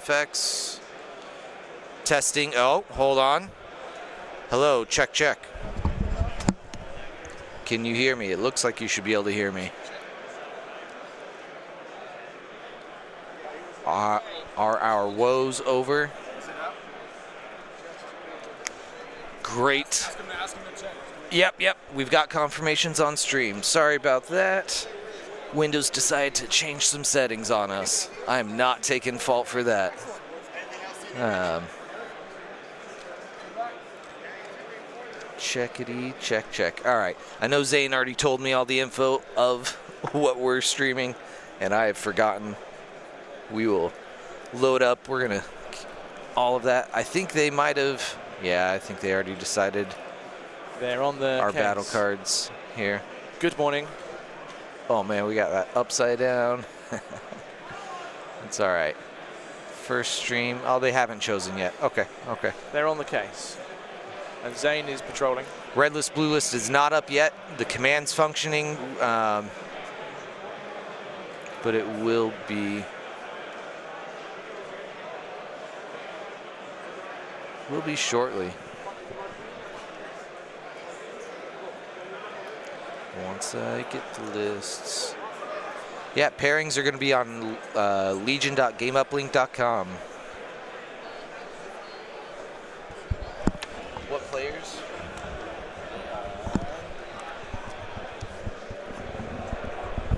FX. Testing. Oh, hold on. Hello, check, check. Can you hear me? It looks like you should be able to hear me. Are our woes over? Great. Yep. We've got confirmations on stream. Sorry about that. Windows decided to change some settings on us. I am not taking fault for that. Checkity, check, check. All right. I know Zane already told me all the info of what we're streaming, and I have forgotten. We will load up. We're going to all of that. I think they might have. Yeah, I think they already decided. They're on our battle cards here. Good morning. Oh, man, we got that upside down. It's all right. First stream. Oh, they haven't chosen yet. Okay. They're on the case. And Zane is patrolling. Red list, blue list is not up yet. The command's functioning, but it will be. Will be shortly. Once I get the lists. Yeah, pairings are going to be on legion.gameuplink.com. What players?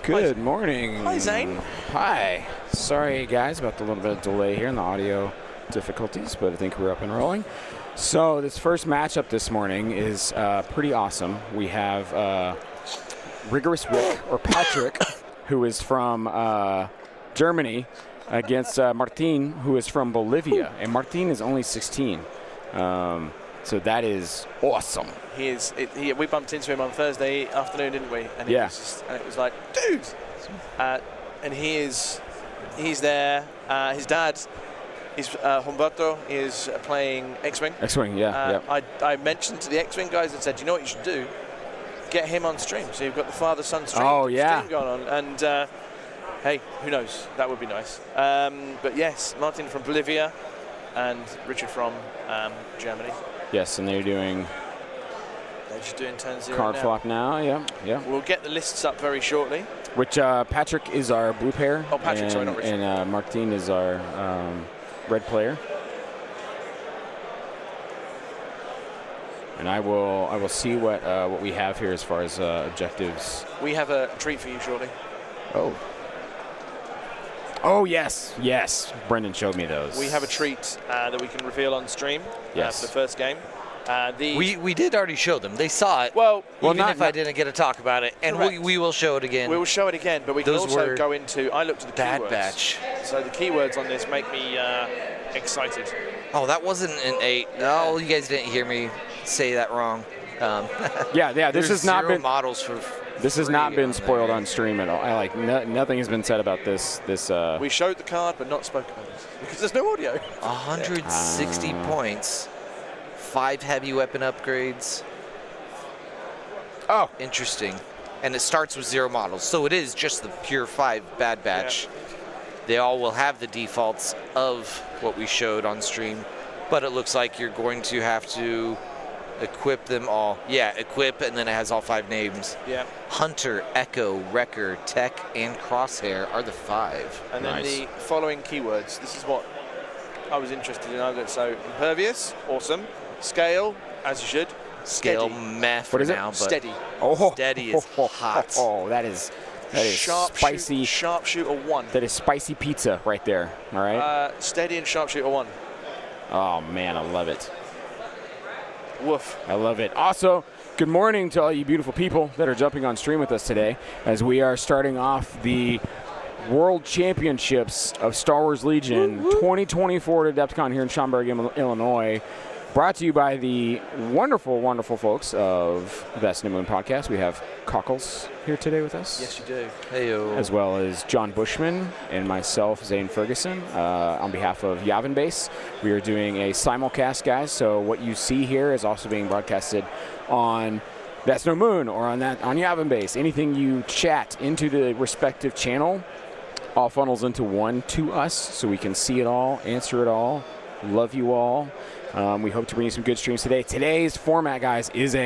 Good morning. Hi, Zane. Hi. Sorry, guys, about the little bit of delay here in the audio difficulties, but I think we're up and rolling. So this first matchup this morning is pretty awesome. We have Rigorous Rick, or Patrick, who is from Germany, against Martin, who is from Bolivia. And Martin is only 16. So that is awesome. We bumped into him on Thursday afternoon, didn't we? And yeah. It was like, dude! And he's there. His dad, Humberto, is playing X-Wing. X-Wing, yeah. I mentioned to the X-Wing guys and said, you know what you should do? Get him on stream. So you've got the father-son stream, stream going on. And hey, who knows? That would be nice. But yes, Martin from Bolivia and Richard from Germany. Yes, and they're just doing turn 0 card now. flop now. Yeah. We'll get the lists up very shortly. Which Patrick is our blue pair. Oh, Patrick, sorry, not Richard. And Martin is our red player. And I will see what we have here as far as objectives. We have a treat for you shortly. Oh yes. Brendan showed me those. We have a treat that we can reveal on stream for the first game. We did already show them. They saw it. Well, even if I didn't get to talk about it, and we will show it again. We will show it again, but we can also go into. I looked at the Bad keywords. Batch. So the keywords on this make me excited. Oh, that wasn't an 8. No, you guys didn't hear me say that wrong. Yeah. This has not been models for. This has not been spoiled on stream at all. Nothing has been said about this. We showed the card, but not spoke about it because there's no audio. 160 points. 5 heavy weapon upgrades. Oh, interesting. And it starts with 0 models, so it is just the pure 5 Bad Batch. Yeah. They all will have the defaults of what we showed on stream, but it looks like you're going to have to equip them all. Yeah, equip, and then it has all 5 names. Yeah. Hunter, Echo, Wrecker, Tech, and Crosshair are the 5. And then the following keywords. This is what I was interested in. So impervious, awesome. Scale, as you should. Scale meh for now, but steady. Steady is hot. Oh, that is spicy. Sharpshooter 1. That is spicy pizza right there. All right. Steady and sharpshooter 1. Oh man, I love it. Woof. I love it. Also, good morning to all you beautiful people that are jumping on stream with us today, as we are starting off the World Championships of Star Wars Legion 2024 at Adepticon here in Schaumburg, Illinois. Brought to you by the wonderful, wonderful folks of the Best New Moon podcast. We have Cockles here today with us. Yes, you do. Heyo. As well as John Bushman and myself, Zane Ferguson, on behalf of Yavin Base. We are doing a simulcast, guys. So what you see here is also being broadcasted on That's No Moon or on Yavin Base. Anything you chat into the respective channel all funnels into one to us so we can see it all, answer it all, love you all. We hope to bring you some good streams today. Today's format, guys, is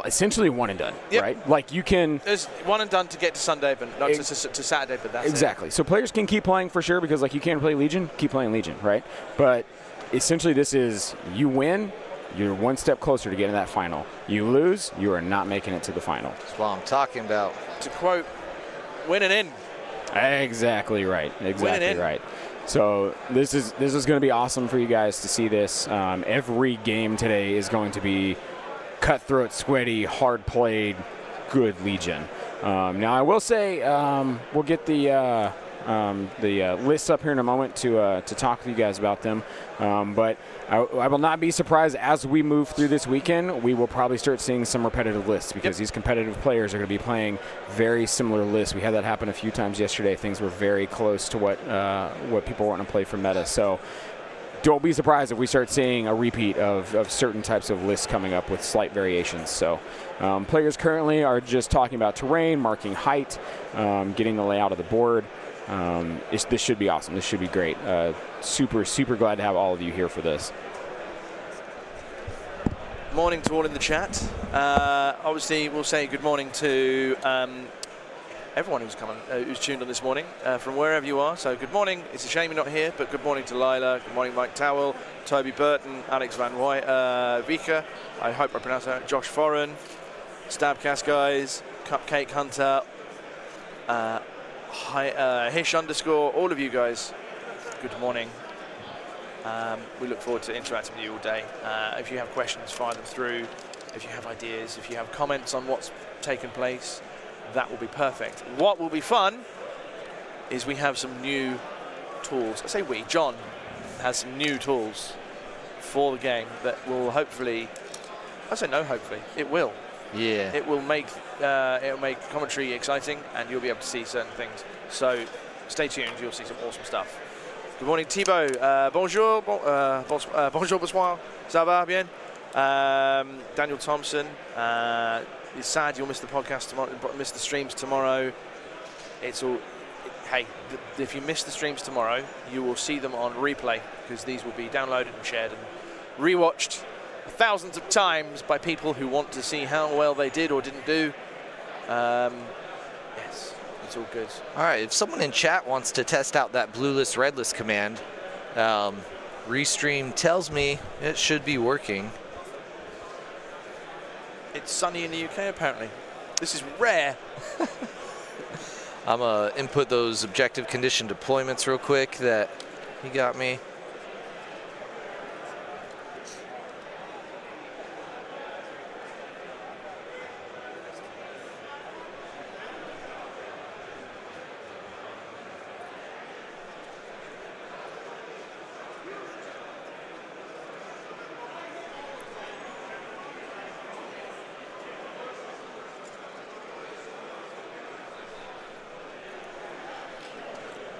essentially one and done, right? Like you can... There's one and done to get to Sunday, but not to Saturday, but that's exactly. So players can keep playing for sure because like you can't play Legion, keep playing Legion, right? But essentially this is you win, you're one step closer to getting that final. You lose, you are not making it to the final. That's what I'm talking about. To quote, winning in. Exactly right. Exactly right. So this is going to be awesome for you guys to see this. Every game today is going to be cutthroat, sweaty, hard played, good Legion. Now I will say we'll get the lists up here in a moment to talk with you guys about them. But I will not be surprised as we move through this weekend. We will probably start seeing some repetitive lists because these competitive players are going to be playing very similar lists. We had that happen a few times yesterday. Things were very close to what people want to play for meta. So don't be surprised if we start seeing a repeat of certain types of lists coming up with slight variations. So players currently are just talking about terrain, marking height, getting the layout of the board. This should be awesome. This should be great. Super, super glad to have all of you here for this. Morning to all in the chat. Obviously, we'll say good morning to everyone who's tuned on this morning from wherever you are. So good morning. It's a shame you're not here, but good morning to Lila. Good morning, Mike Towell, Toby Burton, Alex Van White, Vika. I hope I pronounced that. Josh Foreign, Stabcast guys, Cupcake Hunter. Hish underscore, all of you guys, good morning. We look forward to interacting with you all day. If you have questions, fire them through. If you have ideas, if you have comments on what's taken place, that will be perfect. What will be fun is we have some new tools. I say we, John has some new tools for the game that will hopefully, I say no hopefully, it will. Yeah. It will make commentary exciting, and you'll be able to see certain things. So stay tuned. You'll see some awesome stuff. Good morning, Thibaut. Bonjour. Bonjour, bonsoir. Ça va bien? Daniel Thompson. It's sad you'll miss the podcast tomorrow, miss the streams tomorrow. It's all. Hey, if you miss the streams tomorrow, you will see them on replay because these will be downloaded and shared and rewatched thousands of times by people who want to see how well they did or didn't do. Yes, it's all good. All right, if someone in chat wants to test out that bluelist, redlist command, Restream tells me it should be working. It's sunny in the UK, apparently. This is rare. I'm going to input those objective condition deployments real quick that he got me.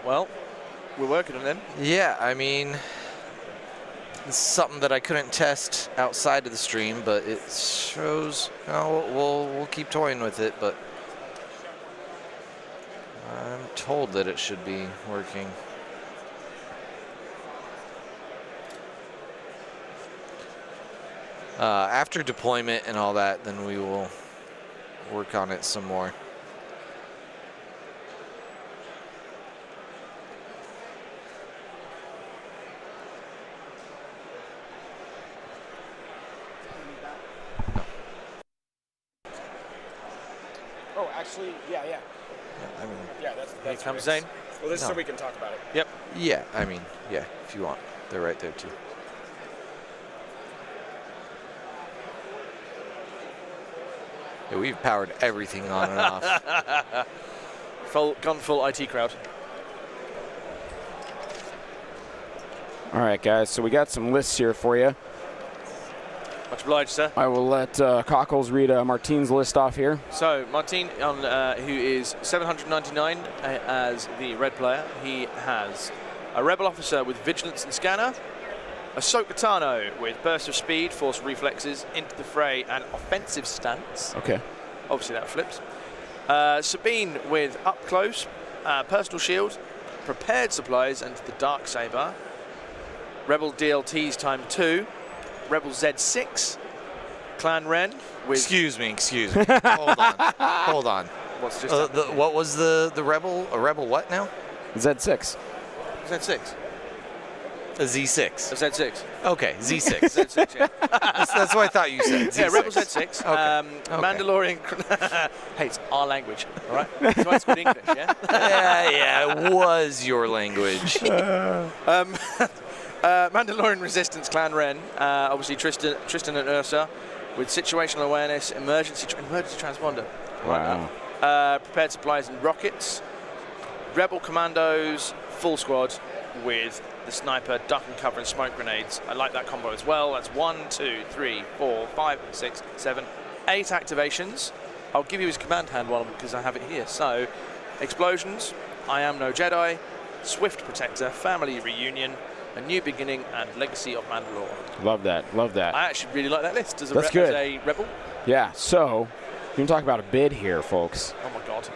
Well, we're working on them. Yeah, I mean, this is something that I couldn't test outside of the stream, but it shows. We'll keep toying with it, but I'm told that it should be working. After deployment and all that, then we will work on it some more. Actually, yeah. I mean, Yeah, that's Here comes Zane. Well, this is No. so we can talk about it. Yep. yeah, I mean, yeah, if you want. They're right there, too. Yeah, we've powered everything on and off. Gone full IT crowd. All right, guys. So we got some lists here for you. Much obliged, sir. I will let Cockles read Martine's list off here. So Martine, who is 799 as the red player, he has a rebel officer with vigilance and scanner, a Ahsoka Tano with burst of speed, force reflexes, into the fray, and offensive stance. Okay. Obviously that flips. Sabine with up close, Personal Shield, Prepared Supplies, and the Dark Saber. Rebel DLTs ×2, Rebel Z6, Clan Ren with... Excuse me. Hold on. What's just what was the Rebel? A Rebel what now? Z6. Z6. A Z6. A Z6. Okay, Z6. Z6, yeah. That's what I thought you said. Z6. Yeah, Rebel Z6. Okay. Mandalorian... Hey, it's our language, all right? That's why it's good English, yeah? yeah, it was your language. Mandalorian Resistance, Clan Ren. Obviously, Tristan and Ursa with situational awareness, emergency transponder. Wow. Prepared supplies and rockets. Rebel Commandos, full squad with the sniper, duck and cover, and smoke grenades. I like that combo as well. That's 1, 2, 3, 4, 5, 6, 7, 8 activations. I'll give you his command hand one because I have it here. So, explosions, I Am No Jedi, Swift Protector, Family Reunion, A New Beginning, and Legacy of Mandalore. Love that. Love that. I actually really like that list as a rebel. Yeah, so we can talk about a bid here, folks. Oh my God.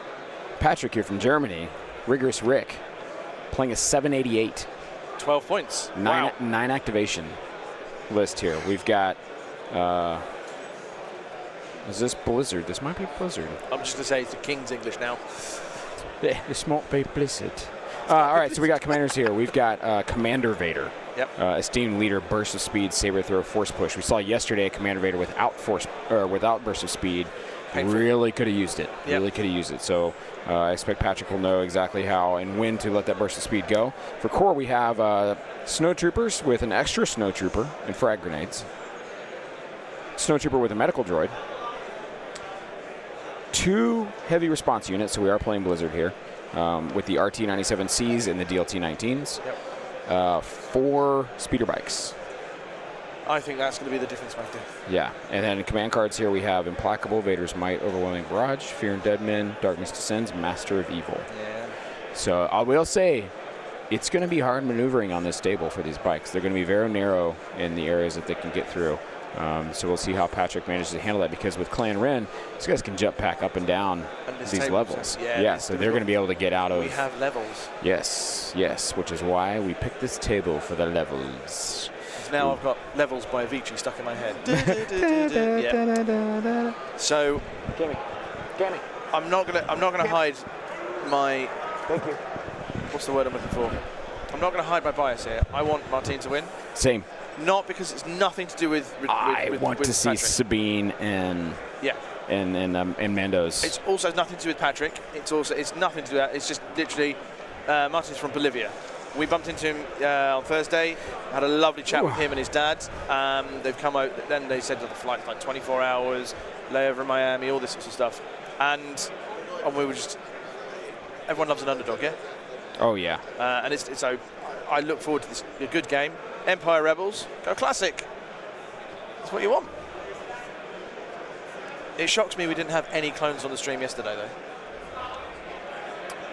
Patrick here from Germany, Rigorous Rick, playing a 788. 12 points. Nine activation list here. We've got, is this Blizzard? This might be Blizzard. I'm just going to say it's the King's English now. Yeah, this might be Blizzard. All right, so we got commanders here. We've got Commander Vader. Yep. Esteemed leader, burst of speed, saber throw, force push. We saw yesterday a Commander Vader without burst of speed. Painful. Really could have used it. Yep. Really could have used it. So I expect Patrick will know exactly how and when to let that burst of speed go. For core, we have snow troopers with an extra snow trooper and frag grenades. Snow trooper with a medical droid. 2 heavy response units. So we are playing Blizzard here. With the RT-97Cs and the DLT-19s. Yep. 4 speeder bikes. I think that's going to be the difference maker. Yeah, and then in command cards here we have Implacable, Vader's Might, Overwhelming Barrage, Fear and Dead Men, Darkness Descends, Master of Evil. Yeah. So I will say, it's going to be hard maneuvering on this table for these bikes. They're going to be very narrow in the areas that they can get through. So we'll see how Patrick manages to handle that, because with Clan Ren, these guys can jump pack up and down these levels. Yeah, so they're going to be able to get out of... We have levels. Yes, which is why we picked this table for the levels. Now I've got Levels by Avicii stuck in my head. Yeah. So, Gimme. I'm not gonna hide my... Thank you. What's the word I'm looking for? I'm not gonna hide my bias here. I want Martine to win. Same. Not because it's nothing to do with I want to see Patrick. Sabine and Mando's. It's also nothing to do with Patrick. It's nothing to do with that. It's just literally Martin's from Bolivia. We bumped into him on Thursday, had a lovely chat with him and his dad. They've come out, then they said that the flight's like 24 hours, layover in Miami, all this sorts of stuff. And we were just, everyone loves an underdog, yeah? Oh, yeah. And so I look forward to this, a good game. Empire Rebels, go classic. That's what you want. It shocks me we didn't have any clones on the stream yesterday, though.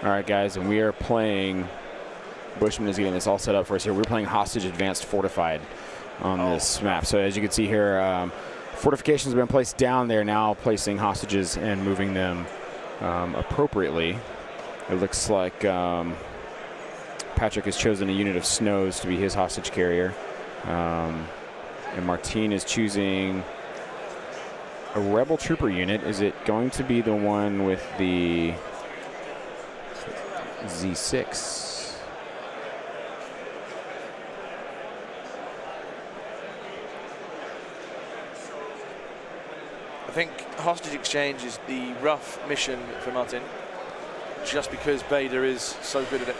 All right, guys, and we are playing... Bushman is getting this all set up for us here. We're playing Hostage Advanced Fortified on this map. So as you can see here, fortifications have been placed down there, now placing hostages and moving them appropriately. It looks like Patrick has chosen a unit of Snows to be his hostage carrier. And Martine is choosing a Rebel Trooper unit. Is it going to be the one with the Z6? I think Hostage Exchange is the rough mission for Martin, just because Vader is so good at it.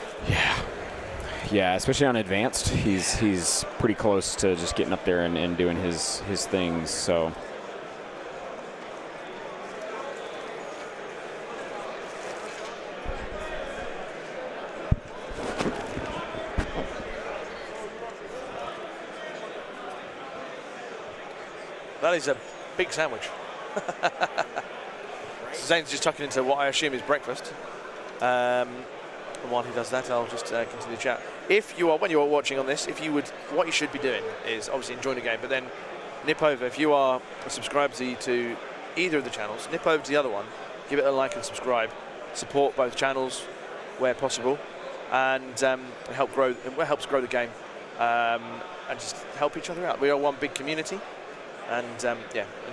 Yeah, especially on advanced, he's pretty close to just getting up there and doing his things. So. That is a big sandwich. Zane's just tucking into what I assume is breakfast. And while he does that, I'll just continue the chat. When you are watching on this, what you should be doing is obviously enjoying the game, but then nip over. If you are a subscriber to either of the channels, nip over to the other one, give it a like and subscribe. Support both channels. where possible, and helps grow the game, and just help each other out. We are one big community, and and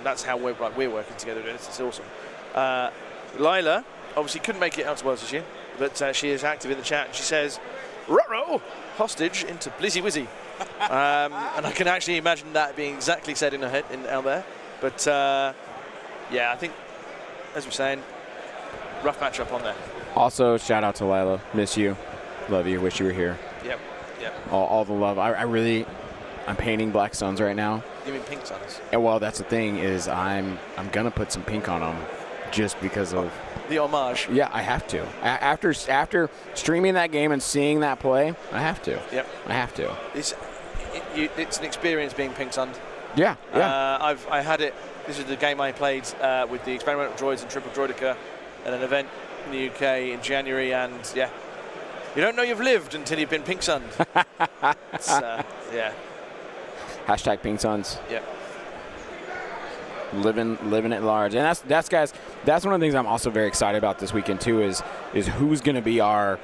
that's how we're working together. It's awesome. Lila obviously couldn't make it out to Worlds this year, but she is active in the chat, and she says, "Ruh-roh, hostage into Blizzy Wizzy." And I can actually imagine that being exactly said in her head out there. But I think, as we're saying, rough matchup on there. Also, shout out to Lila. Miss you. Love you. Wish you were here. Yep. All the love. I'm painting Black Suns right now. You mean Pink Suns? And well, that's the thing is I'm gonna put some pink on them, just because of the homage. Yeah, I have to. After streaming that game and seeing that play, I have to. Yep. I have to. It's an experience being Pink Sunned. Yeah. I had it. This is the game I played with the Experimental Droids and Triple Droidica at an event in the UK in January, and you don't know you've lived until you've been Pink Sunned. Hashtag Pink Suns. Yeah. Living at large, and that's guys. That's one of the things I'm also very excited about this weekend too. Is who's going to be our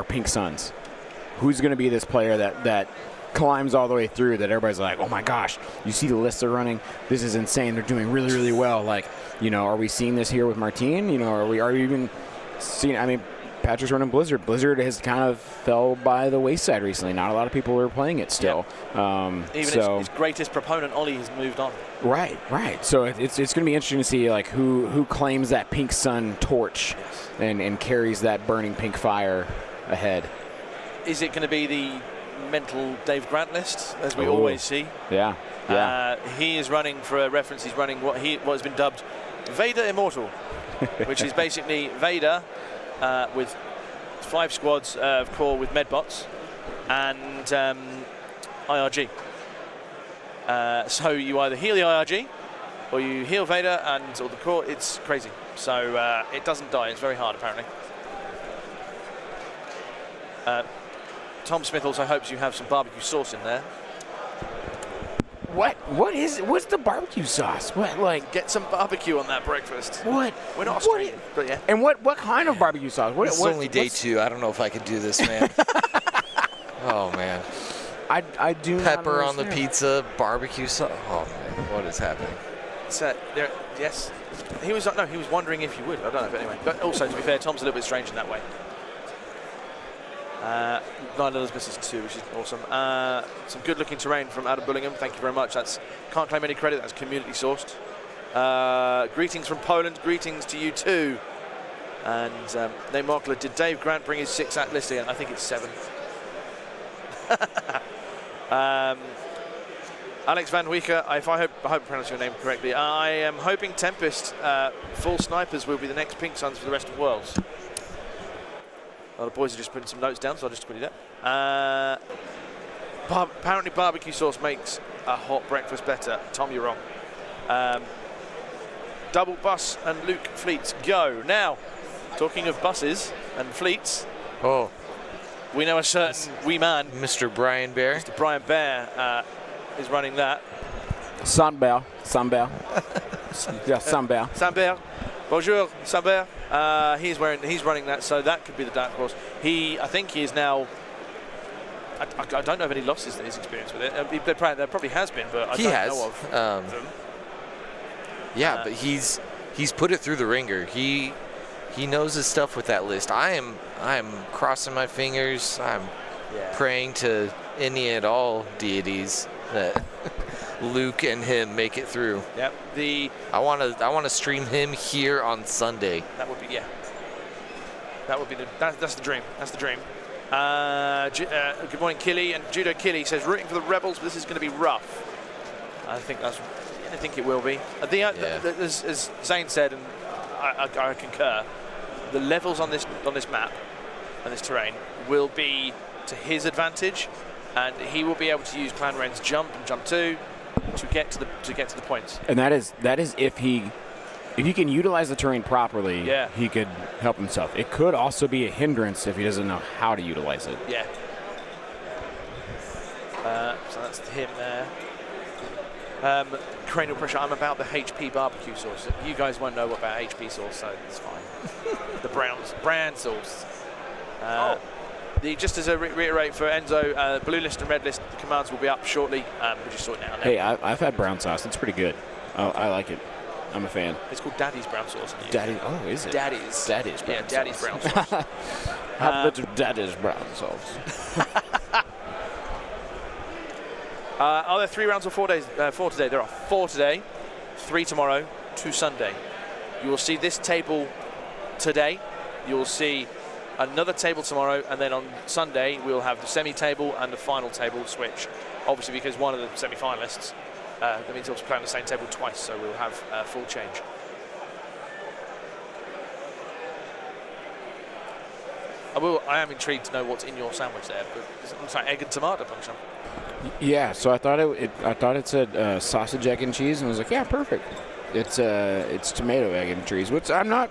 Pink Suns? Who's going to be this player that climbs all the way through, that everybody's like, oh my gosh, you see the list they're running, this is insane, they're doing really, really well. Like, are we seeing this here with Martine? Are we even seeing, I mean, Patrick's running Blizzard. Blizzard has kind of fell by the wayside recently. Not a lot of people are playing it still. Even its greatest proponent, Ollie, has moved on. Right. So it's going to be interesting to see like who claims that Pink Sun torch and carries that burning pink fire ahead. Is it going to be the mental Dave Grant list, as we always see? Yeah. He is running, for a reference, he's running what has been dubbed Vader Immortal, which is basically Vader with 5 squads of core with medbots and IRG. So you either heal the IRG or you heal Vader or the core. It's crazy. So it doesn't die. It's very hard, apparently. Tom Smith also hopes you have some barbecue sauce in there. What's the barbecue sauce? What, like, get some barbecue on that breakfast? What? We're not Australian, but yeah. And what kind of barbecue sauce? It's only day 2. I don't know if I can do this, man. Oh man. I do pepper on the pizza, barbecue sauce. Oh man, what is happening? Yes. He was wondering if you would. I don't know, but anyway. But also, to be fair, Tom's a little bit strange in that way. 9 Elizabeth is 2, which is awesome. Some good-looking terrain from Adam Bullingham. Thank you very much. Can't claim any credit. That's community sourced. Greetings from Poland. Greetings to you too. And Nate Markler, did Dave Grant bring his 6 at list again? I think it's 7. Alex Van Weeker, I hope I pronounced your name correctly. I am hoping Tempest full snipers will be the next Pink Suns for the rest of Worlds. A lot of boys are just putting some notes down, so I'll just quickly do that. Apparently barbecue sauce makes a hot breakfast better. Tom, you're wrong. Double bus and Luke Fleets go. Now, talking of buses and fleets, we know a certain wee man. Mr. Brian Bear. Mr. Brian Bear is running that. Sunbear. Yeah, Sunbear. Sunbear. Bonjour, Sunbear. He's running that, so that could be the dark horse. I think he is now. I don't know of any losses that he's experienced with it. There probably has been, but I don't know of them. Yeah, but he's put it through the ringer. He knows his stuff with that list. I am crossing my fingers. I'm praying to any and all deities that Luke and him make it through. Yep. I want to stream him here on Sunday. That would be that's the dream. That's the dream. Good morning, Killy, and Judo Killy says rooting for the Rebels, but this is going to be rough. I think it will be. As Zane said, and I concur, the levels on this map and this terrain will be to his advantage, and he will be able to use Clan Ren's jump and jump 2 to get to the points. And that is if he can utilize the terrain properly, he could help himself. It could also be a hindrance if he doesn't know how to utilize it. Yeah. So that's him there. Cranial pressure. I'm about the HP barbecue sauce. You guys won't know about HP sauce, so it's fine. The brand sauce. Just as a reiterate for Enzo, blue list and red list, the commands will be up shortly. We'll just sort it out now. Hey, I've had brown sauce. It's pretty good. Oh, I like it. I'm a fan. It's called Daddy's brown sauce. Daddy? Oh, is it? Daddy's. Daddy's brown sauce. Daddy's brown sauce. Have a bit of Daddy's brown sauce. Are there 3 rounds or 4 days? 4 today. There are 4 today, 3 tomorrow, 2 Sunday. You will see this table today. You will see another table tomorrow, and then on Sunday we'll have the semi-table and the final table switch. Obviously, because one of the semi-finalists, that means also playing on the same table twice, so we'll have full change. I am intrigued to know what's in your sandwich there, but it looks like egg and tomato punction. Yeah, so I thought it said sausage, egg, and cheese, and I was like, yeah, perfect. It's tomato, egg, and cheese, which I'm not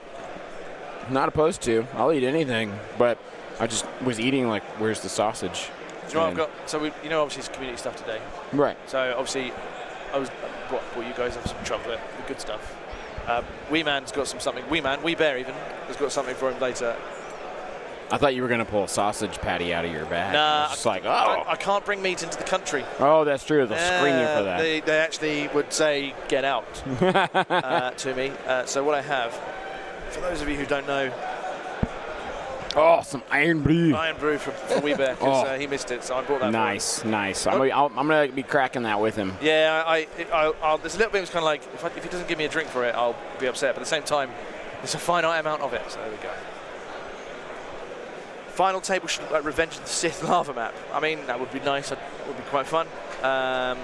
opposed to. I'll eat anything, but I just was eating like, where's the sausage? Do you know what I've got? So obviously it's community stuff today. Right. So obviously I brought you guys have some chocolate, the good stuff. Wee Man's got something. Wee Bear even has got something for him later. I thought you were going to pull a sausage patty out of your bag. Nah, it's like, I can't bring meat into the country. Oh, that's true. They'll screen you for that. They actually would say, get out to me. So what I have, for those of you who don't know, some iron brew. Iron brew for Wee Bear, because he missed it, so I brought that. Nice. I'm going to be cracking that with him. Yeah, there's a little bit of kind of like, if he doesn't give me a drink for it, I'll be upset. But at the same time, there's a finite amount of it, so there we go. Final table should look like Revenge of the Sith lava map. I mean, that would be nice. That would be quite fun. I'll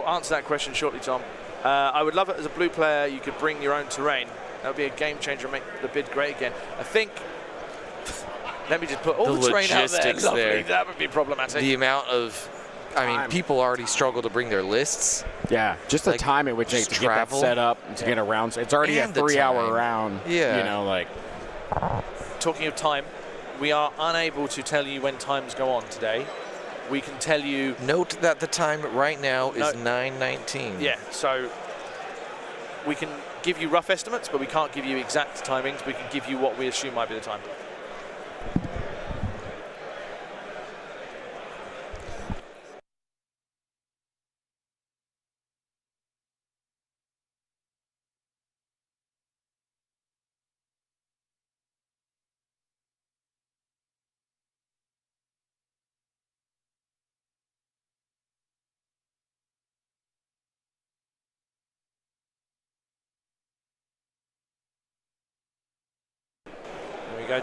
answer that question shortly, Tom. I would love it as a blue player. You could bring your own terrain. That would be a game changer and make the bid great again. I think. Let me just put all the terrain out there. Lovely. That would be problematic. The amount of. I mean, people already struggle to bring their lists. Yeah, just the time at which they to get that set up and to get around. It's already a 3-hour round. Yeah. Talking of time, we are unable to tell you when times go on today. We can tell you. Note that the time right now is 9:19. Yeah, so we can give you rough estimates, but we can't give you exact timings. We can give you what we assume might be the time. Go.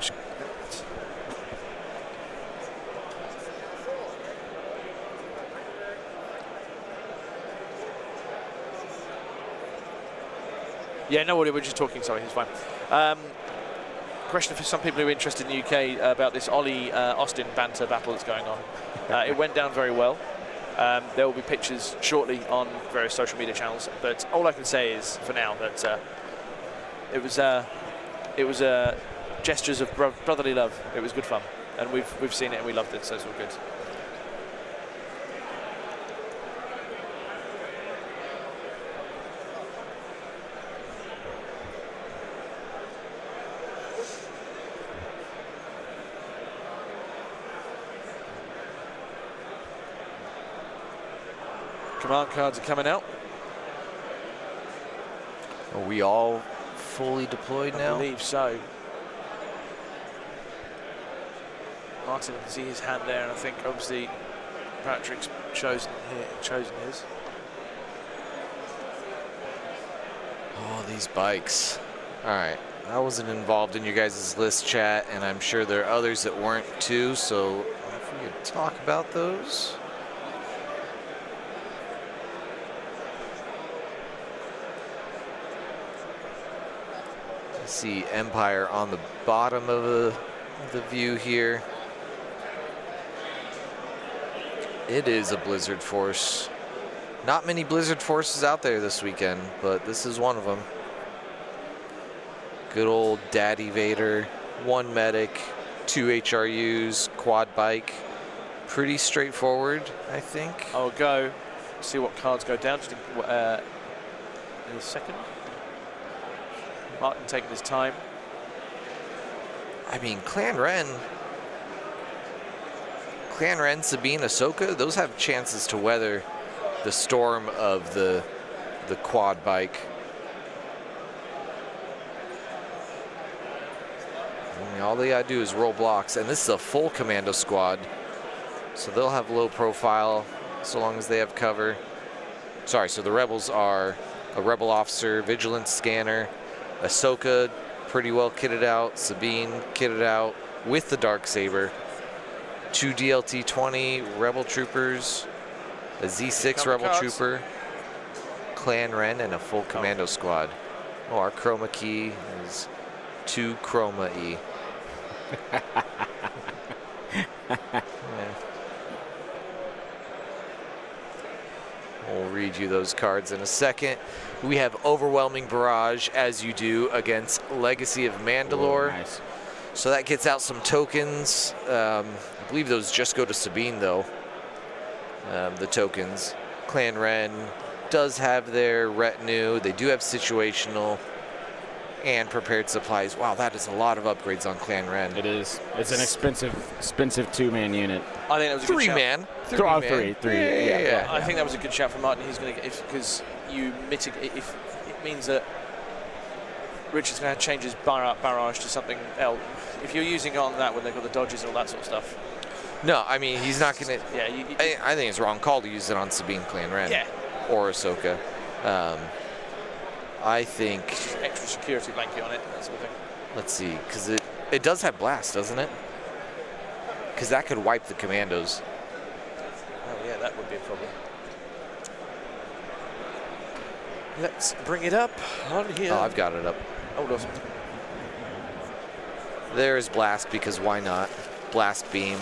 Yeah, no worry, we're just talking, sorry, it's fine. Question for some people who are interested in the UK about this Ollie Austin banter battle that's going on. It went down very well. There will be pictures shortly on various social media channels, but all I can say is, for now, that it was gestures of brotherly love. It was good fun, and we've seen it and we loved it, so it's all good. Command cards are coming out. Are we all fully deployed now? I believe so. Martin can see his hand there, and I think obviously Patrick's chosen his. Oh, these bikes. All right, I wasn't involved in you guys' list chat, and I'm sure there are others that weren't too, so if we could talk about those. I see Empire on the bottom of the view here. It is a Blizzard Force. Not many Blizzard Forces out there this weekend, but this is one of them. Good old Daddy Vader, 1 medic, 2 HRUs, quad bike. Pretty straightforward, I think. I'll go see what cards go down just in a second. Martin taking his time. I mean, Clan Ren, Sabine, Ahsoka, those have chances to weather the storm of the quad bike. I mean, all they gotta do is roll blocks, and this is a full commando squad, so they'll have low profile so long as they have cover. Sorry, so the rebels are a rebel officer, vigilance scanner, Ahsoka pretty well kitted out, Sabine kitted out with the Darksaber, 2 DLT-20 rebel troopers, a Z6 rebel trooper, Clan Ren, and a full commando squad. Oh, our chroma key is 2 chroma E. Yeah. We'll read you those cards in a second. We have Overwhelming Barrage, as you do, against Legacy of Mandalore. Ooh, nice. So that gets out some tokens. I believe those just go to Sabine, though, the tokens. Clan Ren does have their retinue. They do have situational and prepared supplies. Wow, that is a lot of upgrades on Clan Ren. It is. It's an expensive 2-man unit. I think that was a good shout. 3-man. Three. Yeah. I think that was a good shout from Martin. He's going to get, because you mitigate, if it means that Richard's going to change his barrage to something else. If you're using it on that when they've got the dodges and all that sort of stuff. No, I mean, he's not going to. Yeah, I think it's wrong call to use it on Sabine, Clan Ren. Yeah. Or Ahsoka. I think. Extra security blanket on it, that sort of thing. Let's see, because it does have blast, doesn't it? Because that could wipe the commandos. Oh yeah, that would be a problem. Let's bring it up on here. Oh, I've got it up. Oh, awesome. There's blast, because why not? Blast beam,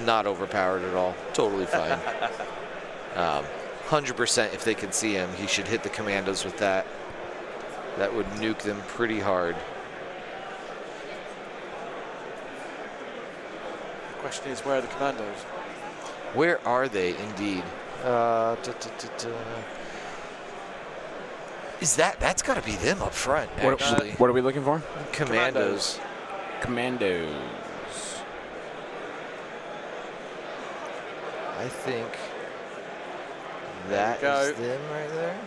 not overpowered at all. Totally fine. 100% if they can see him, he should hit the commandos with that. That would nuke them pretty hard. The question is, where are the commandos? Where are they, indeed? Is that's got to be them up front, actually. What are we looking for? Commandos. Commandos. I think that is them right there.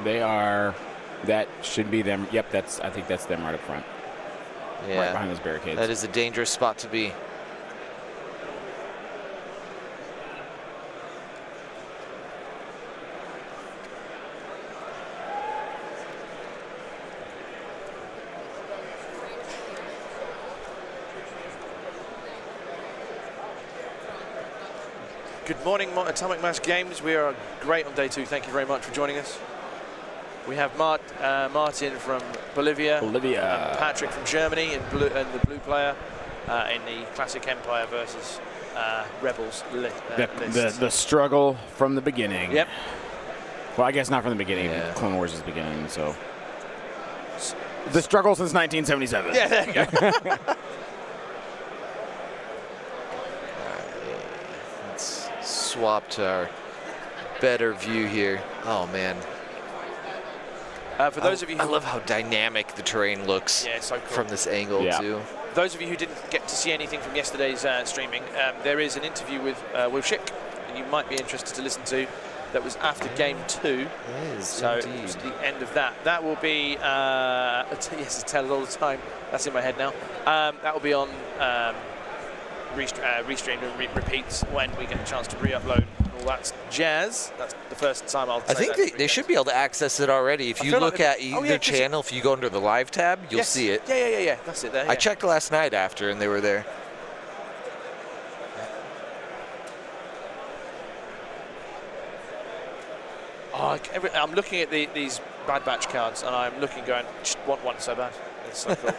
They are. That should be them. Yep, I think that's them right up front. Yeah. Right behind those barricades. That is a dangerous spot to be. Good morning, Atomic Mass Games. We are great on day 2. Thank you very much for joining us. We have Martin from Bolivia, Patrick from Germany, and the blue player in the Classic Empire versus Rebels list. The struggle from the beginning. Yep. Well, I guess not from the beginning. Yeah. Clone Wars is the beginning, so. The struggle since 1977. Yeah, there you go. Let's swap to our better view here. Oh, man. For those of you who I love how dynamic the terrain looks it's so cool. from this angle, too. Those of you who didn't get to see anything from yesterday's streaming, there is an interview with Schick that you might be interested to listen to. That was after game 2. It is, so indeed. it's the end of that. That will be, yes, I tell it all the time. That's in my head now. That will be on restreamed and repeats when we get a chance to re-upload all that jazz. That's the first time I'll say I think they should be able to access it already. If you look at either channel, if you go under the live tab, you'll see it. Yeah. That's it there. Yeah. I checked last night after, and they were there. Oh, I'm looking at these Bad Batch cards, and I'm looking, going, just want one so bad. It's so cool.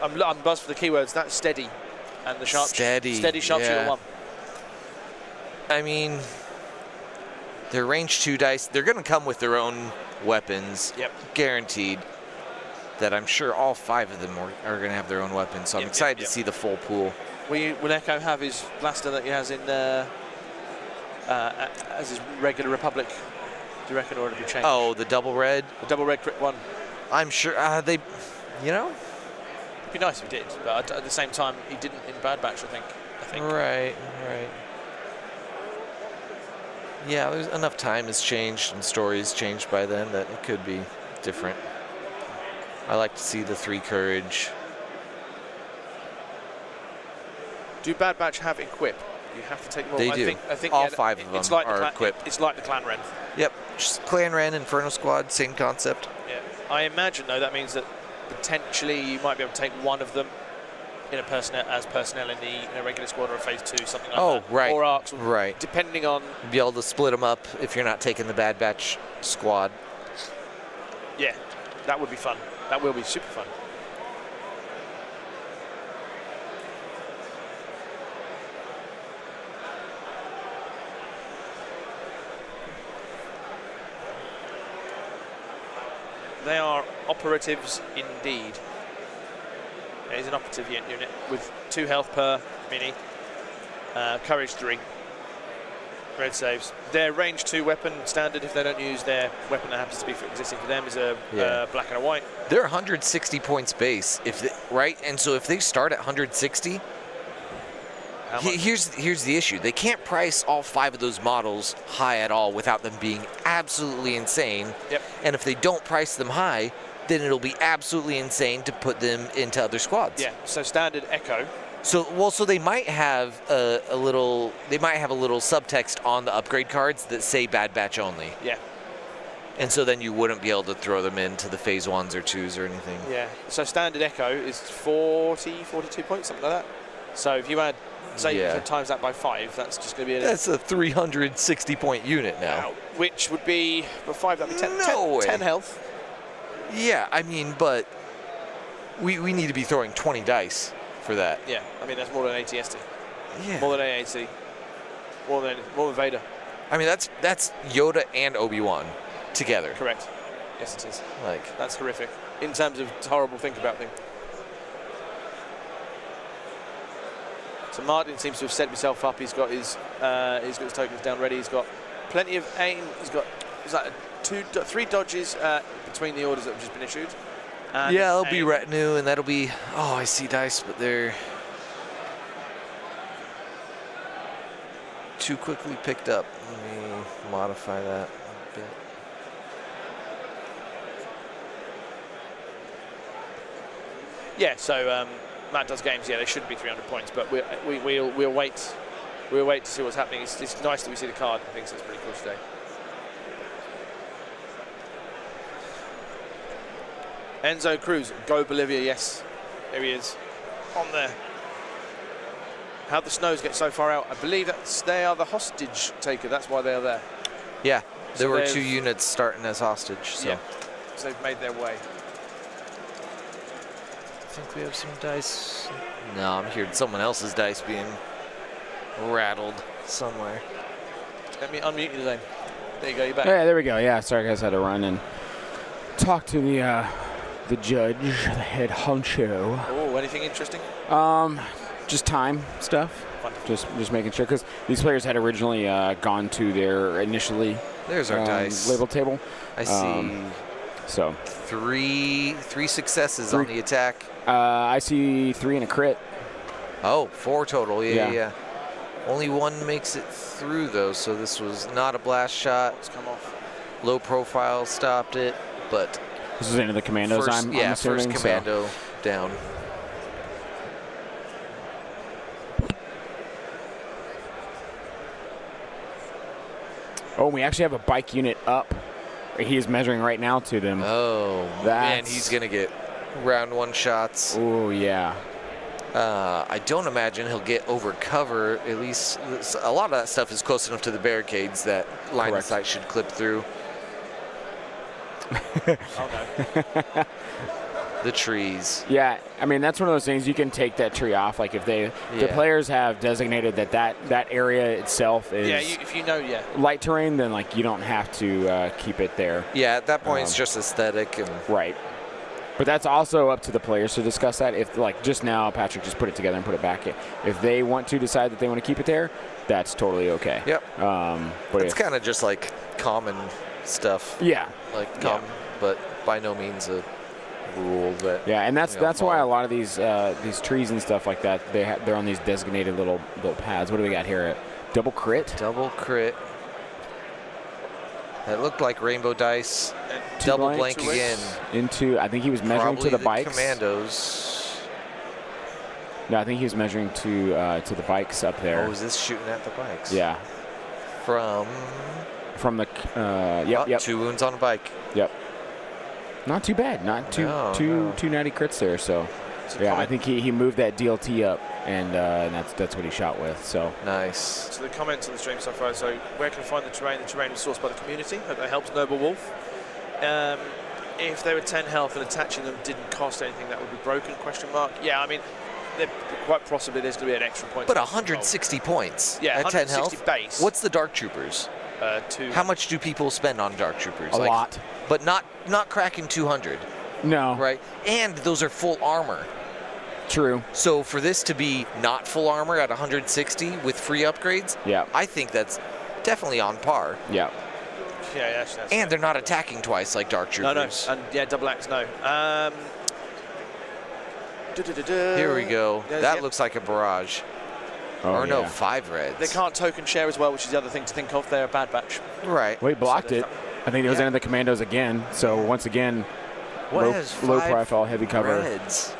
I'm buzzed for the keywords. That's steady, and the steady sharpshooter 1. I mean, they're range 2 dice. They're going to come with their own weapons, guaranteed. That I'm sure all 5 of them are going to have their own weapons. So I'm excited to see the full pool. Will Echo have his blaster that he has in as his regular Republic? Do you reckon, or it'll be changed? Oh, the double red? The double red crit one. I'm sure they, you know. It'd be nice if he did, but at the same time, he didn't in Bad Batch, I think. Right. Yeah, there's enough time has changed and stories changed by then that it could be different. I like to see the 3 courage. Do Bad Batch have equip? You have to take them all. They do. I think all 5 of them are equipped. It's like the Clan Ren. Yep. Just Clan Ren, Inferno Squad, same concept. Yeah. I imagine, though, that means that potentially you might be able to take one of them in personnel in a regular squad or a phase 2, something like that. Oh, right. Or arcs. Right. Depending on... Be able to split them up if you're not taking the Bad Batch squad. Yeah, that would be fun. That will be super fun. They are operatives indeed. It is an operative unit with 2 health per mini, courage 3, red saves. Their range 2 weapon standard, if they don't use their weapon that happens to be existing for them, is a black and a white. They're 160 points base, right? And so if they start at 160, here's the issue. They can't price all 5 of those models high at all without them being absolutely insane. Yep. And if they don't price them high, then it'll be absolutely insane to put them into other squads. Yeah. So standard Echo. So they might have a little subtext on the upgrade cards that say Bad Batch only. Yeah. And so then you wouldn't be able to throw them into the phase 1s or 2s or anything. Yeah. So standard Echo is 42 points, something like that. So if you add, say, you can times that by 5, that's just going to be that's a 360 point unit now. Which would be, for 5, that'd be 10 health. Yeah, I mean, but we need to be throwing 20 dice for that. Yeah, I mean, that's more than ATST. Yeah. More than AAC. More than Vader. I mean, that's Yoda and Obi-Wan together. Correct. Yes, it is. That's horrific in terms of horrible think about thing. So Martin seems to have set himself up. He's got his tokens down ready. He's got plenty of aim. He's got 3 dodges between the orders that have just been issued. Yeah, it'll be retinue, and that'll be. Oh, I see dice, but they're too quickly picked up. Let me modify that a bit. Yeah. So Matt does games. Yeah, they shouldn't be 300 points, but we'll wait. We'll wait to see what's happening. It's nice that we see the card. I think that's pretty cool today. Enzo Cruz, go Bolivia, yes. There he is, on there. How'd the Snows get so far out? I believe they are the hostage taker, that's why they are there. Yeah, there were 2 units starting as hostage. So. Yeah, so they've made their way. I think we have some dice. No, I'm hearing someone else's dice being rattled somewhere. Let me unmute you then. There you go, you're back. Yeah, there we go. Yeah, sorry guys, had to run and talk to the judge, the head honcho. Oh, anything interesting? Just time stuff. Wonderful. Just making sure, because these players had originally gone to their initially there's our dice label table. I see. So 3 successes on the attack. I see 3 and a crit. Oh, 4 total. Yeah. Only 1 makes it through though, so this was not a blast shot. It's come off. Low profile stopped it, but this is into the commandos. I'm assuming, first commando down. Oh, we actually have a bike unit up. He is measuring right now to them. Oh, man, he's going to get round 1 shots. Oh, yeah. I don't imagine he'll get over cover. At least a lot of that stuff is close enough to the barricades that line of sight should clip through. Oh, no. The trees. Yeah, I mean, that's one of those things you can take that tree off. Like if the players have designated that area itself is if you know, light terrain, then like you don't have to keep it there. Yeah, at that point it's just aesthetic and right. But that's also up to the players to discuss that. If like just now Patrick just put it together and put it back in. If they want to decide that they want to keep it there, that's totally okay. Yep. But it's kind of just like common stuff. Yeah. Like common, but by no means a rule that. Yeah, and that's why follow. a lot of these trees and stuff like that, they're on these designated little pads. What do we got here? Double crit. Double crit. That looked like rainbow dice. Double blank again. Into, I think he was measuring Probably to the bikes. Commandos. No, I think he was measuring to the bikes up there. Oh, is this shooting at the bikes? Yeah. From the yep. 2 wounds on a bike. Yep. Not too bad. Not two natty crits there. So yeah, I think he moved that DLT up, and that's what he shot with. So nice. So the comments on the stream so far. So where can I find the terrain? The terrain was sourced by the community. Hope that helps, Noble Wolf. If they were 10 health and attaching them didn't cost anything, that would be broken? Question mark. Yeah, I mean, quite possibly there's going to be an extra point. But 160 points. Yeah, at 10 160 health. base. What's the Dark Troopers? 2. How much do people spend on Dark Troopers? A lot. But not cracking 200. No. Right? And those are full armor. True. So for this to be not full armor at 160 with free upgrades, yeah, I think that's definitely on par. Yeah. Yeah, and they're not attacking twice like Dark Troopers. No, and yeah, double axe, no. Here we go. That looks like a barrage. Oh, or no, 5 reds. They can't token share as well, which is the other thing to think of. They're a bad batch. Right. Well, he blocked it. I think it was into the commandos again. So once again, low profile, heavy cover. Reds?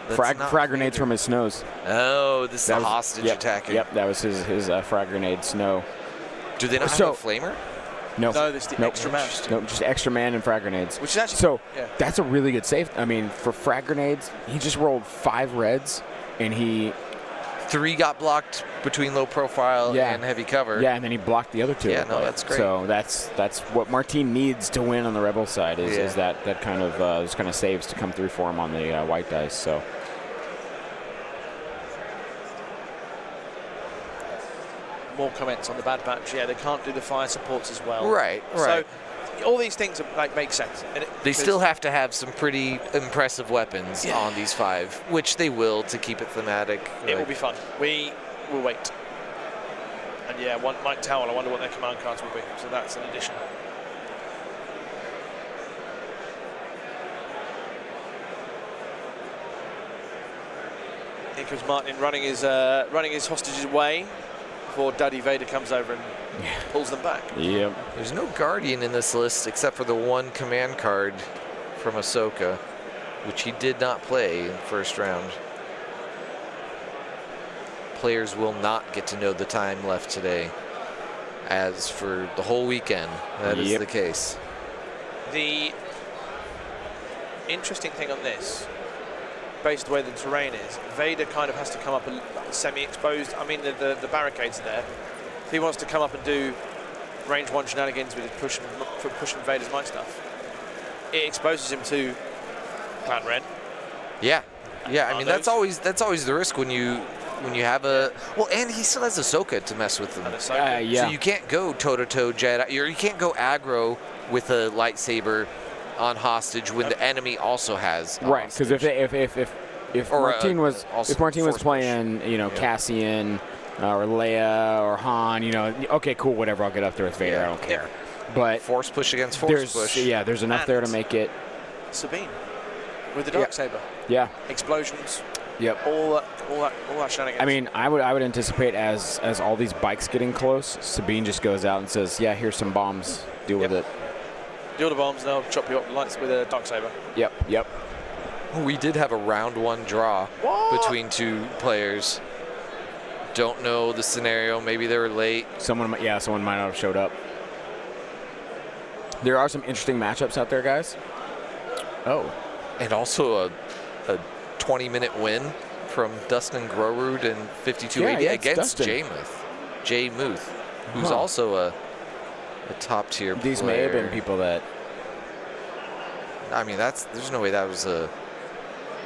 Frag grenades from his snows. Oh, this is a hostage attacking. Yep, that was his frag grenade snow. Do they not have a flamer? No. No, this is the extra man. No, just extra man and frag grenades. Which is actually that's a really good save. I mean, for frag grenades, he just rolled 5 reds, and 3 got blocked between low profile and heavy cover. Yeah, and then he blocked the other 2. Yeah, no, that's great. So that's what Martin needs to win on the Rebel side is that kind of those kind of saves to come through for him on the white dice. So. More comments on the bad batch. Yeah, they can't do the fire supports as well. Right. So all these things make sense. They still have to have some pretty impressive weapons on these 5, which they will to keep it thematic. It will be fun. We will wait. And yeah, one Mike Towell, I wonder what their command cards will be. So that's an addition. Here comes Martin running his hostages away before Daddy Vader comes over and pulls them back. Yep. There's no Guardian in this list except for the 1 command card from Ahsoka, which he did not play in the first round. Players will not get to know the time left today. As for the whole weekend, that is the case. The interesting thing on this, based on the way the terrain is, Vader kind of has to come up semi-exposed. I mean, the barricades are there. If he wants to come up and do range 1 shenanigans with his pushing Vader's might stuff, it exposes him to Clan Ren. Yeah, yeah. I mean, that's always the risk when you have a and he still has Ahsoka to mess with them. So you can't go toe-to-toe Jedi. You can't go aggro with a lightsaber on hostage when the enemy also has right. Because if Martin was playing, Cassian or Leia or Han, okay, cool, whatever, I'll get up there with Vader, I don't care. But force push against force push. Yeah, there's enough there to make it. Sabine with the darksaber. Yeah. Explosions. Yep. All that shenanigans. I mean, I would anticipate as all these bikes getting close, Sabine just goes out and says, "Yeah, here's some bombs. Deal with it." Deal the bombs, and they'll chop you up lights with a darksaber. Yep. We did have a round 1 draw between 2 players. Don't know the scenario. Maybe they were late. Someone might not have showed up. There are some interesting matchups out there, guys. Oh. And also a 20-minute win from Dustin Grorud in 5280 against Jay Muth, who's also a top-tier player. These may have been people that... I mean, there's no way that was a...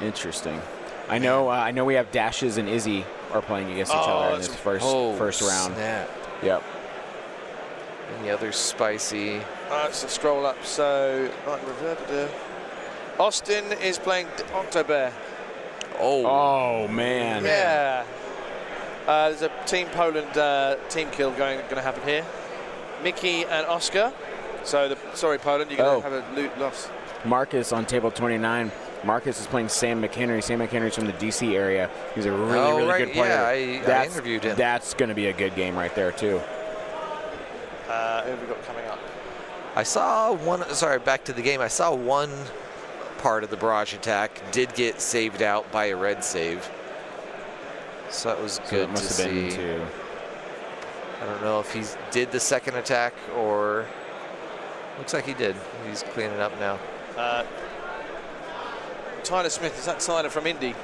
Interesting. I know we have Dashes and Izzy are playing against each other in this first round. Snap. Yep. Any other spicy? It's a scroll up. So Austin is playing Octobear. Oh man. Yeah. There's a Team Poland team kill going to happen here. Mickey and Oscar. So sorry Poland, you're going to have a loot loss. Marcus on table 29. Marcus is playing Sam McHenry. Sam McHenry's from the DC area. He's a really good player. Yeah, I interviewed him. That's going to be a good game right there, too. Who have we got coming up? I saw one, sorry, back to the game. I saw one part of the barrage attack did get saved out by a red save. So that was good to see. I don't know if he did the second attack or looks like he did. He's cleaning up now. Tyler Smith, is that Tyler from Indy?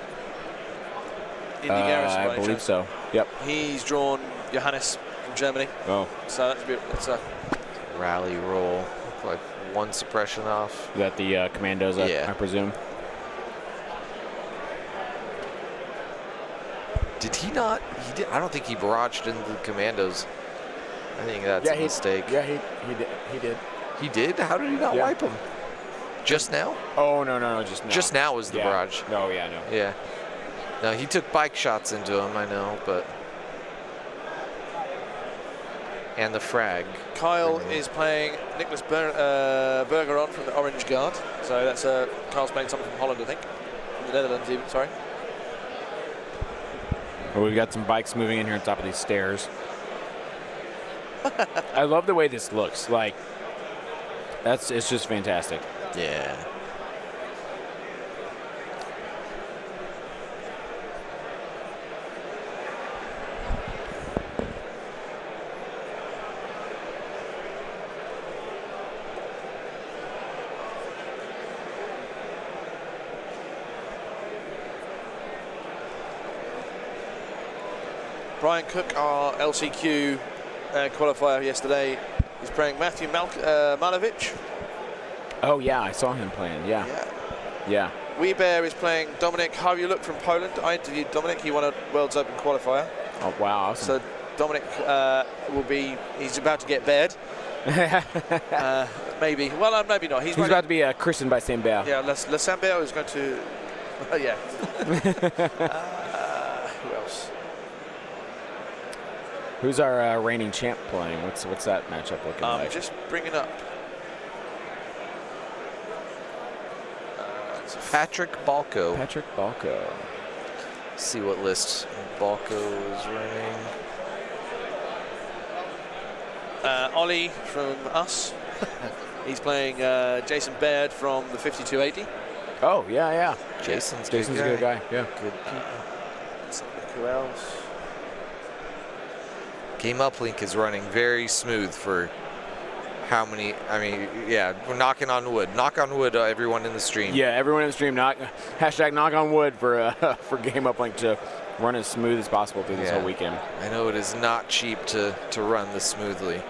Indy Garrison, I believe so. Yep. He's drawn Johannes from Germany. Oh. So that's a rally roll. Look like one suppression off. Is that the commandos, yeah. I presume? Did he not? He did. I don't think he barraged into the commandos. I think that's a mistake. Yeah, he did. He did. He did? How did he not wipe him? Just now? Oh, no, just now. Just now was the barrage. No, no. Yeah. No, he took bike shots into him, I know, but... And the frag. Kyle is playing Nicholas Bergeron from the Orange Guard. So that's Kyle's playing someone from Holland, I think. From the Netherlands even, sorry. Well, we've got some bikes moving in here on top of these stairs. I love the way this looks. Like, it's just fantastic. Yeah. Brian Cook, our LCQ qualifier yesterday, is playing Matthew Malovic. Oh, yeah, I saw him playing, yeah. Wee Bear is playing Dominic Haruluk from Poland. I interviewed Dominic. He won a World's Open qualifier. Oh, wow, awesome. So Dominic he's about to get bared. Maybe. Well, maybe not. He's about to be christened by Sambert. Yeah, Le Sambert is going to... yeah. Who else? Who's our reigning champ playing? What's that matchup looking like? Just bringing up... Patrick Balco. Patrick Balco. See what list Balco is running. Ollie from us. He's playing Jason Baird from the 5280. Oh, yeah. Jason's a good guy. Yeah. Good. Let's look who else. Game Uplink is running very smooth for how many? I mean, yeah, we're knocking on wood. Knock on wood, everyone in the stream. Yeah, everyone in the stream. Hashtag knock on wood for Game Uplink to run as smooth as possible through this whole weekend. I know it is not cheap to run this smoothly.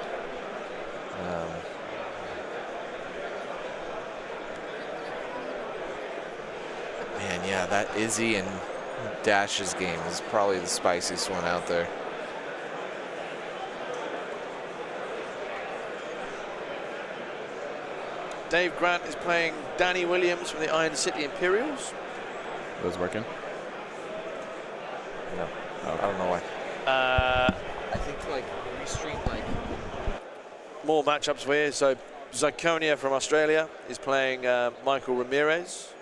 Man, yeah, that Izzy and Dash's game is probably the spiciest one out there. Dave Grant is playing Danny Williams from the Iron City Imperials. Those working? No. Okay. I don't know why. I think like restream like more matchups for here. So Zyconia from Australia is playing Michael Ramirez.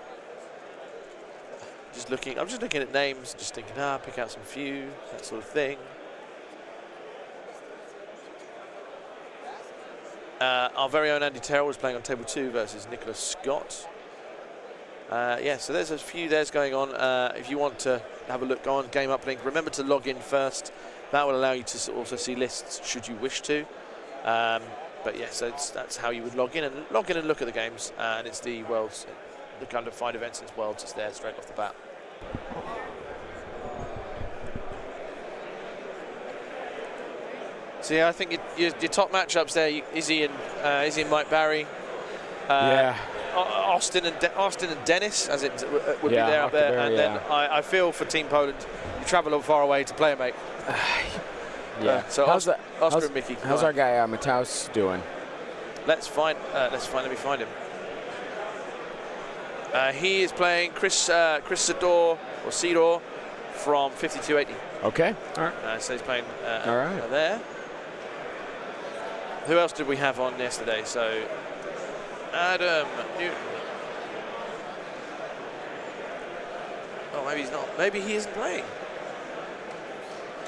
I'm just looking at names, just thinking, pick out some few, that sort of thing. Our very own Andy Terrell was playing on table 2 versus Nicholas Scott. So there's a few there's going on. If you want to have a look, go on Game Uplink. Remember to log in first. That will allow you to also see lists should you wish to. But yes, that's how you would log in and look at the games. And it's the Worlds, the kind of find events in Worlds. It's there straight off the bat. So yeah, I think your top matchups there, Izzy and Mike Barry. Austin and Dennis, as it would be there up there. Barry, and then I feel for Team Poland, you travel far away to play a mate. So Oscar and Mickey. How's our guy Mataus doing? Let me find him. He is playing Chris Sidor from 5280. Okay. All right. So he's playing all right. there. Who else did we have on yesterday? So Adam Newton. Oh, maybe he's not. Maybe he isn't playing.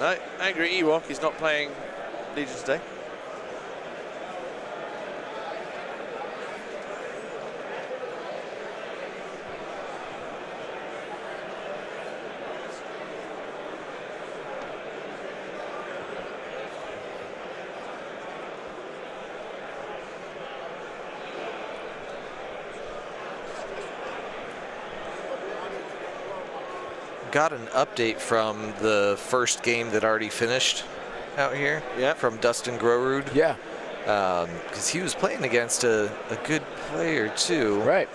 No, Angry Ewok is not playing Legion today. Got an update from the first game that already finished out here. Yeah. From Dustin Grorud. Yeah. Because he was playing against a good player too. Right.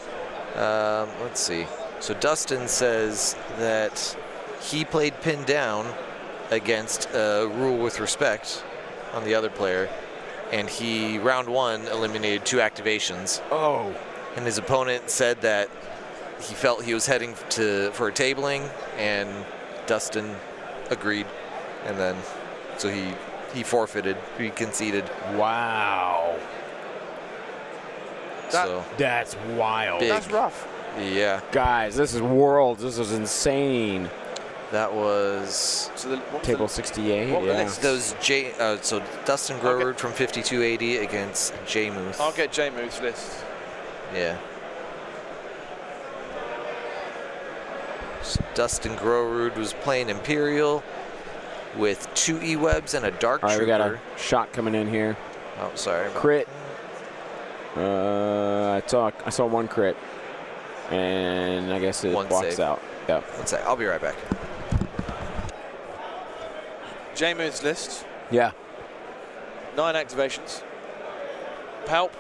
Let's see. So Dustin says that he played pinned down against Rule with Respect on the other player, and he round 1 eliminated 2 activations. Oh. And his opponent said that he felt he was heading for a tabling, and Dustin agreed, and then so he forfeited, he conceded. Wow. That's wild. Big. That's rough. Yeah. Guys, this is worlds. This is insane. That was So table 68. what were the Yeah. lists? those so Dustin Grorud from 5280 against J Muth. I'll get J-Moo's list. Yeah. So Dustin Grorud was playing Imperial with 2 E-Webs and a Dark All right, Trooper. we got a shot coming in here. Oh, sorry. Crit. I saw 1 crit, and I guess it 1 blocks save. out. Yeah. One sec, I'll be right back. J-Moo's list. Yeah. 9 activations. Palp.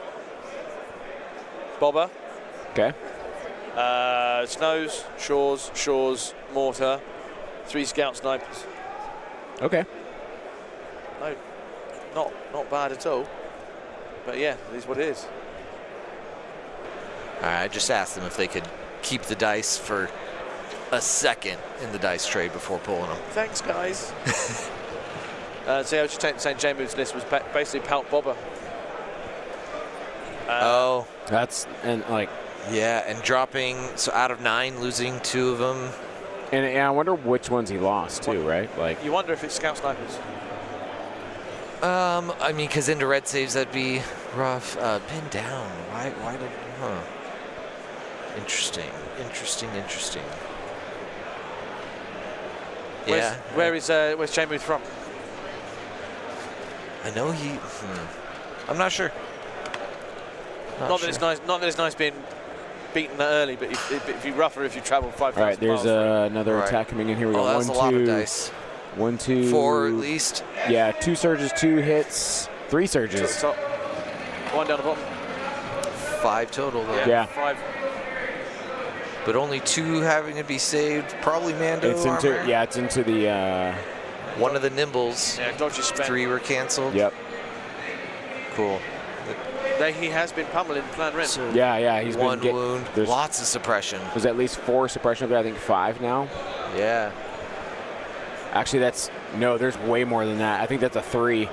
Bobber. Okay. Snows, Shores, Mortar. 3 Scout Snipers. Okay. No, not bad at all. But yeah, it is what it is. I just asked them if they could keep the dice for a second in the dice tray before pulling them. Thanks, guys. So I was just saying J-Moo's list was basically Palp Bobber. Oh. That's, and like, Yeah, and dropping, so out of 9, losing 2 of them. and I wonder which ones he lost too, right? Like, You wonder if it's Scout Snipers. I mean, because into red saves, that'd be rough. Pinned down. Why did, Interesting. Yeah. Where's J-Moo from? I know he, I'm not sure. Not that it's nice. Not that it's nice being beaten that early, but if you rougher if you travel 5,000 all right, there's miles. another Right. attack coming in here. We Oh, got that was 1, a lot 2, of dice. 1, 2, 4 at least. Yeah, 2 surges, 2 hits, 3 surges. Top, 1 down the bottom. 5 total, though. Yeah. 5. But only 2 having to be saved. Probably Mando It's into armor. it's into the. One of the Nimbles. Yeah, dodgy spent. 3 were canceled. Yep. Cool. He has been pummeling Plan Rim. So Yeah. He's 1 been wound. There's, Lots of suppression. there's at least 4 suppression up there. I think 5 now. Yeah. Actually, there's way more than that. I think that's a 3.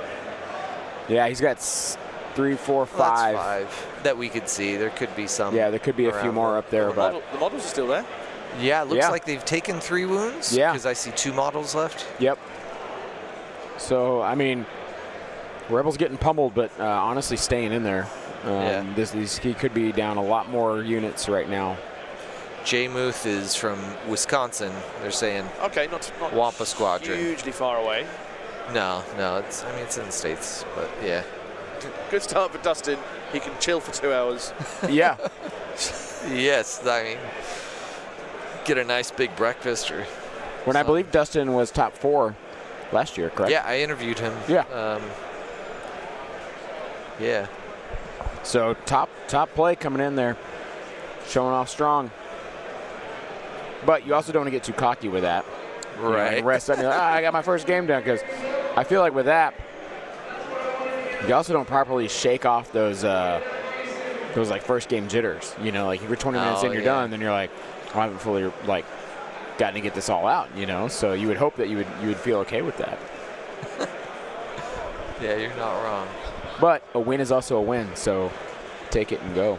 Yeah, he's got 3, 4, Well, 5. that's 5 that we could see. There could be some. Yeah, there could be a few around more up there, but the models are still there. Yeah, it looks Yeah. like they've taken 3 wounds. Yeah. Because I see 2 models left. yep. So I mean, Rebels getting pummeled, but honestly staying in there. Yeah. He could be down a lot more units right now. J Muth is from Wisconsin. They're saying Okay, not Wampa Squadron. hugely far away. No, it's in the States, but yeah. Good start for Dustin. He can chill for 2 hours. Yeah. Yes, I mean, get a nice big breakfast or. When I believe Dustin was top 4 last year, correct? Yeah, I interviewed him. Yeah. Yeah. So top play coming in there, showing off strong. But you also don't want to get too cocky with that. Right. And rest up and you're like, I got my first game done, because I feel like with that, you also don't properly shake off those like first game jitters. You know, like if you're 20 minutes in, you're done, then you're like, I haven't fully like gotten to get this all out. You know, so you would hope that you would feel okay with that. Yeah, you're not wrong. But a win is also a win, so take it and go.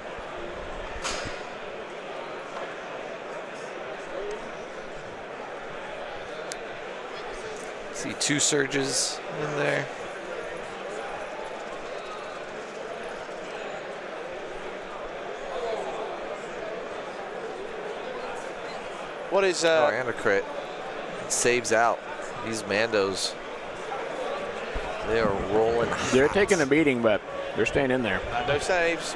See 2 surges in there. What is... oh, and a crit. It saves out. These Mandos, they are rolling hot. They're taking a beating, but they're staying in there. Mando saves.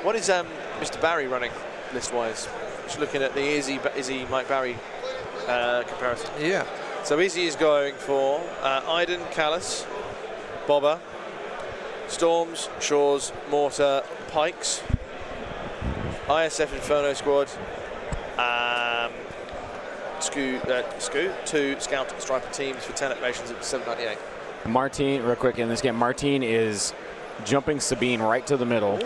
What is Mr. Barry running list-wise? Just looking at the Izzy Mike Barry comparison. Yeah. So Izzy is going for Iden, Callus, Bobber, Storms, Shores, Mortar, Pikes, ISF Inferno Squad, two Scout Striper teams for 10 activations at 798. Martine, real quick in this game, Martine is jumping Sabine right to the middle,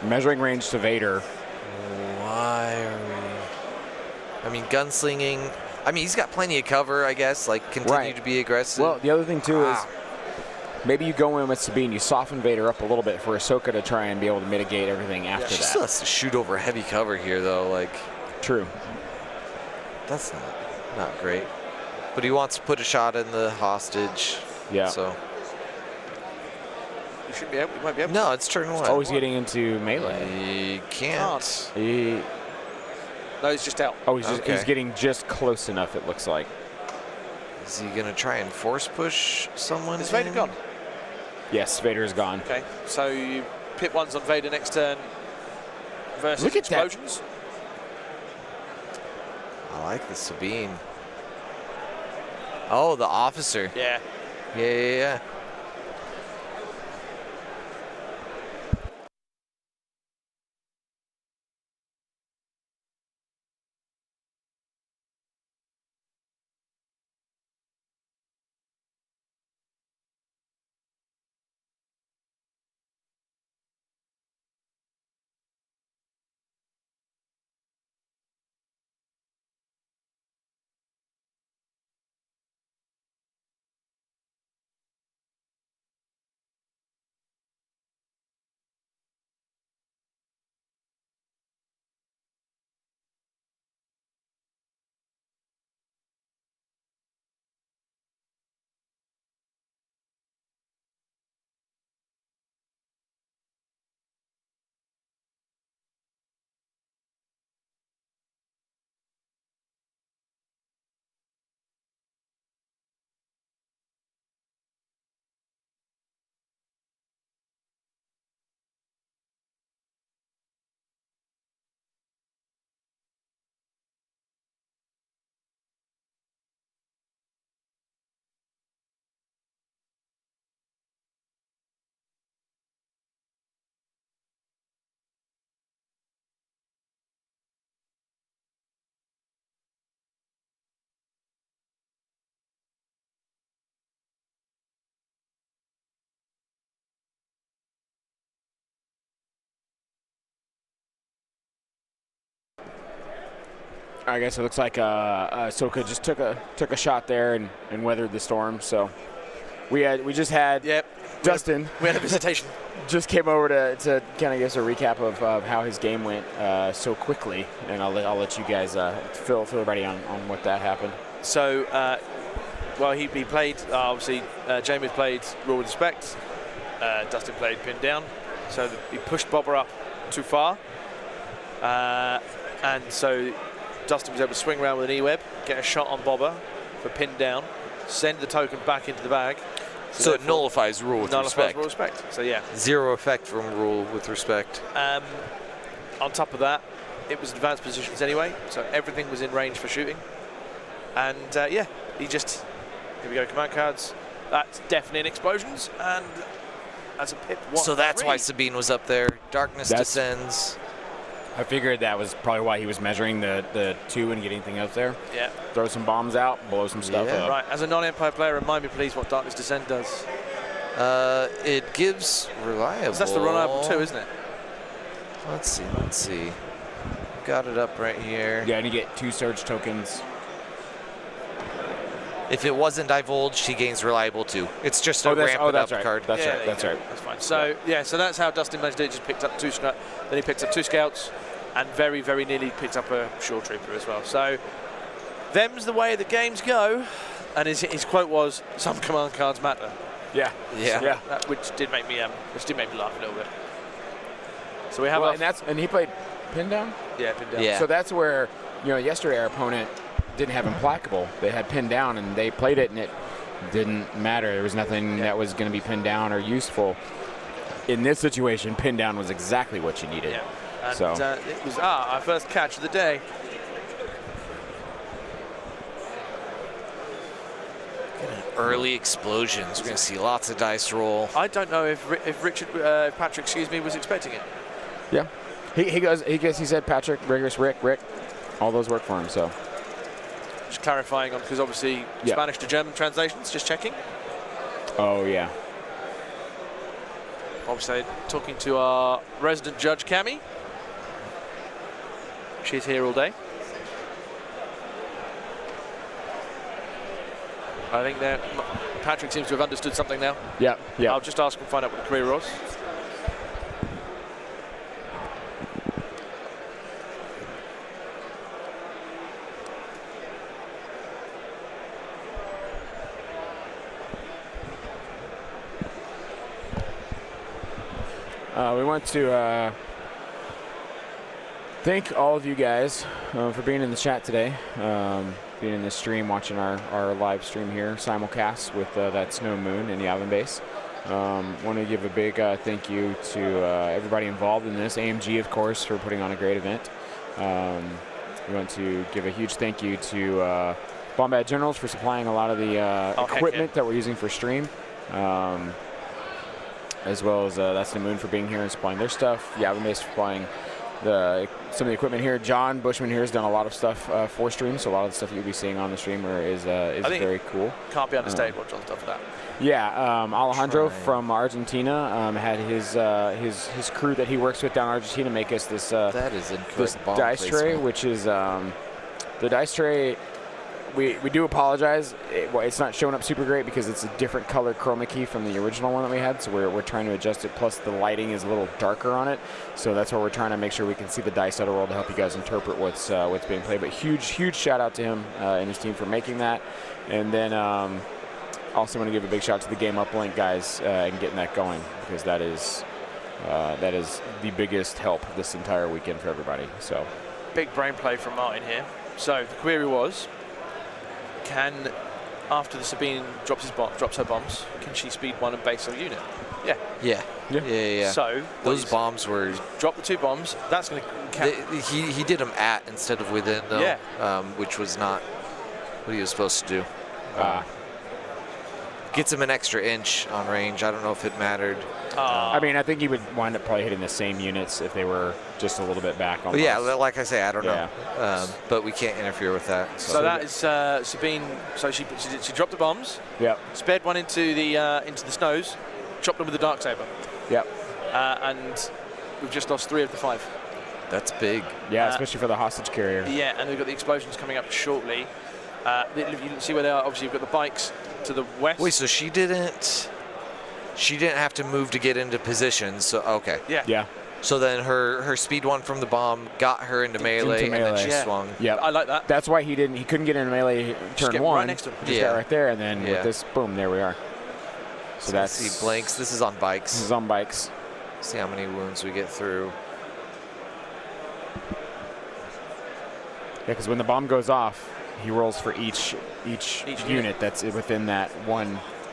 measuring range to Vader. Why are we... I mean, gunslinging... I mean, he's got plenty of cover, I guess, like, continue to be aggressive. Well, the other thing, too, is maybe you go in with Sabine, you soften Vader up a little bit for Ahsoka to try and be able to mitigate everything after that. She still has to shoot over heavy cover here, though, like... True. That's not great. But he wants to put a shot in the hostage. Yeah. So... You shouldn't be able, you might be able No, it's turn 1. Oh, he's getting into melee. He can't. No, he's just out. Oh, he's getting just close enough, it looks like. Is he going to try and force push someone? Is Vader gone? Yes, Vader's gone. Okay, so you pit ones on Vader next turn versus Look at explosions. I like the Sabine. Oh, the officer. Yeah. Yeah. I guess it looks like Ahsoka just took a shot there and weathered the storm. So we just had Dustin. We had a visitation. Just came over to kind of give us a recap of how his game went so quickly, and I'll let you guys fill everybody on what that happened. So, well, he played, obviously, Jamie played Rule with Respect, Dustin played Pinned Down, so he pushed Bobber up too far, and so Dustin was able to swing around with an E-Web, get a shot on Bobber for Pinned Down, send the token back into the bag. So it nullifies Rule with Respect. Rule respect. So yeah. 0 effect from Rule with Respect. On top of that, it was advanced positions anyway, so everything was in range for shooting. And yeah, he just, here we go, command cards. That's deafening explosions, and that's a pip 1. So that's why Sabine was up there. Darkness descends. I figured that was probably why he was measuring the 2 and getting things up there. Yeah. Throw some bombs out, blow some stuff up. Right, as a non-Empire player, remind me please what Darkness Descent does. It gives reliable. That's the reliable 2, isn't it? Let's see. Got it up right here. Yeah, and you get 2 surge tokens. If it wasn't divulged, he gains reliable 2. It's just a ramp it up card. That's right. That's fine. So yeah, so that's how Dustin managed to do it. Just picked up 2 then he picked up 2 scouts, and very, very nearly picked up a Shore Trooper as well. So them's the way the games go. And his quote was, "Some command cards matter." Yeah. Yeah. Which did make me laugh a little bit. So we have and he played pin down. Yeah, pin down. Yeah. So that's where, yesterday our opponent didn't have implacable. They had pin down, and they played it, and it didn't matter. There was nothing that was going to be pinned down or useful. In this situation, pin down was exactly what you needed. Yeah. And so it was our first catch of the day. Early explosions. We're going to see lots of dice roll. I don't know if Patrick, was expecting it. yeah, he said Patrick, Rigorous, Rick, all those work for him. So Just clarifying on, because obviously Spanish to German translations. Just checking. oh yeah, Obviously talking to our resident judge Cami. She's here all day. I think that Patrick seems to have understood something now. yeah. I'll just ask him, find out what the query was. We want to thank all of you guys for being in the chat today, being in the stream, watching our live stream here, simulcast with that Snow Moon and the Yavin base. Want to give a big thank you to everybody involved in this. AMG, of course, for putting on a great event. We want to give a huge thank you to Bombad Generals for supplying a lot of the equipment that we're using for stream. As well as That's the Moon for being here and supplying their stuff. Yavin base for supplying some of the equipment here. John Bushman here has done a lot of stuff for stream, so a lot of the stuff you'll be seeing on the streamer is very cool. Can't be understated what John's done for that. Yeah, Alejandro from Argentina had his crew that he works with down in Argentina make us this That is this incorrect. dice tray, which is the dice tray. We do apologize. It's not showing up super great because it's a different color chroma key from the original one that we had, so we're trying to adjust it. Plus, the lighting is a little darker on it, so that's why we're trying to make sure we can see the dice that are rolled to help you guys interpret what's being played. But huge shout out to him and his team for making that. And then also want to give a big shout out to the Game Uplink guys and getting that going, because that is the biggest help this entire weekend for everybody. So Big brain play from Martin here. So the query was, can, after the Sabine drops her bombs, can she speed one and base her unit? Yeah. So those bombs were drop the 2 bombs. That's going to count. He did them at instead of within, though. Yeah. Which was not what he was supposed to do. Gets him an extra inch on range. I don't know if it mattered. I mean, I think he would wind up probably hitting the same units if they were just a little bit back on. Yeah, like I say, I don't know. But we can't interfere with that. So that is Sabine. So she dropped the bombs. Yep. Sped one into the snows, chopped them with the Darksaber. Yep. And we've just lost 3 of the 5. That's big. Yeah, especially for the hostage carrier. Yeah, and we've got the explosions coming up shortly. You can see where they are. Obviously, you've got the bikes to the west. Wait, so she didn't have to move to get into position. So okay. Yeah. So then her speed 1 from the bomb got her into melee, and then she swung. Yeah, I like that. That's why he couldn't get into melee turn 1. Right next to him. Just got right there, and then with this, boom, there we are. So that's see blanks. This is on bikes. This is on bikes. See how many wounds we get through. Yeah, because when the bomb goes off, he rolls for each unit that's within that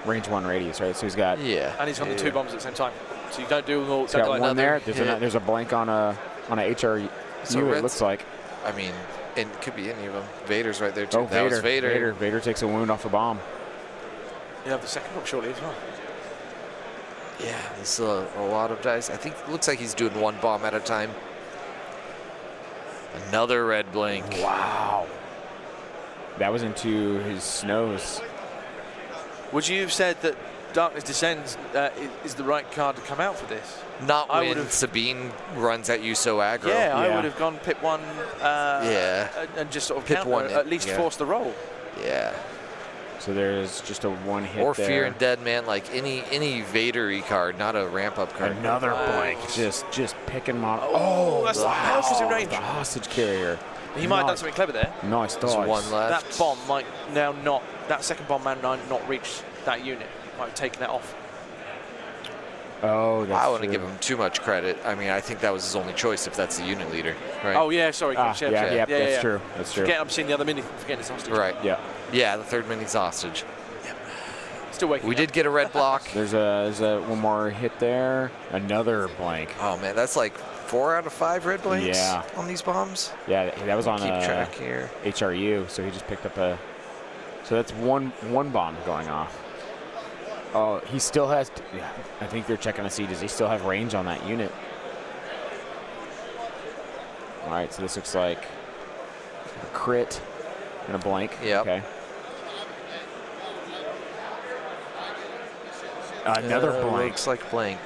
range 1 radius, right? So he's got and he's on the 2 bombs at the same time. So you don't do them all. He's got one there. There's a blank on a HRU. It looks like. I mean, it could be any of them. Vader's right there too. Oh, that was Vader. Vader takes a wound off a bomb. You have the second bomb shortly as well. Yeah, this is a lot of dice. I think it looks like he's doing 1 bomb at a time. Another red blink. Wow. That was into his snows. Would you have said that Darkness Descends is the right card to come out for this? Not when Sabine runs at you so aggro. Yeah, I would have gone pip 1 and just sort of pip counter, 1, at least force the roll. Yeah. So there's just a 1 hit or there. Fear and Dead Man, like any Vader-y card, not a ramp-up card. Another blank. Just picking him off. Oh, that's wow. the range. The hostage carrier. He might have done something clever there. Nice There's dodge. one left. That bomb might now not, that second bomb might not reach that unit. Might have taken that off. Oh, that's I wouldn't true. give him too much credit. I mean, I think that was his only choice if that's the unit leader, right? Oh, yeah, sorry. Chris, Yeah, that's true. That's true. I'm seeing the other mini, forgetting it's hostage. Right. Yeah. Yeah, the third mini's hostage. Still waking We up. did get a red block. There's a one more hit there. Another blank. Oh, man, that's like 4 out of 5 red blanks Yeah. on these bombs. Yeah, that was on Keep track here. HRU, so he just picked up a. So that's one bomb going off. Oh, he still has. Yeah, I think they're checking to see, does he still have range on that unit? All right, so this looks like a crit and a blank. Yep. Okay. Another blank. Looks like blank.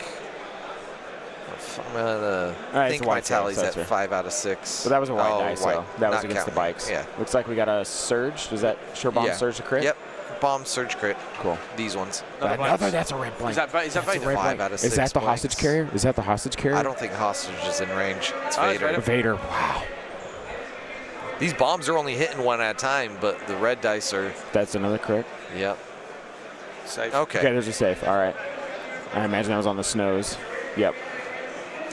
I'm gonna right, think it's a my white tally's dice, at that's 5 out of 6. But that was a white dice, white. though. That was Not against the counting. bikes. Yeah. Looks like we got a surge. Does that sure bomb Yeah. surge a crit? Yep. Bomb surge crit. Cool. These ones. Another That's a red blank. Is that That's a Vader? red 5 blank. out of Is 6 that the blanks. hostage carrier? Is that the hostage carrier? I don't think hostage is in range. It's Oh, it's Vader. Vader. Wow. These bombs are only hitting one at a time, but the red dice are. That's another crit. Yep. Safe. Okay. Okay, there's a safe. All right. I imagine that was on the snows. Yep.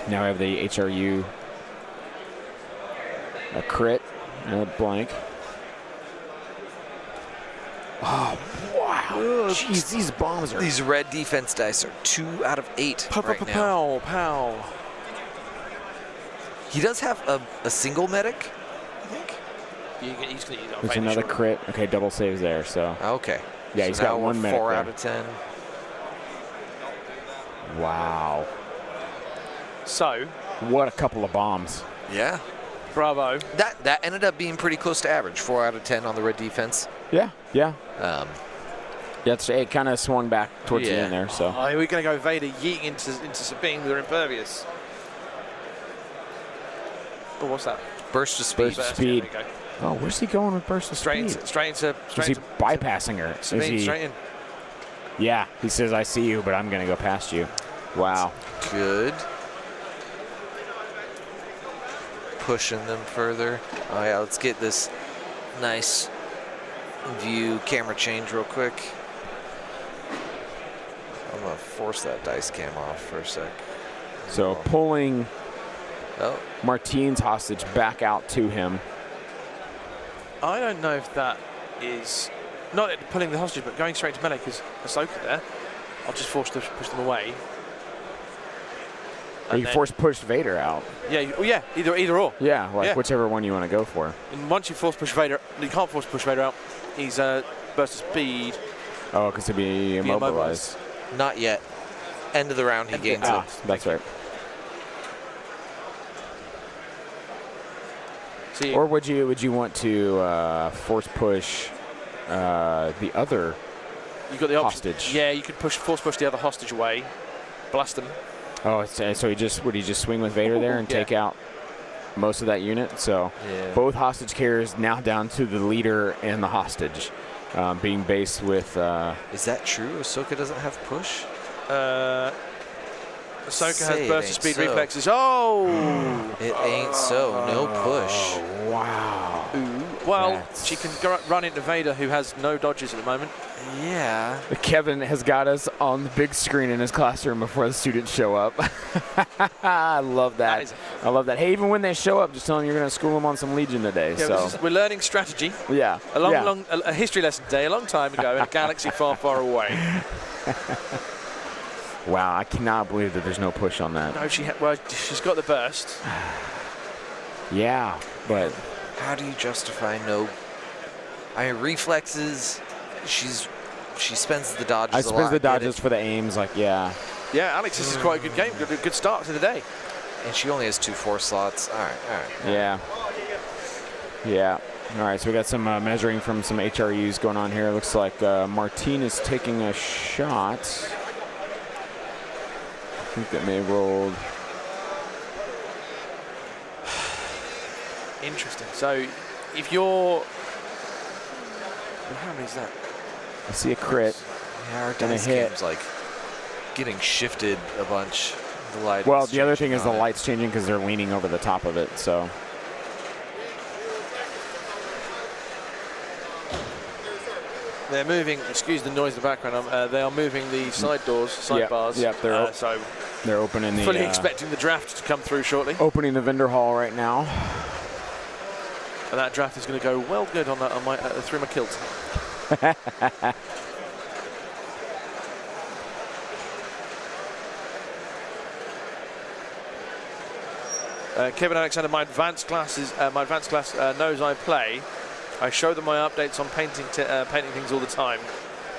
Now we have the HRU. A crit and a blank. Oh, wow. Jeez, these bombs are. These red defense dice are 2 out of 8 right now. Pow, pow. He does have a single medic, I think. He's going to use There's another crit. Okay, double saves there, so. Okay. Yeah, so he's got now one we're medic 4 there. out of 10. Wow. So, What a couple of bombs. Yeah. bravo. That ended up being pretty close to average. 4 out of 10 on the red defense. Yeah, yeah. Um, It kind of swung back towards the Yeah. end there, so. Oh, we're going to go Vader yeeting into Sabine with her impervious. Oh, what's that? burst of speed. Burst of speed. There we go. Oh, where's he going with burst of Straight speed? into Is he bypassing her? Sabine, Is he, straight in. Yeah, he says, I see you, but I'm going to go past you. Wow. Good. Pushing them further. Oh yeah, let's get this nice view camera change real quick. I'm gonna force that dice cam off for a sec. So pulling Oh, Martine's hostage back out to him. I don't know if that is not pulling the hostage, but going straight to melee because Ahsoka there. I'll just push them away. Or you force push Vader out. Yeah, yeah, either or. Yeah, like Yeah. whichever one you want to go for. And once you force push Vader, you can't force push Vader out. He's burst of speed. Oh, because he'd be immobilized. not yet. End of the round, he gains Ah, it. that's right. See, Or would you want to force push the other? you got the option. hostage? Yeah, you could force push the other hostage away, blast them. Oh, so would he just swing with Vader there and Yeah. take out most of that unit? So Yeah. both hostage carriers now down to the leader and the hostage, being based with. Is that true? Ahsoka doesn't have push? Ahsoka Say has it burst of ain't speed so. reflexes. Oh! It ain't so. No push. Wow. Well, That's- she can run into Vader, who has no dodges at the moment. Yeah. Kevin has got us on the big screen in his classroom before the students show up. I love that. That is- I love that. Hey, even when they show up, just tell them you're going to school them on some Legion today. Yeah, so we're learning strategy. yeah, A history lesson today, a long time ago, in a galaxy far, far away. Wow, I cannot believe that there's no push on that. No, she's got the burst. Yeah, but How do you justify no? I mean, reflexes. She spends the dodges. I a suppose lot, the get it? dodges for the aims, like yeah. Yeah, Alex, this is quite a good game. Good start to the day. And she only has 2 force slots. All right. Yeah. Yeah. All right, so we got some measuring from some HRUs going on here. Looks like Martine is taking a shot. I think that may have rolled. Interesting. So, if you're... How many is that? I see a crit. Yeah, our Gonna dice hit. game's like getting shifted a bunch. The light. Well, the other thing is the light's changing because they're leaning over the top of it, so. They're moving. Excuse the noise in the background. They are moving the side doors, side bars. Yep. They're opening the. Fully expecting the draft to come through shortly. Opening the vendor hall right now. And that draft is going to go well good on that through my kilt. Kevin Alexander, my advanced class knows I play. I show them my updates on painting things all the time.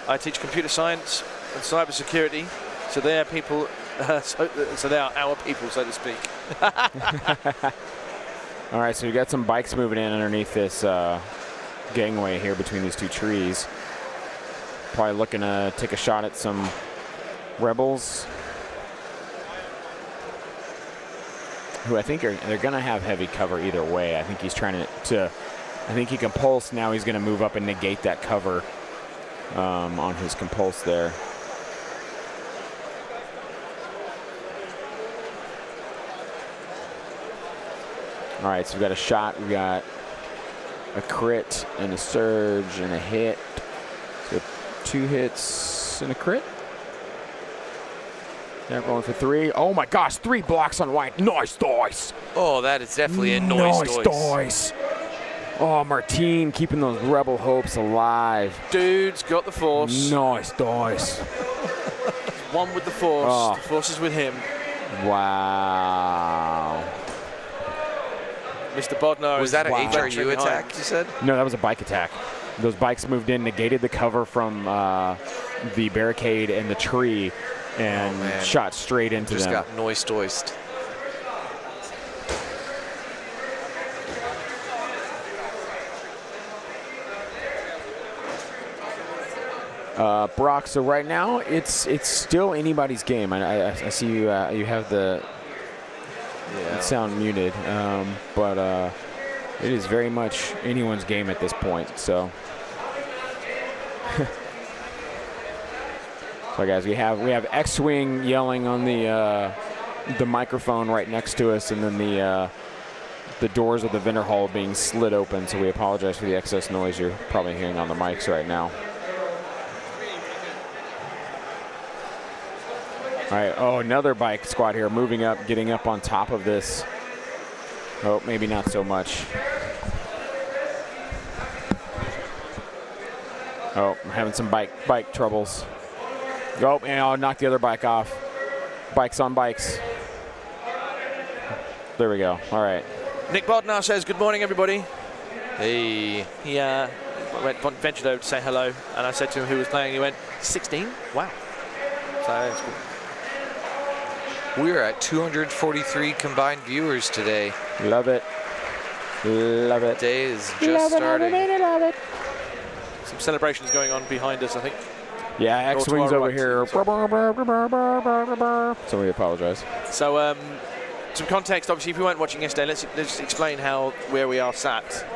I teach computer science and cyber security, so they are people. So they are our people, so to speak. All right, so we got some bikes moving in underneath this gangway here between these two trees. Probably looking to take a shot at some rebels, who I think they're going to have heavy cover either way. I think he's trying to I think he can pulse. Now he's going to move up and negate that cover on his compulse there. All right, so we've got a shot. We've got a crit and a surge and a hit. So 2 hits and a crit. They're going for 3. Oh my gosh, 3 blocks on white. Nice dice. Oh, that is definitely a nice dice. Oh, Martine keeping those rebel hopes alive. Dude's got the force. Nice dice. One with the force. Oh. The force is with him. Wow. Mr. Bodnar. Was that an HRU attack, you said? No, that was a bike attack. Those bikes moved in, negated the cover from the barricade and the tree, and shot straight into them. Just got noise-doiced. Brock, so right now it's still anybody's game. I see you have the sound muted, but it is very much anyone's game at this point. So, so guys, we have X-Wing yelling on the microphone right next to us, and then the doors of the vendor hall being slid open. So we apologize for the excess noise you're probably hearing on the mics right now. All right, oh, another bike squad here moving up, getting up on top of this. Oh, maybe not so much. Oh, I'm having some bike troubles. Oh, and I'll knock the other bike off. Bikes on bikes. There we go. All right. Nick Bodnar says, good morning, everybody. Hey. He ventured over to say hello, and I said to him who was playing. He went, 16? Wow. So that's cool. We're at 243 combined viewers today. Love it. Love it. The day is just starting. Love it. Some celebrations going on behind us, I think. Yeah, X-Wing's over here. So we apologize. So, some context, obviously, if you weren't watching yesterday, let's explain where we are sat.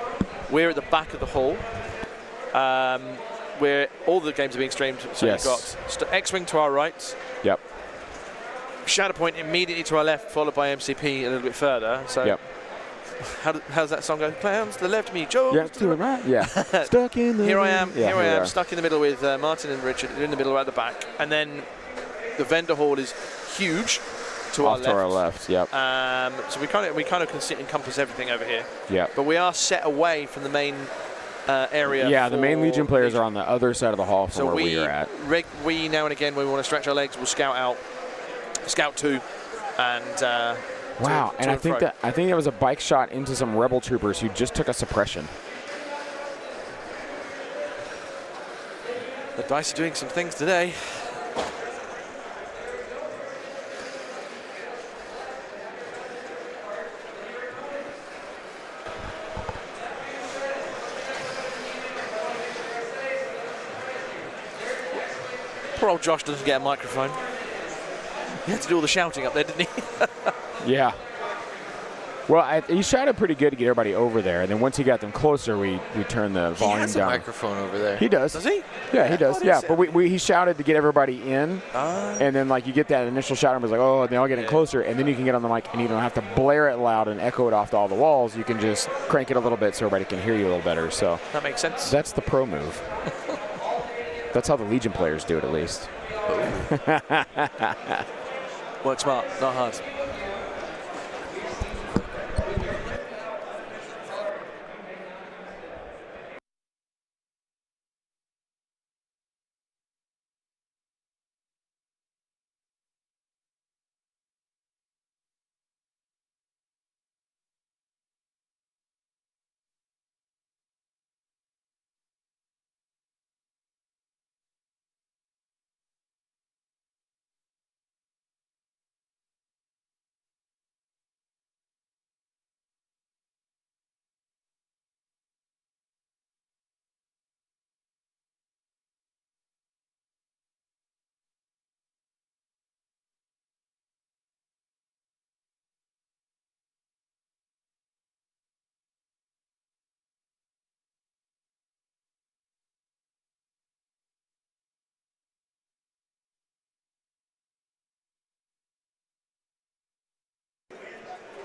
We're at the back of the hall, where all the games are being streamed. So yes. You've got X-Wing to our right. Yep. Shatterpoint immediately to our left, followed by MCP a little bit further. So, yep. How's that song go? Clowns to the left, me, Joe. Yeah, to the right. Yeah. Stuck in the. Here I am. Yeah, here I am, stuck in the middle with Martin and Richard in the middle, right at the back, and then the vendor hall is huge to our left. To our left. Yep. So we kind of can encompass everything over here. Yep. But we are set away from the main area. Yeah, the main Legion players are on the other side of the hall from so where we are at. We now and again, when we want to stretch our legs, we'll scout 2, and. Wow, and I think that was a bike shot into some rebel troopers who just took a suppression. The dice are doing some things today. Poor old Josh doesn't get a microphone. He had to do all the shouting up there, didn't he? Yeah. Well, he shouted pretty good to get everybody over there, and then once he got them closer, we turned the volume down. He has a microphone over there. He does. Does he? Yeah, he does. Yeah, but he shouted to get everybody in, and then like you get that initial shout, and was like, oh, and they all getting closer, and then you can get on the mic, and you don't have to blare it loud and echo it off to all the walls. You can just crank it a little bit so everybody can hear you a little better. So that makes sense. That's the pro move. That's how the Legion players do it, at least. Work smart, not hard.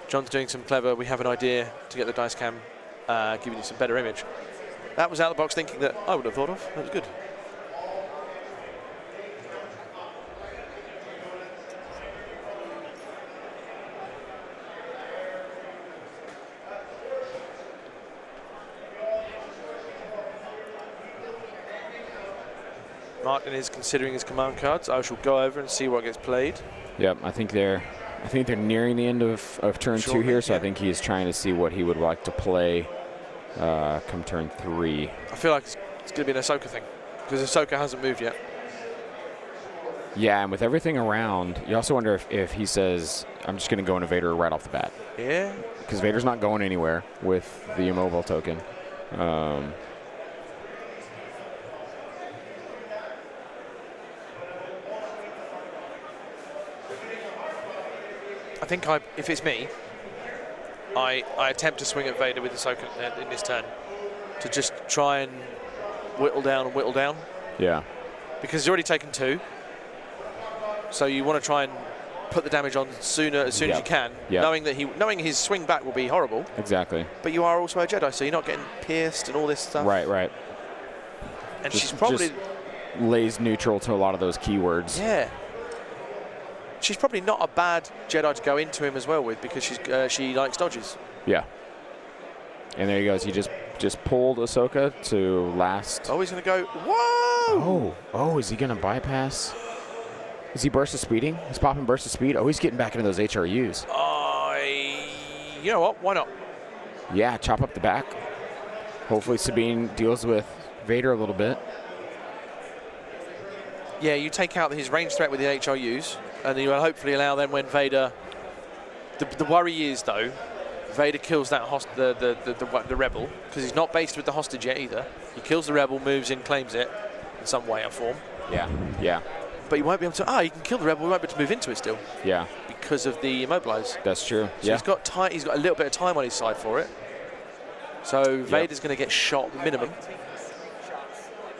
John's doing some clever, we have an idea to get the dice cam giving you some better image. That was out of the box thinking that I would have thought of. That was good. Martin is considering his command cards. I shall go over and see what gets played. Yep, I think they're nearing the end of turn 2 here, so I think he's trying to see what he would like to play come turn 3. I feel like it's going to be an Ahsoka thing, because Ahsoka hasn't moved yet. Yeah, and with everything around, you also wonder if he says, I'm just going to go into Vader right off the bat. Yeah. Because Vader's not going anywhere with the immobile token. I think if it's me, I attempt to swing at Vader with Ahsoka in this turn to just try and whittle down. Yeah. Because he's already taken 2. So you want to try and put the damage on as soon as you can, knowing his swing back will be horrible. Exactly. But you are also a Jedi, so you're not getting pierced and all this stuff. Right. And she's probably just lays neutral to a lot of those keywords. Yeah. She's probably not a bad Jedi to go into him as well with, because she likes dodges. Yeah. And there he goes. He just pulled Ahsoka to last. Oh, he's going to go. Whoa! Oh, is he going to bypass? Is he burst of speeding? He's popping burst of speed. Oh, he's getting back into those HRUs. You know what? Why not? Yeah, chop up the back. Hopefully Sabine deals with Vader a little bit. Yeah, you take out his range threat with the HRUs, and you will hopefully allow them when Vader. The worry is though, Vader kills that the rebel, because he's not based with the hostage yet either. He kills the rebel, moves in, claims it in some way or form. Yeah. But you won't be able to. You can kill the rebel. We won't be able to move into it still. Yeah. Because of the immobilize. That's true. So he's got a little bit of time on his side for it. So Vader's going to get shot minimum.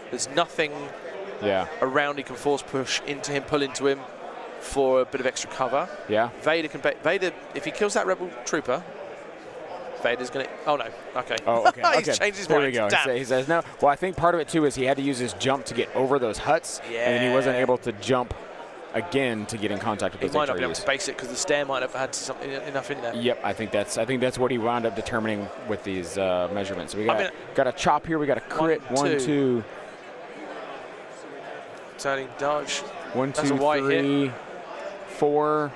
There's nothing around he can force push into him, pull into him for a bit of extra cover. Yeah. Vader, if he kills that rebel trooper, Vader's going to. Oh no. Okay. Oh, okay. He's changed his there mind. There we go. Damn. He says no. Well, I think part of it too is he had to use his jump to get over those huts, and he wasn't able to jump again to get in contact with those HRUs. He might not be able to base it because the stair might have had enough in there. Yep, I think that's what he wound up determining with these measurements. So we got a chop here. We got a crit. 1, 2. Turning dodge. 1, 2, That's a white 3, hit. 4.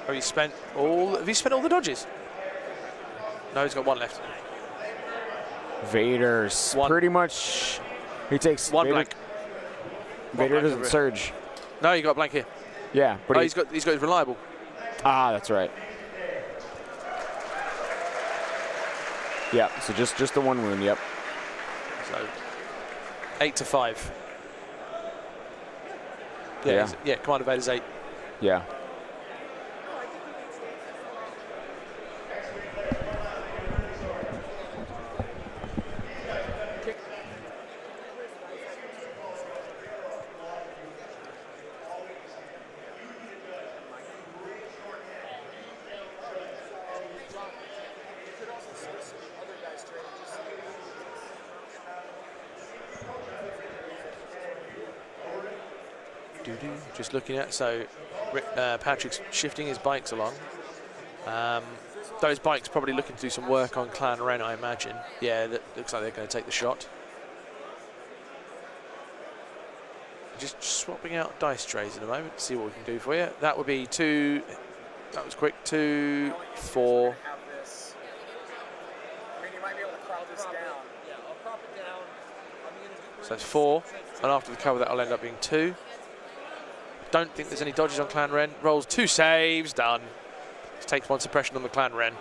Have you spent all the dodges? No, he's got 1 left. Vader's pretty much. He takes 1 blank. Vader doesn't surge. No, you got a blank here. Yeah, but he's got his reliable. Ah, that's right. Yeah, so just the 1 wound. Yep. So 8 to 5. Yeah. Commander Vader's 8. Yeah. Just looking at, so Patrick's shifting his bikes along. Those bikes probably looking to do some work on Clan Ren, I imagine. Yeah, that looks like they're going to take the shot. Just swapping out dice trays in a moment, see what we can do for you. That would be 2, that was quick, 2, 4. So it's 4, and after the cover that'll end up being 2. Don't think there's any dodges on Clan Ren. Rolls 2 saves, done. Just takes 1 suppression on the Clan Ren.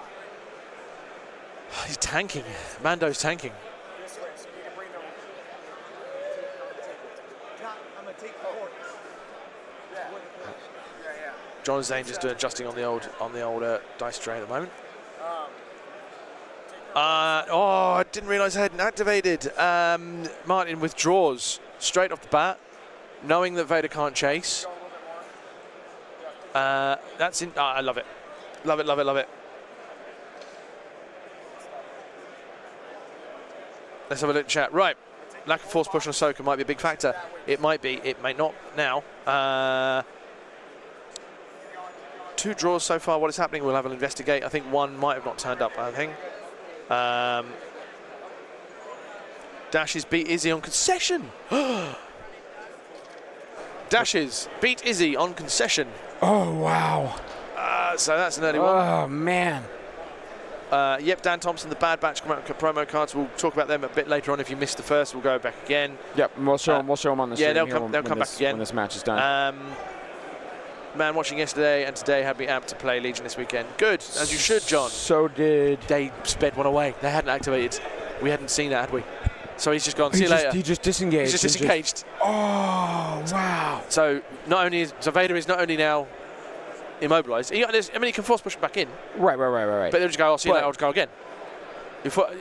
He's tanking. Mando's tanking. John Zane just adjusting on the old dice tray at the moment. Oh, I didn't realise I hadn't activated. Martin withdraws straight off the bat, knowing that Vader can't chase. That's in. I love it. Love it, love it, love it. Let's have a look at chat. Right. Lack of force push on Ahsoka might be a big factor. It might be. It may not now. 2 draws so far. What is happening? We'll have an investigate. I think 1 might have not turned up, I think. Dashes beat Izzy on concession. Dashes beat Izzy on concession. Oh, wow. So that's an early one. Oh, man. Yep, Dan Thompson, the Bad Batch promo cards. We'll talk about them a bit later on. If you missed the first, we'll go back again. Yep, we'll show them on the stream. Yeah, they'll come back again when this match is done. Man watching yesterday and today had me amped to play Legion this weekend. Good, as you should, John. So did... They sped 1 away. They hadn't activated. We hadn't seen that, had we? So he's just gone, see you later. He just disengaged. He's just disengaged. Oh, wow. So Vader is not only now immobilized. He can force push him back in. Right. But they'll just go, I'll see you later, I'll just go again.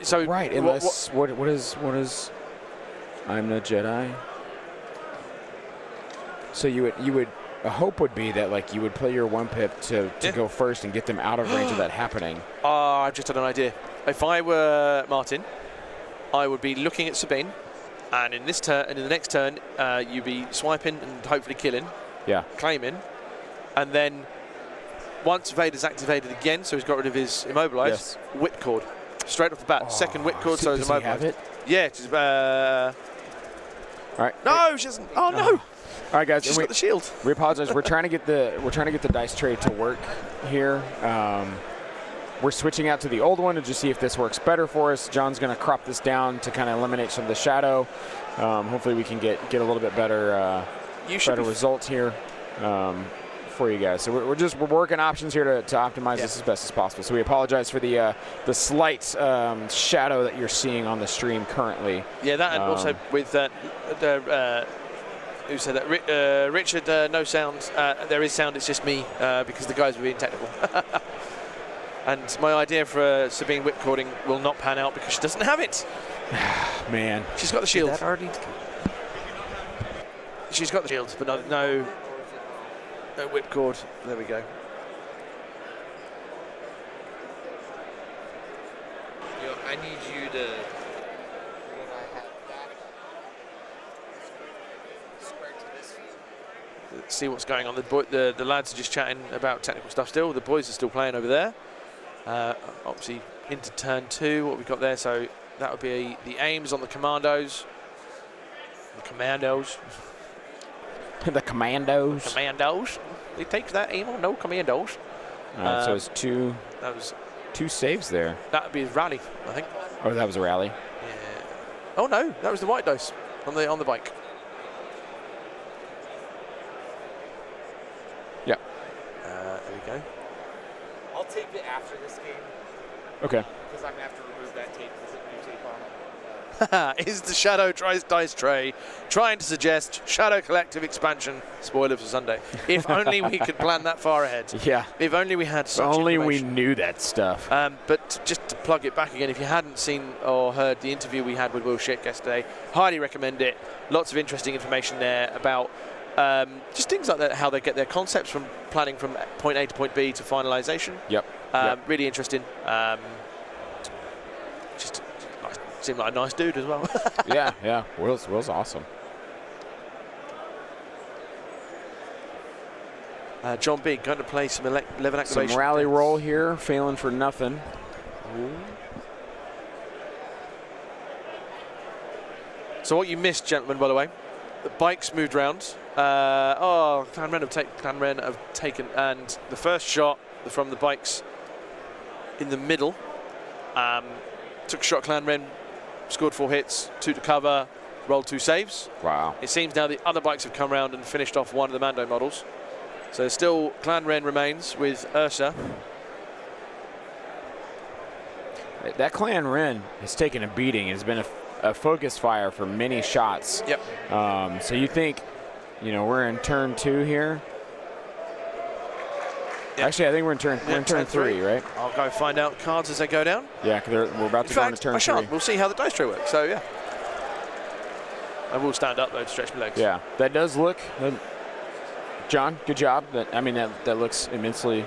So right, unless... What is... I'm the Jedi? So you would... A hope would be that like you would play your 1 pip to go first and get them out of range of that happening. I've just had an idea. If I were Martin, I would be looking at Sabine, and in this turn, and in the next turn, you'd be swiping and hopefully killing, claiming, and then once Vader's activated again, so he's got rid of his immobilized whipcord straight off the bat. Second whipcord, so he's immobilized. Have it? Yeah. Just, all right. No, she doesn't. Oh no. All right, guys. She's got the shield. We apologize. We're trying to get the dice tray to work here. We're switching out to the old one to just see if this works better for us. John's going to crop this down to kind of eliminate some of the shadow. Hopefully, we can get a little bit better results here for you guys. So we're working options here to optimize this as best as possible. So we apologize for the slight shadow that you're seeing on the stream currently. Yeah, that and also with who said that? Richard, no sound. There is sound, it's just me, because the guys were being technical. And my idea for Sabine whipcording will not pan out because she doesn't have it. Man. She's got the shield. That already... She's got the shield, but no whipcord. There we go. I need you to... See what's going on. The lads are just chatting about technical stuff still. The boys are still playing over there. Obviously into turn 2, what we've got there. So that would be the aims on the commandos. The commandos. The commandos. The commandos. They take that aim on no commandos. So it's 2. That was 2 saves there. That would be his rally, I think. Oh, that was a rally. Yeah. Oh no, that was the white dice on the bike. There we go. I'll tape it after this game. Okay. Because I'm going to have to remove that tape because it new tape on it. Is the Shadow dice tray trying to suggest Shadow Collective expansion? Spoiler for Sunday. If only we could plan that far ahead. Yeah. If only we had such only we knew that stuff. But just to plug it back again, if you hadn't seen or heard the interview we had with Will Schick yesterday, highly recommend it. Lots of interesting information there about just things like that, how they get their concepts from planning from point A to point B to finalization. Yep. Really interesting. Just seemed like a nice dude as well. yeah. Will's awesome. John B going to play some 11 activation. Some rally roll here, failing for nothing. Ooh. So what you missed, gentlemen, by the way, the bikes moved round. Clan Ren have taken, and the first shot from the bikes in the middle. Took a shot, Clan Ren, scored 4 hits, 2 to cover, rolled 2 saves. Wow. It seems now the other bikes have come around and finished off one of the Mando models. So still Clan Ren remains with Ursa. That Clan Ren has taken a beating. It's been a focus fire for many shots. Yep. So you think, we're in turn 2 here? Yep. Actually, I think we're in turn 3, right? I'll go find out cards as they go down. Yeah, because we're about to go into turn 3. We'll see how the dice tray works. So yeah, I will stand up though to stretch my legs. Yeah, that does look. John, good job. That looks immensely.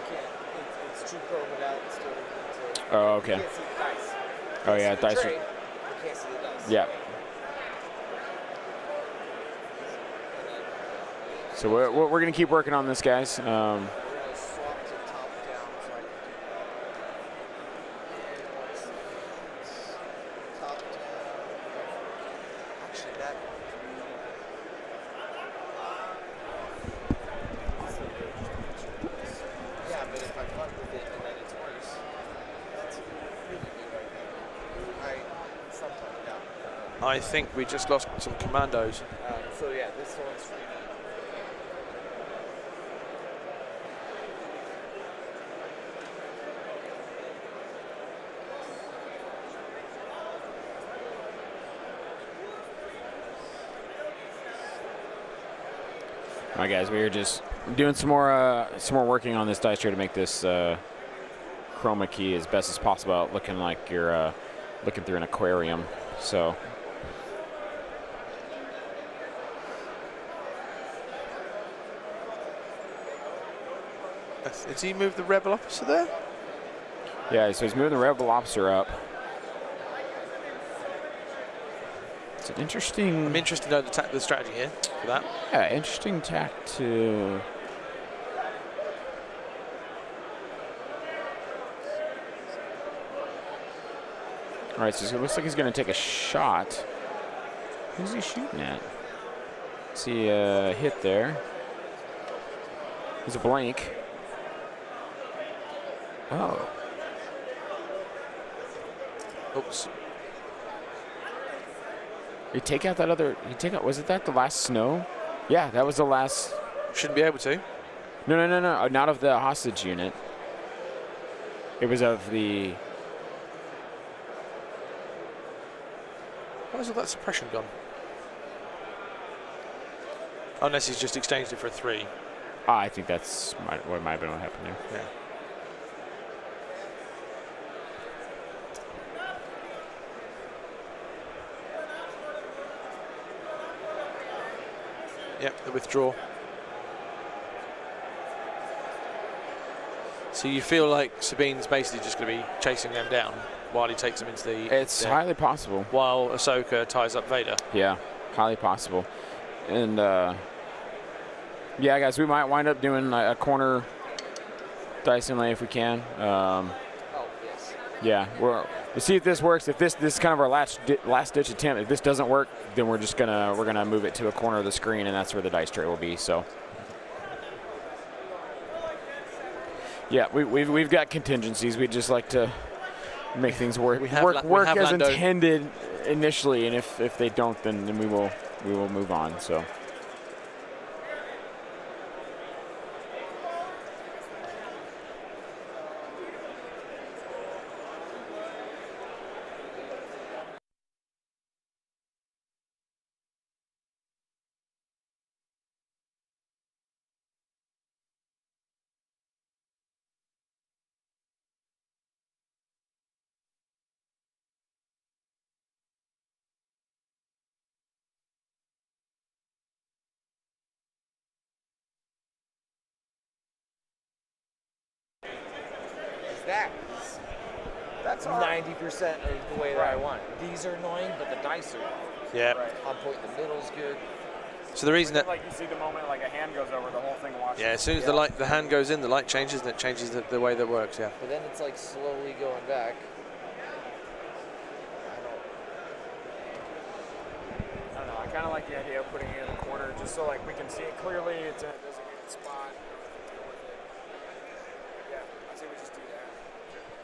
It's too chromed out. Oh, okay. You can't see the dice. Oh yeah, dice. You can't see the dice. Yeah. So we're gonna keep working on this, guys. We're gonna swap to top down so I can do top down. Actually, that. Yeah, but if I fuck with it and then it's worse, that's really good right now. Sometimes down. I think we just lost some commandos. So yeah, this one's free. All right, guys, we are just doing some more working on this dice tray to make this chroma key as best as possible, looking like you're looking through an aquarium. So. Has he moved the rebel officer there? Yeah, so he's moving the rebel officer up. It's an interesting. I'm interested to know the strategy here for that. Yeah, interesting tack to. All right, so it looks like he's going to take a shot. Who's he shooting at? See a hit there. He's a blank. Oh. Oops. You take out that other. You take out. Was it that the last snow? Yeah, that was the last. Shouldn't be able to. No. Not of the hostage unit. It was of the. Why is all that suppression gone? Unless he's just exchanged it for a 3. I think that's what might have been what happened there. Yeah. Yep, the withdraw. So you feel like Sabine's basically just going to be chasing them down while he takes them into the... It's highly possible. While Ahsoka ties up Vader. Yeah, highly possible. And, yeah, guys, we might wind up doing a corner dice inlay if we can. Oh, yes. Yeah, we'll see if this works. If this is kind of our last ditch attempt. If this doesn't work, then we're gonna move it to a corner of the screen, and that's where the dice tray will be. So, yeah, we've got contingencies. We just like to make things work as intended initially, and if they don't, then we will move on. So. That's 90% of the way that I want. These are annoying, but the dice are. Yeah. Right. On point, the middle's good. So the reason that like you see the moment like a hand goes over, the whole thing washes. as soon as the hand goes in, the light changes, and it changes the way that works. Yeah. But then it's like slowly going back. I don't know. I kind of like the idea of putting it in the corner just so like we can see it clearly. It's in a designated spot. Yeah, I say we just do that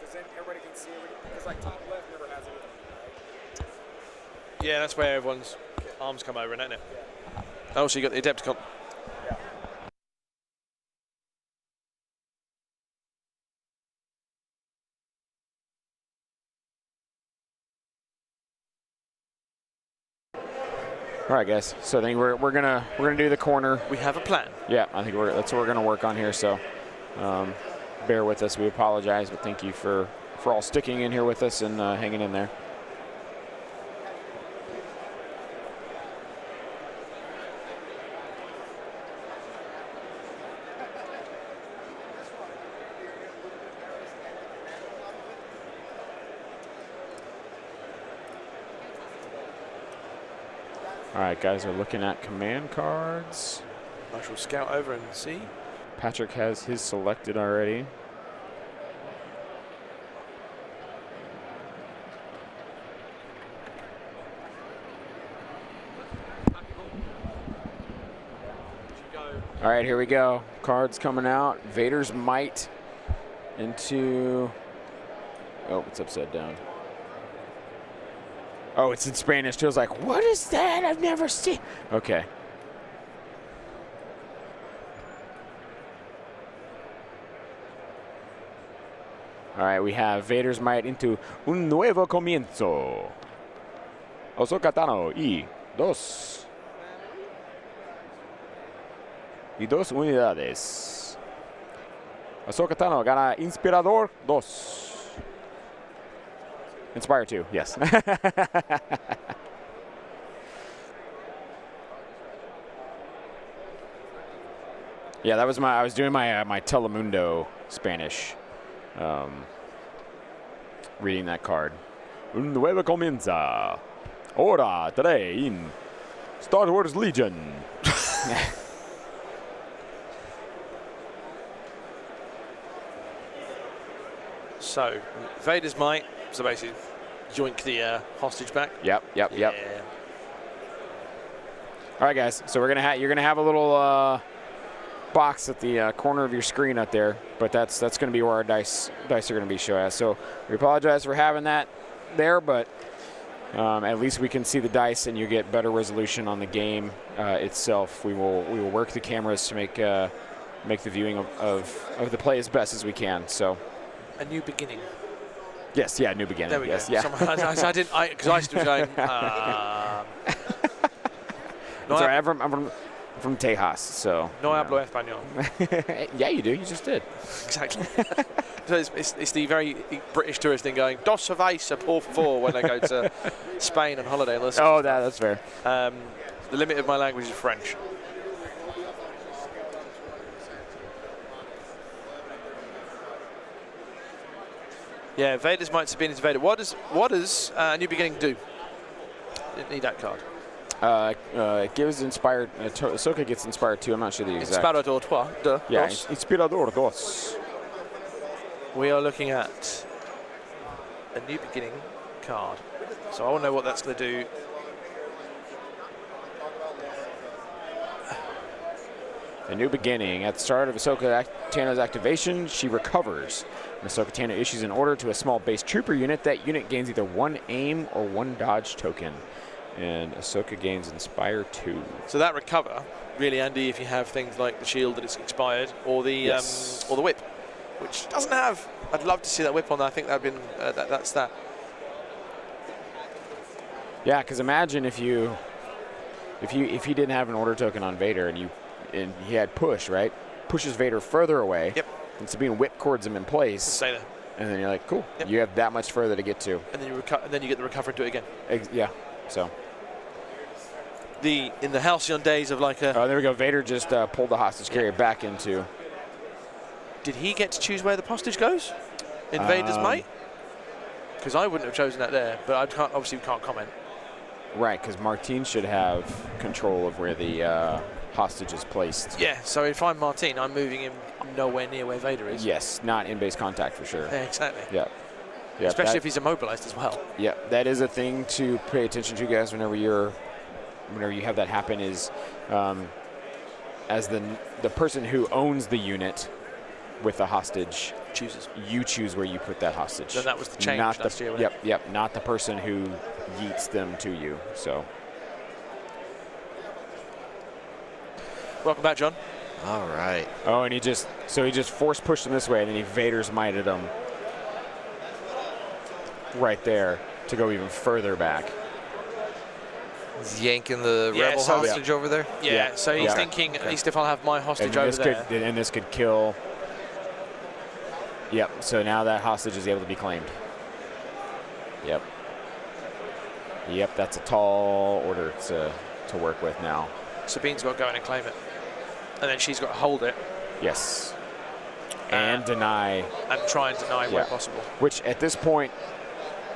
because then everybody can see it. Because like top left never has anything. Right? Yeah, that's where everyone's arms come over, isn't it? Yeah. Oh, so you got the Adepticon. Yeah. All right, guys. So I think we're gonna do the corner. We have a plan. Yeah, I think that's what we're gonna work on here. So bear with us. We apologize, but thank you for all sticking in here with us and hanging in there. All right, guys are looking at command cards. I shall scout over and see. Patrick has his selected already. All right, here we go. Cards coming out. Vader's Might into... Oh, it's upside down. Oh, it's in Spanish. Joe's like, what is that? I've never seen. Okay. All right, we have Vader's Might into Un Nuevo Comienzo. Ahsoka Tano y dos unidades. Ahsoka Tano gana Inspirador 2. Inspire 2, yes. Yeah, that was I was doing my Telemundo Spanish, reading that card. Un nuevo comienza. Ahora, today in Star Wars Legion. So, Vader's Might, so basically yoink the hostage back. Yep. All right, guys. So you're gonna have a little box at the corner of your screen up there, but that's going to be where our dice are going to be shown at. So we apologize for having that there, but at least we can see the dice, and you get better resolution on the game itself. We will work the cameras to make the viewing of the play as best as we can. So. A new beginning. Yes, yeah, new beginning. There we yes, go. Yeah. Because I was going. No, sorry, I'm from Tejas, so. No hablo español. Yeah, you do. You just did. Exactly. So it's the very British tourist thing going, dos cerveza, por favor, when I go to Spain on holiday. Oh, that's fair. The limit of my language is French. Yeah, Vader's Might Sabine into Vader. What does New Beginning do? Didn't need that card. It gives Inspired. Ahsoka gets Inspired 2. I'm not sure the exact. Inspirador 2. Yeah, Inspirador 2. We are looking at a New Beginning card. So I want to know what that's going to do. A New Beginning. At the start of Ahsoka Tano's activation, she recovers. Ahsoka Tano issues an order to a small base trooper unit. That unit gains either 1 aim or 1 dodge token. And Ahsoka gains Inspire 2. So that recover, really handy if you have things like the shield that it's expired, or the or the whip, which doesn't have. I'd love to see that whip on there. I think that'd been that's that. Yeah, because imagine if you didn't have an order token on Vader and he had push, right? Pushes Vader further away. Yep. And Sabine whip cords him in place. Stay there. And then you're like, cool. Yep. You have that much further to get to. And then you get the recover and do it again. Yeah. So. In the halcyon days of like a. Oh, there we go. Vader just pulled the hostage carrier back into. Did he get to choose where the hostage goes? In Vader's Might? Because I wouldn't have chosen that there, but obviously we can't comment. Right, because Martine should have control of where the hostage is placed. Yeah, so if I'm Martine, I'm moving him nowhere near where Vader is. Yes, not in base contact for sure. Yeah, exactly. Yeah. Yeah, especially if he's immobilized as well. Yeah, that is a thing to pay attention to, guys. Whenever you have that happen, is as the person who owns the unit with the hostage chooses. You choose where you put that hostage. Then that was the change last year. Yep. Not the person who yeets them to you. So. Welcome back, John. All right. Oh, and he just force pushed him this way, and then he Vader's mighted him right there to go even further back. He's yanking the rebel hostage over there? Yeah, so he's thinking, at least if I'll have my hostage over there. And this could kill. Yep, so now that hostage is able to be claimed. Yep. Yep, that's a tall order to work with now. Sabine's got to go in and claim it. And then she's got to hold it. Yes. And deny. And try and deny where possible. Which at this point,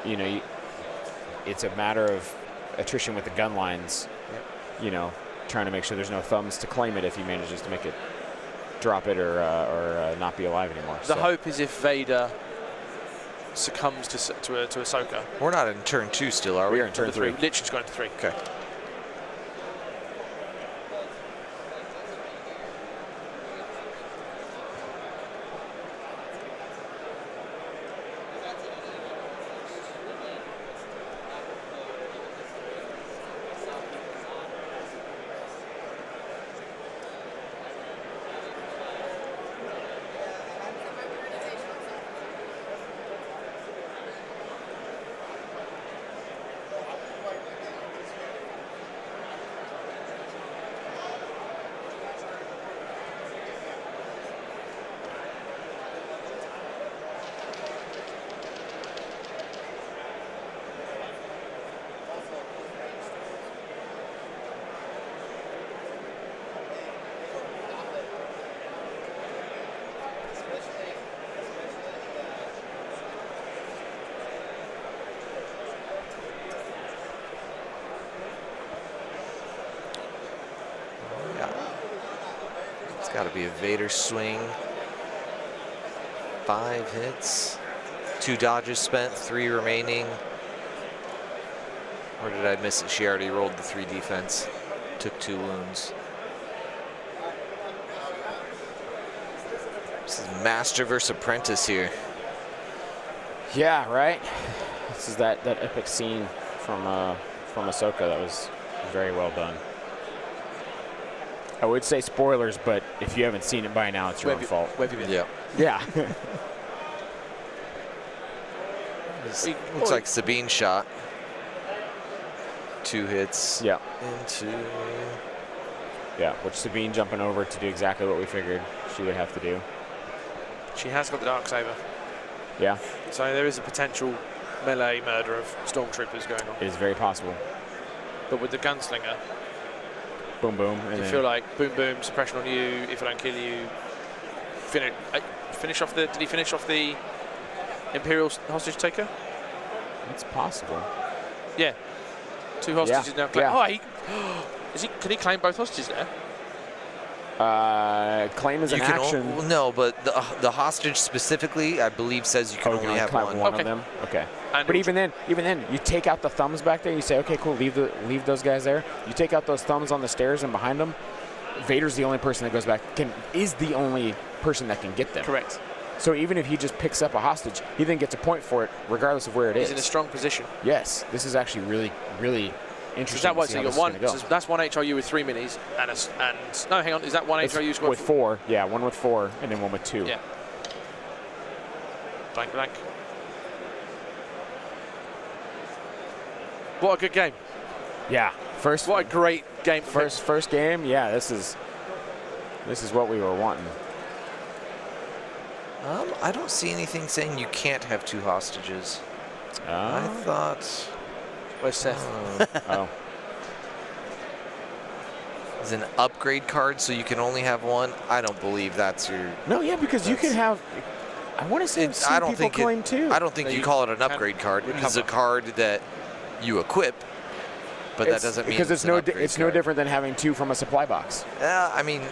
you know, it's a matter of attrition with the gun lines. Yep. You know, trying to make sure there's no thumbs to claim it if he manages to make it, drop it or not be alive anymore. The hope is if Vader succumbs to Ahsoka. We're not in turn 2 still, are we? We're in turn 3. Literally's going to 3. Okay. Got to be a Vader swing. 5 hits. 2 dodges spent, 3 remaining. Or did I miss it? She already rolled the 3 defense. Took 2 wounds. This is Master versus Apprentice here. Yeah, right. This is that epic scene from Ahsoka that was very well done. I would say spoilers, but if you haven't seen it by now, it's your own fault. Where have you been? Yeah. Yeah. Looks like Sabine shot. 2 hits. Yeah. Into. Yeah, which Sabine jumping over to do exactly what we figured she would have to do. She has got the Darksaber. Yeah. So there is a potential melee murder of stormtroopers going on. It is very possible. But with the gunslinger, boom, boom. And you feel like boom, boom, suppression on you. If I don't kill you, finish off the. Did he finish off the Imperial hostage taker? It's possible. Yeah. 2 hostages now. Yeah. Oh, can he claim both hostages there? Claim is an action. Well, no, but the hostage specifically, I believe, says you can only have one. Of them. Okay. But even then, you take out the thumbs back there. You say, okay, cool, leave those guys there. You take out those thumbs on the stairs and behind them. Vader's the only person that goes back. Is the only person that can get them. Correct. So even if he just picks up a hostage, he then gets a point for it, regardless of where it is. He's in a strong position. Yes, this is actually really, really interesting. So you got one. So that's 1 HRU with 3 minis, and no, hang on, is that 1 HRU with 4? Yeah, 1 with 4, and then 1 with 2. Yeah. Blank, blank. What a good game. Yeah. What a great game. First game. Yeah, this is what we were wanting. I don't see anything saying you can't have 2 hostages. I thought. Where's Seth? Oh. Is an upgrade card, so you can only have 1. I don't believe that's your. No, yeah, because you can have. I want to say people claim 2. I don't think you call it an upgrade card. It's a card that you equip, but that doesn't mean because it's no different than having 2 from a supply box. I mean,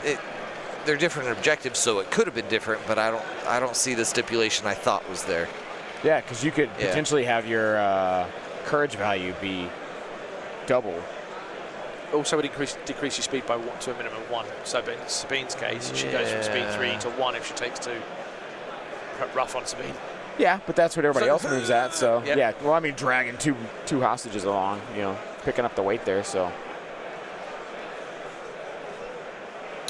they're different objectives, so it could have been different, but I don't see the stipulation I thought was there. Yeah, because you could potentially have your courage value be double. Also, would decrease your speed by to a minimum of 1. So in Sabine's case, she goes from speed 3 to 1 if she takes 2. Rough on Sabine. Yeah, but that's what everybody else moves at. So yep. yeah, well, I mean, dragging two hostages along, picking up the weight there. So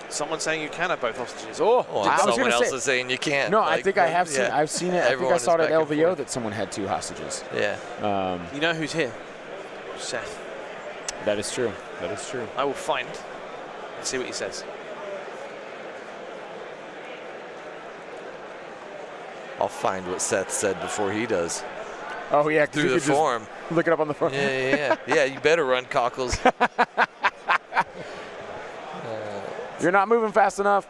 someone's saying you can have both hostages. Oh, someone else is saying you can't. No, I think I have seen. I've seen it. I think I saw it at LVO that someone had 2 hostages. Yeah. You know who's here? Seth. That is true. That is true. I will find and see what he says. I'll find what Seth said before he does. Oh yeah, through the forum. Look it up on the forum. Yeah. You better run, Cockles. You're not moving fast enough.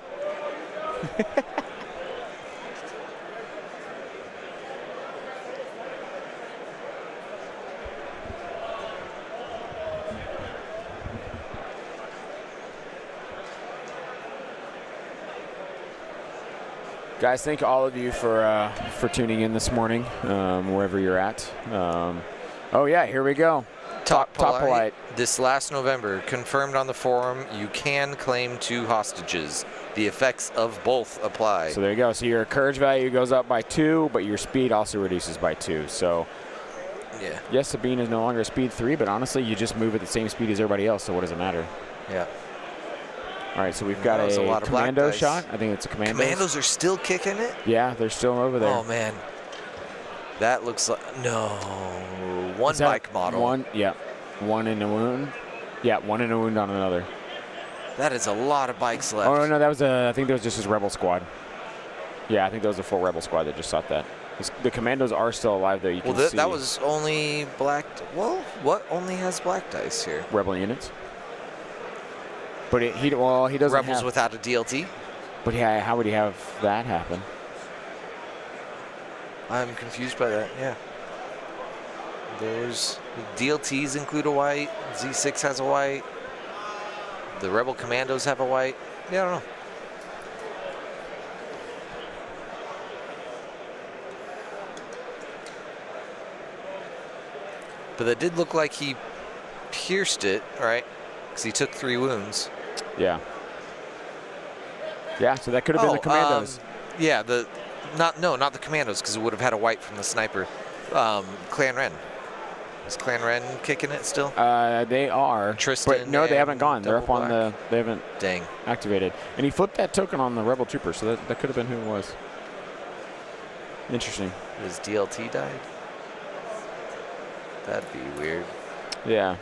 Guys, thank all of you for tuning in this morning, wherever you're at. Oh yeah, here we go. Top polite. This last November, confirmed on the forum, you can claim 2 hostages. The effects of both apply. So there you go. So your courage value goes up by 2, but your speed also reduces by 2. So yeah. Yes, Sabine is no longer speed 3, but honestly, you just move at the same speed as everybody else. So what does it matter? Yeah. All right, so we've got a commando shot. I think it's a commando. Commandos are still kicking it? Yeah, they're still over there. Oh, man. That looks like... No. One bike model. One in a wound. Yeah, 1 in a wound on another. That is a lot of bikes left. Oh, no, that was I think that was just his rebel squad. Yeah, I think that was a full rebel squad that just shot that. The commandos are still alive, though. You can see. That was only black... Well, what only has black dice here? Rebel units. But he doesn't Rebels without a DLT? But yeah, how would he have that happen? I'm confused by that, yeah. Those DLTs include a white. Z6 has a white. The Rebel Commandos have a white. Yeah, I don't know. But that did look like he pierced it, right? Because he took 3 wounds. Yeah. Yeah, so that could have been the commandos. Yeah, not the commandos, because it would have had a white from the sniper. Clan Ren. Is Clan Ren kicking it still? They are. Tristan. But no, they haven't gone. They're up on the. They haven't. Dang. Activated. And he flipped that token on the Rebel Trooper, so that could have been who it was. Interesting. His DLT died. That'd be weird. Yeah.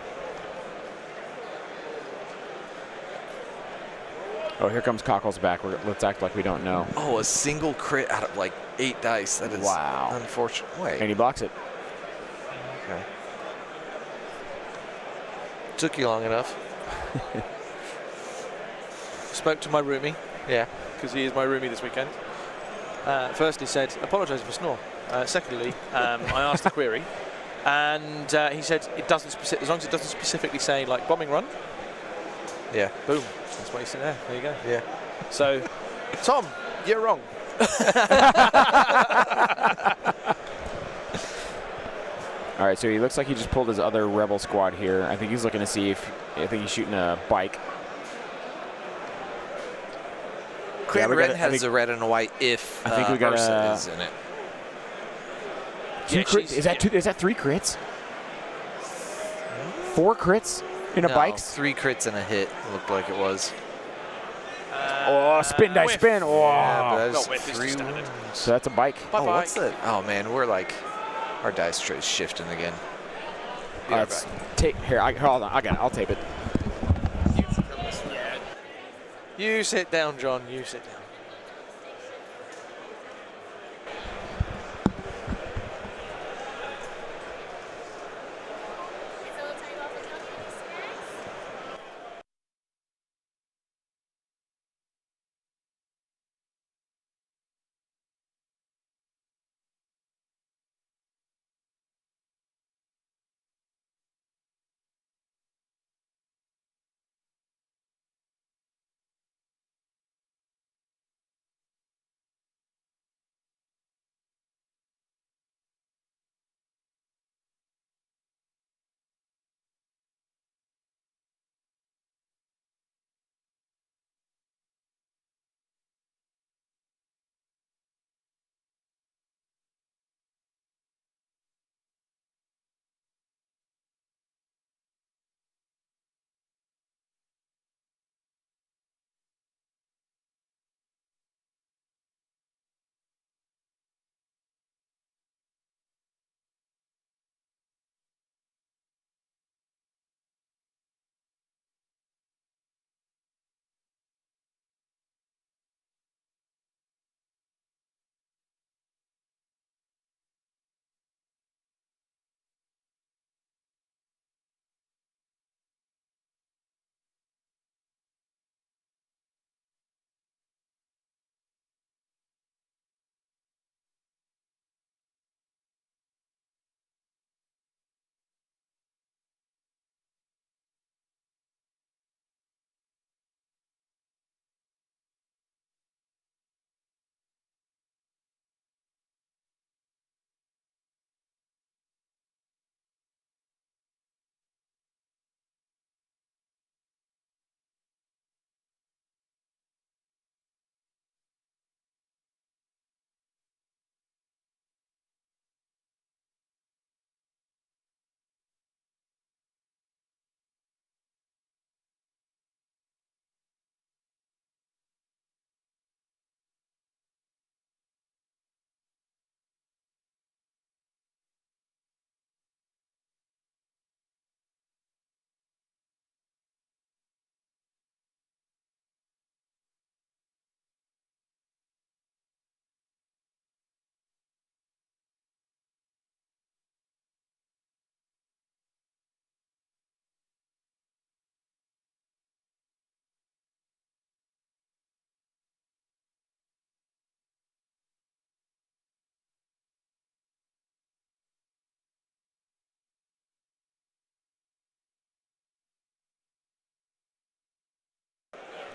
Oh, here comes Cockles back. Let's act like we don't know. Oh, a single crit out of like 8 dice. That is unfortunate. Wait. And he blocks it. Okay. Took you long enough. Spoke to my roomie. Yeah. Because he is my roomie this weekend. First he said, apologise for snore. Secondly, I asked a query. And he said, it doesn't as long as it doesn't specifically say like bombing run. Yeah. Boom. That's what he said there. There you go. Yeah. So, Tom, you're wrong. All right, so he looks like he just pulled his other Rebel squad here. I think he's looking to see if I think he's shooting a bike. Clan Ren has a red and a white if I think we got Ursa is in it. Is that 3 crits? 4 crits in a bike? 3 crits and a hit. Looked like it was. Oh, spin dice spin! Oh, yeah, but that's 3 wounds. So that's a bike. Oh, what's that? Oh man, we're like our dice tray is shifting again. Here, hold on. I got it. I'll tape it. You sit down, John. You sit down.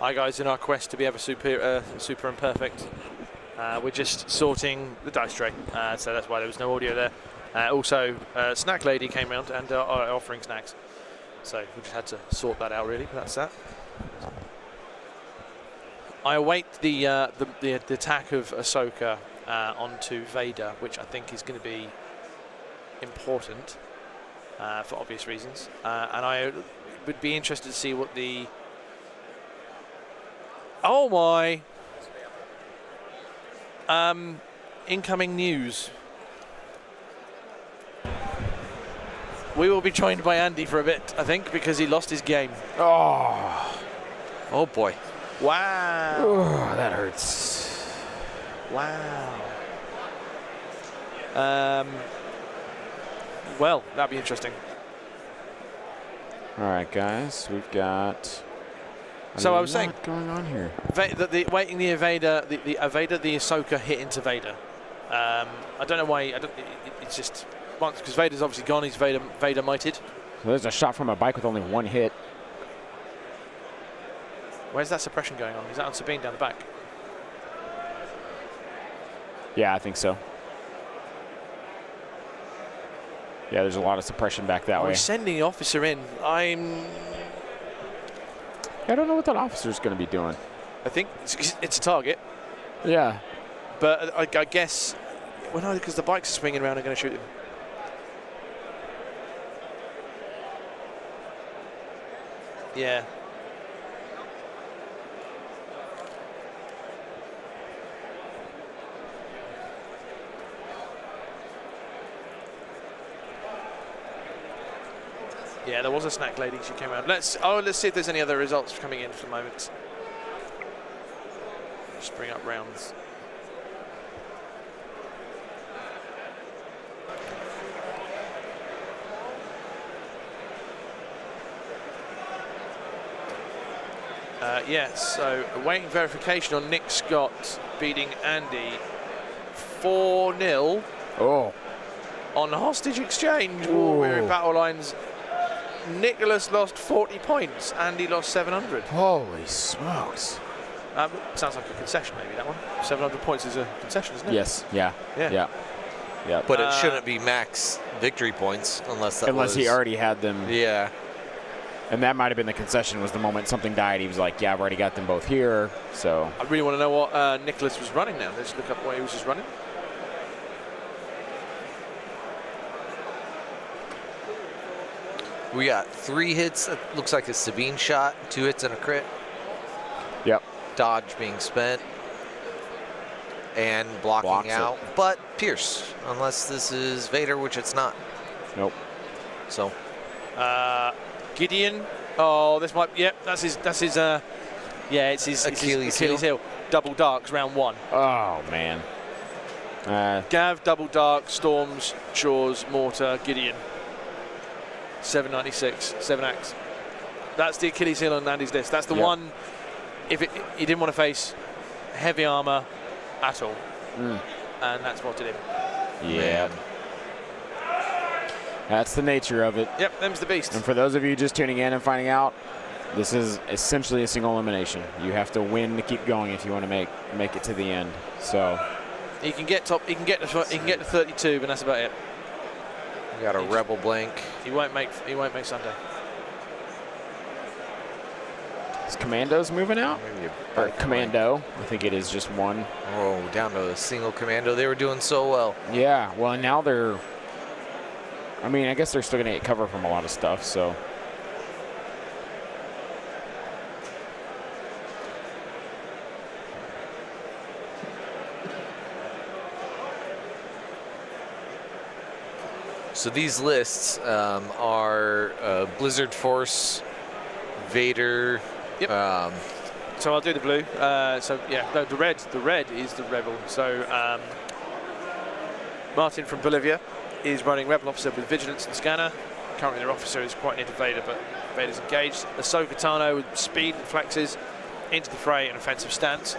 Hi guys, in our quest to be ever super and perfect, we're just sorting the dice tray, so that's why there was no audio there. Also, Snack Lady came round and are offering snacks, so we just had to sort that out really, but that's that. I await the attack of Ahsoka onto Vader, which I think is going to be important for obvious reasons, and I would be interested to see what the... Oh my! Incoming news. We will be joined by Andy for a bit, I think, because he lost his game. Oh boy. Wow. Oh, that hurts. Wow. Well, that'd be interesting. All right, guys, we've got. So I was saying, what's going on here? Waiting the Vader, the Ahsoka hit into Vader. I don't know why. It's just once because Vader's obviously gone. He's Vader mighted. So there's a shot from a bike with only one hit. Where's that suppression going on? Is that on Sabine down the back? Yeah, I think so. Yeah, there's a lot of suppression back that way. He's sending the officer in. I don't know what that officer's going to be doing. I think it's a target. Yeah. But I guess, well, no, because the bikes are swinging around and going to shoot him. Yeah. Yeah, there was a Snack Lady. She came around. Let's see if there's any other results coming in for the moment. Just bring up rounds. Yes, so awaiting verification on Nick Scott beating Andy 4-0 on hostage exchange. We're in battle lines. Nicholas lost 40 points. Andy lost 700. Holy smokes. Sounds like a concession, maybe, that one. 700 points is a concession, isn't it? Yes, yeah. But it shouldn't be max victory points unless he already had them. Yeah. And that might have been the concession, was the moment something died. He was like, yeah, I've already got them both here. So I really want to know what Nicholas was running now. Let's look up what he was just running. We got 3 hits. It looks like a Sabine shot, 2 hits and a crit. Yep. Dodge being spent. And blocking out. But Pierce, unless this is Vader, which it's not. Nope. So. Gideon. Oh, this might. Yep, that's his. Yeah, it's his Achilles heel. Double darks, round 1. Oh man. Gav, double dark, storms, shores, mortar, Gideon. 796, 7 acts. That's the Achilles heel on Andy's list. That's the one. If he didn't want to face heavy armor at all, and that's what did him. Yeah. Man. That's the nature of it. Yep, them's the beast. And for those of you just tuning in and finding out, this is essentially a single elimination. You have to win to keep going if you want to make it to the end. So he can get top. He can get to 32, but that's about it. We got a rebel blank. He won't make Sunday. Is Commando's moving out? Or Commando. I think it is just one. Oh, down to a single Commando. They were doing so well. Yeah. Well, now they're. I mean, I guess they're still going to get cover from a lot of stuff, so. So these lists are Blizzard Force, Vader. Yep. So I'll do the blue. So yeah, no, the red. The red is the Rebel. So Martin from Bolivia is running Rebel Officer with Vigilance and Scanner. Currently their officer is quite near to Vader, but Vader's engaged. Ahsoka Tano with speed and flexes into the fray and offensive stance.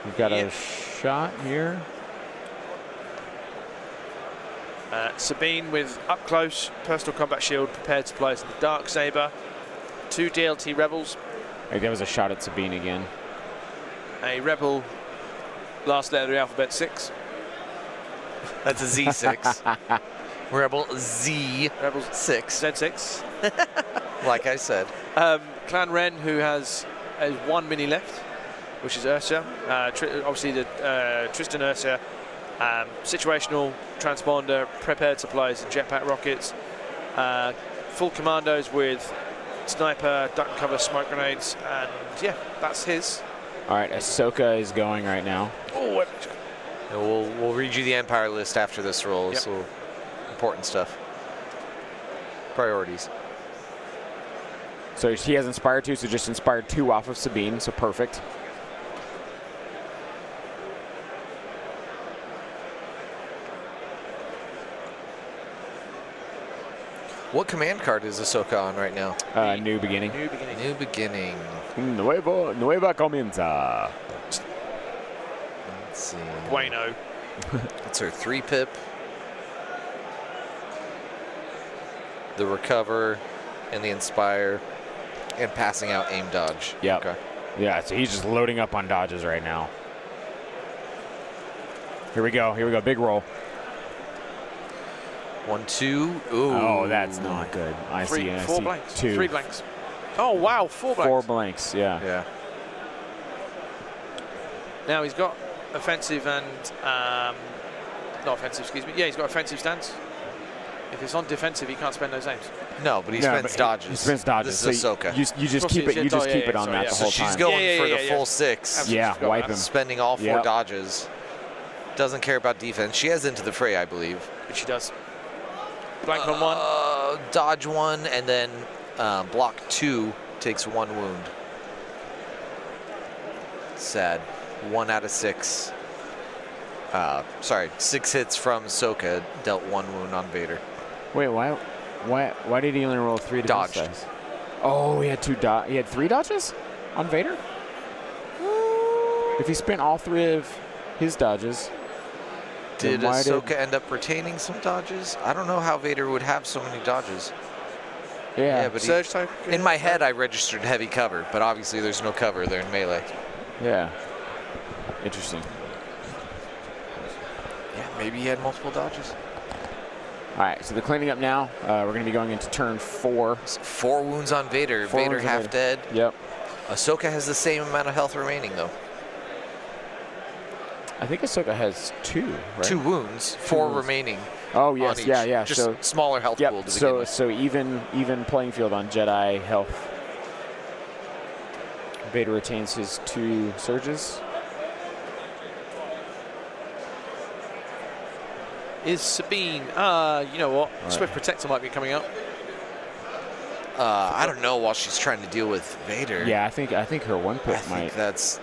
We've got a shot here. Sabine with up close personal combat shield, prepared supplies in the dark saber. 2 DLT rebels Like that was a shot at Sabine again. A Rebel, last letter of the alphabet, 6. That's a Z6. Rebel Z. Rebel 6. Z6. Like I said. Clan Ren, who has 1 mini left, which is Ursa. Obviously, the Tristan Ursa. Situational transponder, prepared supplies and jetpack rockets. Full commandos with sniper, duck and cover, smoke grenades, and yeah, that's his. All right, Ahsoka is going right now. Oh, We'll read you the Empire list after this roll. Yep. So important stuff. Priorities. So he has Inspired 2, so just Inspired 2 off of Sabine, so perfect. What command card is Ahsoka on right now? New beginning. New beginning. New beginning. Nueva comienza. Let's see. Bueno. That's her 3-pip. The recover and the inspire and passing out aim dodge. Yeah. Okay. Yeah, so he's just loading up on dodges right now. Here we go. Here we go. Big roll. 1, 2. Ooh. Oh, that's not good. I see. 4 blanks. 2. 3 blanks. Oh, wow. 4 blanks. 4 blanks, yeah. Yeah. Now he's got offensive and not offensive, excuse me. Yeah, he's got offensive stance. If it's on defensive, he can't spend those aims. No, but he No, spends but dodges. He spends dodges. This is so Ahsoka. You just keep it. You just keep it on sorry, that yeah. the So whole she's time. going Yeah, for yeah, the yeah. full 6. Absolutely. Yeah, forgot wipe about him. Spending all 4 Yep. dodges. Doesn't care about defense. She has into the fray, I believe. Which he does. Blank on 1. Dodge 1 and then block 2 takes 1 wound. Sad. 1 out of 6. Sorry, 6 hits from Ahsoka dealt 1 wound on Vader. Wait, why did he only roll 3 defense Dodged. dice? Oh, he had 3 dodges on Vader? If he spent all 3 of his dodges, Did then why Ahsoka end up retaining some dodges? I don't know how Vader would have so many dodges. Yeah, but Surge type. in my head I registered heavy cover, but obviously there's no cover there in melee. yeah. Interesting. Yeah, maybe he had multiple dodges. All right, so they're cleaning up now. We're going to be going into turn 4. 4 wounds on Vader. 4 Vader wounds on half Vader. dead. Yep. Ahsoka has the same amount of health remaining, though. I think Ahsoka has 2, right? 2 wounds, 4 wounds. remaining. Oh, on yes, each. yeah. Just So, smaller health pool yep, to begin with. so even playing field on Jedi health. Vader retains his 2 surges. Is Sabine. You know what? Right. Swift Protector might be coming up. I don't know while she's trying to deal with Vader. Yeah, I think her 1 I pip think might. that's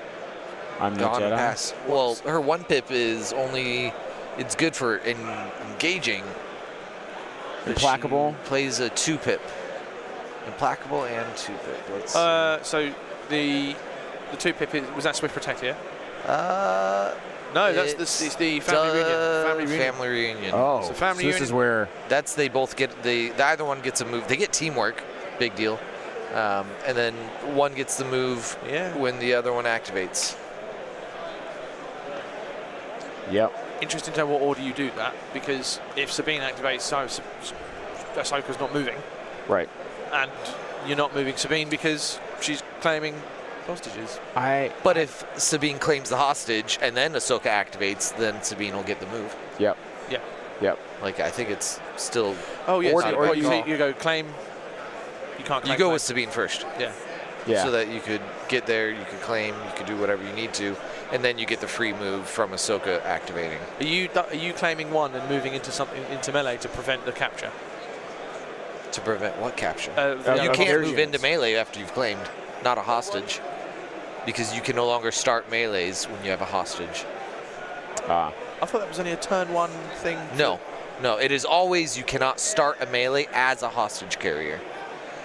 I'm the gone Jedi. past. Well, her 1 pip is only, it's good for engaging. but Implacable. She plays a 2 pip. Implacable and 2 pip. Let's So the 2 pip was that Swift Protector? Yeah? see. No, it's the family reunion. Family reunion. Oh, So family this unit- is where. That's they both get either one gets a move. They get teamwork, big deal, and then one gets the move Yeah. when the other one activates. Yep. Interesting to know what order you do that, because if Sabine activates, Ahsoka's not moving, Right. and you're not moving Sabine because she's claiming hostages. But if Sabine claims the hostage and then Ahsoka activates, then Sabine will get the move. Yep. Yeah. Yep. Like I think it's still. Oh yeah. Or- so or you go claim. You can't. Claim, You go claim. with Sabine first, Yeah. Yeah. so that you could get there, you could claim, you could do whatever you need to, and then you get the free move from Ahsoka activating. Are you claiming 1 and moving into melee to prevent the capture? To prevent what capture? The You other can't Versions. move into melee after you've claimed, not a hostage, because you can no longer start melees when you have a hostage. Ah. I thought that was only a turn 1 thing. No, it is always you cannot start a melee as a hostage carrier.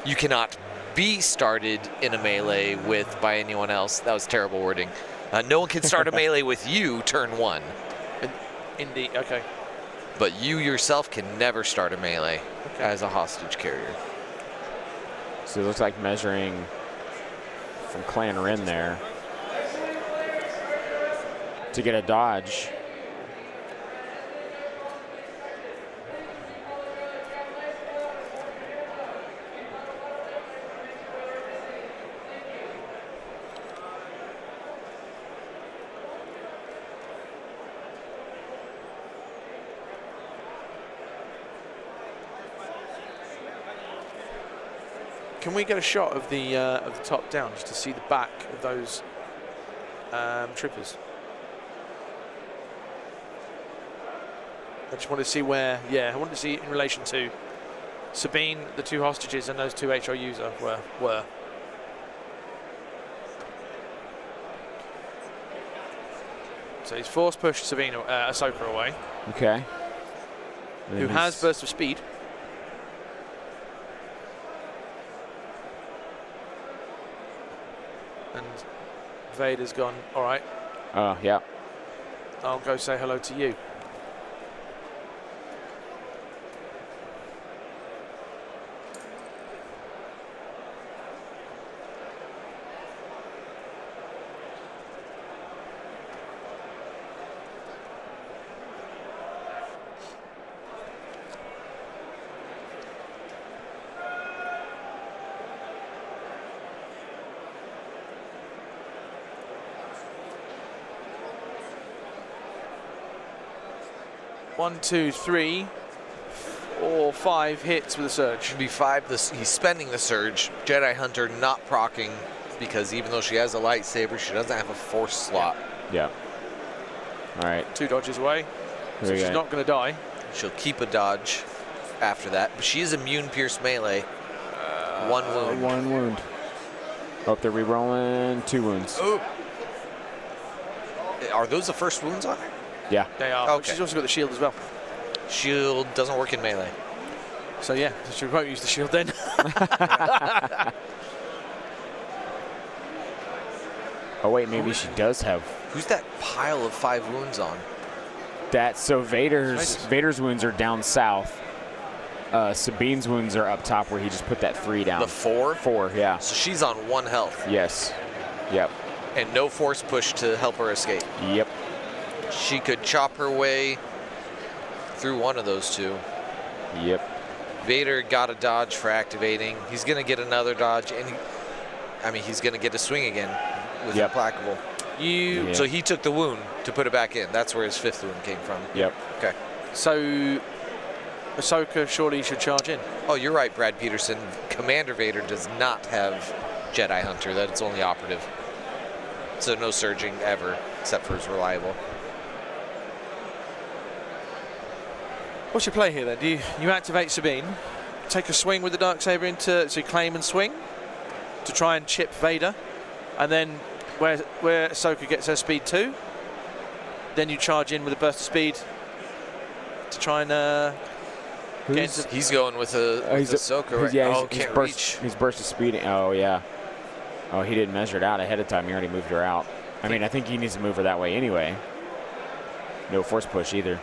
You cannot be started in a melee by anyone else. That was terrible wording. No one can start a melee with you turn 1, Indeed. Okay. but you yourself can never start a melee as a hostage carrier. So it looks like measuring from Clan Rin there to get a dodge. Can we get a shot of the top down just to see the back of those troopers? I just want to see where. Yeah, I want to see in relation to Sabine, the 2 hostages, and those 2 HRUs were. So he's force pushed Sabine, Ahsoka away. Okay. Who has burst of speed. And Vader's gone, all right, yeah. I'll go say hello to you. One, two, 3, 4, 5 hits with a surge. Should be 5. He's spending the surge. Jedi Hunter not proccing because even though she has a lightsaber, she doesn't have a force slot. Yeah. All right. 2 dodges away. So she's not going to die. She'll keep a dodge after that, but she is immune pierce melee. 1 wound. 1 wound. Oh, they're re-rolling 2 wounds. Oh. Are those the first wounds on her? Yeah. They are. Okay. She's also got the shield as well. Shield doesn't work in melee. So yeah, she won't use the shield then. Oh wait, maybe she does have. Who's that pile of 5 wounds on? So Vader's wounds are down south. Sabine's wounds are up top where he just put that 3 down. The 4? 4, yeah. So she's on 1 health. Yes. Yep. And no force push to help her escape. Yep. She could chop her way through one of those 2. Yep. Vader got a dodge for activating. He's going to get another dodge, and he's going to get a swing again with Implacable. So he took the wound to put it back in. That's where his 5th wound came from. Yep. Okay. So Ahsoka surely should charge in. Oh, you're right, Brad Peterson. Commander Vader does not have Jedi Hunter. That's only operative. So no surging ever, except for his reliable. What's your play here then? Do you activate Sabine, take a swing with the Darksaber into so you claim and swing to try and chip Vader, and then where Ahsoka gets her speed 2, then you charge in with a burst of speed to try and get into. He's going with Ahsoka right now. Oh, can't reach. His burst of speed. Oh yeah. Oh, he didn't measure it out ahead of time. He already moved her out. I mean, I think he needs to move her that way anyway. No force push either.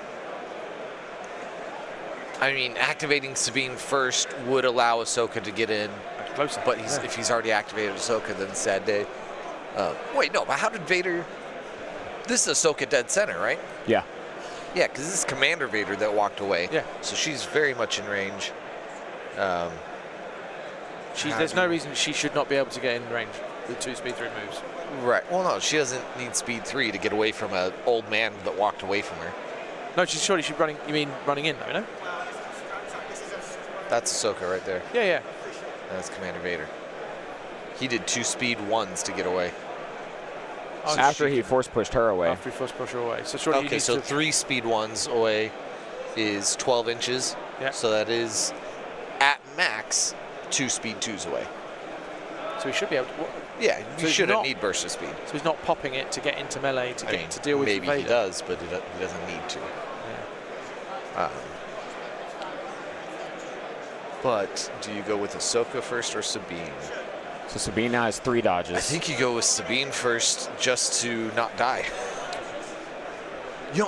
I mean, activating Sabine first would allow Ahsoka to get in. Closer. But if he's already activated Ahsoka, then sad day. Wait, no, but how did Vader... This is Ahsoka dead center, right? Yeah. Yeah, because this is Commander Vader that walked away. Yeah. So she's very much in range. There's no reason she should not be able to get in range with 2 speed 3 moves. Right. Well, no, she doesn't need speed 3 to get away from an old man that walked away from her. No, surely she's running. You mean running in, though, no? That's Ahsoka right there. Yeah, yeah. That's Commander Vader. He did 2 speed 1s to get away. Oh, so after he force pushed her away. After he force pushed her away. So surely okay, so 3 speed 1s away is 12 inches. Yeah. So that is, at max, 2 speed 2s away. So he should be able to... Yeah, you shouldn't need burst of speed. So he's not popping it to get into melee to deal with maybe Vader. He does, but he doesn't need to. Yeah. But do you go with Ahsoka first or Sabine? So Sabine now has 3 dodges. I think you go with Sabine first just to not die.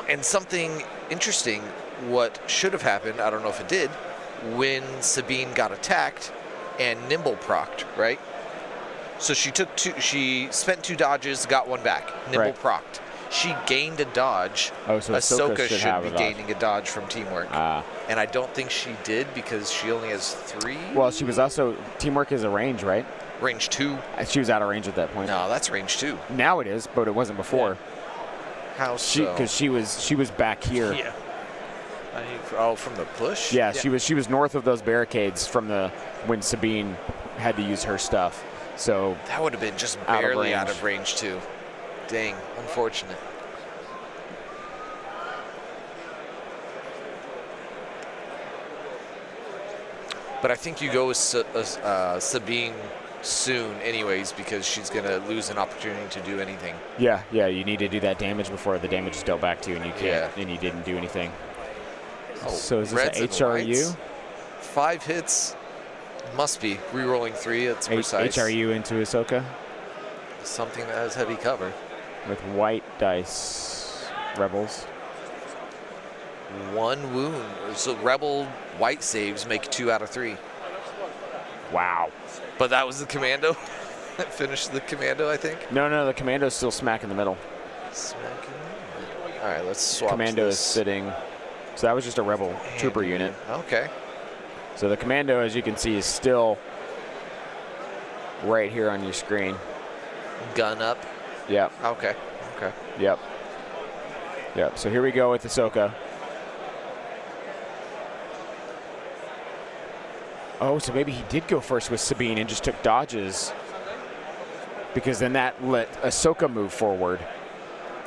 And something interesting, what should have happened, I don't know if it did, when Sabine got attacked and Nimble procced, right? So she took she spent 2 dodges, got 1 back. Nimble procced. She gained a dodge. Oh, so Ahsoka should be gaining a dodge from teamwork. And I don't think she did because she only has 3. Well, she was also teamwork is a range, right? Range 2. She was out of range at that point. No, that's range 2. Now it is, but it wasn't before. Yeah. How so? Because she was back here. Yeah. Oh, from the push? Yeah, she was north of those barricades from when Sabine had to use her stuff. So that would have been just barely out of range 2. Dang, unfortunate. But I think you go with Sabine soon anyways because she's going to lose an opportunity to do anything. Yeah, you need to do that damage before the damage is dealt back to you, and you can't, and you didn't do anything. Oh, so is this an HRU? 5 hits. Must be. Rerolling 3, that's precise. HRU into Ahsoka? Something that has heavy cover. With white dice. Rebels. 1 wound. So Rebel white saves make 2 out of 3. Wow. But that was the commando? That finished the commando, I think? No, the commando's still smack in the middle. Smack in the middle. All right, let's swap Commando is sitting. So that was just a Rebel trooper unit. Okay. So the commando, as you can see, is still right here on your screen. Gun up? Yep. Okay. Yep. So here we go with Ahsoka. Oh, so maybe he did go first with Sabine and just took dodges, because then that let Ahsoka move forward.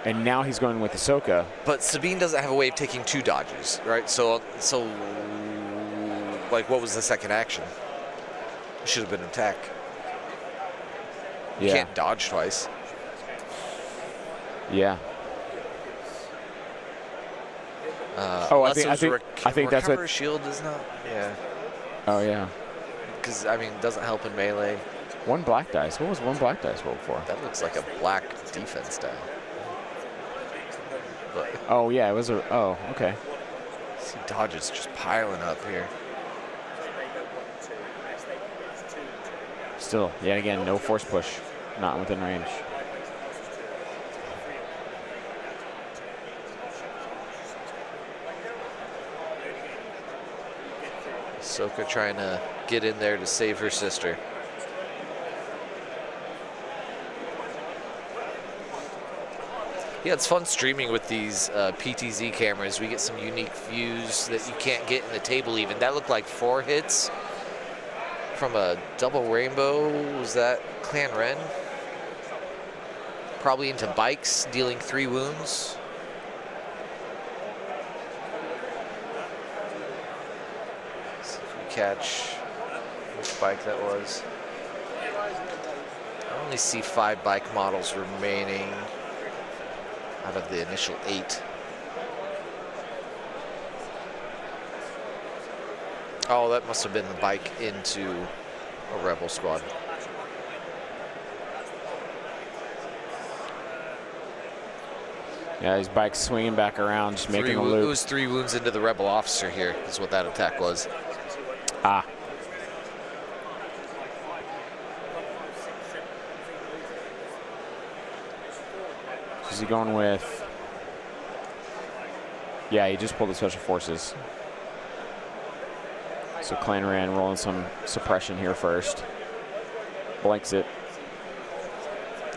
And now he's going with Ahsoka. But Sabine doesn't have a way of taking 2 dodges, right? So like, what was the second action? It should have been an attack. You can't dodge twice. Yeah. I think that's what. Shield does not. Yeah. Oh yeah. Because I mean, it doesn't help in melee. 1 black dice. What was 1 black dice rolled for? That looks like a black defense die. But oh yeah, it was a. Oh okay. See dodges just piling up here. Still, yet again, no force push, not within range. Ahsoka trying to get in there to save her sister. Yeah, it's fun streaming with these PTZ cameras. We get some unique views that you can't get in the table even. That looked like 4 hits from a double rainbow. Was that Clan Ren? Probably into bikes, dealing 3 wounds. See if we catch which bike that was. I only see 5 bike models remaining out of the initial 8. Oh, that must have been the bike into a Rebel squad. Yeah, his bike's swinging back around, just making a loop. It was 3 wounds into the Rebel officer here, is what that attack was. Ah. Is he going with? Yeah, he just pulled the special forces. So Clan Ran rolling some suppression here first. Blanks it.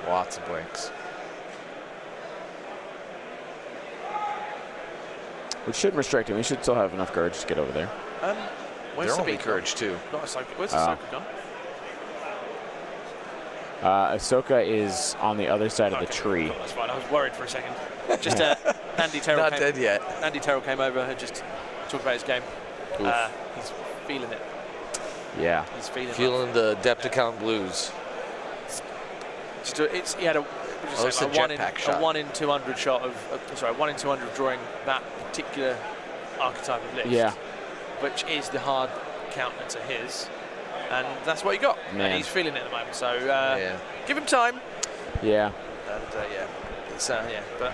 Lots of blanks. Which shouldn't restrict him. He should still have enough courage to get over there. Where's Sabine courage too? Where's Ahsoka gone? Ahsoka is on the other side of the tree. That's fine. I was worried for a second. Just Andy Terrell. Not dead yet. Andy Terrell came over and just talked about his game. He's feeling it. Yeah. He's feeling the Adepticon blues. He had a 1 in 200 shot of 1 in 200 drawing that particular archetype of list. Yeah. Which is the hard counter to his, and that's what he got. Man. And he's feeling it at the moment. So give him time. Yeah. And it's but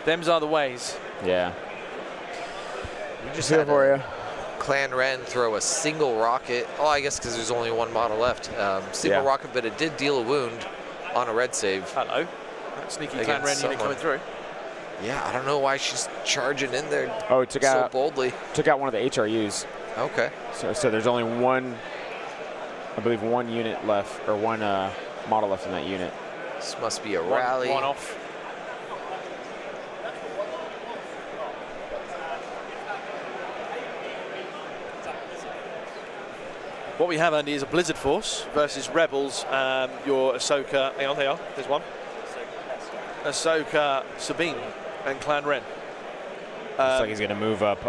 them's are the ways. Yeah. We just Here had for a you. Clan Ren throw a single rocket. Oh, I guess because there's only one model left. Single rocket, but it did deal a wound on a red save. Hello. That sneaky Clan Ren unit coming through. Yeah, I don't know why she's charging in there so boldly. Took out one of the HRUs. Okay. So there's only one, I believe, one unit left, or one model left in that unit. This must be a rally. One off. What we have, Andy, is a Blizzard Force versus Rebels. Your Ahsoka, hang on, there's one. Ahsoka, Sabine, and Clan Ren. Looks like he's going to move up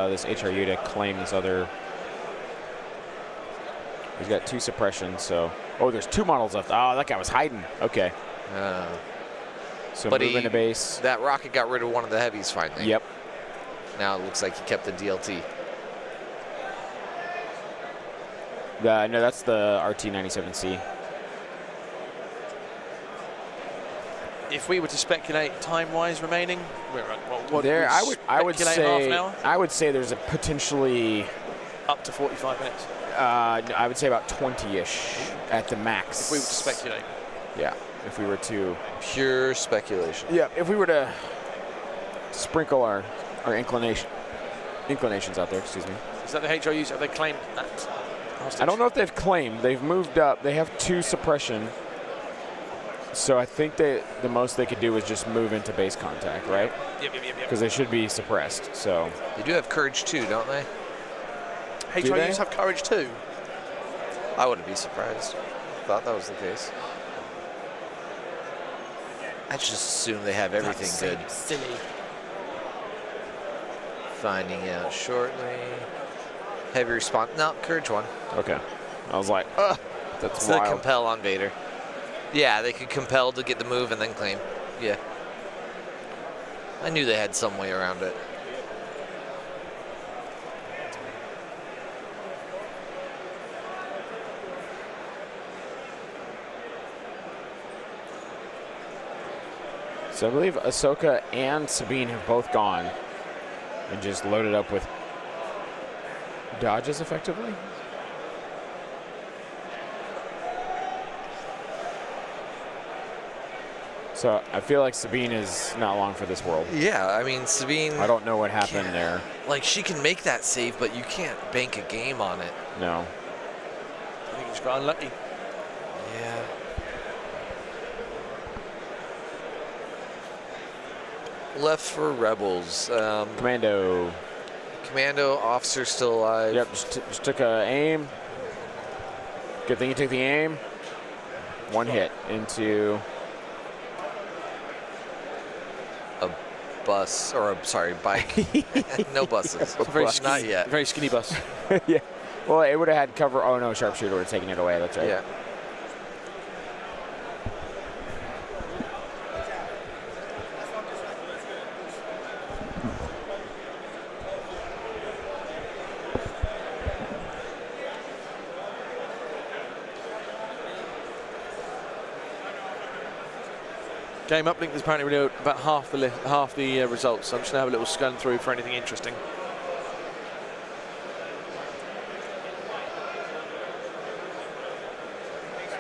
this HRU to claim this other. He's got 2 suppressions, so. Oh, there's 2 models left. Oh, that guy was hiding. Okay. So move into base. That rocket got rid of one of the heavies finally. Yep. Now it looks like he kept the DLT. No, that's the RT-97C. If we were to speculate time-wise remaining, we're at what there, I would say half an hour? I would say there's a potentially up to 45 minutes. I would say about 20-ish at the max. If we were to speculate. Yeah, if we were to. Pure speculation. Yeah, if we were to sprinkle our inclinations out there, excuse me. Is that the HRUs? Have they claimed that hostage? I don't know if they've claimed. They've moved up. They have 2 suppression. So I think the most they could do is just move into base contact, right? Yep. Because they should be suppressed. So They do have courage too, don't they? HRUs have courage too. I wouldn't be surprised. Thought that was the case. I just assume they have everything good. Silly. Finding out shortly. Heavy response. No, courage 1. okay. I was like, that's The wild. compel on Vader. Yeah, they could compel to get the move and then claim. Yeah. I knew they had some way around it. So I believe Ahsoka and Sabine have both gone and just loaded up with dodges effectively. So I feel like Sabine is not long for this world. Yeah, I mean, Sabine. I don't know what happened there. Like, she can make that save, but you can't bank a game on it. No. I think he's got unlucky. Yeah. Left for Rebels. Commando. Commando officer still alive. Yep, just took a aim. Good thing you took the aim. One hit into a bus, or sorry, bike. No buses. Not yet. Very skinny bus. Yeah. Well, it would have had cover. Oh no, sharpshooter would have taken it away. That's right. Yeah. Game uplink is apparently really about half the results. So I'm just gonna have a little scan through for anything interesting.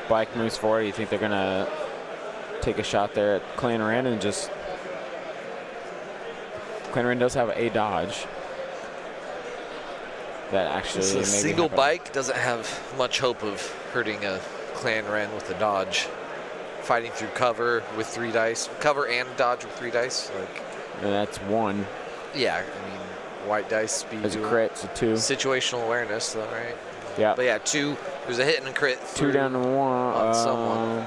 Bike moves forward. You think they're gonna take a shot there at Clan Ren and just. Clan Ren does have a dodge. That actually. A single bike doesn't have much hope of hurting a Clan Ren with a dodge. Fighting through cover with 3 dice. Cover and dodge with 3 dice. Like. And that's 1. Yeah, I mean, white dice speed. There's a crit, so 2. Situational awareness, though, right? Yeah. But yeah, 2. There's a hit and a crit. 2 down to 1 on someone.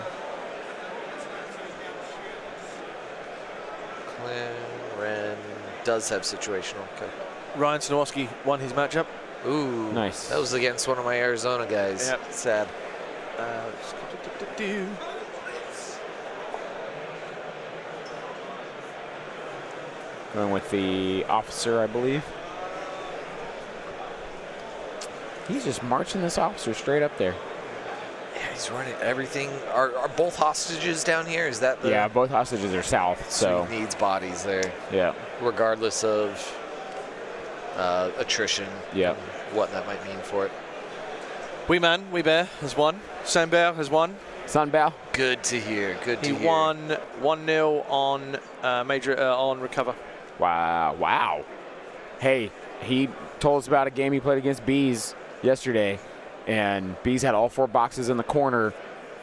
Clan Ren does have situational. Okay. Ryan Snowoski won his matchup. Ooh, nice. That was against one of my Arizona guys. Yep. Sad. Going with the officer, I believe. He's just marching this officer straight up there. Yeah, he's running everything. Are both hostages down here? Is that the... Yeah, both hostages are south, so... he needs bodies there. Yeah. Regardless of attrition. Yep. What that might mean for it. We Bear has won. Saint-Bear has won. Sunbow. Good to hear. Good to He hear. won 1-0 on on recover. Wow. Wow. Hey, he told us about a game he played against Bees yesterday, and Bees had all 4 boxes in the corner,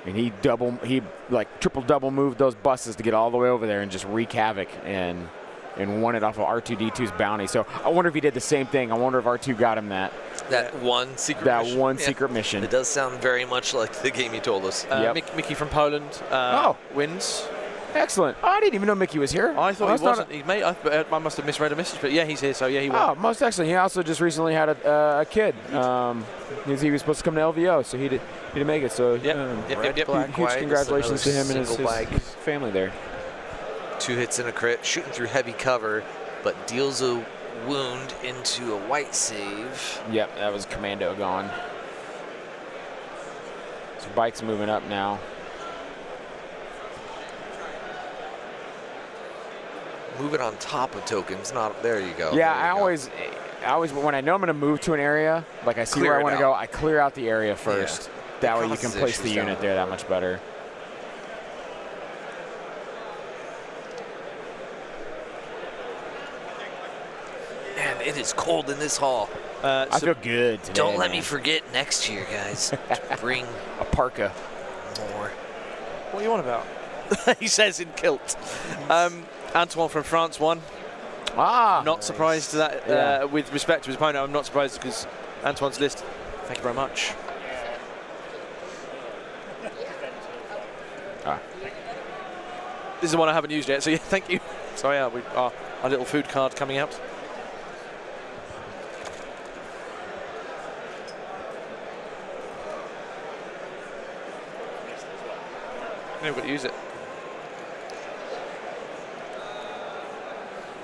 and he triple double moved those buses to get all the way over there and just wreak havoc and won it off of R2-D2's bounty. So I wonder if he did the same thing. I wonder if R2 got him that one secret mission. Secret mission. It does sound very much like the game you told us. Mickey from Poland wins. Excellent. Oh, I didn't even know Mickey was here. I thought he wasn't. I must have misread a message, but yeah, he's here. So yeah, he won. Oh, most excellent. He also just recently had a kid. He was supposed to come to LVO, so he didn't make it. So huge congratulations to him and his family there. 2 hits and a crit, shooting through heavy cover, but deals a wound into a white save. Yep, that was Commando gone. So Bike's moving up now. Moving on top of tokens, not there you go. Yeah, I always when I know I'm going to move to an area, like I see where I want to go, I clear out the area first. Yeah. That way you can place the unit there that much better. Man, it is cold in this hall. I feel good today. Don't let me forget next year, guys, to bring a parka. More. What are you on about? He says in kilt. Antoine from France won. Not nice. Surprised to that. With respect to his opponent, I'm not surprised because Antoine's list. Thank you very much. This is the one I haven't used yet, so yeah, thank you. So yeah, our little food card coming out. We've got to use it.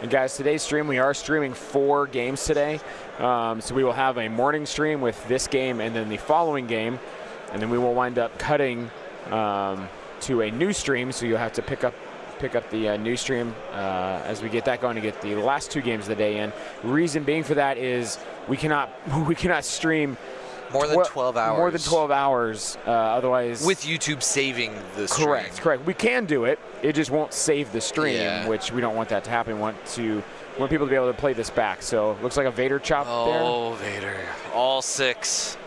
And guys, today's stream, we are streaming 4 games today. So we will have a morning stream with this game and then the following game. And then we will wind up cutting to a new stream. So you'll have to pick up the new stream as we get that going to get the last 2 games of the day in. Reason being for that is we cannot stream more than 12 hours. More than 12 hours, otherwise. With YouTube saving the stream. Correct. We can do it. It just won't save the stream, which we don't want that to happen. We want people to be able to play this back. So looks like a Vader chop there. Oh, Vader. All 6.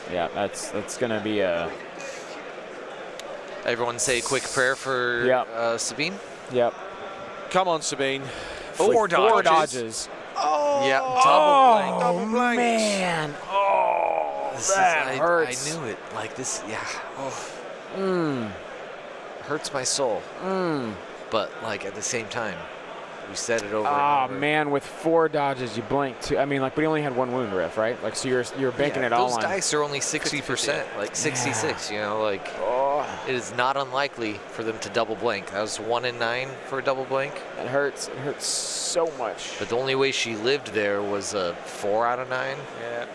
Yeah, that's going to be a... Everyone say a quick prayer for Sabine. Yep. Come on, Sabine. 4 dodges. Oh, yeah, double blank. Man. That hurts. I knew it. Like this, yeah. Oh. Hurts my soul. But like at the same time, we said it over. And over. Man, with 4 dodges, you blink too. I mean, like, but he only had 1 wound, Riff, right? Like, so you're banking it all on. Those dice are only 60%, like 66. You know, like it is not unlikely for them to double blink. That was 1 in 9 for a double blink. It hurts. It hurts so much. But the only way she lived there was a 4 out of 9. Yeah.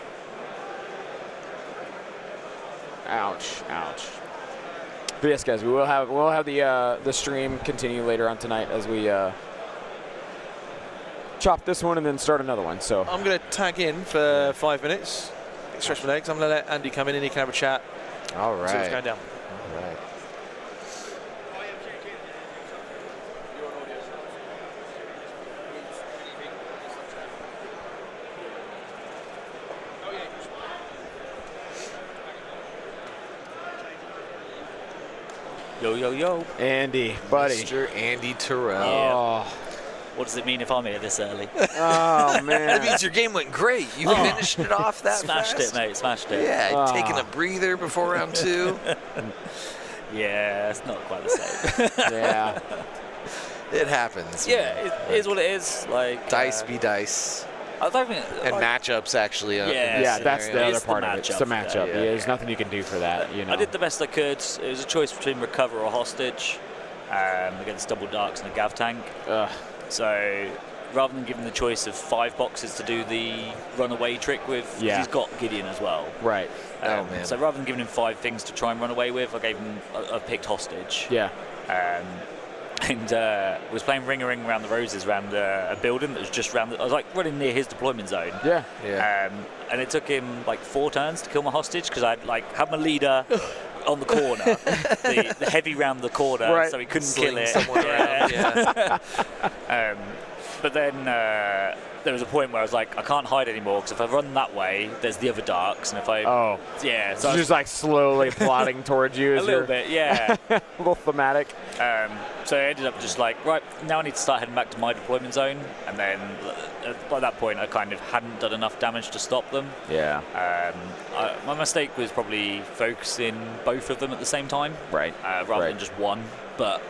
Ouch. But yes, guys, we'll have the stream continue later on tonight as we chop this one and then start another one. So I'm going to tag in for 5 minutes, stretch my legs. I'm going to let Andy come in and he can have a chat. All right. See what's going down. All right. Yo. Andy, buddy. Mr. Andy Terrell. Yeah. What does it mean if I'm here this early? Oh, man. That means your game went great. You finished it off that Smashed fast. it, mate. Smashed it. Yeah, taking a breather before round 2. Yeah, it's not quite the same. Yeah. It happens. Yeah, it is what it is. Like dice be dice. I don't think. And matchups actually. Yeah, that's the other part of it. It's the matchup. Yeah, there's nothing you can do for that. You know. I did the best I could. It was a choice between recover or hostage against double darks and a gav tank. So rather than giving the choice of 5 boxes to do the runaway trick with, he's got Gideon as well. Right. Man. So rather than giving him 5 things to try and run away with, I picked hostage. Yeah. and was playing Ring a Ring Around the Roses around a building that was just around. I was like running near his deployment zone. Yeah. And it took him like 4 turns to kill my hostage because I'd like had my leader on the corner, the heavy round the corner, right. so he couldn't Sling kill it. someone around. Yeah. But then there was a point where I was like, I can't hide anymore because if I run that way, there's the other darks, and if I yeah, so just like slowly plodding towards you. A little bit, yeah. A little thematic. So I ended up just like, right, now I need to start heading back to my deployment zone, and then by that point I kind of hadn't done enough damage to stop them. Yeah. My mistake was probably focusing both of them at the same time, right? Rather than just one. But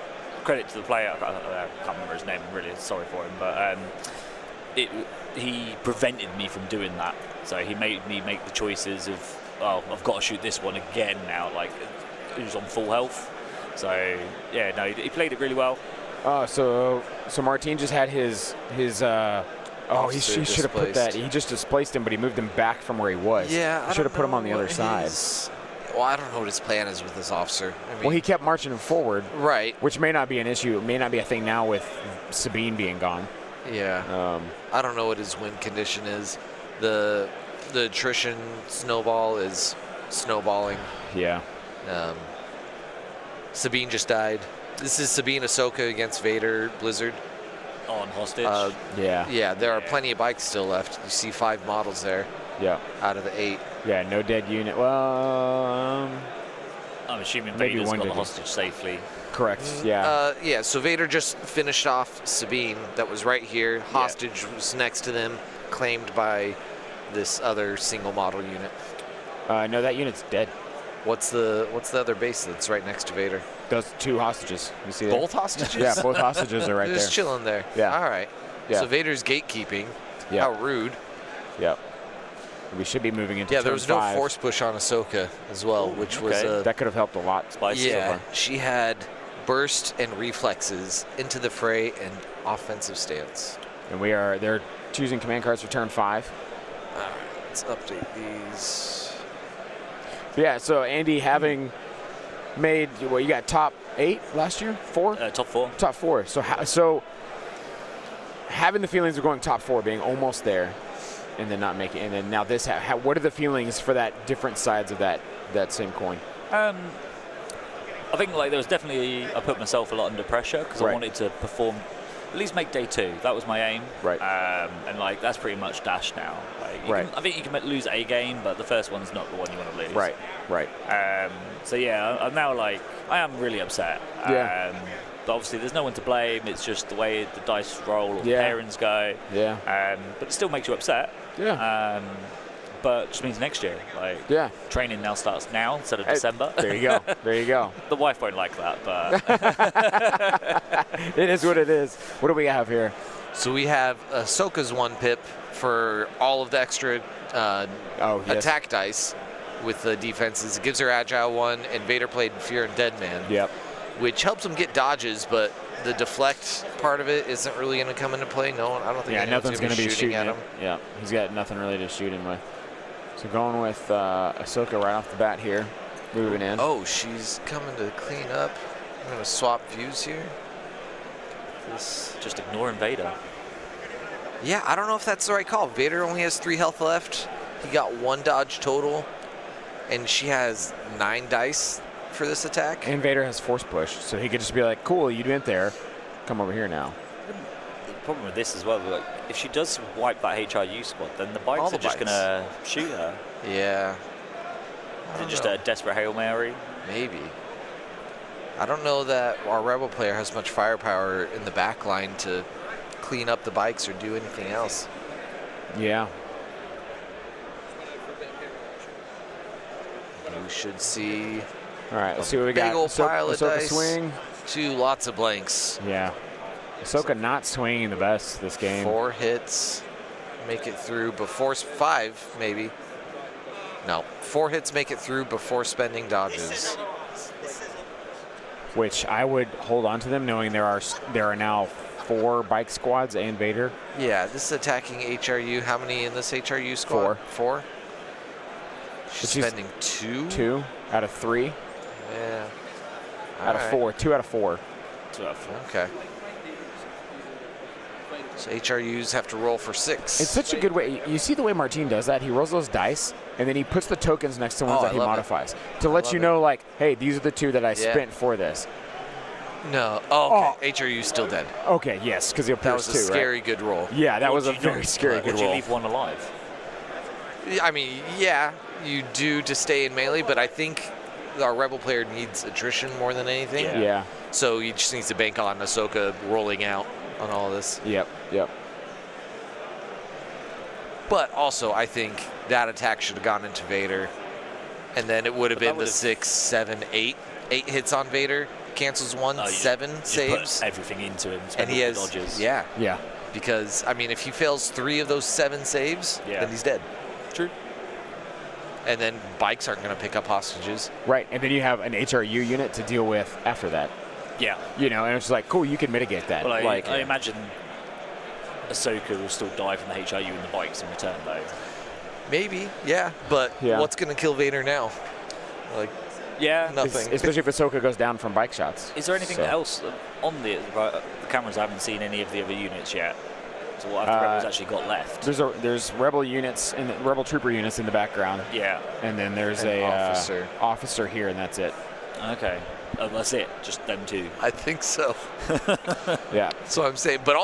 credit to the player, I can't remember his name. I'm really sorry for him, but he prevented me from doing that. So he made me make the choices of, oh, I've got to shoot this one again now. Like, he was on full health. So yeah, no, he played it really well. So Martin just had his he should have put that. He just displaced him, but he moved him back from where he was. Yeah, he should have put him on the other side. Well, I don't know what his plan is with this officer. I mean, well, he kept marching him forward. Right. Which may not be an issue. It may not be a thing now with Sabine being gone. Yeah. I don't know what his win condition is. The attrition snowball is snowballing. Yeah. Sabine just died. This is Sabine Ahsoka against Vader Blizzard. On hostage. Yeah. Yeah, there are plenty of bikes still left. You see 5 models there. Yeah. Out of the 8. Yeah, no dead unit. Well, I'm assuming maybe Vader's one got the did. hostage safely. Correct. Yeah. Yeah, so Vader just finished off Sabine. That was right here. Hostage was next to them, claimed by this other single model unit. No, that unit's dead. What's the other base that's right next to Vader? Those 2 hostages. You see that? Both hostages? Yeah, both hostages are right They're there. just chilling there. Yeah. All right. Yeah. So Vader's gatekeeping. Yeah. How rude. Yep. We should be moving into Yeah, turn there was no 5. force push on Ahsoka as well, which was that could have helped a lot. Spicy. yeah. She had burst and reflexes into the fray and offensive stance. And they're choosing command cards for turn 5. All right, let's update these. Yeah, so Andy, having made, well, you got top 8 last year? 4? Top 4. Top 4. So having the feelings of going top 4, being almost there, and then not making, and then now this, what are the feelings for that different sides of that same coin? I think like there was definitely, I put myself a lot under pressure because I wanted to perform, at least make day 2. That was my aim. Right. And like that's pretty much dash now. Like, I think you can lose a game, but the first one's not the one you want to lose. Right. So yeah, I'm now like, I am really upset. Yeah. But obviously there's no one to blame. It's just the way the dice roll or the pairings go. Yeah. But it still makes you upset. Yeah. But it just means next year, like training now starts now instead of December. There you go. There you go. The wife won't like that, but it is what it is. What do we have here? So we have Ahsoka's 1 pip for all of the extra attack dice with the defenses. It gives her Agile 1, and Vader played Fear and Dead Man. Yep. Which helps him get dodges, but the deflect part of it isn't really going to come into play. No, I don't think. Yeah, nothing's going to be shooting at him. Yeah, he's got nothing really to shoot him with. So going with Ahsoka right off the bat here, moving in. Oh, she's coming to clean up. I'm going to swap views here. Just ignoring Vader. Yeah, I don't know if that's the right call. Vader only has 3 health left. He got 1 dodge total, and she has 9 dice for this attack. And Vader has force push, so he could just be like, cool, you went there. Come over here now. The problem with this as well, like, if she does wipe that HRU squad, then the bikes are just going to shoot her. Yeah. Is it just a desperate Hail Mary? Maybe. I don't know that our Rebel player has much firepower in the back line to clean up the bikes or do anything else. Yeah. We should see. All right, let's see what we got. Big old pile of Ahsoka dice. swing. 2 lots of blanks. Yeah. Ahsoka not swinging the best this game. 4 hits. Make it through before 5, maybe. No, 4 hits make it through before spending dodges. Which I would hold on to them, knowing there are now 4 bike squads and Vader. Yeah, this is attacking HRU. How many in this HRU squad? 4. She's spending 2? 2 out of 3. Yeah. Out of 4. 2 out of 4. 12. Okay. So HRUs have to roll for 6. It's such a good way. You see the way Martin does that? He rolls those dice, and then he puts the tokens next to ones that he modifies to let you know, like, hey, these are the 2 that I spent for this. No. Oh, okay. HRU's still dead. Okay, yes, because he'll pierce 2, That was a scary right? good roll. Yeah, that was a very scary good Would you roll. leave one alive? I mean, yeah, you do to stay in melee, but I think our Rebel player needs attrition more than anything. Yeah. So he just needs to bank on Ahsoka rolling out on all this. Yep. But also, I think that attack should have gone into Vader, and then it would have been the 6, 7, 8. 8 hits on Vader, cancels 1, 7 saves. Put everything into him, and he has dodges. Yeah. Yeah. Because I mean, if he fails 3 of those 7 saves, then he's dead. True. And then bikes aren't going to pick up hostages. Right, and then you have an HRU unit to deal with after that. Yeah. You know, and it's like, cool, you can mitigate that. Well, I like, imagine Ahsoka will still die from the HRU and the bikes in return, though. Maybe, yeah. But what's going to kill Vader now? Like, nothing. Especially if Ahsoka goes down from bike shots. Is there anything else on the cameras? I haven't seen any of the other units yet. So what have the rebels actually got left? There's rebel units and rebel trooper units in the background. Yeah. And then there's an a officer here, and that's it. Okay. Oh, that's it. Just them 2. I think so. Yeah. That's what I'm saying. But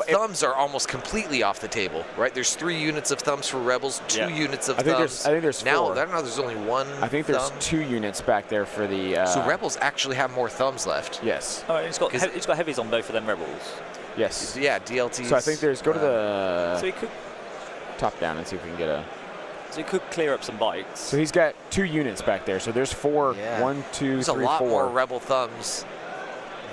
thumbs are almost completely off the table, right? There's 3 units of thumbs for rebels, 2 units of thumbs. I think there's 4. Now, there's only 1 I think there's 2 units back there for the. So rebels actually have more thumbs left. Yes. Oh, it's got heavies on both of them rebels. Yes. Yeah, DLTs. So I think there's go to the so he could top down and see if we can get a. So he could clear up some bikes. So he's got 2 units back there. So there's 4. Yeah. 1, 2, there's 3, 4. a lot more rebel thumbs.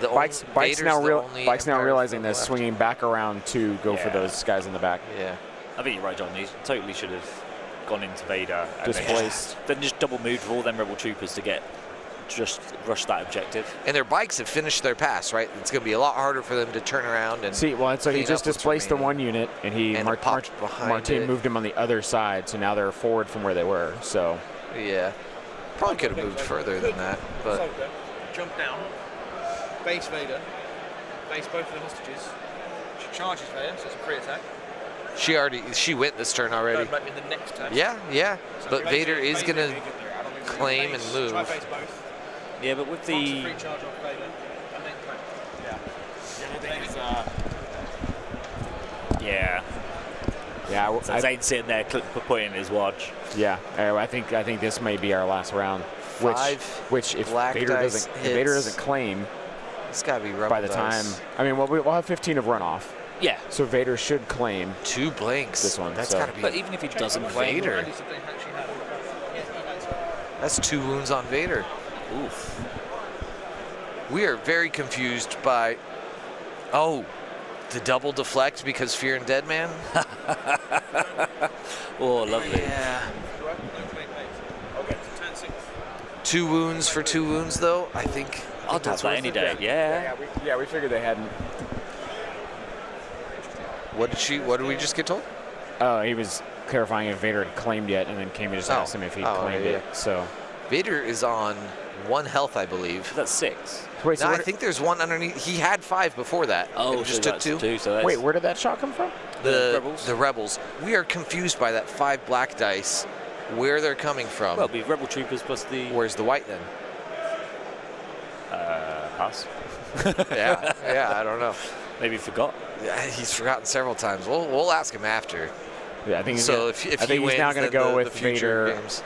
Bike's now realizing they're left. swinging back around to go for those guys in the back. Yeah. I think you're right, John. He totally should have gone into Vader. And Displaced. then just double moved with all them rebel troopers to just rush that objective. And their bikes have finished their pass, right? It's going to be a lot harder for them to turn around and see. Well, so he just displaced the 1 unit, and Martin moved him on the other side. So now they're forward from where they were. So yeah, probably could have moved further than that, but jump down, base Vader, base both of the hostages. She charges Vader, so it's a free attack. she went this turn already. No, maybe the next turn. Yeah. So but Vader is going to claim and move. Try base both. Yeah, but with the free charge off Vader, and then claim. Yeah. So Zane's sitting there putting in his watch. yeah, I think this may be our last round. Which if Vader doesn't claim, it's got to be rebel by the time. I mean, we'll have 15 of runoff. Yeah. So Vader should claim 2 blanks. this one. That's so. got to be. But even if he doesn't claim, Vader. That's 2 wounds on Vader. Oof. We are very confused by. The double deflect because Fear and Dead Man. Oh, lovely. Yeah. 2 wounds for 2 wounds, though. I think I'll have that any day. Yeah. We figured they hadn't. What did we just get told? He was clarifying if Vader had claimed yet, and then came and just asked him if he claimed it. So Vader is on 1 health, I believe. That's 6. wait, so I think there's 1 underneath. He had 5 before that. Oh, and just so took that's 2. So wait, where did that shot come from? The Rebels. We are confused by that 5 black dice. Where they're coming from. Well, it'll be rebel troopers plus the. Where's the white then? Pass. Yeah, I don't know. Maybe he forgot. Yeah, he's forgotten several times. We'll ask him after. Yeah, I think. So if he he's wins, now going to go with the future Vader. Games.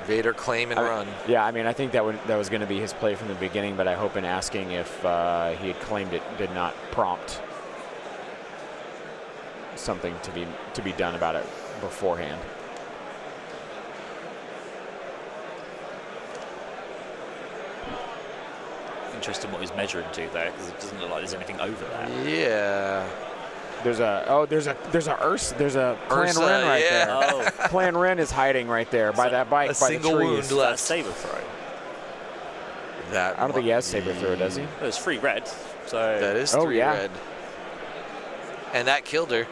Vader claim and run. Yeah, I mean, I think that was going to be his play from the beginning, but I hope in asking if he had claimed it did not prompt something to be done about it beforehand. Interesting what he's measuring to there, because it doesn't look like there's anything over there. Yeah. There's a Plan Ren right there. Oh, Plan Ren is hiding right there by that bike, by the single wound trees. left. that's saber throw. That I don't think he has saber throw, does he? There's 3 red, so That is 3 yeah. red. And that killed her.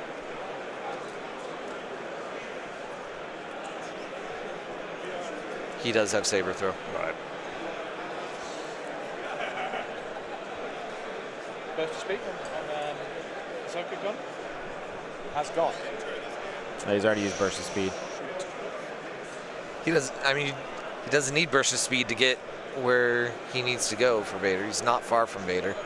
he does have saber throw. Right. Burst of speed on Ahsoka gone? Has gone. He's already used burst of speed. He does. I mean, he doesn't need burst of speed to get where he needs to go for Vader. He's not far from Vader.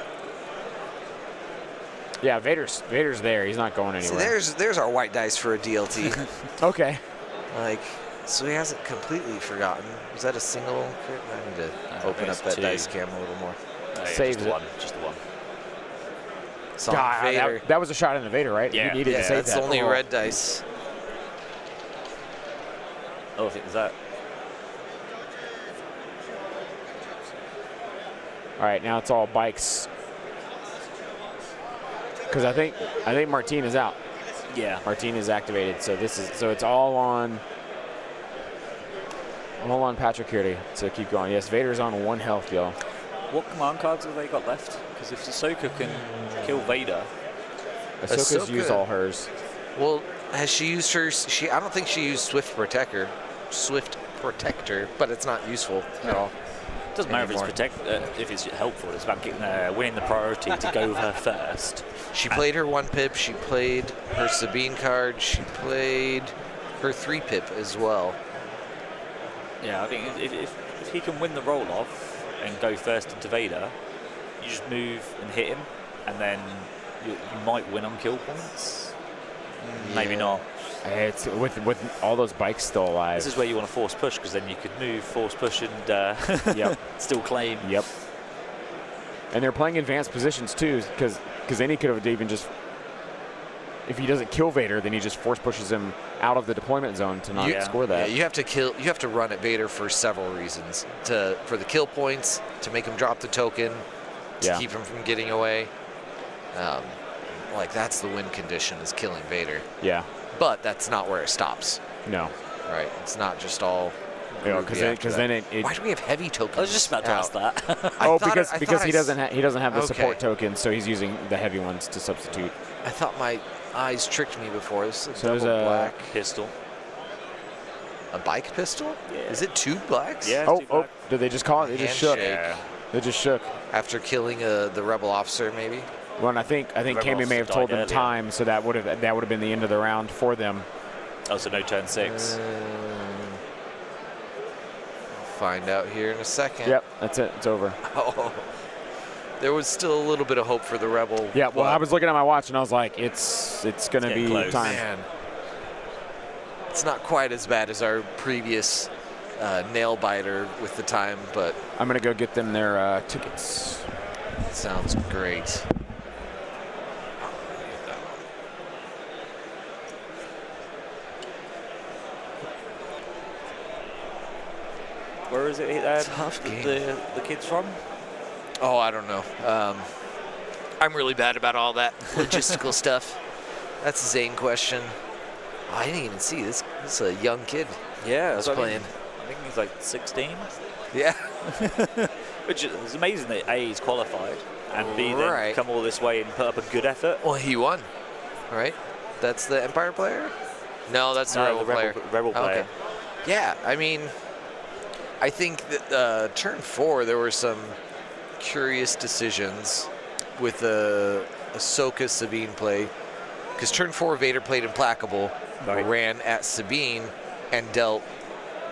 Yeah, Vader's there. He's not going anywhere. See, there's our white dice for a DLT. Okay. Like, so he hasn't completely forgotten. Was that a single crit? I need to open up that 2. dice cam a little more. Saves just it. one. Just the one. Saw God, Vader. that was a shot in the Vader, right? Yeah. You needed to Yeah, save that's that. only Oh. red dice. Oh, I think there's that. All right, now it's all bikes. Because I think Martine is out. Yeah. Martine is activated, so it's all on Patrick here to keep going. Yes, Vader's on 1 health, y'all. What command cards have they got left? Because if Ahsoka can kill Vader, Ahsoka's used all hers. Well, has she used hers? I don't think she used Swift Protector, but it's not useful at all. it doesn't matter if it's helpful. It's about getting winning the priority to go with her first. She played her 1 pip. She played her Sabine card. She played her 3 pip as well. Yeah, I think if he can win the roll off and go first into Vader, you just move and hit him, and then you might win on kill points. Maybe Yeah. not. It's with all those bikes still alive. This is where you want to force push, because then you could move, force push, and Yep. still claim. Yep. And they're playing advanced positions too, because then he could have even just, if he doesn't kill Vader, then he just force pushes him out of the deployment zone to not score that. Yeah, you have to run at Vader for several reasons. For the kill points, to make him drop the token, to keep him from getting away. Like, that's the win condition, is killing Vader. Yeah. But that's not where it stops. No. Right? It's not just all. Because then it Why do we have heavy tokens? I was just about to ask that. because he doesn't have the support Okay. tokens, so he's using the heavy ones to substitute. I thought my eyes tricked me before. This is a So there's double a black. Pistol. A bike pistol? Yeah. Is it 2 blacks? Yeah. Oh, did they just call it? They just shook. Handshake. Yeah. They just shook. After killing the rebel officer, maybe. Well, and I think Rebel Kami may have officer told died them earlier. time, so that would have been the end of the round for them. Oh, so no turn 6. We'll find out here in a second. Yep, that's it. It's over. Oh, there was still a little bit of hope for the rebel. Yeah, well, but, I was looking at my watch and I was like, it's going to getting be close. time. Man, it's not quite as bad as our previous nail biter with the time, but I'm going to go get them their tickets. it sounds great. Where is it? Tough game. The kids from? Oh, I don't know. I'm really bad about all that logistical stuff. That's a Zane question. Oh, I didn't even see this. This is a young kid. Yeah, was playing. I think he's like 16. Yeah. Which is amazing that A, he's qualified, and B, Right. then come all this way and put up a good effort. Well, he won, right? That's the Empire player? No, that's the No, Rebel the player. Rebel player. Okay. Yeah, I mean, I think that turn 4, there were some curious decisions with the Ahsoka Sabine play. Because turn 4, Vader played Implacable, Right. ran at Sabine, and dealt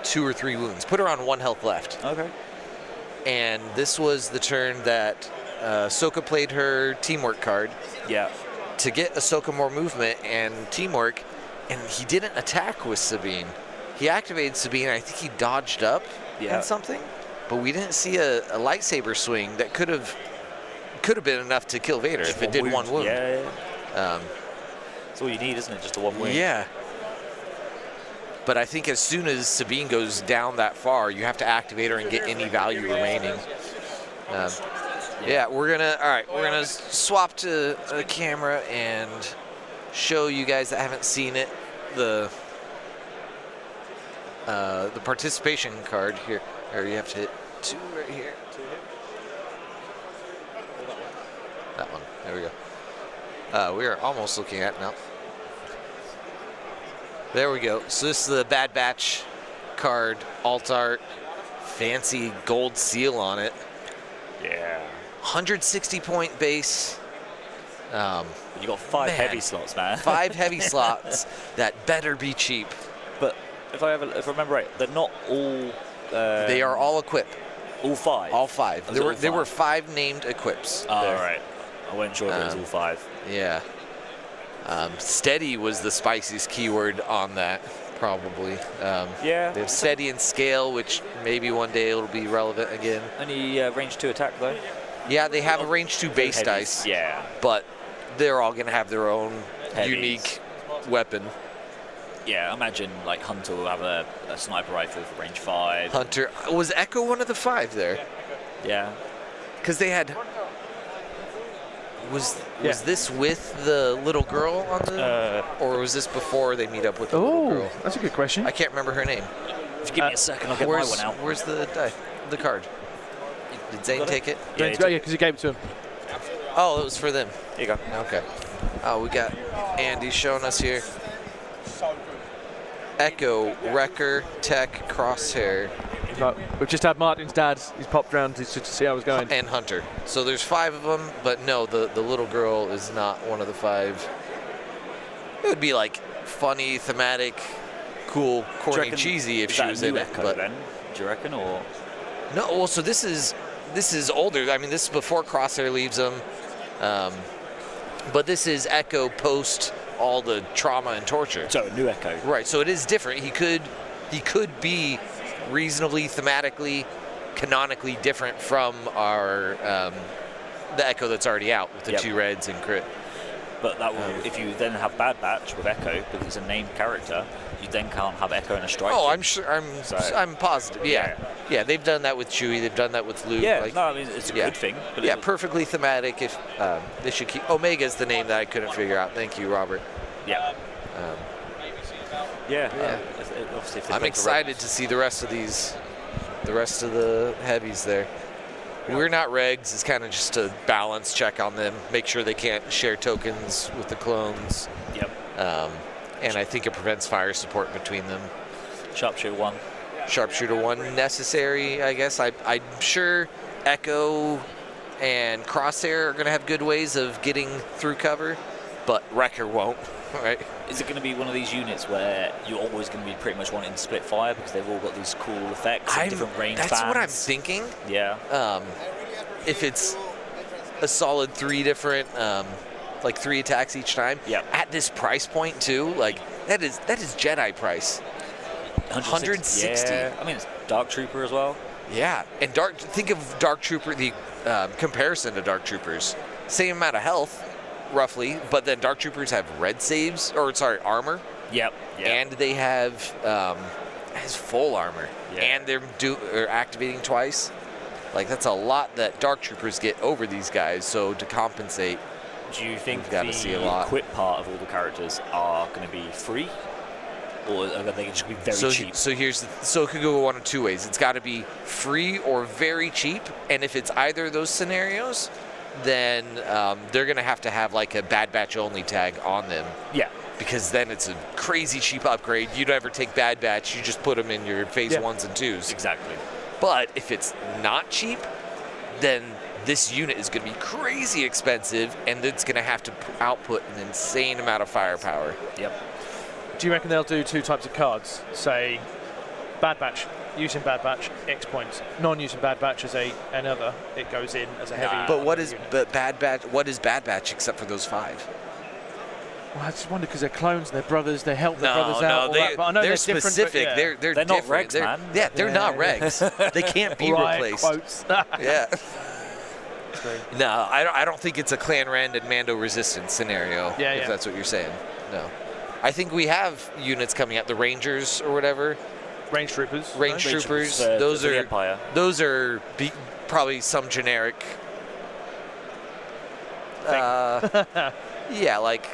2 or 3 wounds. Put her on 1 health left. Okay. And this was the turn that Ahsoka played her teamwork card Yeah. to get Ahsoka more movement and teamwork, and he didn't attack with Sabine. He activated Sabine, and I think he dodged up and something, but we didn't see a lightsaber swing that could have been enough to kill Vader if it did 1 wound. Yeah. That's all you need, isn't it? Just a 1 wound. Yeah. But I think as soon as Sabine goes down that far, you have to activate her and get any value remaining. Yeah, we're gonna swap to a camera and show you guys that haven't seen it the participation card here. Or you have to hit 2 right here. 2 here. That one. There we go. We are almost looking at it now. There we go. So this is the Bad Batch card, alt art, fancy gold seal on it. Yeah. 160 point base. You got 5 Man. heavy slots, man. 5 heavy slots that better be cheap. But if I remember right, they're not all. They are all equip. All 5. All 5. Oh, There all were 5? 5 named equips. Oh, there. right. I wasn't sure if it was all 5. Yeah. Steady was the spiciest keyword on that, probably. Yeah. They have steady and scale, which maybe one day it'll be relevant again. Only range 2 attack though. Yeah, they have a range 2 base Heavies. dice, Yeah. but they're all going to have their own Heavies. unique weapon. Yeah, imagine like Hunter will have a sniper rifle for range 5. Hunter. Was Echo one of the 5 there? Yeah. Because they had... Was this with the little girl on the... or was this before they meet up with the little girl? That's a good question. I can't remember her name. If you give me a second, I'll get my one out. Where's the die? The card? Did Zane take it? Yeah, because he gave it to him. Oh, it was for them. Here you go. Okay. Oh, we got Andy showing us here. Echo, Wrecker, Tech, Crosshair, But we've just had Martin's dad. He's popped round to see how it's going. and Hunter. So there's 5 of them, but no, the little girl is not one of the 5. It would be like funny, thematic, cool, corny, cheesy if she was in it. Echo, But then? Do you reckon, or? no, well, so this is older. I mean, this is before Crosshair leaves them. But this is Echo post all the trauma and torture. So a new Echo. Right, so it is different. He could be reasonably, thematically, canonically different from our the Echo that's already out with the 2 reds and crit. But that will, if you then have Bad Batch with Echo, because it's a named character, you then can't have Echo in a strike. Oh, team. I'm sure. I'm positive. Yeah, they've done that with Chewie. They've done that with Luke. Yeah, like, no, I mean it's a good thing. But yeah, perfectly thematic. If they should keep Omega's the name that I couldn't figure out. Thank you, Robert. Yeah. Yeah. Obviously, if they I'm go for excited to see the rest of the heavies there. We're not regs. It's kind of just a balance check on them. Make sure they can't share tokens with the clones. Yep. And I think it prevents fire support between them. Sharpshooter 1. Sharpshooter 1 necessary, I guess. I'm sure Echo and Crosshair are going to have good ways of getting through cover, but Wrecker won't, right? Is it going to be one of these units where you're always going to be pretty much wanting to split fire because they've all got these cool effects and different range That's bands? what I'm thinking. Yeah. If it's a solid 3 different, like 3 attacks each time, at this price point too, like that is Jedi price. 160. Yeah. I mean, it's Dark Trooper as well. Yeah, and think of Dark Trooper, the comparison to Dark Troopers. Same amount of health, roughly, but then Dark Troopers have red saves, armor. Yep. And they have has full armor, and they're activating twice. Like that's a lot that Dark Troopers get over these guys. So to compensate, do you think see a the lot. equip part of all the characters are going to be free, or are they just going to be very cheap? So it could go one of 2 ways. It's got to be free or very cheap, and if it's either of those scenarios, then they're going to have like a Bad Batch only tag on them. Yeah. Because then it's a crazy cheap upgrade. You don't ever take Bad Batch. You just put them in your phase 1s and 2s. Exactly. But if it's not cheap, then this unit is going to be crazy expensive, and it's going to have to output an insane amount of firepower. Yep. Do you reckon they'll do 2 types of cards? Say, Bad Batch, using Bad Batch, X points. Non-using Bad Batch as another, it goes in as a heavy. But Bad Batch? What is Bad Batch except for those 5? Well, I just wonder because they're clones, they're brothers, they help their brothers out. But I know they're specific. Different, they're not different. regs, man. They're not regs. They can't be replaced. Quotes. Yeah. No, I don't think it's a Clan Rend and Mando Resistance scenario. If that's what you're saying. No. I think we have units coming out, the Rangers or whatever. Range Troopers. Range Troopers. Those are Empire. Those are probably some generic. Yeah, like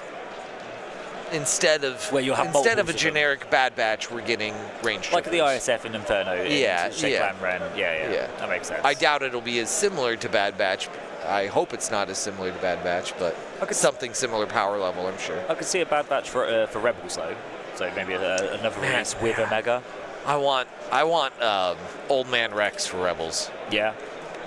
instead of a generic Bad Batch, we're getting Range Troopers. Like the ISF in Inferno. Yeah. Yeah. That makes sense. I doubt it'll be as similar to Bad Batch. I hope it's not as similar to Bad Batch, but something similar power level, I'm sure. I could see a Bad Batch for Rebels though. So maybe another release with Omega. I want Old Man Rex for Rebels. Yeah.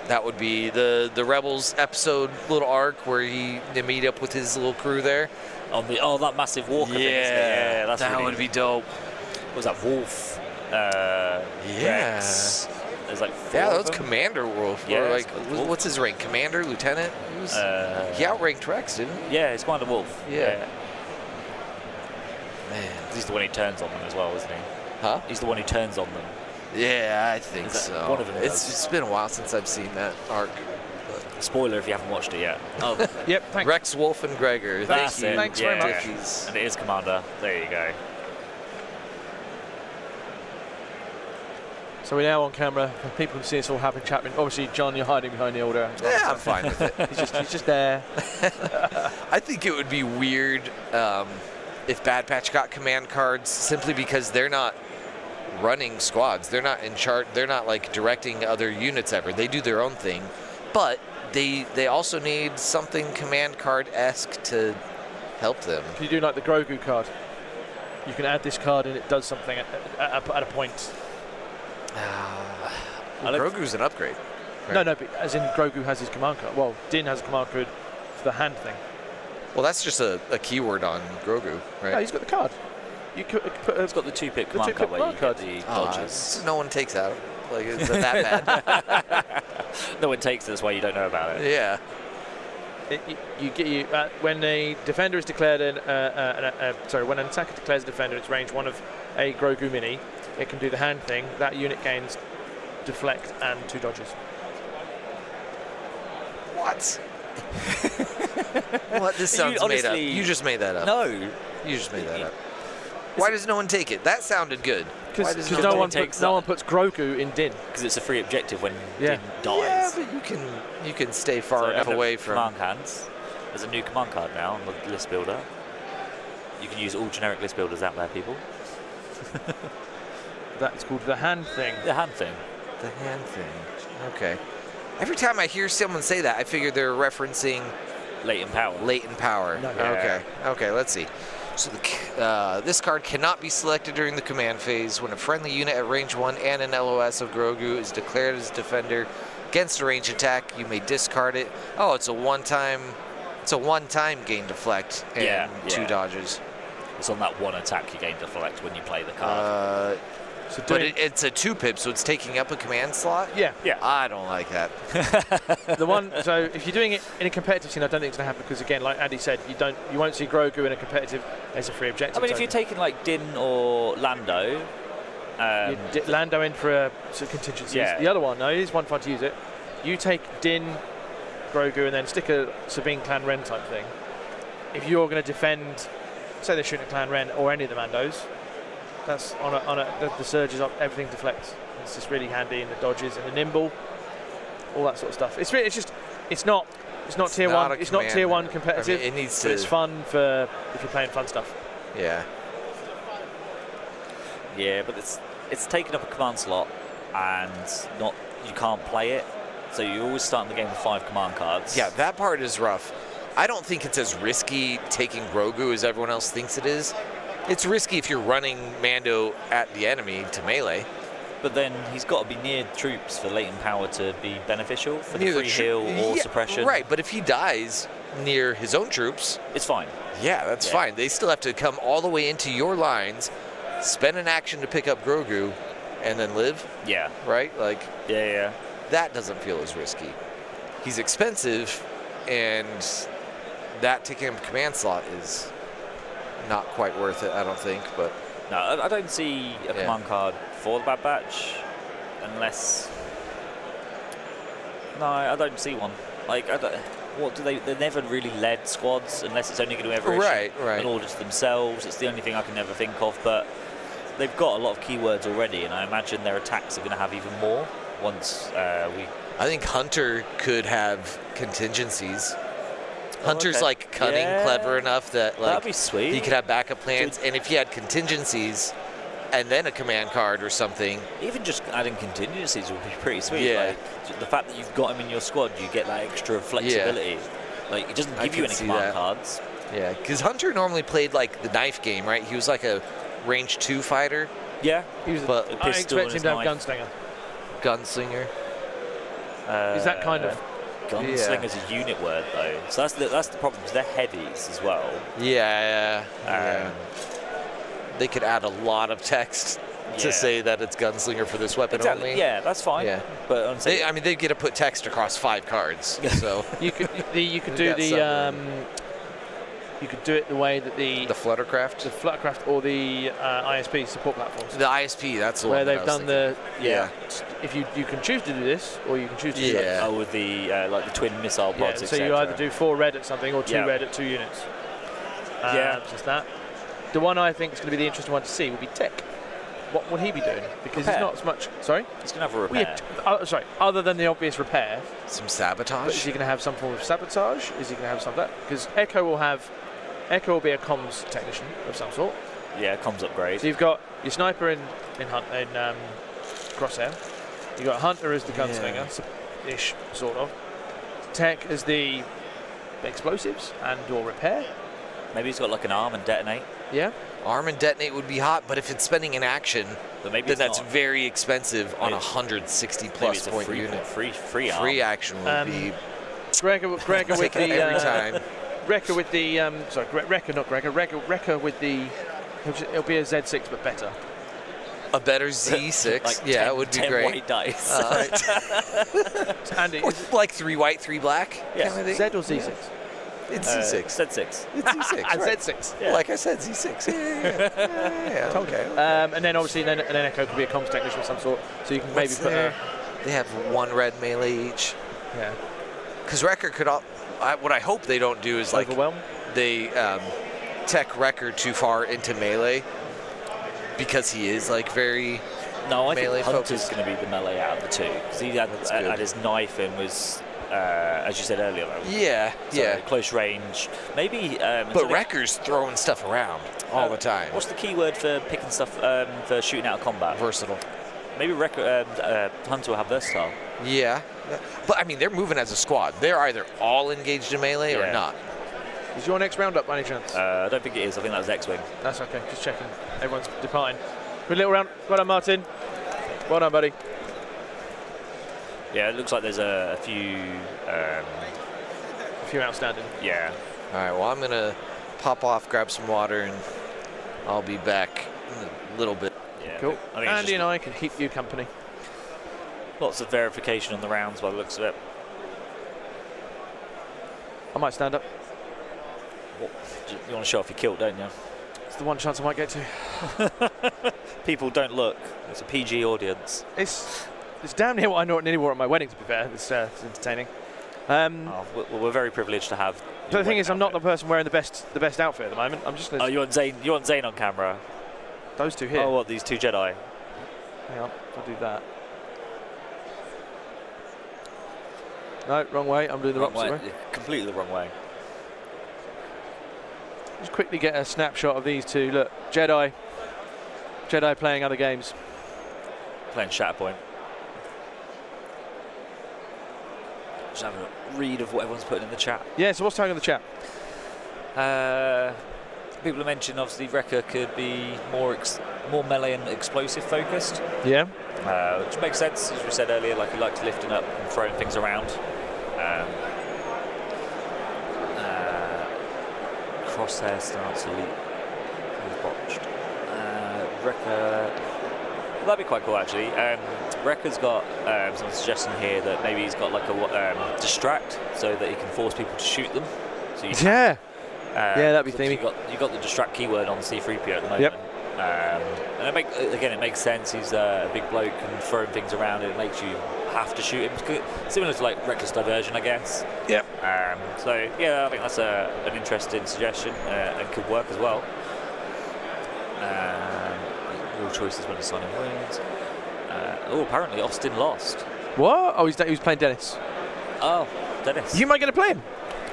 That would be the Rebels episode little arc where they meet up with his little crew there. On that massive walker thing. Yeah, that's that really, would be dope. What was that, Wolf? Rex. There's like 4 that of was them. Commander Wolf. Yeah, Or like, what's his rank? Commander, Lieutenant? He outranked Rex, didn't he? Yeah, he's Commander Wolf. Yeah. Man, he's the one who turns on them as well, isn't he? Huh? He's the one who turns on them. Yeah, I think Is that so. one of them does? It's been a while since I've seen that arc. Spoiler if you haven't watched it yet. Oh, yep. Thanks. Rex, Wolf, and Gregor. That's Thank it. you. Thanks very much. Dickies. And it is Commander. There you go. So we're now on camera. People can see us all having chat. Obviously, John, you're hiding behind the order. Yeah, I'm fine with it. He's just there. I think it would be weird if Bad Batch got command cards simply because they're not running squads. They're not in charge. They're not like directing other units ever. They do their own thing, but they also need something command card-esque to help them. If you do like the Grogu card, you can add this card and it does something at a point. Grogu's an upgrade. Right? No, but as in Grogu has his command card. Well, Din has a command card for the hand thing. Well, that's just a keyword on Grogu, right? No, he's got the card. You could put It's got the 2-pip command card where you get the dodges. So no one takes out. Like, is it that bad? No one takes it, that's why you don't know about it. Yeah. When a defender is declared when an attacker declares a defender its range one of a Grogu mini, it can do the hand thing. That unit gains deflect and 2 dodges. What? What? This sounds made up. You just made that up. No. You just made that up. Why does no one take it? That sounded good. Because no one puts Grogu in Din. Because it's a free objective when Yeah. Din dies. Yeah, but you can stay far enough under away from. command hands. There's a new command card now on the list builder. You can use all generic list builders out there, people. That's called the hand thing. The hand thing. The hand thing. Okay. Every time I hear someone say that, I figure they're referencing Latent power. latent power. No. Okay. Okay. Let's see. So this card cannot be selected during the command phase. When a friendly unit at range 1 and an LOS of Grogu is declared as defender against a range attack, you may discard it. Oh, it's a one-time gain deflect and 2 dodges. It's on that one attack you gain deflect when you play the card. But it's a 2-pip, so it's taking up a command slot? Yeah. I don't like that. So if you're doing it in a competitive scene, I don't think it's going to happen because again, like Andy said, you won't see Grogu in a competitive as a free objective. I mean, if you're taking like Din or Lando, Lando in for some contingencies. Yeah. The other one, no, it is one fun to use it. You take Din, Grogu, and then stick a Sabine Clan Ren type thing. If you're going to defend, say they're shooting a Clan Ren or any of the Mandos, that's the surges up, everything deflects. It's just really handy in the dodges and the nimble, all that sort of stuff. It's not tier one. It's not tier 1 competitive. I mean, it needs but it's fun for if you're playing fun stuff. Yeah. yeah, but it's taking up a command slot and you can't play it. So you're always starting the game with 5 command cards. Yeah, that part is rough. I don't think it's as risky taking Grogu as everyone else thinks it is. It's risky if you're running Mando at the enemy to melee. But then he's got to be near troops for latent power to be beneficial for Near the the free heal or suppression. Right, but if he dies near his own troops, It's fine. yeah, that's fine. They still have to come all the way into your lines, spend an action to pick up Grogu, and then live, Yeah. right? Like, Yeah. that doesn't feel as risky. He's expensive, and that taking him a command slot is not quite worth it, I don't think, but... No, I don't see a command card for the Bad Batch unless... No, I don't see one. Like, what do they... They never really led squads unless it's only going to ever issue an order to themselves. It's the only thing I can never think of, but they've got a lot of keywords already, and I imagine their attacks are going to have even more once we... I think Hunter could have contingencies. Hunter's like cunning, clever enough that like that'd be sweet. He could have backup plans, and if he had contingencies and then a command card or something, even just adding contingencies would be pretty sweet. Yeah. Like the fact that you've got him in your squad, you get that extra flexibility. Like it doesn't give you any command cards. Yeah, because Hunter normally played like the knife game, right? He was like a range 2 fighter, Yeah. But I expect him to have Gunslinger. Gunslinger. Is that kind of... Gunslinger's a unit word, though. So that's the problem, because they're heavies as well. Yeah. They could add a lot of text to say that it's Gunslinger for this weapon only. Yeah, that's fine. Yeah. But they get to put text across 5 cards. So you could do you could do it the way that the Fluttercraft or the ISP support platforms. The ISP, that's the where one they've done thinking. If you can choose to do this, or you can choose to do that. Oh, with the like the twin missile pods. So you either do 4 red at something or 2 red at 2 units. Just that. The one I think is going to be the interesting one to see will be Tech. What would he be doing? Because he's not as much. Sorry? He's going to have a repair. Other than the obvious repair. Some sabotage. But is he going to have some form of sabotage? Is he going to have some of that? Because Echo will be a comms technician of some sort. Yeah, comms upgrade. So you've got your sniper in Crosshair. You've got Hunter as the gunslinger-ish, sort of. Tech as the explosives and or repair. Maybe he's got like an arm and detonate. Yeah. Arm and detonate would be hot, but if it's spending an action, then that's very expensive on a 160-plus point unit. Free arm. Free action would be... Gregor with the... every time. Wrecker with the... Wrecker, not Gregor. Wrecker with the... It'll be a Z6, but better. A better Z6? It would be 10 great. white dice. Andy, like 3 white, 3 black? Yes. Z or Z6? It's Z6. Z6. It's Z6. Right. Z6. Yeah. Like I said, Z6. Yeah. Okay. And then obviously, then Echo could be a comms technician of some sort. So you can maybe put a... They have 1 red melee each. Yeah. Because Wrecker could... what I hope they don't do is like... Overwhelm? They tech Wrecker too far into melee. Because he is like very... No, I melee think Hunter's focused. going to be the melee out of the two. Because he had his knife and was... as you said earlier, close range. Maybe. But Wrecker's throwing stuff around all the time. What's the key word for picking stuff for shooting out of combat? Versatile. Maybe Hunter will have versatile. Yeah, but I mean they're moving as a squad. They're either all engaged in melee or not. Is your next round up by any chance? I don't think it is. I think that was X-Wing. That's okay. Just checking. Everyone's departing. Good little round. Well done, Martin. Well done, buddy. Yeah, it looks like there's a few... a few outstanding. Yeah. All right, well, I'm going to pop off, grab some water, and I'll be back in a little bit. Yeah, cool. Andy and I can keep you company. Lots of verification on the rounds by the looks of it. I might stand up. You want to show off your kilt, don't you? It's the one chance I might get to. People don't look. It's a PG audience. It's damn near what I nearly wore at my wedding, to be fair. It's entertaining. We're very privileged to have. But the thing is, I'm not the person wearing the best outfit at the moment. I'm just. Oh, you want Zane on camera? Those two here. Oh, what, these 2 Jedi? Hang on, I'll do that. No, wrong way. I'm doing the opposite way. Completely the wrong way. Just quickly get a snapshot of these two. Look, Jedi playing other games. Playing Shatterpoint. Just having a read of what everyone's putting in the chat. Yeah, so what's tagging in the chat? People have mentioned obviously Wrecker could be more melee and explosive focused. Yeah. Which makes sense, as we said earlier, like he likes lifting up and throwing things around. Crosshair stance elite. He's botched. Wrecker. That'd be quite cool actually. Wrecker's got some suggestion here that maybe he's got like a distract so that he can force people to shoot them. So yeah, that'd be themey. You got the distract keyword on C-3PO at the moment. Yep. And it makes sense. He's a big bloke and throwing things around. It makes you have to shoot him. Similar to like reckless diversion, I guess. Yep. So yeah, I think that's an interesting suggestion and could work as well. Real choices when assigning wins. Apparently Austin lost. What? Oh, he was playing Dennis. Oh, Dennis. You might get to play him.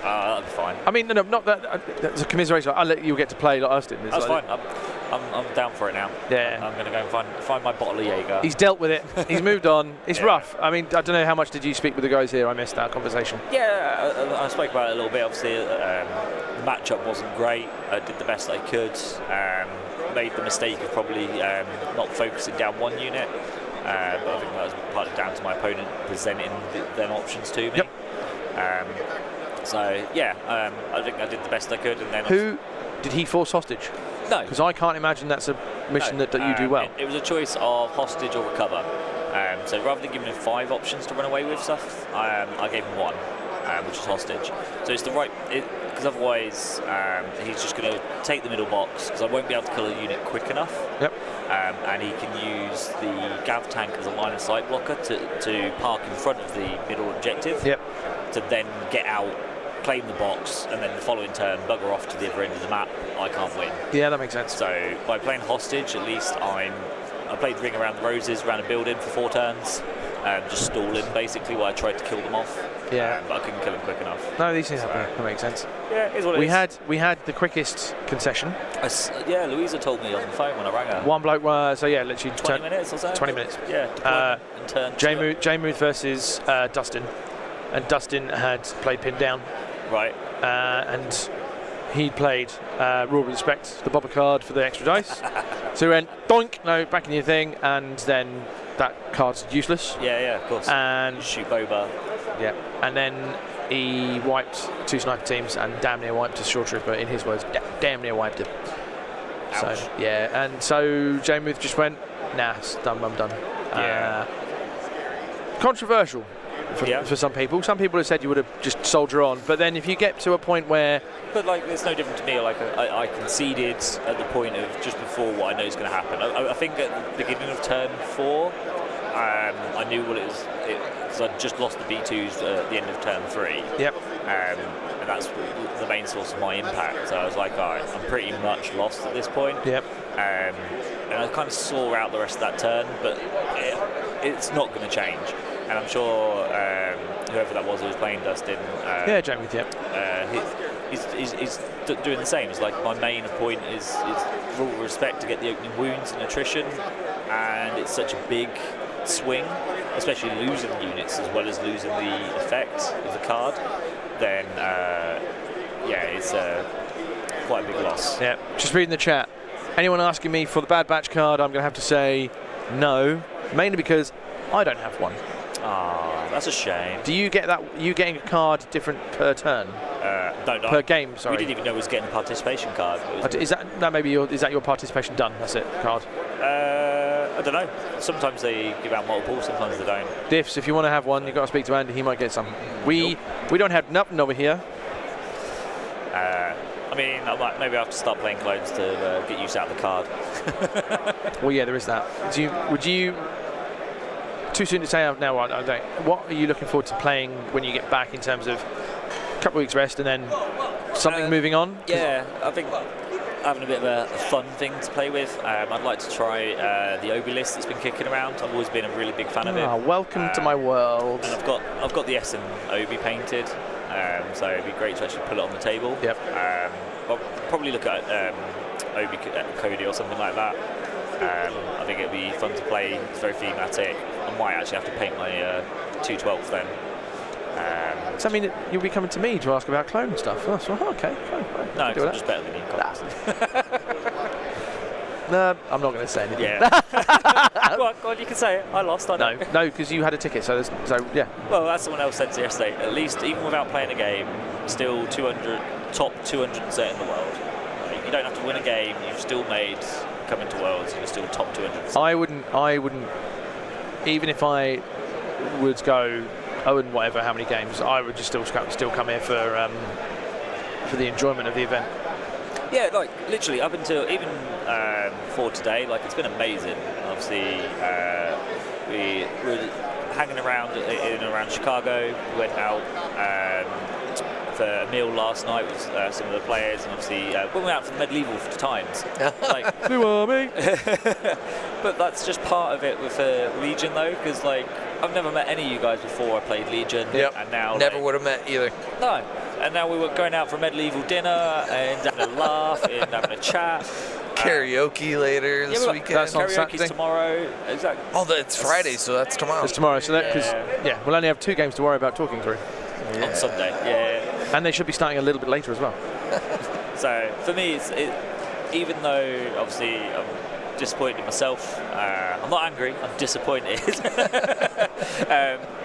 That'll be fine. I mean, no, not that. That's a commiseration. I'll let you get to play like Austin. That's fine. I'm down for it now. Yeah. I'm going to go and find my bottle of Jaeger. He's dealt with it. He's moved on. It's rough. I mean, I don't know how much did you speak with the guys here. I missed that conversation. Yeah, I spoke about it a little bit. Obviously, matchup wasn't great. I did the best I could. Made the mistake of probably not focusing down one unit, but I think that was partly down to my opponent presenting them options to me. Yep. So yeah, I think I did the best I could. And then who did he force hostage? No, because I can't imagine that's a mission that you do well. It was a choice of hostage or recover. So rather than giving him 5 options to run away with stuff, I gave him 1, which is hostage. So it's the right, because otherwise he's just going to take the middle box, because I won't be able to kill a unit quick enough. Yep. And he can use the Gav tank as a line of sight blocker to park in front of the middle objective. Yep. To then get out, claim the box, and then the following turn bugger off to the other end of the map. I can't win. Yeah, that makes sense. So by playing hostage, at least I played Ring Around the Roses around a building for 4 turns, just stalling basically while I tried to kill them off. Yeah. But I couldn't kill them quick enough. No, these things happen. That makes sense. Yeah, it's what it is. We had the quickest concession. Yeah, Louisa told me on the phone when I rang her. One bloke, so yeah, literally 20 minutes or so? 20 minutes. Yeah, and turn. J-Muth versus Dustin. And Dustin had played Pinned Down. Right. And he played Rule with Respect, the bobber card for the extra dice. So he went, doink, no, back in your thing, and then that card's useless. Yeah, of course. And shoot Boba. Yeah, and then he wiped 2 sniper teams and damn near wiped a short trooper, in his words, damn near wiped him. Ouch. So, yeah, and so J-Muth just went, nah, it's done, I'm done. Yeah. Controversial for some people. Some people have said you would have just soldier on, but then if you get to a point where... But like, it's no different to me. Like, I conceded at the point of just before what I know is going to happen. I think at the beginning of turn 4, I knew what it was, because I'd just lost the B2s at the end of turn 3. Yep. And that's the main source of my impact. So I was like, all right, I'm pretty much lost at this point. Yep. And I kind of saw out the rest of that turn, but it's not going to change. And I'm sure whoever that was who was playing Dustin... yeah, J-Muth, yep. He's doing the same. It's like my main point is rule of respect to get the opening wounds and attrition, and it's such a big swing, especially losing units as well as losing the effect of the card. Then yeah, it's quite a big loss. Yeah, just reading the chat. Anyone asking me for the Bad Batch card, I'm going to have to say no, mainly because I don't have one. Ah, that's a shame. Do you get that? You getting a card different per turn? No, per game. Sorry. We didn't even know it was getting a participation card. Is that maybe is that your participation done? That's it. Card. I don't know. Sometimes they give out multiple. Sometimes they don't. Diffs, if you want to have one, you've got to speak to Andy. He might get some. We don't have nothing over here. I mean, maybe I have to start playing clones to get use out of the card. Well, yeah, there is that. Would you? Too soon to say now. I don't. What are you looking forward to playing when you get back in terms of a couple of weeks rest and then something moving on? Yeah, I think having a bit of a fun thing to play with. I'd like to try the bluelist that's been kicking around. I've always been a really big fan of it. Welcome to my world. And I've got the SM Obi painted, so it'd be great to actually put it on the table. Yep. I'll probably look at Obi Cody or something like that. I think it'd be fun to play. It's very thematic. I might actually have to paint my 212 then. Does that mean that you'll be coming to me to ask about clone stuff? Oh, so, okay. Fine. No, because I'm just better than you. No, I'm not going to say anything. Yeah. Go on, you can say it. I lost. I know. No, because you had a ticket. So yeah. Well, as someone else said yesterday, at least even without playing a game, still top 200 in the world. You don't have to win a game. You've still made coming to Worlds. You're still top 200. I wouldn't. Even if I would go 0 and whatever, how many games, I would just still come here for the enjoyment of the event. Yeah, like literally up until even for today, like it's been amazing. Obviously, we were hanging around in and around Chicago. We went out for a meal last night with some of the players, and obviously we went out for the medieval times. Like, Blue Army. But that's just part of it with Legion, though, because like I've never met any of you guys before I played Legion, and now never would have met either. No. And now we were going out for a medieval dinner and having a laugh and having a chat. Karaoke later this weekend. That's on Karaoke's Saturday. Tomorrow. Exactly. Oh, it's Friday, so that's tomorrow. It's tomorrow, so that we'll only have 2 games to worry about talking through. On Sunday. Yeah. And they should be starting a little bit later as well. So for me, even though obviously I'm disappointed in myself, I'm not angry. I'm disappointed.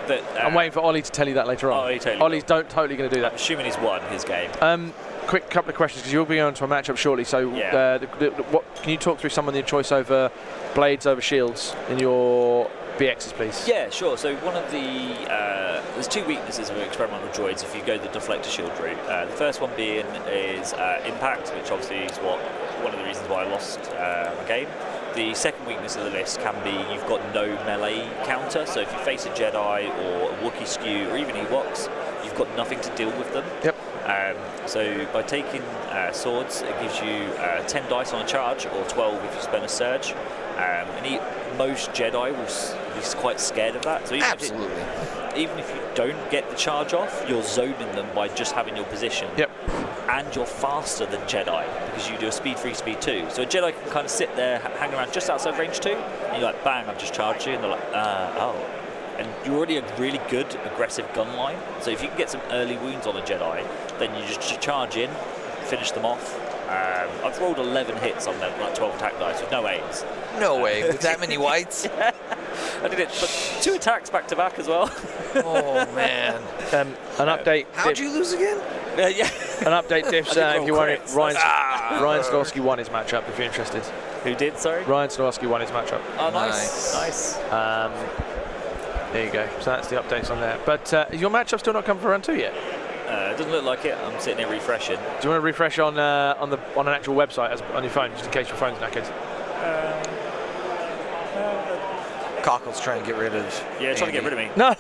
But I'm waiting for Ollie to tell you that later on. Oh, he totally Ollie's totally going to do that. I'm assuming he's won his game. Quick couple of questions because you'll be going to a matchup shortly. So, what can you talk through some of your choice over blades over shields in your BXs, please? Yeah, sure. So one of the there's two weaknesses of experimental droids if you go the deflector shield route. The first one being is impact, which obviously is one of the reasons why I lost my game. The second weakness of the list can be you've got no melee counter. So if you face a Jedi or a Wookiee skew or even Ewoks, you've got nothing to deal with them. Yep. So by taking swords, it gives you 10 dice on a charge, or 12 if you spend a surge. Most Jedi will be quite scared of that. So even if you don't get the charge off, you're zoning them by just having your position. Yep. And you're faster than Jedi because you do a speed 3, speed 2. So a Jedi can kind of sit there, hang around just outside range 2, and you're like, bang, I've just charged you, and they're like, oh. And you're already a really good aggressive gun line. So if you can get some early wounds on a Jedi, then you just charge in, finish them off. I've rolled 11 hits on them, like 12 attack dice with no aims. No way, with that many whites? Yeah. I did it, but 2 attacks back to back as well. Oh man. An update. How'd you lose again? Yeah. An update, Diffs. If you want it, Ryan Stolsky won his matchup. If you're interested. Who did? Sorry. Ryan Stolsky won his matchup. Oh, nice. There you go. So that's the updates on there. But is your matchup still not come for round 2 yet? It doesn't look like it. I'm sitting here refreshing. Do you want to refresh on an actual website on your phone, just in case your phone's knackered? Cockle's trying to get rid of. Yeah, trying to get rid of me. No.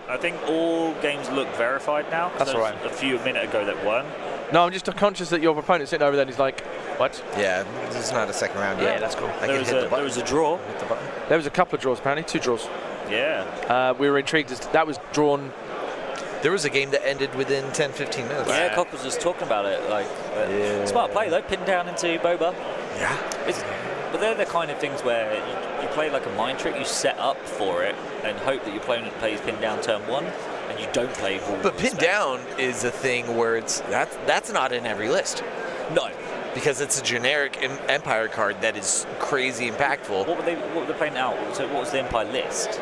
I think all games look verified now. That's all right. A few minute ago that weren't. No, I'm just conscious that your opponent's sitting over there and he's like, what? Yeah, this is not a second round yet. Yeah, that's cool. There was a draw. Hit the button. There was a couple of draws, apparently. 2 draws. Yeah. We were intrigued as that was drawn. There was a game that ended within 10-15 minutes. Yeah, Cock was just talking about it. Like, smart play though, pinned down into Boba. Yeah. But they're the kind of things where you play like a mind trick. You set up for it and hope that your opponent plays pinned down turn 1, and you don't play ball. But pinned down is a thing where that's not in every list. No. Because it's a generic Empire card that is crazy impactful. What were they playing out? So what was the Empire list?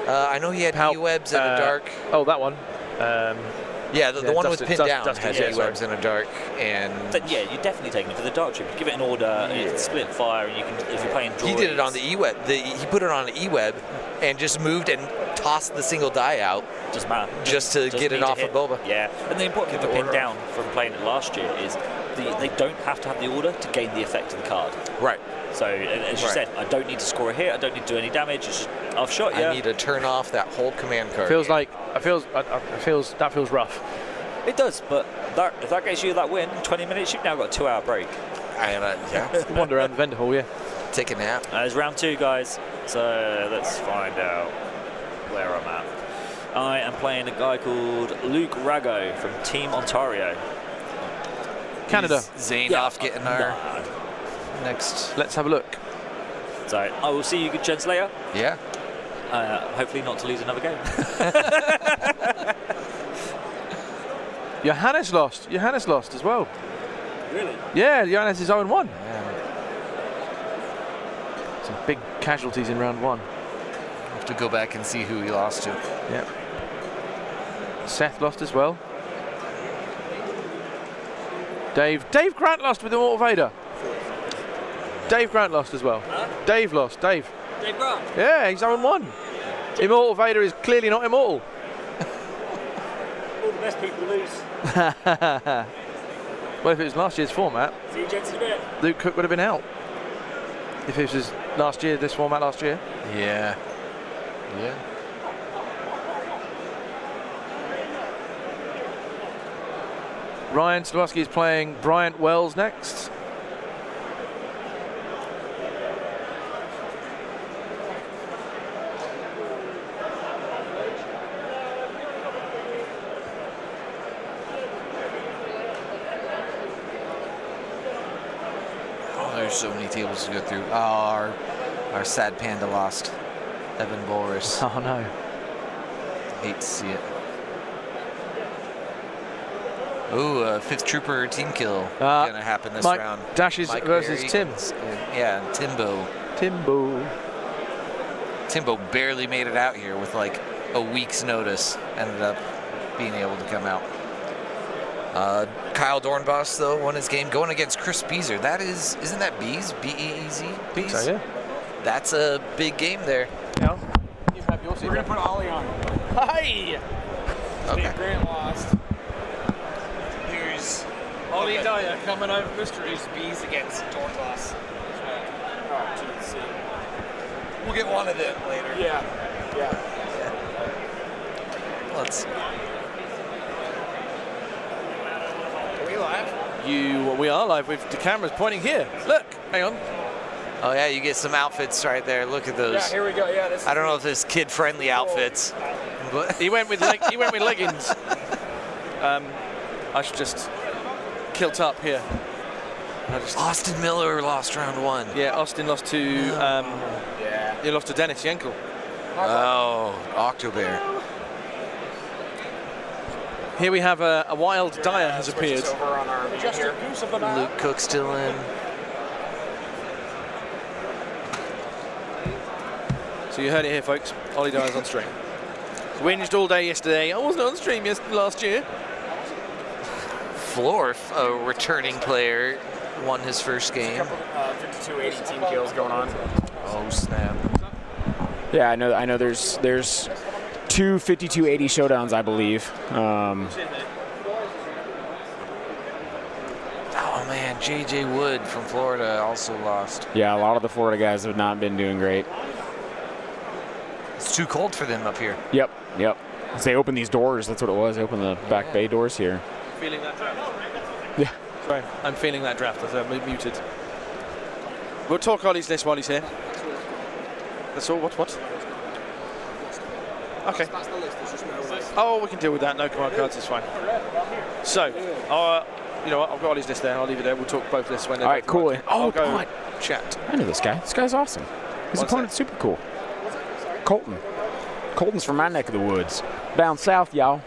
I know he had E-webs in a dark. Oh, that one. The one with pinned down had E-webs in a dark, and yeah, you're definitely taking it for the dark trip. Give it an order, it's split fire, and you can if you're playing droids. He did it on the E-web. He put it on an E-web, and just moved and tossed the single die out. Just to get it off of Boba. Yeah, and the important thing for pinned down from playing it last year is they don't have to have the order to gain the effect of the card. Right. So as you said, I don't need to score a hit. I don't need to do any damage. It's just I've shot you. I need to turn off that whole command card. That feels rough. It does, but if that gets you that win, 20 minutes, you've now got a 2-hour break. Wander around the vendor hall, yeah. Take a nap. It's round 2, guys. So let's find out where I'm at. I am playing a guy called Luke Rago from Team Ontario. Canada. Zane off getting our next. Let's have a look. So I will see you good gents later. Yeah. Hopefully not to lose another game. Johannes lost. Johannes lost as well. Really? Yeah, Johannes is 0-1. Some big casualties in round 1. Have to go back and see who he lost to. Yeah. Seth lost as well. Dave Grant lost with Immortal Vader. Dave Grant lost as well. Huh? Dave lost. Dave Grant? Yeah, he's 0-1. Immortal Vader is clearly not immortal. All the best people lose. Well, if it was last year's format, See you gents in a bit. Luke Cook would have been out. If it was this format last year. Yeah. Ryan Slawski is playing Bryant Wells next. There's so many tables to go through. Oh, our sad panda lost. Evan Boris. Oh no. Hate to see it. Ooh, fifth trooper team kill gonna happen this Mike round. Dashes Mike versus Berry Tim. Yeah, Timbo. Timbo barely made it out here with like a week's notice. Ended up being able to come out. Kyle Dornbos though won his game going against Chris Beezer. That isn't that Bees? B-E-E-Z? Bees? So, yeah. That's a big game there. Yeah. You have your seat. We're going to put Ollie on. Hey! Okay. Grant lost. Here's Ollie Dyer coming over mysteries Bees against Dornbos. We'll get one of them later. Yeah. Let's see. Are we live? We are live with the cameras pointing here. Look, hang on. Oh yeah, you get some outfits right there. Look at those. Yeah, here we go. Yeah, this I don't know if this kid-friendly outfits, but He went with leggings. I should just kilt up here. Austin Miller lost round one. Yeah, Austin lost to he lost to Dennis Yenkel. Oh, Octobear. Here we have a wild Dyer has appeared. over on our view here. Luke Cook still in. So you heard it here, folks. Ollie Dyer's on stream. Whinged all day yesterday. I wasn't on stream last year. Florf, a returning player, won his first game. 52-80 team kills going on. Oh snap! Yeah, I know. There's 2 52-80 showdowns, I believe. Oh man, J.J. Wood from Florida also lost. Yeah, a lot of the Florida guys have not been doing great. It's too cold for them up here. Yep. As they open these doors, that's what it was. They opened the back bay doors here. Feeling that draft. Yeah. Sorry, I'm feeling that draft. I'm muted. We'll talk Ollie's list while he's here. That's all. What? Okay. Oh, we can deal with that. No command cards is fine. So, you know what? I've got Ollie's list there. I'll leave it there. We'll talk both lists when they're All right, cool. I'll go God. chat. I know this guy. This guy's awesome. His What's opponent's super cool. Colton. Colton's from my neck of the woods. Down south, y'all.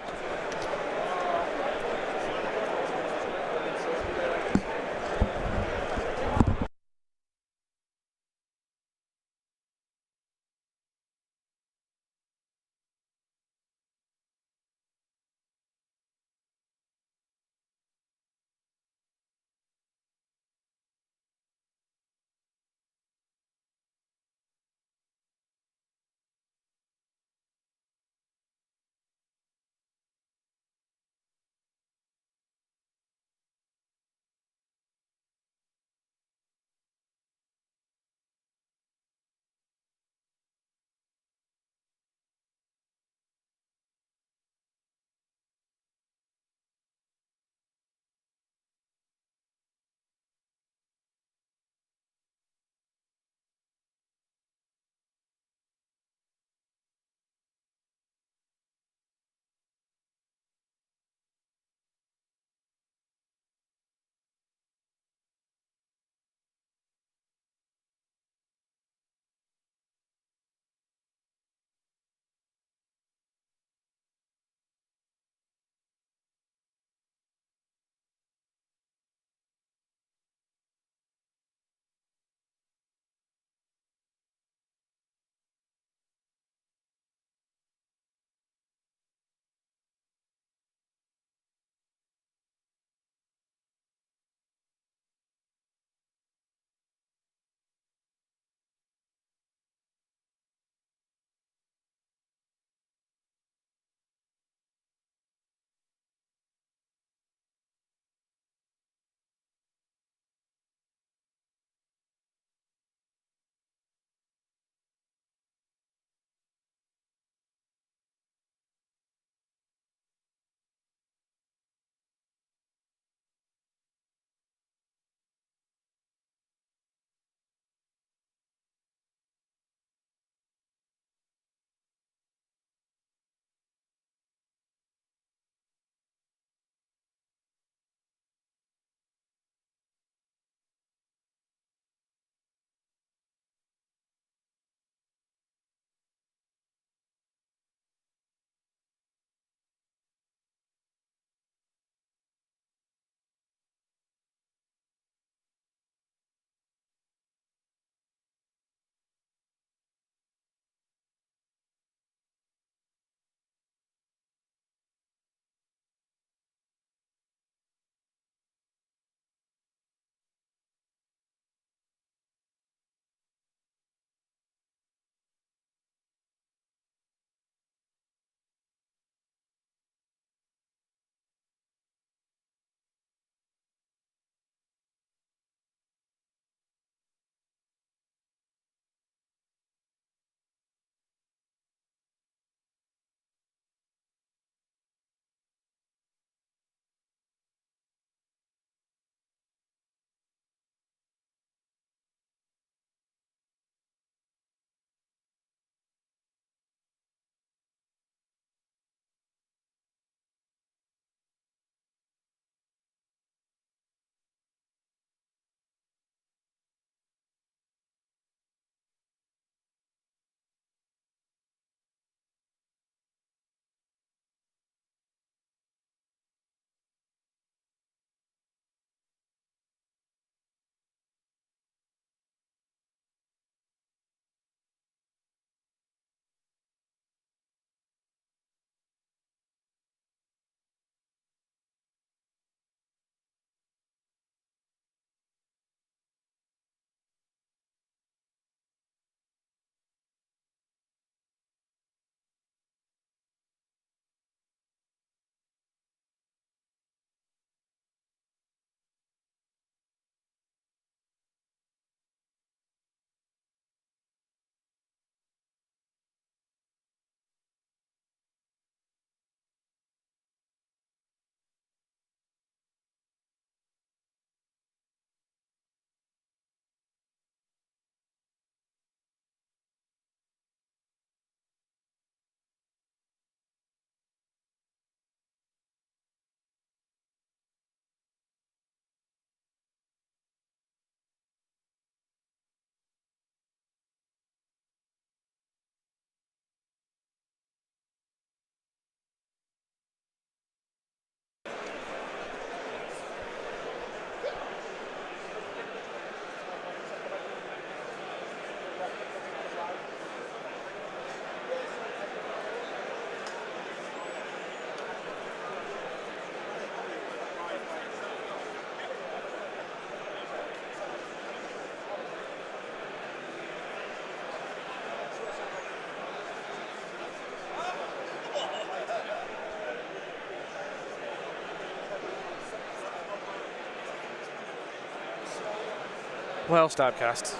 Well, Stabcast.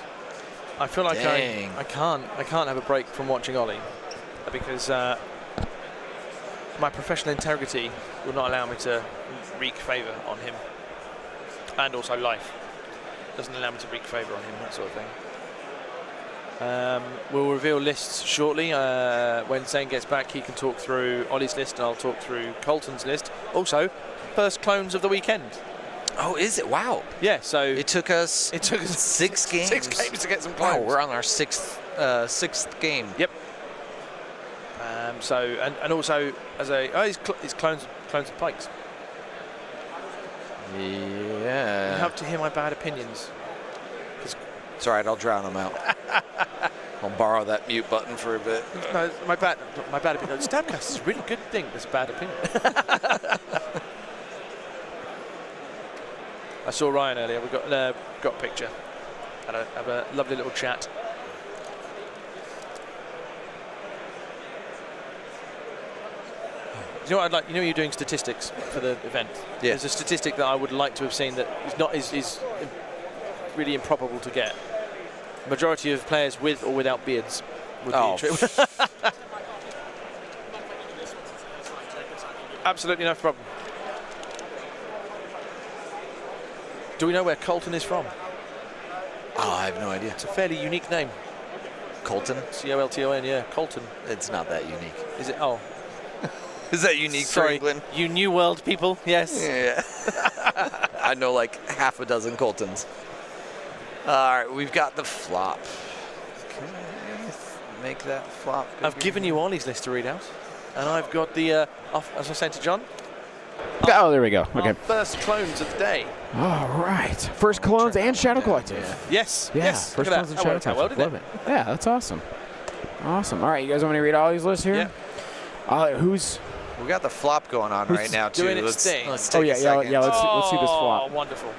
I feel like Dang. I can't have a break from watching Ollie because my professional integrity will not allow me to wreak favour on him, and also life doesn't allow me to wreak favour on him, that sort of thing. We'll reveal lists shortly. When Zane gets back, he can talk through Ollie's list, and I'll talk through Colton's list. Also, first clones of the weekend. Oh, is it? Wow. Yeah, so It took us 6 games. 6 games to get some Wow, clones. we're on our sixth game. Yep. So and also as he's clones of pikes. You Yeah. have to hear my bad opinions. It's all right. I'll drown them out. I'll borrow that mute button for a bit. No, my bad opinion. Stabcast is a really good thing. That's a bad opinion. I saw Ryan earlier. We got a picture. Had a lovely little chat. You know what I'd like? You know, you're doing statistics for the event. Yeah. There's a statistic that I would like to have seen that is really improbable to get. Majority of players with or without beards would be true. Absolutely no problem. Do we know where Colton is from? Oh, I have no idea. It's a fairly unique name. Colton? Colton, yeah, Colton. It's not that unique. Is it? Oh, Is that unique for sorry, England? you New World people. Yes. Yeah. I know like half a dozen Coltons. All right, we've got the flop. Can I make that flop bigger? I've given you Ollie's list to read out, and I've got the as I said to John. Oh, there we go. Our Okay. first clones of the day. All right. First clones and Shadow Collective. Yes. Yeah. Yes. First Look at clones and that. Shadow That worked out Collective. well, Love didn't it. Yeah, that's awesome. Awesome. All right, you guys want me to read Ollie's list here? Yeah. Who's? We got the flop going on Who's right now too. doing its thing? Let's take Oh yeah, a second. yeah. Let's see this Oh, flop. wonderful.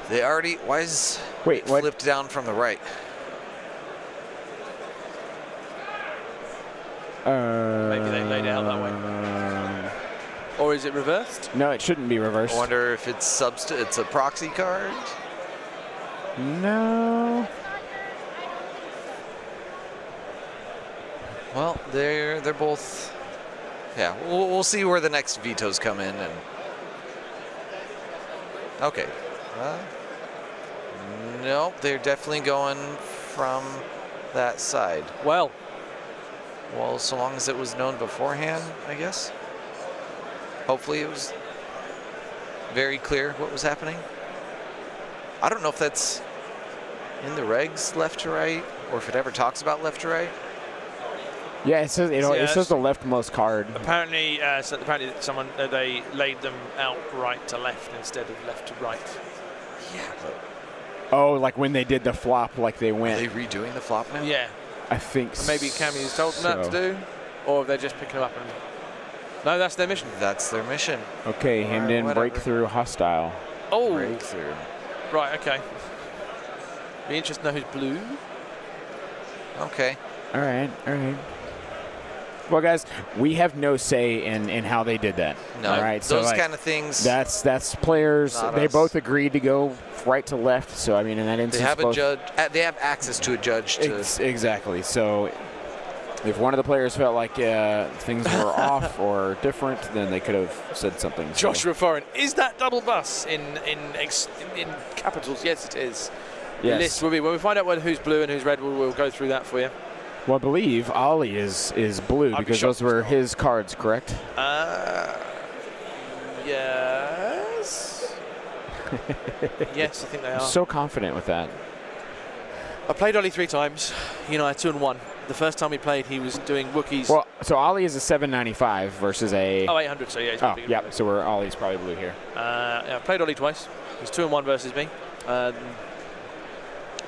They already. Why is Wait, it what? flipped down from the right? Maybe they laid it out that way. Or is it reversed? No, it shouldn't be reversed. I wonder if it's it's a proxy card. No. Well, they're both. Yeah, we'll see where the next vetoes come in and. Okay. Nope, they're definitely going from that side. Well, So long as it was known beforehand, I guess. Hopefully it was very clear what was happening. I don't know if that's in the regs left to right, or if it ever talks about left to right. Yeah, it says it says the leftmost card. apparently someone they laid them out right to left instead of left to right. Yeah, but Oh, like when they did the flop, like they are went. they redoing the flop now? Yeah. I think. Maybe Cammy's told them that to so. do, or they're just picking them up and. No, that's their mission. That's their mission. Okay, hemmed in, whatever. breakthrough, hostile. Oh, Breakthrough. right, okay. Be interested to know who's blue. Okay. All right. Well, guys, we have no say in how they did that. No, all right, those so like, kind of things. That's players. Not They us. both agreed to go right to left. So I mean, in that They instance, have a both, judge. They have access to a judge to. Exactly. So if one of the players felt like things were off or different, then they could have said something. So- Joshua Foreign. Is that double bus in capitals? Yes, it is. The Yes. list will be when we find out who's blue and who's red. We'll go through that for you. Well, I believe Ollie is blue I'd be because those shocked were if his cards, correct? Yes. Yes, I think they are. So confident with that. I played Ollie 3 times. You know, I 2-1. The first time we played, he was doing Wookiees. Well, so Ollie is a 795 versus a. Oh, 800. So yeah, he's Oh, probably yeah. So Ollie's probably blue here. Yeah, I played Ollie twice. He was 2-1 versus me.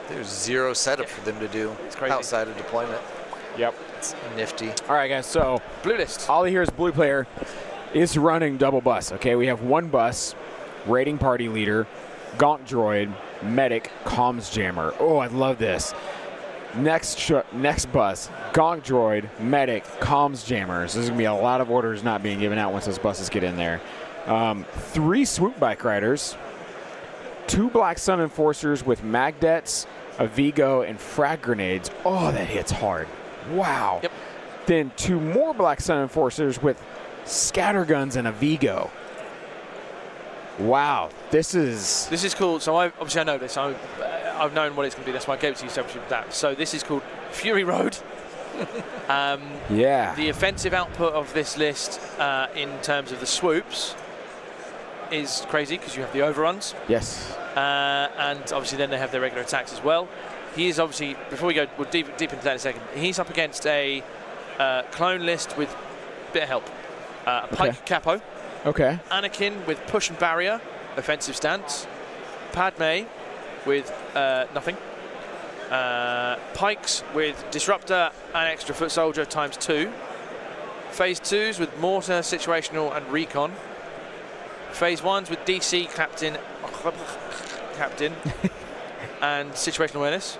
There's zero setup for them to do It's crazy. outside of deployment. Yep. It's nifty. All right, guys. So Blue list. Ollie here is blue player. Is running double bus. Okay, we have one bus, raiding party leader, gaunt droid, medic, comms jammer. Oh, I love this. Next bus, gaunt droid, medic, comms jammers. There's gonna be a lot of orders not being given out once those buses get in there. 3 swoop bike riders, 2 Black Sun Enforcers with Magdets, a Vigo, and frag grenades. Oh, that hits hard. Wow. Yep. Then 2 more Black Sun Enforcers with scatterguns and a Vigo. Wow, this is cool. So obviously I know this. I've known what it's going to be. That's why I gave it to you separately with that. So this is called Fury Road. Yeah. The offensive output of this list in terms of the swoops is crazy because you have the overruns. Yes. And obviously then they have their regular attacks as well. He is obviously, before we go we'll deep into that in a second, he's up against a clone list with a bit of help. A Pike Capo. Okay. Anakin with push and barrier, offensive stance. Padme with nothing. Pikes with disruptor and extra foot soldier ×2. Phase 2s with mortar, situational and recon. Phase 1s with DC captain and situational awareness.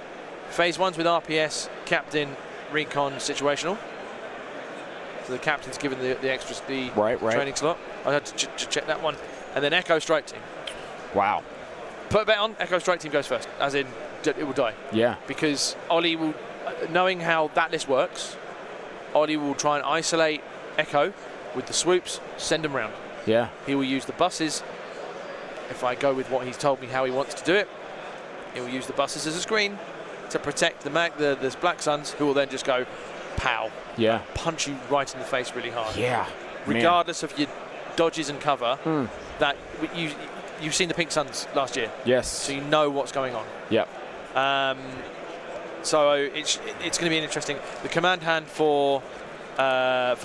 Phase 1s with RPS, captain, recon, situational. So the captain's given the extra training slot. I had to check that one. And then Echo Strike Team. Wow. Put a bet on, Echo Strike Team goes first, as in it will die. Yeah. Because Ollie will, knowing how that list works, Ollie will try and isolate Echo with the swoops, send them round. Yeah. He will use the buses. If I go with what he's told me how he wants to do it, he will use the buses as a screen to protect the Black Suns, who will then just go pow. Yeah. Punch you right in the face really hard. Yeah. Regardless of your dodges and cover, that you've seen the Pink Suns last year. Yes. So you know what's going on. Yep. So it's going to be an interesting. The command hand for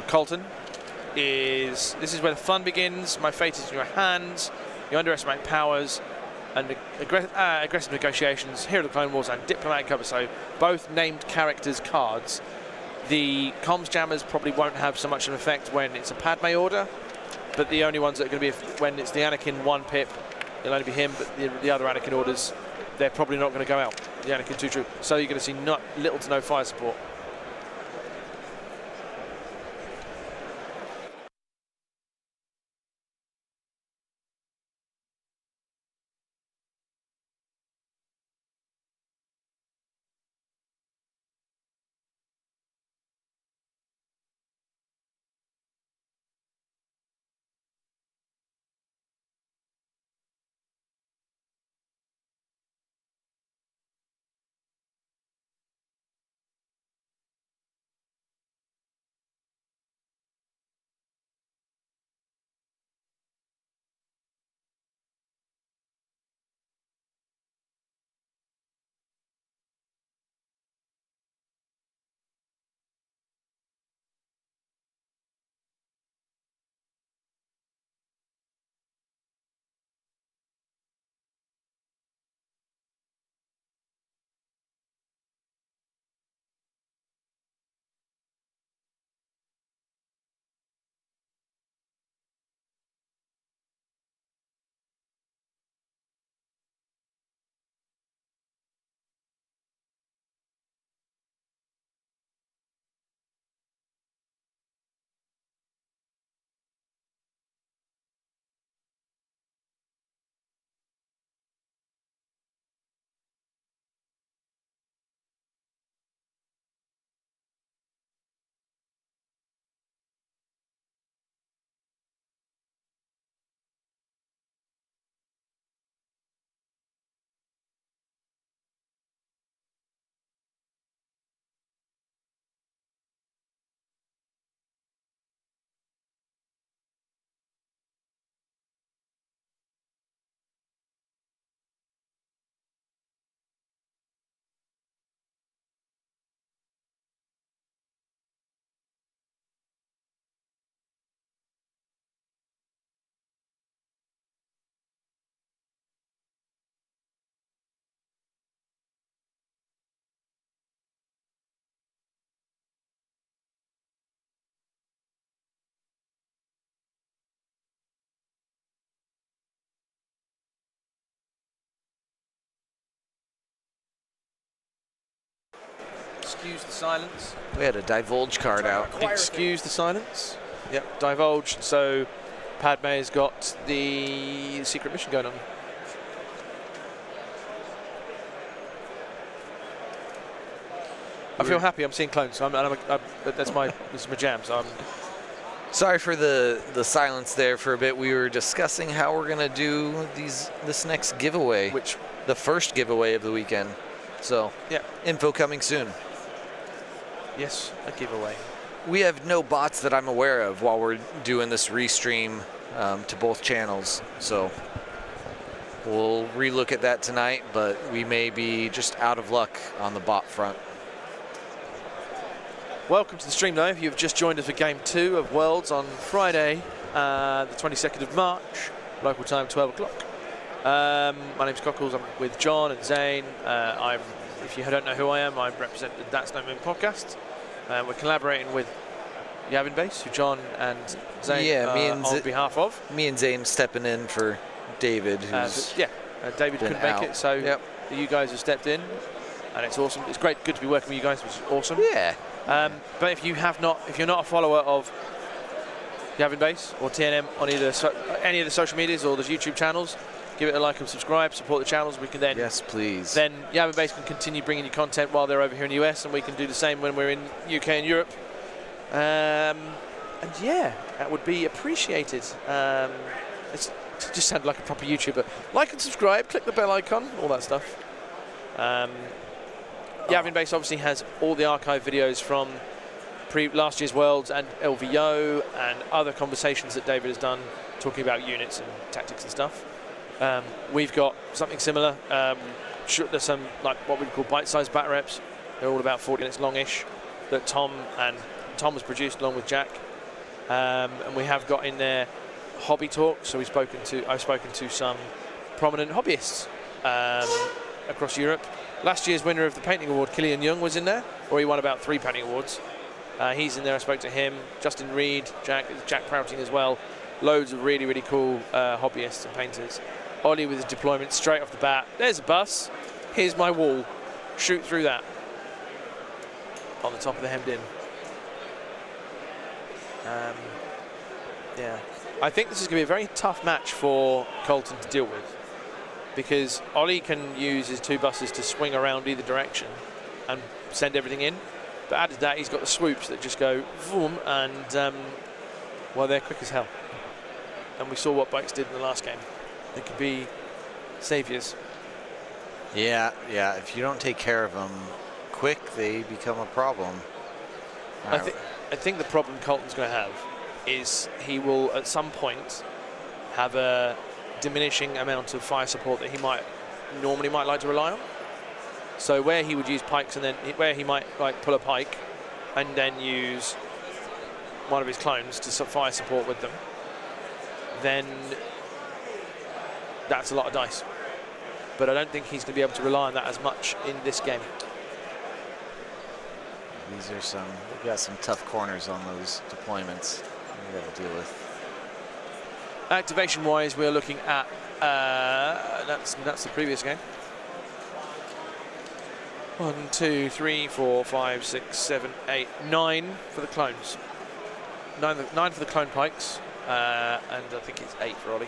Colton is, this is where the fun begins. My fate is in your hands. You underestimate powers and aggressive negotiations. Here are the Clone Wars and diplomatic cover. So both named characters cards. The comms jammers probably won't have so much of an effect when it's a Padme order, but the only ones that are going to be when it's the Anakin 1 pip, it'll only be him. But the other Anakin orders, they're probably not going to go out. The Anakin 2 troop. So you're going to see little to no fire support. Excuse the silence. We had a divulge card out. Excuse the silence. Yep, divulge. So Padme has got the secret mission going on. I feel happy. I'm seeing clones. This is my jam. So I'm. Sorry for the silence there for a bit. We were discussing how we're gonna do this next giveaway, the first giveaway of the weekend. So yeah, info coming soon. Yes, a giveaway. We have no bots that I'm aware of while we're doing this restream to both channels. So we'll relook at that tonight, but we may be just out of luck on the bot front. Welcome to the stream, though. If you've just joined us for Game 2 of Worlds on Friday, the 22nd of March, local time 12 o'clock. My name's Cockles. I'm with John and Zane. If you don't know who I am, I represent the That's No Moon podcast. We're collaborating with Yavin Base, who John and Zane on behalf of. Me and Zane stepping in for David, who's David couldn't make it, so you guys have stepped in, and it's awesome. It's great, good to be working with you guys, which is awesome. Yeah. But if you're not a follower of Yavin Base or TNM on any of the social medias or the YouTube channels, give it a like and subscribe, support the channels. We can then please. Then Yavin Base can continue bringing you content while they're over here in the US, and we can do the same when we're in UK and Europe. And yeah, that would be appreciated. It just sounded like a proper YouTuber. Like and subscribe, click the bell icon, all that stuff. Yavin Base obviously has all the archive videos from last year's Worlds and LVO and other conversations that David has done talking about units and tactics and stuff. We've got something similar. There's some like what we call bite-sized bat reps. They're all about 40 minutes longish that Tom has produced along with Jack. And we have got in there hobby talk. So I've spoken to some prominent hobbyists across Europe. Last year's winner of the painting award, Killian Young, was in there, or he won about 3 painting awards. He's in there. I spoke to him. Justin Reed, Jack Prouting as well. Loads of really, really cool hobbyists and painters. Ollie with his deployment straight off the bat. There's a bus. Here's my wall. Shoot through that. On the top of the hemmed in. Yeah. I think this is going to be a very tough match for Colton to deal with, because Ollie can use his 2 buses to swing around either direction and send everything in. But added to that, he's got the swoops that just go boom, and they're quick as hell. And we saw what bikes did in the last game. They could be saviours. Yeah. If you don't take care of them quick, they become a problem. I think the problem Colton's going to have is he will at some point have a diminishing amount of fire support that he normally might like to rely on. So where he would use pikes, and then where he might like pull a pike and then use one of his clones to fire support with them, then that's a lot of dice. But I don't think he's going to be able to rely on that as much in this game. We've got some tough corners on those deployments we got to deal with. Activation-wise, we're looking at that's the previous game. 1, 2, 3, 4, 5, 6, 7, 8, 9 for the clones. 9 for the clone pikes, and I think it's 8 for Ollie.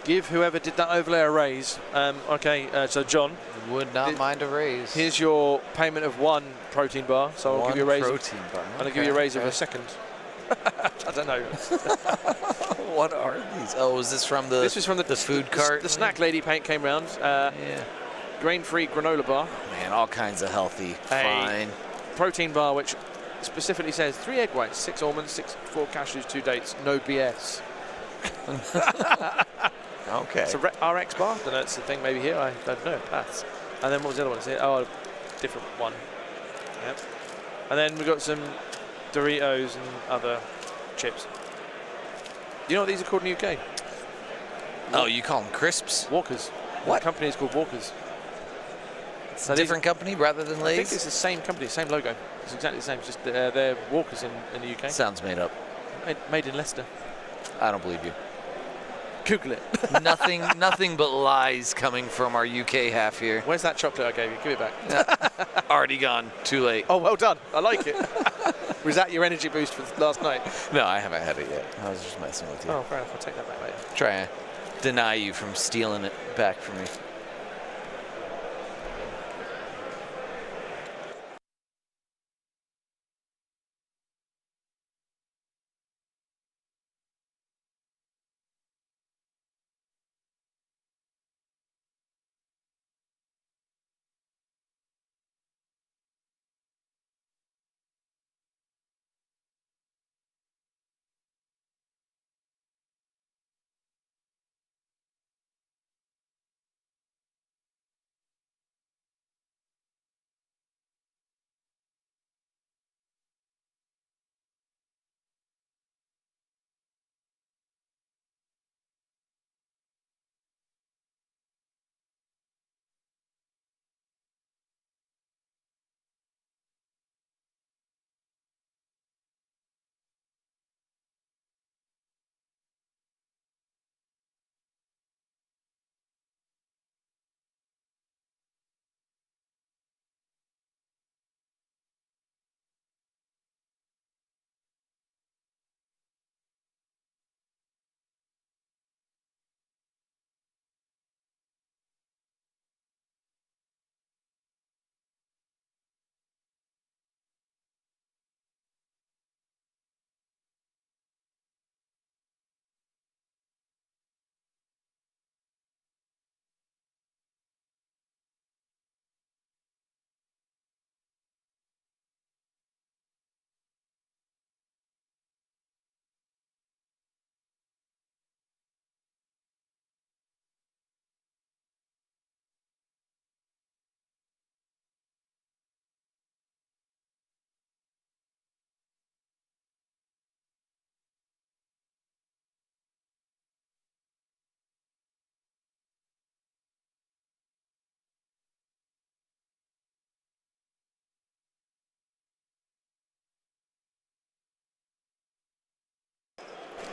Give whoever did that overlay a raise. So John. Would not mind a raise. Here's your payment of 1 protein bar. So I'll give you a raise. Protein bar. And I'll give you a raise of a second. I don't know. What are these? Oh, is this from the? This was from the food cart. The snack lady paint came round. Grain-free granola bar. Man, all kinds of healthy. Fine. Protein bar, which specifically says 3 egg whites, 6 almonds, 4 cashews, 2 dates, no BS. Okay. It's a RX bar. I don't know. It's the thing maybe here. I don't know. Paths. And then what was the other one? Oh, different one. Yep. And then we've got some Doritos and other chips. You know what these are called in the UK? Oh, you call them crisps? Walkers. What? The company is called Walkers. It's a different company rather than Lay's? I think it's the same company, same logo. It's exactly the same. It's just they're Walkers in the UK. Sounds made up. Made in Leicester. I don't believe you. Google it. nothing but lies coming from our UK half here. Where's that chocolate I gave you? Give it back. Already gone. Too late. Oh, well done. I like it. Was that your energy boost for last night? No, I haven't had it yet. I was just messing with you. Oh, fair enough. I'll take that back later. Try to deny you from stealing it back from me.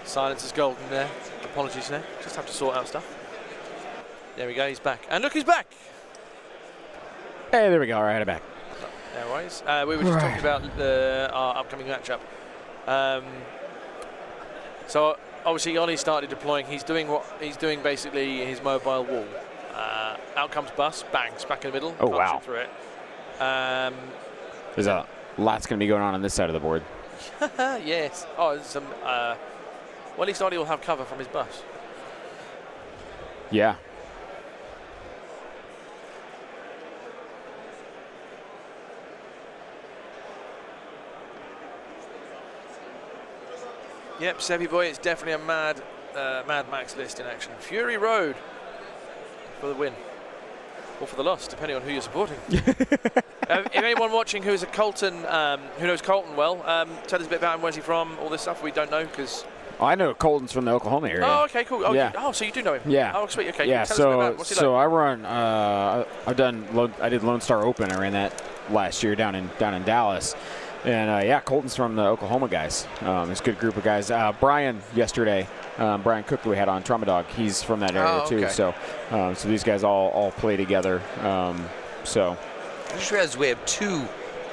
Silence is golden there. Apologies there. Just have to sort out stuff. There we go. He's back. And look, he's back. Hey, there we go. All right, I'm back. No worries. We were just talking about our upcoming matchup. So obviously Ollie started deploying. He's doing basically his mobile wall. Out comes Bus, bangs back in the middle. Oh, can't wow. shoot through it. There's a lot's going to be going on this side of the board. Yes. Oh, there's some. Well, at least Ollie will have cover from his Bus. Yeah. Yep, Sevy boy, it's definitely a Mad Max list in action. Fury Road for the win. Or for the loss, depending on who you're supporting. If anyone watching who is a Colton, who knows Colton well, tell us a bit about him, where's he from, all this stuff. We don't know because... Oh, I know Colton's from the Oklahoma area. Oh, okay, cool. Oh, Yeah. So you do know him? Yeah. Oh, sweet, okay. Yeah, Tell us a bit about him. What's he like? so I run, I did Lone Star Open. I ran that last year down in Dallas. And yeah, Colton's from the Oklahoma guys. It's a good group of guys. Brian yesterday, Brian Cook, who we had on Trauma Dog, he's from that area too. So so these guys all play together. So I just realized we have two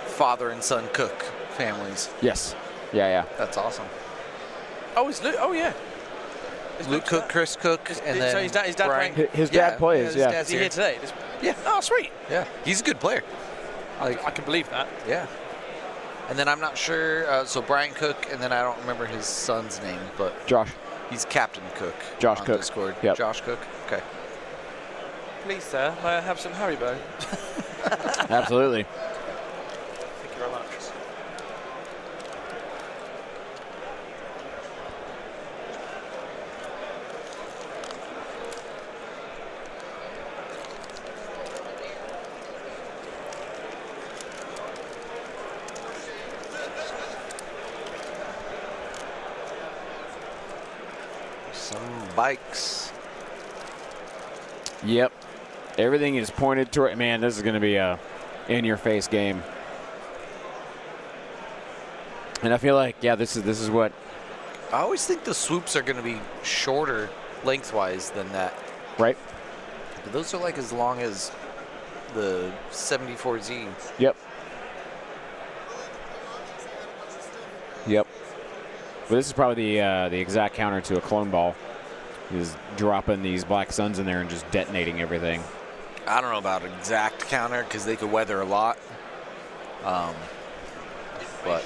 father and son Cook families. yes, yeah. That's awesome. Oh, it's Luke. Oh, yeah. Is Luke Cook, Chris Cook, and then so his dad Brian. playing? His dad plays. his Yeah. dad's Is he here today? Yeah. Oh, sweet. Yeah, he's a good player. I can believe that. Yeah. And then I'm not sure, so Brian Cook, and then I don't remember his son's name, but Josh. he's Captain Cook. Josh on Cook. Discord. Yep. Josh Cook. Okay. Please, sir, may I have some Haribo? Absolutely. Thank you very much. Some bikes. Yep. Everything is pointed toward. Man, this is going to be a in-your-face game. And I feel like, yeah, this is what. I always think the swoops are going to be shorter lengthwise than that. Right. But those are like as long as the 74Z. Yep. Yep. But this is probably the exact counter to a clone ball. Is dropping these black suns in there and just detonating everything. I don't know about exact counter because they could weather a lot. But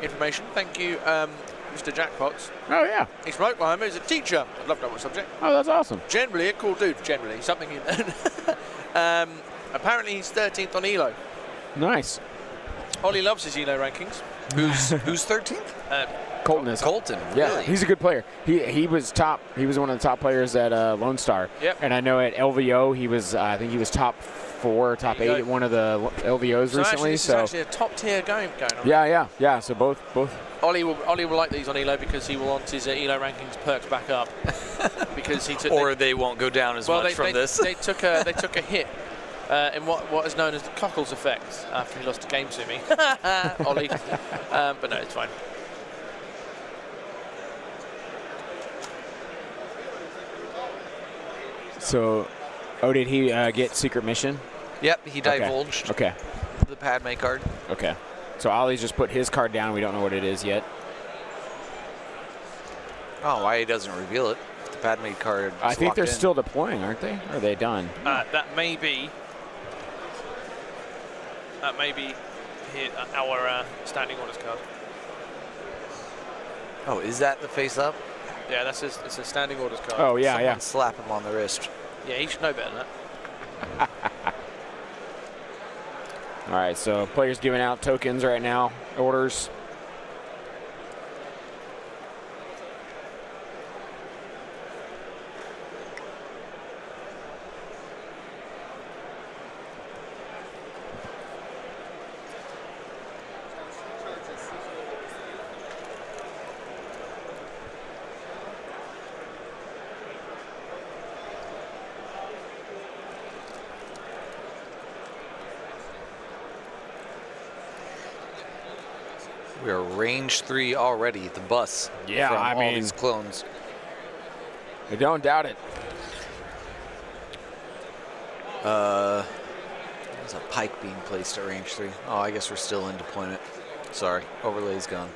information. Thank you, Mr. Jackpots. Oh, yeah. He's right behind me. He's a teacher. I'd love to know what subject. Oh, that's awesome. Generally a cool dude. Generally something you know. Apparently he's 13th on ELO. Nice. Ollie loves his ELO rankings. who's 13th? Colton is. Colton, Yeah, really? he's a good player. He was top. He was one of the top players at Lone Star. Yep. And I know at LVO he was. I think he was top 4, top 8 at one of the LVOs So recently. actually, this is actually a top tier going on. Yeah. So both. Ollie will like these on ELO because he will want his ELO rankings perked back up because he took. Or they won't go down as much from this. They took a hit in what is known as the Cockles effect after he lost a game to me, Ollie. But no, it's fine. So, did he get secret mission? Yep, he divulged Okay. the Padme card. Okay. So Ollie's just put his card down. We don't know what it is yet. Oh, why he doesn't reveal it? The Padme card. I think they're in. still deploying, aren't they? Or are they done? That may be here, our standing orders card. Oh, is that the face up? Yeah, it's a standing orders card. Oh, yeah, Someone slap him on the wrist. Yeah, he should know better than that. All right, so players giving out tokens right now, orders. We are range 3 already. The bus. Yeah, from I all mean- these clones. I don't doubt it. There's a pike being placed at range 3. Oh, I guess we're still in deployment. Sorry, overlay's gone.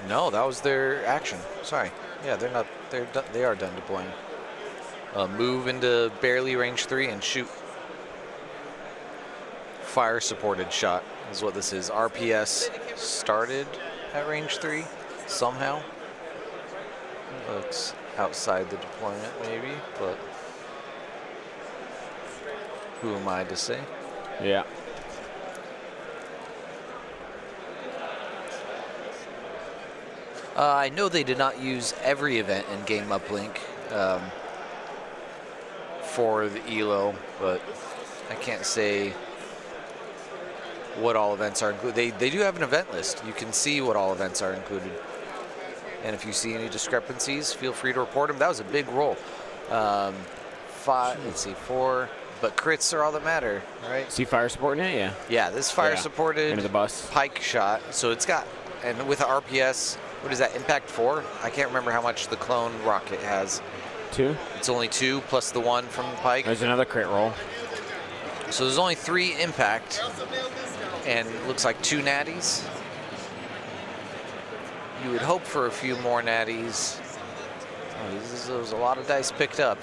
No, that was their action. Sorry. Yeah, they're not. They're done, they are done deploying. Move into barely range 3 and shoot. Fire supported shot is what this is. RPS started at range 3 somehow. Looks outside the deployment maybe, but who am I to say? Yeah. I know they did not use every event in Game Uplink for the ELO, but I can't say what all events are included. They do have an event list. You can see what all events are included. And if you see any discrepancies, feel free to report them. That was a big roll. 5, let's see, 4. But crits are all that matter, right? See fire supporting it? Yeah. Yeah, this fire supported Into the bus. pike shot. So it's got, and with the RPS, what is that, impact 4? I can't remember how much the clone rocket has. 2. It's only 2 plus the 1 from the pike. There's another crit roll. So there's only 3 impact, and it looks like 2 natties. You would hope for a few more natties. Oh, there's a lot of dice picked up.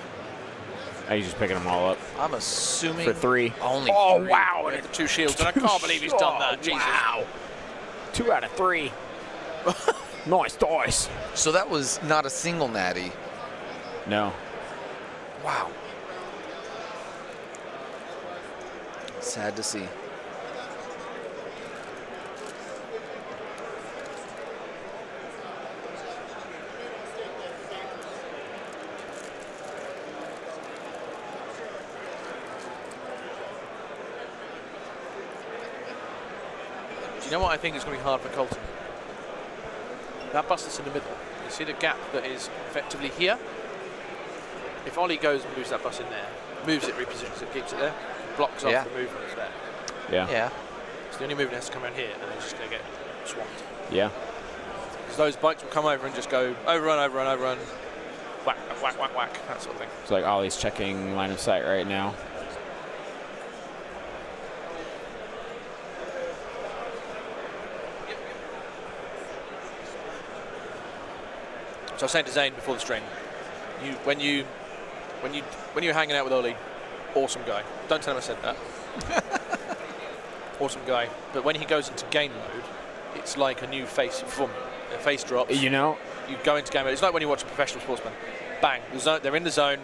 He's just picking them all up. I'm assuming For 3. only Oh, 3. wow. With the 2 shields, and I can't believe he's done that. Jesus. Wow. 2 out of 3. Nice dice. So that was not a single natty. No. Wow. Sad to see. Do you know what I think is going to be hard for Colton? That bus that's in the middle. You see the gap that is effectively here? If Ollie goes and moves that bus in there, moves it, repositions it, keeps it there, blocks off the movement that's there. Yeah. Yeah. So the only movement has to come around here, and then it's just going to get swamped. Yeah. Because those bikes will come over and just go overrun, overrun, overrun, whack, whack, whack, whack, that sort of thing. It's like Ollie's checking line of sight right now. So I was saying to Zane before the stream, when you're hanging out with Ollie, awesome guy. Don't tell him I said that. Awesome guy. But when he goes into game mode, it's like a new face. A face drops. You know, you go into game mode. It's like when you watch a professional sportsman. Bang. They're in the zone.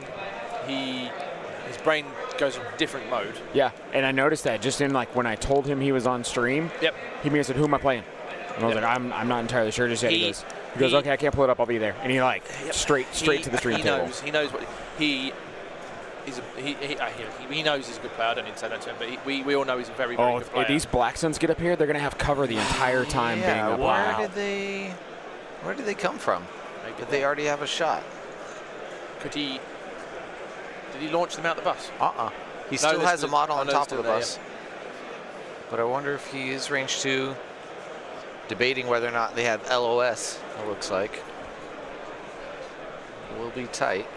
His brain goes in different mode. Yeah, and I noticed that just in like when I told him he was on stream. Yep. He immediately said, "Who am I playing?" And I was like, "I'm not entirely sure just yet." He goes, "Okay, I can't pull it up. I'll be there." And he like straight to the stream table. He knows what he knows he's a good player. I don't need to say that to him, but we all know he's a very, very good player. If these Black Suns get up here, they're gonna have cover the entire time being up. Where did they come from? Did they already have a shot? Did he launch them out the bus? He still has a model on top of the bus. But I wonder if he is range 2, debating whether or not they have LOS, it looks like. It will be tight.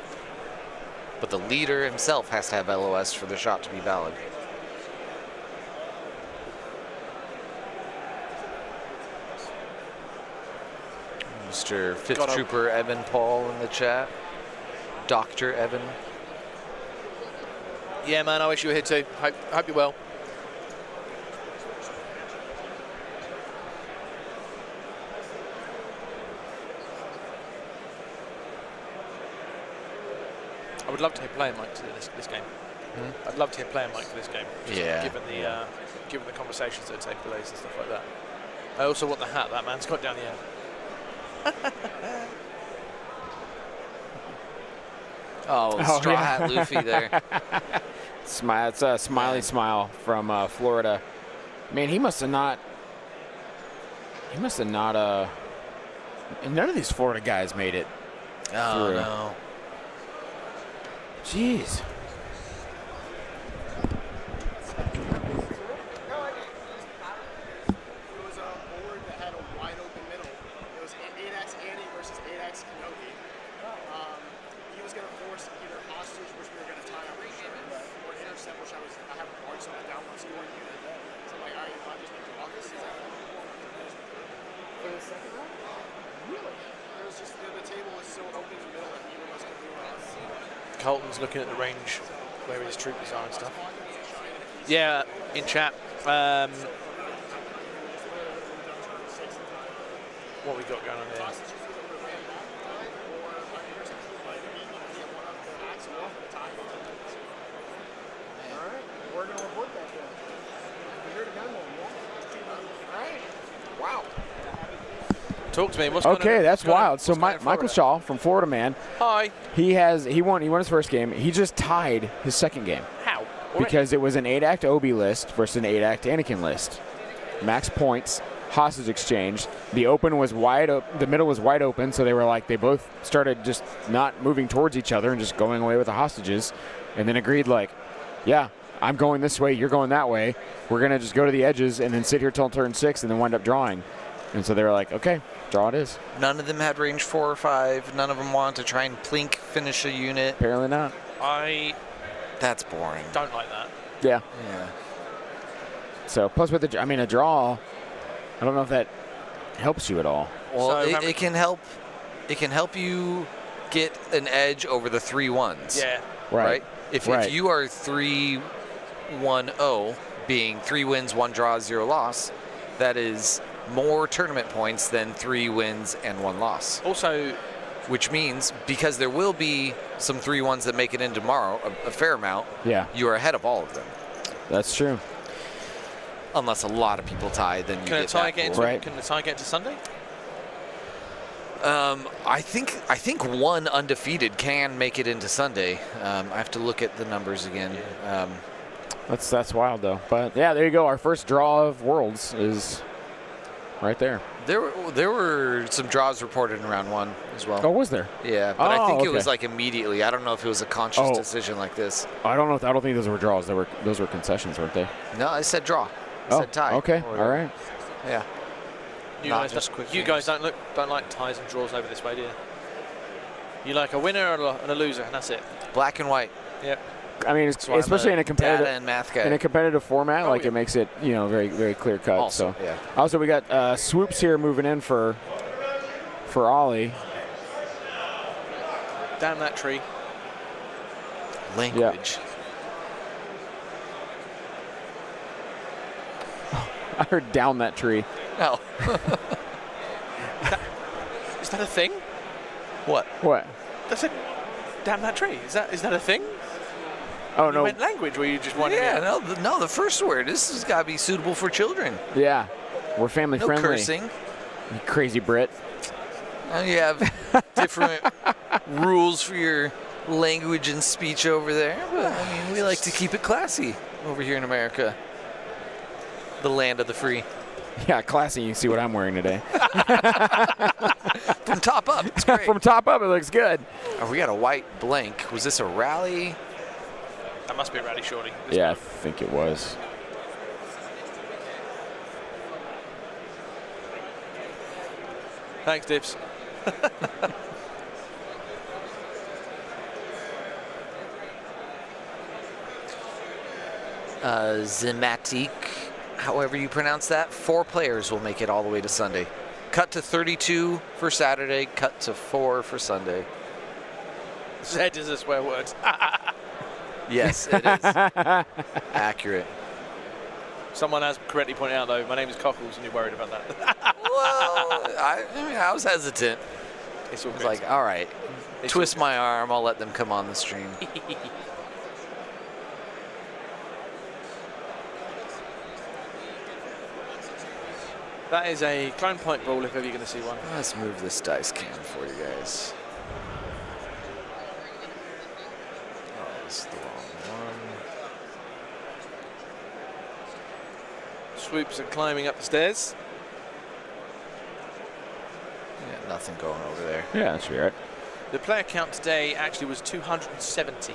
But the leader himself has to have LOS for the shot to be valid. Mr. 5th Trooper Evan Paul in the chat. Dr. Evan. Yeah, man, I wish you were here too. Hope you're well. I would love to hear player mic to this game. I'd love to hear player mic for this game. Yeah. Given the conversations that take place and stuff like that. I also want the hat that man's got down the end. Straw hat Luffy there. It's a smiley smile from Florida. Man, he must have not. None of these Florida guys made it. Oh, through. no. Jeez. Colton's looking at the range where his troopers are and stuff. Yeah, in chat. What we got going on there? We're going to report that then. We're here to gun them, yeah? All right. Wow. Talk to me. What's going on? Okay, that's wild. So Michael Shaw from Florida Man. Hi. He won his first game. He just tied his second game. How? Because it was an 8-act OB list versus an 8-act Anakin list. Max points, hostage exchange. The open was wide open. The middle was wide open, so they both started just not moving towards each other and just going away with the hostages, and then agreed yeah, I'm going this way, you're going that way. We're gonna just go to the edges and then sit here till turn 6 and then wind up drawing. And so they were like, okay, draw it is. None of them had range 4 or 5. None of them wanted to try and plink finish a unit. Apparently not. That's boring. Don't like that. Yeah. Yeah. So plus with a draw, I don't know if that helps you at all. Well, So it can help. It can help you get an edge over the 3-1s. Yeah. Right. If you are 3-1-0, being 3 wins, 1 draw, 0 loss, that is more tournament points than 3 wins and 1 loss. Also, which means because there will be some 3-1s that make it in tomorrow, a fair amount. Yeah. You are ahead of all of them. That's true. Unless a lot of people tie, then you can get the tie that get pool. into Can the tie get to Sunday? I think one undefeated can make it into Sunday. I have to look at the numbers again. That's wild though. But yeah, there you go. Our first draw of Worlds is right there. There were some draws reported in round 1 as well. Oh, was there? Yeah, but I think it was okay. like immediately. I don't know if it was a conscious decision like this. I don't know. I don't think those were draws. Those were concessions, weren't they? No, I said draw. I said tie. Okay. All right. Yeah. not just quick You guys don't like ties and draws over this way, do you? You like a winner and a loser, and that's it. Black and white. Yep. I mean, especially in a competitive data and math guy. in a competitive format, it makes it very very clear cut. Also, so yeah. Also we got Swoops here moving in for Ollie. Damn that tree. Language. I heard down that tree. Oh. Is that a thing? What? That's a damn that tree. Is that a thing? Oh You no. meant language, where you just wanted Yeah, no, the first word. This has got to be suitable for children. Yeah. We're family No friendly. cursing. You crazy Brit. You have different rules for your language and speech over there, but I mean, we like to keep it classy over here in America, the land of the free. Yeah, classy. You can see what I'm wearing today. From top up, it's great. From top up, it looks good. Oh, we got a white blank. Was this a rally? That must be a rally, shorty. Yeah, I think it was. Thanks, Dips. Zimatic, however you pronounce that. 4 players will make it all the way to Sunday. Cut to 32 for Saturday, cut to 4 for Sunday. Zed is a swear word. Yes, it is. Accurate. Someone has correctly pointed out, though, my name is Cockles, and you're worried about that. Well, I was hesitant. It's all I good. was like, all right, twist my arm, I'll let them come on the stream. That is a clone point ball, if ever you're going to see one. Let's move this dice cam for you guys. Oh, this is the wrong one. Swoops are climbing up the stairs. Yeah, nothing going over there. Yeah, that should be right. The player count today actually was 270.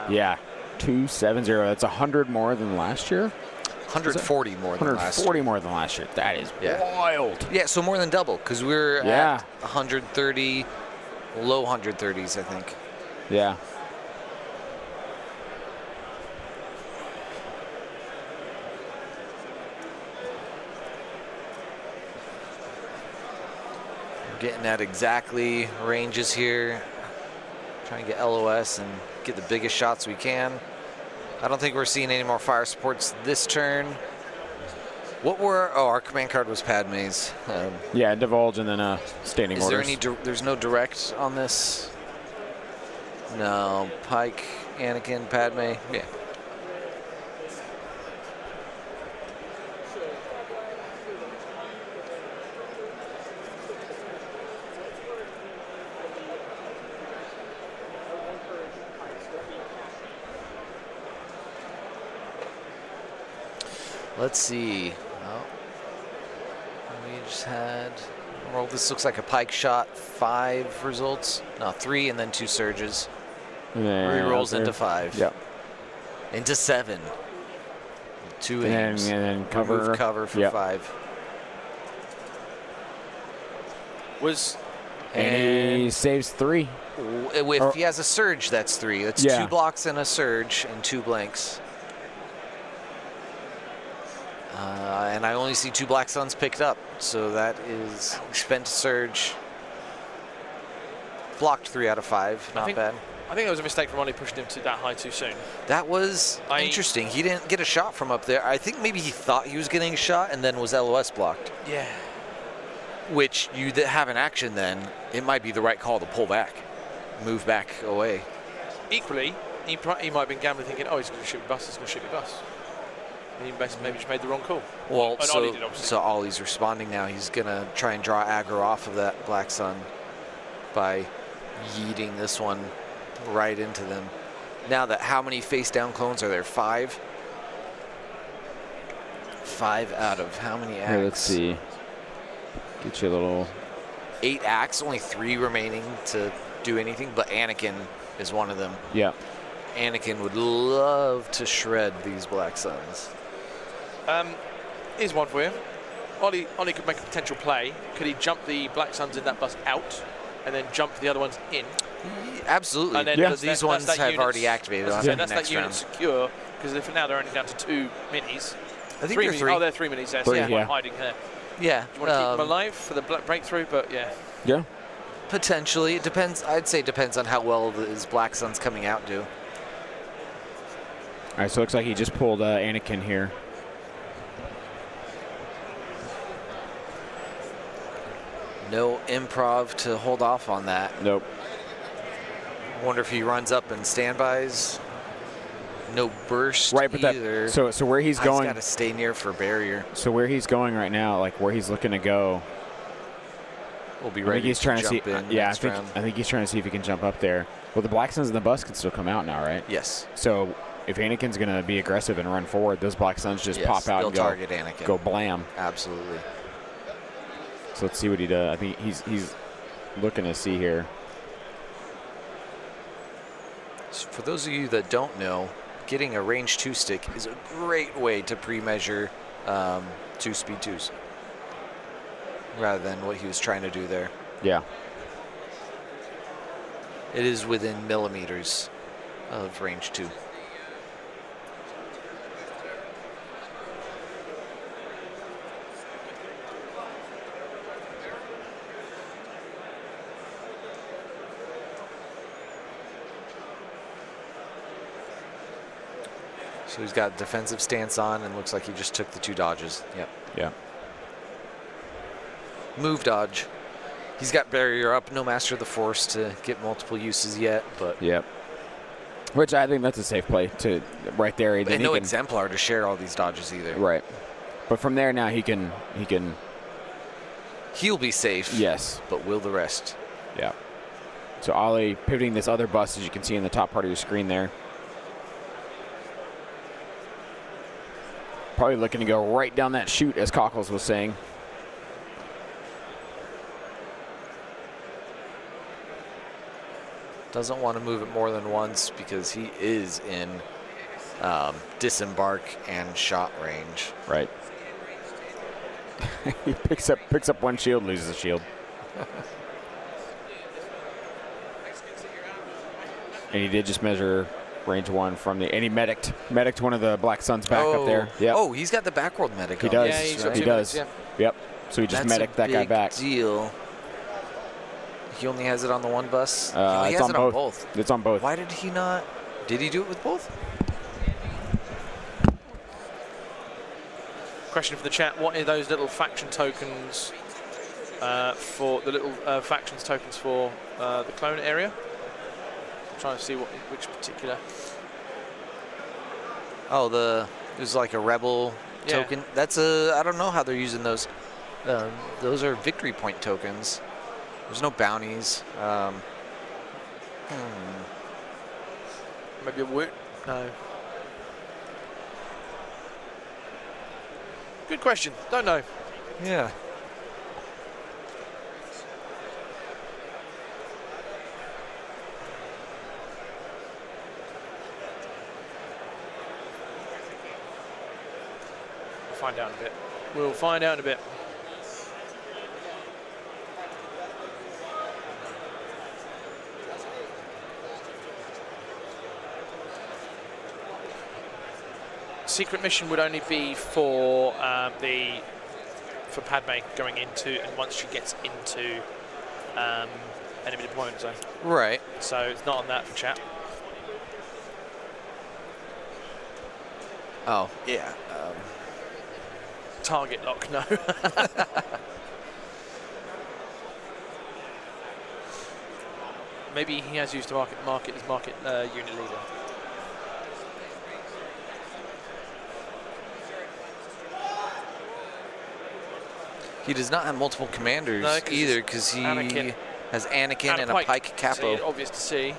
Yeah, 270. That's 100 more than last year. 140 more than last year. 140 more than last year. That is wild. Yeah, so more than double, because we're at 130, low 130s, I think. Yeah. We're getting at exactly ranges here. Trying to get LOS and get the biggest shots we can. I don't think we're seeing any more fire supports this turn. Our command card was Padme's. Yeah, divulge and then standing Is orders. there there's no direct on this? No, Pike, Anakin, Padme, yeah. Let's see. Oh, we just had. Well, this looks like a Pike shot. 5 results. No, 3 and then 2 surges. Re-rolls into 5. Yep. Into 7. 2 And aims. then cover. Remove cover for 5. And he saves 3. If he has a surge, that's 3. That's 2 blocks and a surge and 2 blanks. And I only see 2 Black Suns picked up, so that is spent surge. Blocked 3 out of 5, not bad. I think it was a mistake from Ollie pushing him to that high too soon. That was interesting. He didn't get a shot from up there. I think maybe he thought he was getting a shot and then was LOS blocked. Yeah. Which you have an action then, it might be the right call to pull back, move back away. Equally, he might have been gambling thinking, oh, he's going to shoot me bus, he's going to shoot me bus. And he maybe just made the wrong call. Well, and Ollie did, obviously. so Ollie's responding now. He's going to try and draw aggro off of that Black Sun by yeeting this one right into them. Now that, how many face down clones are there? 5? 5 out of how many acts? Here, let's see. Get you a little. 8 acts, only 3 remaining to do anything, but Anakin is one of them. Yeah. Anakin would love to shred these Black Suns. Here's one for you. Ollie could make a potential play. Could he jump the Black Suns in that bus out and then jump the other ones in? Absolutely. And then Because these ones have already activated on the that's next that unit round. secure, because now they're only down to 2 minis. I think Three they're minis. 3. Oh, they're 3 minis there. Three, So yeah. hiding there. Yeah. You want to keep them alive for the breakthrough, but yeah. Yeah. Potentially. It depends. I'd say it depends on how well his Black Suns coming out do. All right, so it looks like he just pulled Anakin here. No improv to hold off on that. Nope. Wonder if he runs up and standbys. No burst Right, but either. so where he's He's going. got to stay near for barrier. So where he's going right now, like where he's looking to go. We'll be I ready think he's trying to see. jump in Yeah, next round. I think he's trying to see if he can jump up there. Well, the Black Suns and the bus can still come out now, right? Yes. So if Anakin's going to be aggressive and run forward, those Black Suns just Yes, pop out they'll and go, target Anakin. go blam. Absolutely. So let's see what he does. I think he's looking to see here. So for those of you that don't know, getting a range 2 stick is a great way to pre-measure 2 speed 2s rather than what he was trying to do there. Yeah. It is within millimeters of range 2. So he's got defensive stance on and looks like he just took the 2 dodges. Yep. Yeah. Move dodge. He's got barrier up, no Master of the Force to get multiple uses yet, but Yep. Which I think that's a safe play to right there. Then and he no can, exemplar to share all these dodges either. Right. But from there now he can. He'll be safe. Yes. But will the rest? Yeah. So Ollie pivoting this other bus, as you can see in the top part of your screen there. Probably looking to go right down that chute, as Cockles was saying. Doesn't want to move it more than once because he is in disembark and shot range. Right. He picks up one shield, loses a shield. And he did just measure range 1 from the, and he medicked one of the Black Suns back up there. Yep. Oh, he's got the backward medic. He on. does. Yeah, he's got He 2 does. minutes, Yep. So he just That's medicked a that guy big back. Deal. He only has it on the one bus. No, he it's has on it on both. both. It's on both. Why did he not? Did he do it with both? Question for the chat: what are those little faction tokens for the little factions tokens for the clone area? I'm trying to see which particular. Oh, there's like a rebel token. That's I don't know how they're using those. Those are victory point tokens. There's no bounties. Maybe a woot? No. Good question. Don't know. Yeah. We'll find out in a bit. We'll find out in a bit. Secret mission would only be for for Padme going into, and once she gets into enemy deployment zone. Right. So it's not on that for chat. Oh, yeah. Target lock, no. Maybe he has used to market as market unit leader. He does not have multiple commanders No, 'cause either it's because he Anakin. has Anakin and a Pike Capo. See, obvious to see.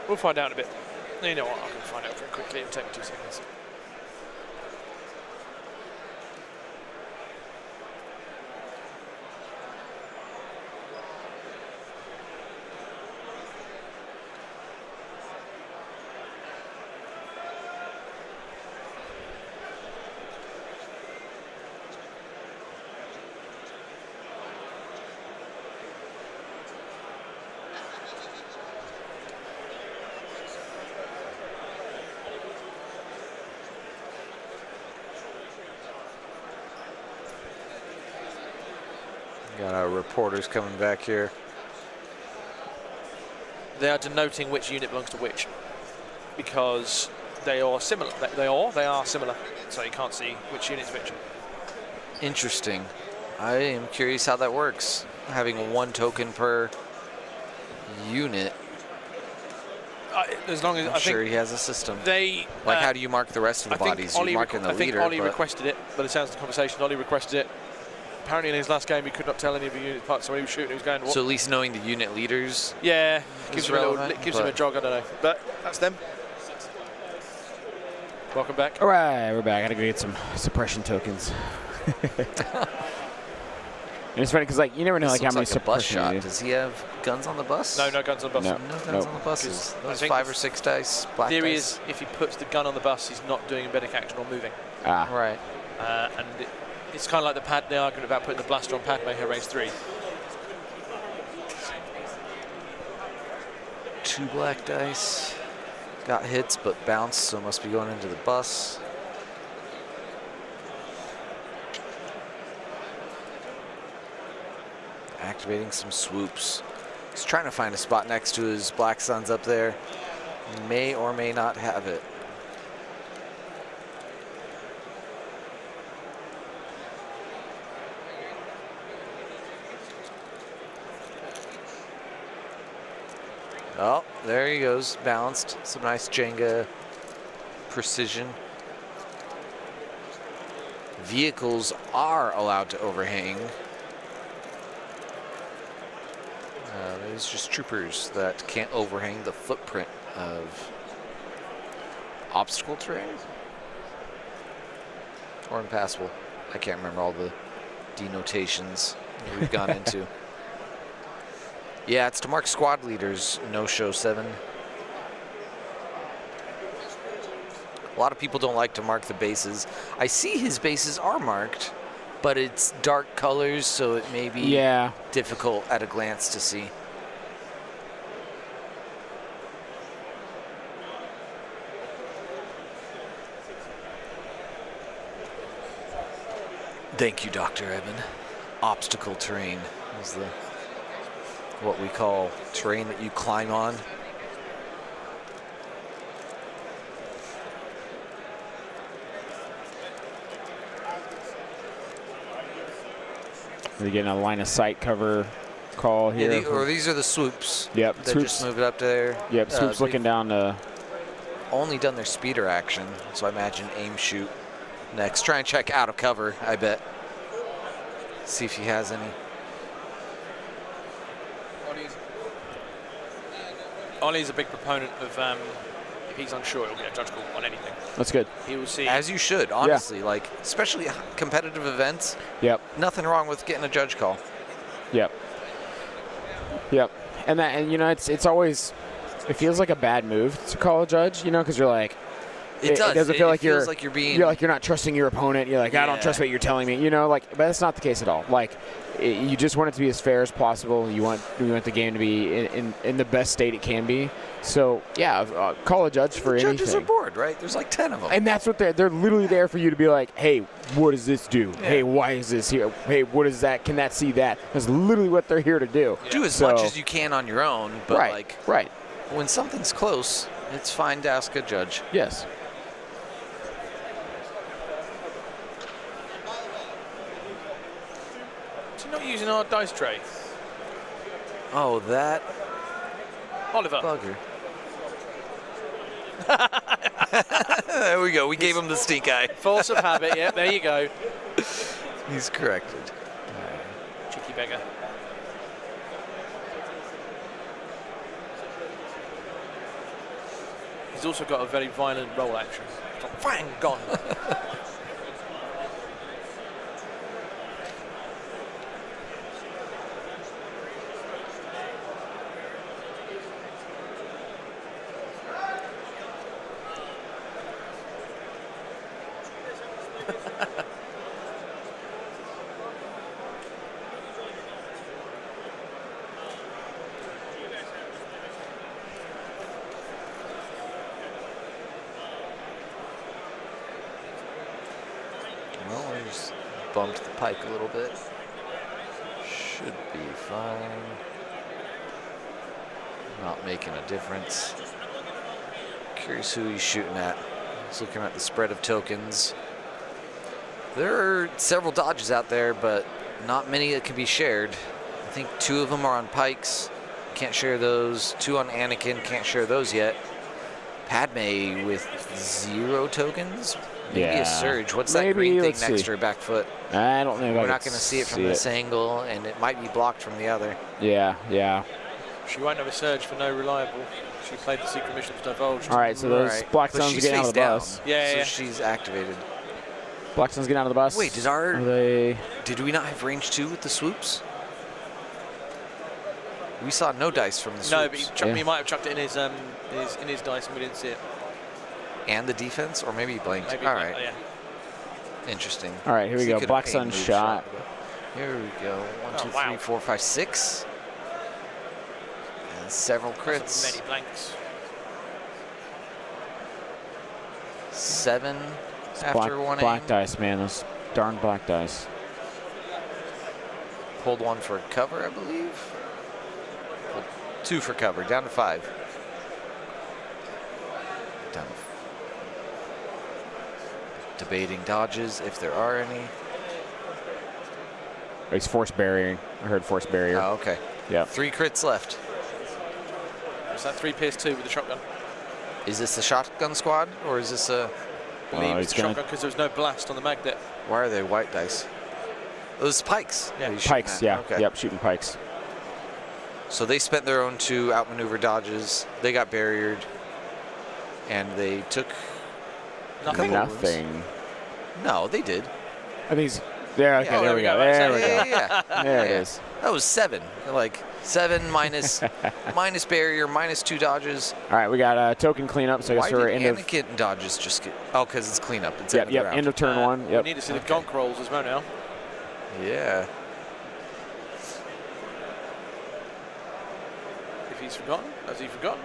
We'll find out in a bit. You know what? I can find out very quickly. It'll take me 2 seconds. Got our reporters coming back here. They are denoting which unit belongs to which, because they are similar. They are similar, so you can't see which unit's which. Interesting. I am curious how that works. Having one token per unit. As long as I'm sure he has a system. They like, how do you mark the rest of the bodies? You mark in the leader. I think Ollie requested it, but it sounds like the conversation. Ollie requested it. Apparently, in his last game, he could not tell any of the unit parts, so when he was shooting, he was going. What? So at least knowing the unit leaders. Yeah, gives him a jog. I don't know, but that's them. Welcome back. All right, we're back. I gotta go get some suppression tokens. And it's funny because, like, you never know, like, how many suppression bus shot. Does he have guns on the bus? No guns on the bus. No guns on the buses. Those 5 or 6 dice. Black theory dice. is if he puts the gun on the bus, he's not doing embedding action or moving. Right. And it's kind of like the argument about putting the blaster on Padme her range 3. 2 black dice. Got hits but bounced, so must be going into the bus. Activating some swoops. He's trying to find a spot next to his black suns up there. May or may not have it. Oh, there he goes, balanced. Some nice Jenga precision. Vehicles are allowed to overhang. There's just troopers that can't overhang the footprint of obstacle terrain or impassable. I can't remember all the denotations that we've gone into. Yeah, it's to mark squad leaders, no show 7. A lot of people don't like to mark the bases. I see his bases are marked, but it's dark colors, so it may be difficult at a glance to see. Thank you, Dr. Evan. Obstacle terrain is what we call terrain that you climb on. We're getting a line of sight cover call here. Yeah, these are the swoops. Yep, that swoops. Just move it up to there. Yep, swoops looking down to. Only done their speeder action, so I imagine aim shoot next. Try and check out of cover, I bet. See if he has any. Ollie's a big proponent of if he's unsure, he'll get a judge call on anything. That's good. He will see. As you should, honestly. Like, especially competitive events. Yep. Nothing wrong with getting a judge call. Yep. Yep. And you know, it's always, it feels like a bad move to call a judge, you know, because you're like, It does. It doesn't feel like feels like you're being. You're like you're not trusting your opponent. You're like, I don't trust what you're telling me. You know, like, but that's not the case at all. Like, you just want it to be as fair as possible. You want the game to be in the best state it can be. So yeah, call a judge for anything. Judges are bored, right? There's like 10 of them. And that's what they're literally there for you to be like, hey, what does this do? Yeah. Hey, why is this here? Hey, what is that? Can that see that? That's literally what they're here to do. Do as much as you can on your own, but right. When something's close, it's fine to ask a judge. Yes. Not using our dice tray. Oh, that Oliver. Bugger. There we go. We gave him the stink eye. Force of habit. Yeah, there you go. He's corrected. Cheeky beggar. He's also got a very violent roll action. Bang, gone. Well, we just bumped the pike a little bit. Should be fine. Not making a difference. Curious who he's shooting at. He's looking at the spread of tokens. There are several dodges out there, but not many that can be shared. I think 2 of them are on Pikes. Can't share those. 2 on Anakin. Can't share those yet. Padme with 0 tokens. Maybe a Surge. What's that green thing next to her back foot? I don't know. We're not going to see it from this angle, and it might be blocked from the other. Yeah, yeah. She won't have a Surge for no reliable. She played the secret missions divulged. All right, so those Black Suns are getting out of the bus. Yeah, so she's activated. Black Suns getting out of the bus. Wait, did we not have range 2 with the swoops? We saw no dice from the swoops. No, but he might have chucked it in his dice and we didn't see it. And the defense, or maybe he blanked. Maybe all right. Yeah. Interesting. All right, here we go. Black Sun shot. Here we go. 1, 2, 3, 4, 5, 6. And several crits. Many blanks. 7 after one black aim. dice, man. Those darn black dice. Pulled 1 for cover, I believe. Pulled 2 for cover. Down to 5. Down to debating dodges, if there are any. Oh, he's force barriering. I heard force barrier. Oh, okay. Yeah. 3 crits left. Is that 3 pierce 2 with the shotgun? Is this the shotgun squad, or is this a... I believe it's the shotgun because there was no blast on the magnet. Why are they white dice? Those Pikes. Yeah. Pikes, yeah. Okay. Yep, shooting Pikes. So they spent their own 2 outmaneuver dodges. They got barriered. And they took... Nothing. No, they did. I think he's... There, okay, Yeah, there we go. There we go. Yeah. There it is. That was 7. Like 7 minus minus barrier, minus 2 dodges. All right, we got a token cleanup. So I guess Why we're did end of... Anakin dodges just get... Oh, because it's cleanup. It's Yep, yep, end of turn 1. Yep. We need to see the gonk rolls as well now. Yeah. If he's forgotten, has he forgotten?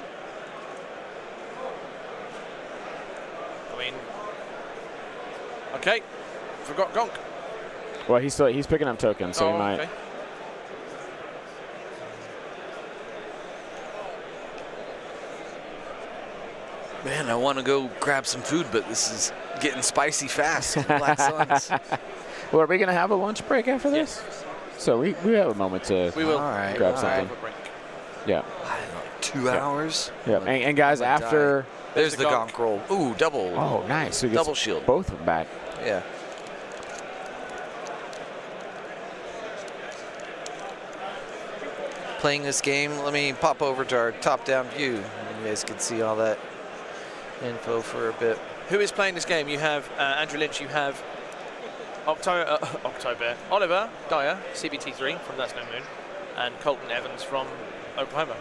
I mean... Okay. Forgot gonk. Well, he's picking up tokens, so he might... Okay. Man, I want to go grab some food, but this is getting spicy fast. Black Suns. Well, are we going to have a lunch break after this? Yes. So we have a moment to grab something. Yeah. Like 2 hours. Yeah. And guys, after... There's the gonk roll. Ooh, double. Oh, nice. So he gets double shield. Both of them back. Yeah. Playing this game, let me pop over to our top-down view. You guys can see all that info for a bit. Who is playing this game? You have Andrew Lynch, you have Oliver Dyer, CBT3 from That's No Moon, and Colton Evans from Oklahoma.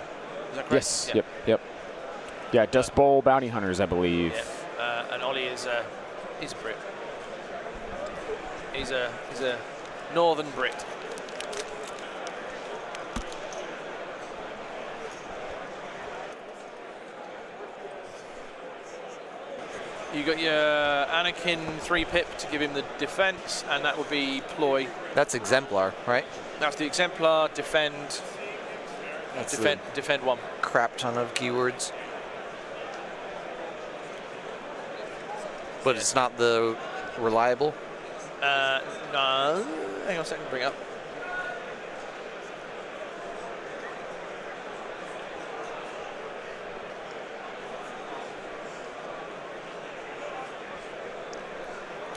Is that correct? Yes. Yeah. Yep. Yeah, Dust Bowl Bounty Hunters, I believe. Yeah. And Ollie is a Brit. He's a Northern Brit. You got your Anakin 3-pip to give him the defense, and that would be ploy. That's exemplar, right? That's the exemplar, defend, That's defend 1. Crap ton of keywords. But it's not the reliable. No, hang on a second, bring it up.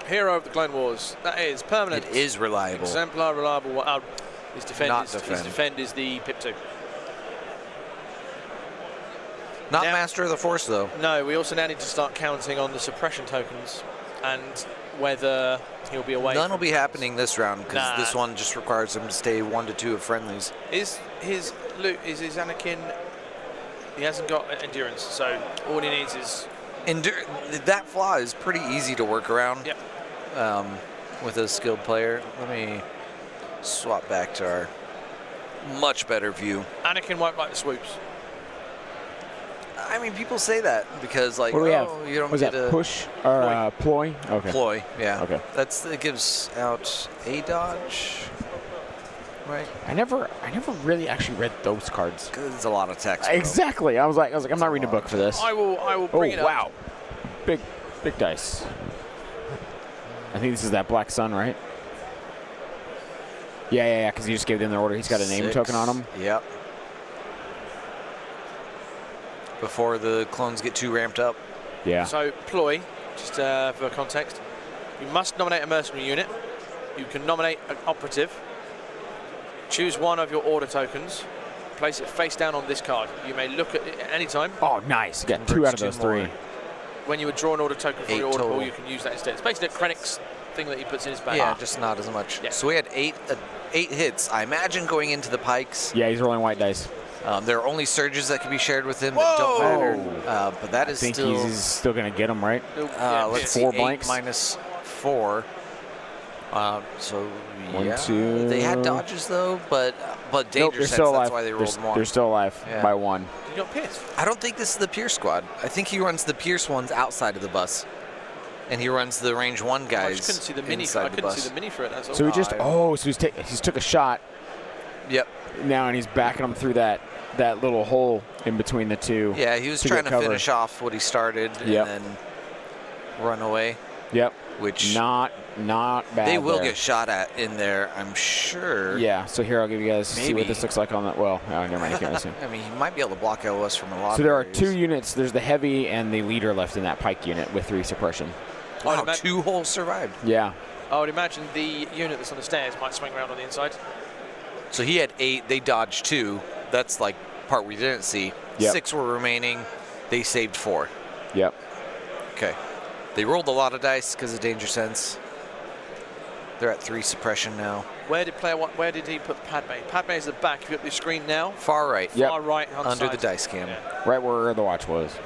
Hero of the Clone Wars. That is permanent. It is reliable. Exemplar, reliable. His defend, Not is, defend. His defend is the pip 2. Not now, Master of the Force, though. No, we also now need to start counting on the suppression tokens and whether he'll be away. None will be happening this round because Nah. this one just requires him to stay 1 to 2 of friendlies. Is his Anakin? He hasn't got endurance, so all he needs is. That flaw is pretty easy to work around. Yep. With a skilled player. Let me swap back to our much better view. Anakin won't like the swoops. I mean, people say that because, like, What do we have? you don't Was get that a push or ploy? Okay. ploy. Yeah. Okay. It gives out a dodge. Right. I never really actually read those cards. Because it's a lot of text. Bro. Exactly. I was like, I'm not reading a book for this. I will bring it up. Wow. Big dice. I think this is that Black Sun, right? Yeah, because he just gave them their order. He's got a name 6. token on him. Yep. Before the clones get too ramped up. Yeah. So, ploy, just for context, you must nominate a mercenary unit. You can nominate an operative. Choose one of your order tokens. Place it face down on this card. You may look at it at any time. Oh, nice. You got 2 out of those 3. When you would draw an order token from 8 your order total. pool, you can use that instead. It's basically a Krennic's thing that he puts in his bag. Yeah, just not as much. Yeah. So we had 8 hits. I imagine going into the pikes. Yeah, he's rolling white dice. There are only surges that can be shared with him that don't matter. But that is I think still. he's still going to get him, right? Let's see. 4 8 blanks. minus 4. So 1, yeah, 2. they had dodges though, but danger Nope, they're sense. still alive. That's why they rolled more. They're still alive by 1. You got Pierce. I don't think this is the Pierce squad. I think he runs the Pierce ones outside of the bus, and he runs the range 1 I guys. just couldn't see the mini. inside I the couldn't bus. see the mini for it. That's all. So he just he's took a shot Yep. now, and he's backing him through that little hole in between the 2. Yeah, he was to trying get to cover. finish off what he started Yep. and then run away. Yep. Which Not bad. they will there. get shot at in there, I'm sure. Yeah. So here I'll give you guys see what Maybe. this looks like on that. Well, never mind. You can't see. I mean, he might be able to block LOS from a lot. So of there are areas. 2 units. There's the heavy and the leader left in that pike unit with 3 suppression. Wow, I'd 2 holes survived. Yeah. I would imagine the unit that's on the stairs might swing around on the inside. So he had 8. They dodged 2. That's like part we didn't see. Yep. 6 were remaining. They saved 4. Yep. Okay. They rolled a lot of dice because of danger sense. They're at 3 suppression now. Where did he put Padme? Padme is the back. If you look at the screen now, Far right. Yep. far right on Under side. the dice cam. Yeah. Right where the watch was.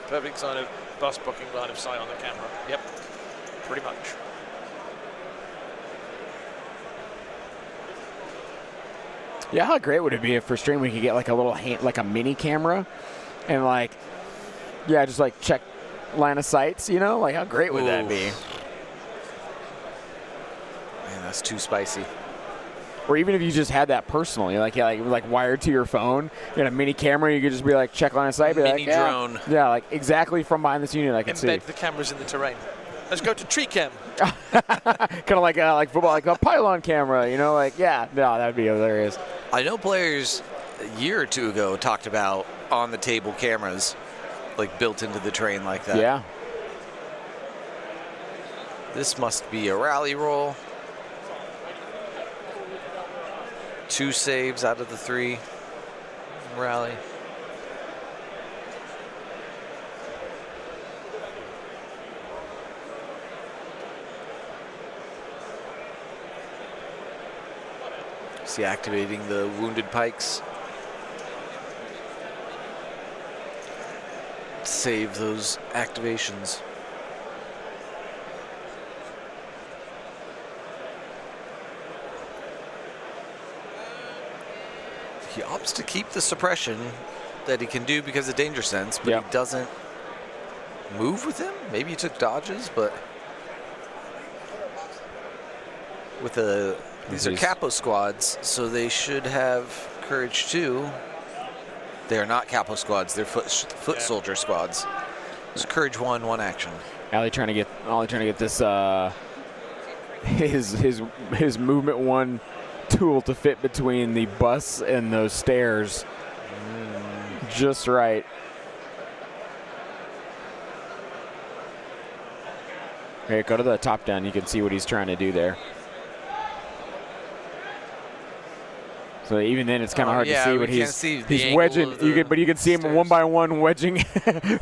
Perfect sign of bus booking line of sight on the camera. Yep, pretty much. Yeah, how great would it be if for stream we could get like a little like a mini camera, and like, yeah, just like check line of sights. You know, like how great would that be? Man, that's too spicy. Or even if you just had that personally, like wired to your phone, you had a mini camera, you could just be like check line of sight, be Mini like, yeah, drone. yeah, like exactly from behind this unit I can Embed see. the cameras in the terrain. Let's go to tree cam. Kind of like football, like a pylon camera, you know, like yeah, no, that'd be hilarious. I know players a year or 2 ago talked about on the table cameras, like built into the terrain like that. Yeah. This must be a rally roll. 2 saves out of the 3 rally. See, activating the wounded pikes. Save those activations. He opts to keep the suppression that he can do because of danger sense, but Yep. he doesn't move with him. Maybe he took dodges, but with the these are capo squads, so they should have courage too. They are not capo squads; they're foot soldier squads. It's courage 1 action. Ollie trying to get this his movement 1 tool to fit between the bus and those stairs just right. Okay, go to the top down. You can see what he's trying to do there. So even then, it's kind of hard to see what he's wedging. But you can see him 1 by 1 wedging,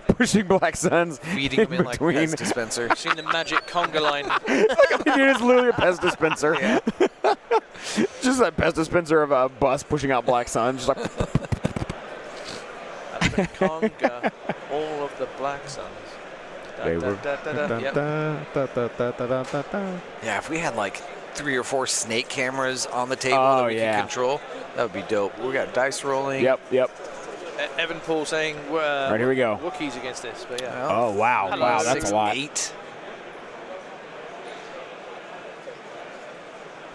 pushing Black Suns, feeding him in like a pest dispenser. I've seen the magic conga line. It's literally a pest dispenser. Yeah. Just a pest dispenser of a bus pushing out Black Suns. Just like That's the conga, all of the Black Suns. Yep. Yeah, if we had like 3 or 4 snake cameras on the table Oh, that we yeah. could control, that would be dope. We got dice rolling. Yep. Evan Paul saying Right, here we go. Wookiees against this, but yeah. Oh wow, Hello. wow, that's a lot. 8.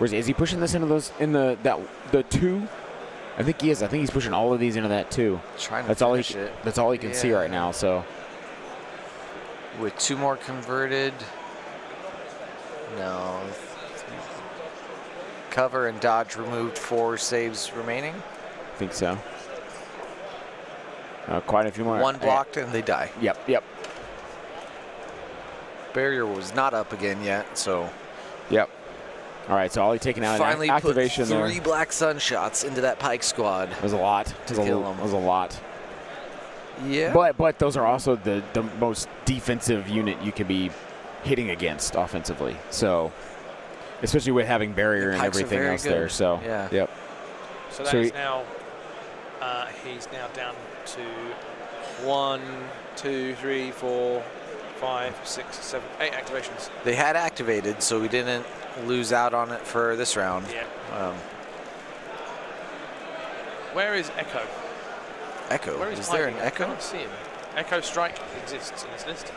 Is he pushing this into those in the 2? I think he is. I think he's pushing all of these into that 2. That's all he can see right now. So with 2 more converted. No. Cover and dodge removed, 4 saves remaining. I think so. Quite a few more. 1 blocked and they die. Yep. Barrier was not up again yet, so. Yep. All right, so Ollie taking out finally an activation put 3 there. Black Sun shots into that Pike squad. It was a lot. It was a lot. Yeah. But those are also the most defensive unit you can be hitting against offensively. So, especially with having barrier and everything else good. there. So, yeah. Yep. So that is now, he's now down to 1, 2, 3, 4, 5, 6, 7, 8 activations. They had activated, so we didn't lose out on it for this round. Yeah. Where is Echo? Echo? Where is there an I Echo? can't see him. Echo Strike exists in this list.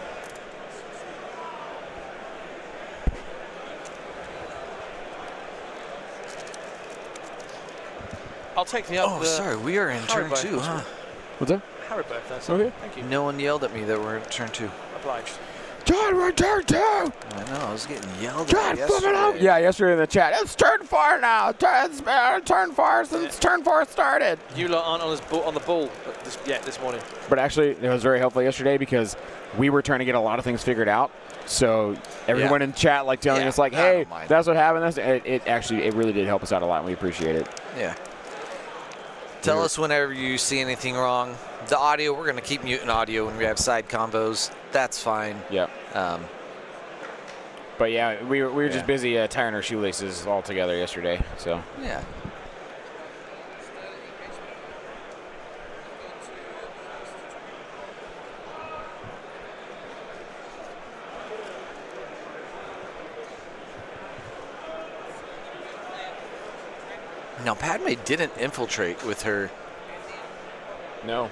I'll take the up. Oh, sorry, we are in turn 2, huh? What's that? Haribo, that's Okay. Thank you. No one yelled at me that we're in turn 2. Obliged. John, we're turn 2. I know, I was getting yelled John, at flip it up. yesterday. Yeah, yesterday in the chat. It's turn 4 now. It's been turn 4 since turn 4 started. You lot aren't on the ball this morning. But actually, it was very helpful yesterday because we were trying to get a lot of things figured out. So everyone in chat telling us like, hey, that's what happened. It really did help us out a lot, and we appreciate it. Yeah. Tell us whenever you see anything wrong. The audio, we're going to keep muting audio when we have side combos. That's fine. Yep. But yeah, we were just busy tying our shoelaces all together yesterday. So yeah. Now, Padme didn't infiltrate with her. No,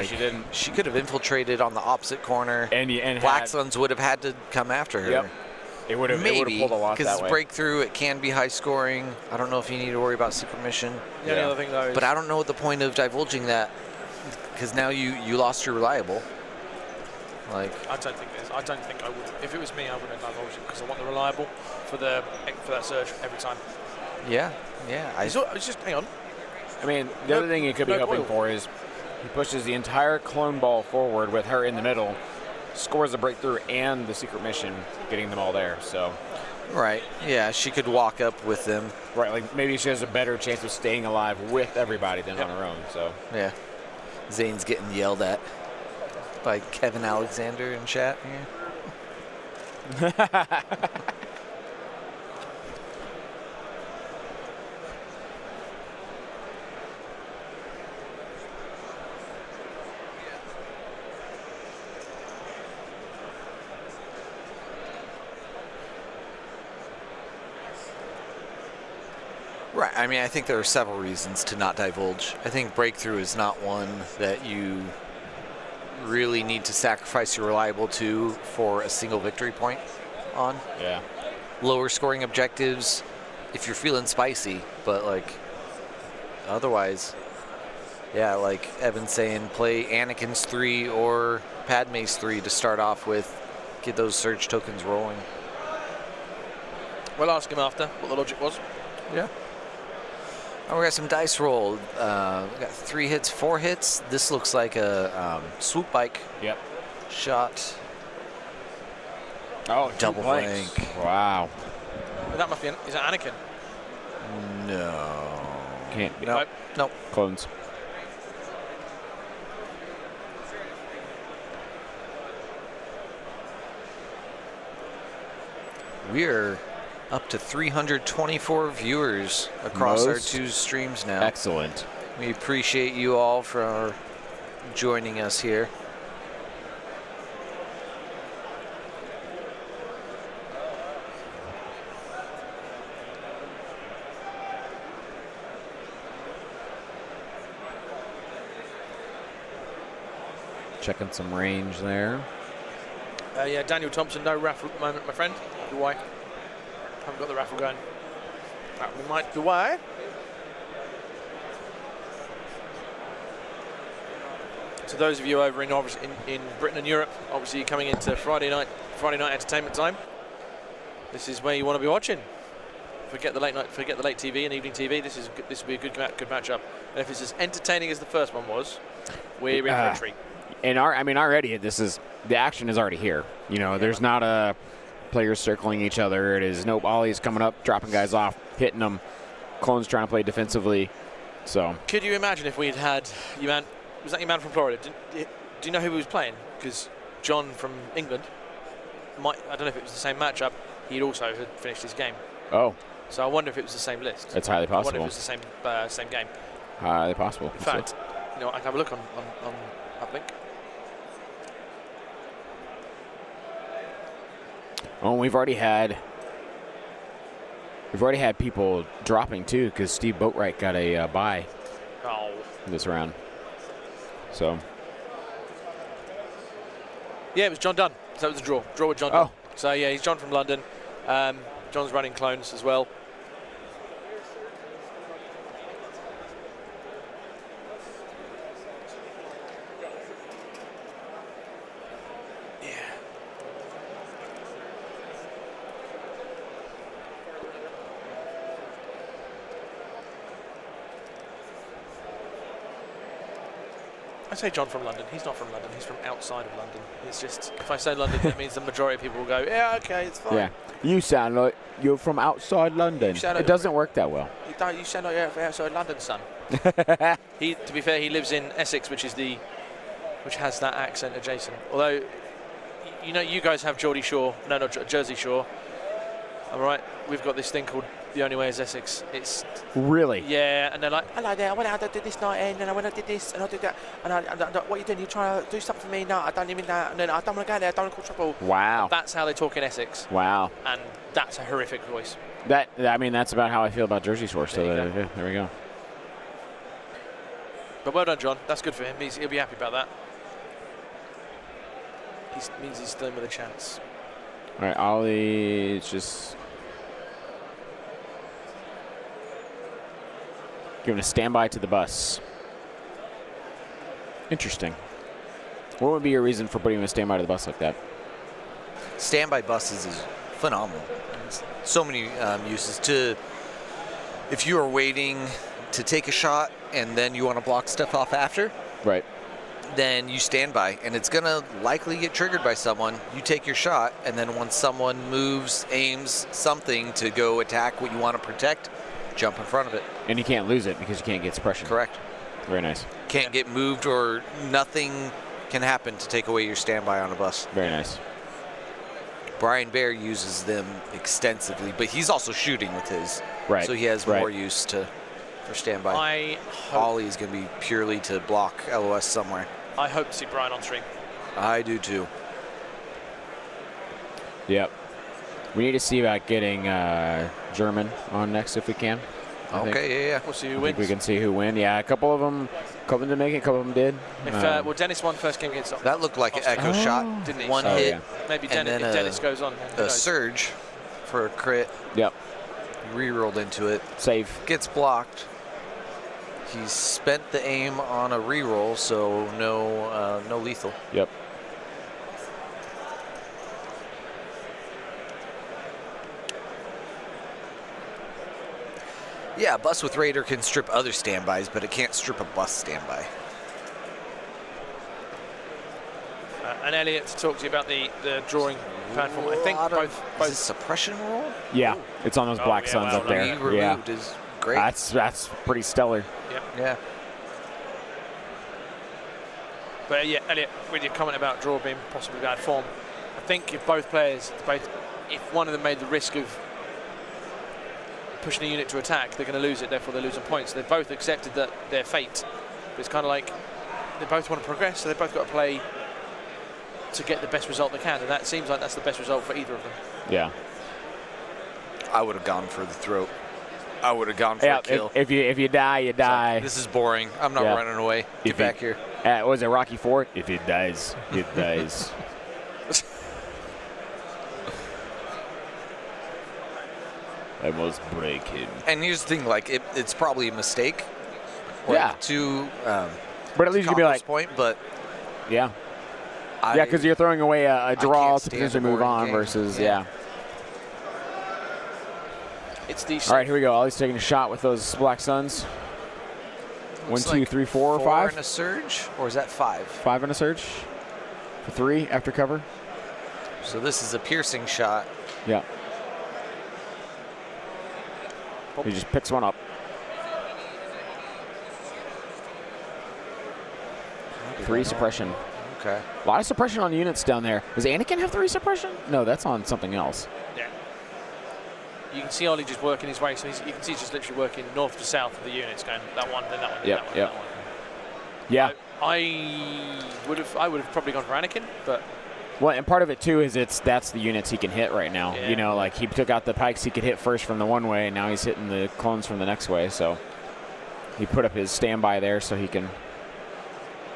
she didn't. She could have infiltrated on the opposite corner. And Black Suns would have had to come after her. Yep. It would have pulled a lot that way. Because it's breakthrough, it can be high scoring. I don't know if you need to worry about secret mission. The only other thing though is, But I don't know what the point of divulging that, because now you lost your reliable. Like, I don't think I would. If it was me, I wouldn't divulge it because I want the reliable for that surge every time. yeah. It's just hang on. I mean, the other thing you could be hoping for is he pushes the entire clone ball forward with her in the middle, scores a breakthrough and the secret mission, getting them all there. So, right. Yeah, she could walk up with them. Right, like maybe she has a better chance of staying alive with everybody than on her own. So, yeah. Zane's getting yelled at by Kevin Alexander in chat here. Right. I mean, I think there are several reasons to not divulge. I think breakthrough is not one that you really need to sacrifice your reliable to for a single victory point on. yeah. Lower scoring objectives if you're feeling spicy, but like otherwise, yeah, like Evan's saying, play Anakin's 3 or Padme's 3 to start off with, get those surge tokens rolling. we'll ask him after what the logic was. Yeah. Oh, we got some dice roll. We got 3 hits, 4 hits. This looks like a swoop bike Yep. shot. Oh, Double blanks. blank. Wow. But that must be is that Anakin? No. Can't be. Nope. Clones. We're up to 324 viewers across our 2 streams now. Excellent. We appreciate you all for joining us here. Checking some range there. Yeah, Daniel Thompson, no raffle at the moment, my friend. Why? Haven't got the raffle going. We might be why. So those of you over in Britain and Europe, obviously coming into Friday night entertainment time, this is where you want to be watching. Forget the late TV and evening TV. This will be a good matchup. And if it's as entertaining as the first one was, we're in for a treat. And already the action is already here. There's not a players circling each other. It is Ollie's coming up, dropping guys off, hitting them. Clone's trying to play defensively. So could you imagine if we'd had was that your man from Florida? Do you know who he was playing? Because John from England I don't know if it was the same matchup. He'd also had finished his game. Oh. So I wonder if it was the same list. It's highly possible. I wonder if it was the same game. Highly possible. In fact, I can have a look on Uplink. Oh, we've already had people dropping too, because Steve Boatwright got a bye this round. So. Yeah, it was John Dunn. So it was a draw. Draw with John Dunn. So yeah, he's John from London. John's running clones as well. I say John from London. He's not from London. He's from outside of London. It's just, if I say London, that means the majority of people will go, yeah, okay, it's fine. Yeah. You sound like you're from outside London. It doesn't work that well. You sound like you're from outside London, son. To be fair, he lives in Essex, which has that accent adjacent. Although, you guys have Geordie Shore. No, not Jersey Shore. All right, we've got this thing called The Only Way is Essex. It's really, yeah, and they're like, hello there, I went out, I did this night in, and I went out, did this, and I did that, and what are you doing? You trying to do something for me? No, I don't even know, and then I don't want to go there, I don't want to cause trouble. Wow. And that's how they talk in Essex. Wow. And that's a horrific voice. That's about how I feel about Jersey Shore. So there we go. But well done, John. That's good for him. He'll be happy about that. He means he's still with a chance. All right, Ollie, just giving a standby to the bus. Interesting. What would be your reason for putting a standby to the bus like that? Standby buses is phenomenal. So many uses. If you are waiting to take a shot and then you want to block stuff off after, right? Then you stand by, and it's gonna likely get triggered by someone. You take your shot, and then once someone moves, aims something to go attack what you want to protect, jump in front of it. And you can't lose it because you can't get suppression. Correct. Very nice. Can't get moved, or nothing can happen to take away your standby on a bus. Very nice. Brian Bear uses them extensively, but he's also shooting with his. Right. So he has more use for standby. Ollie is going to be purely to block LOS somewhere. I hope to see Brian on stream. I do too. Yep. We need to see about getting German on next if we can. Okay, yeah. We'll see who I wins. think we can see who win. Yeah, a couple of them didn't make it, a couple of them did. Well, Dennis won first game against that looked like an echo shot, didn't he? One hit. Yeah. Maybe Dennis, if Dennis goes on. A surge for a crit. Yep. Rerolled into it. Safe. Gets blocked. He's spent the aim on a reroll, so no lethal. Yep. Yeah, a bus with Raider can strip other standbys, but it can't strip a bus standby. And Elliot, to talk to you about the drawing platform. I think both suppression roll. Yeah, it's on those black suns up there. Removed is great. That's pretty stellar. Yep. Yeah. But yeah, Elliot, with your comment about draw being possibly bad form, I think if if one of them made the risk of pushing a unit to attack, they're going to lose it, therefore they're losing points. They've both accepted that their fate. But it's kind of like they both want to progress, so they've both got to play to get the best result they can, and that seems like that's the best result for either of them. Yeah. I would have gone for the throat. I would have gone for a kill. If you die, you die. So, this is boring. I'm not running away. Get back here. Was it Rocky IV? If it dies, it dies. I must break him. And here's the thing, like, it's probably a mistake. Yeah. But at least you can be like, point, but yeah. Yeah, because you're throwing away a draw to potentially move on game. versus, Yeah. It's the All right, here we go. Ollie's taking a shot with those Black Suns. 1, 2, 3, 4, or 5? 4 and a surge, or is that 5? 5 and a surge. For 3 after cover. So this is a piercing shot. Yeah. He just picks one up. Three suppression. Okay. A lot of suppression on units down there. Does Anakin have 3 suppression? No, that's on something else. Yeah. You can see Ollie just working his way, so you can see he's just literally working north to south of the units, going that one, then that one, then that one, then that one. Yeah. I would have probably gone for Anakin, but Well, and part of it too is that's the units he can hit right now. Yeah. You know, like he took out the pikes he could hit first from the one way, and now he's hitting the clones from the next way. So he put up his standby there so he can.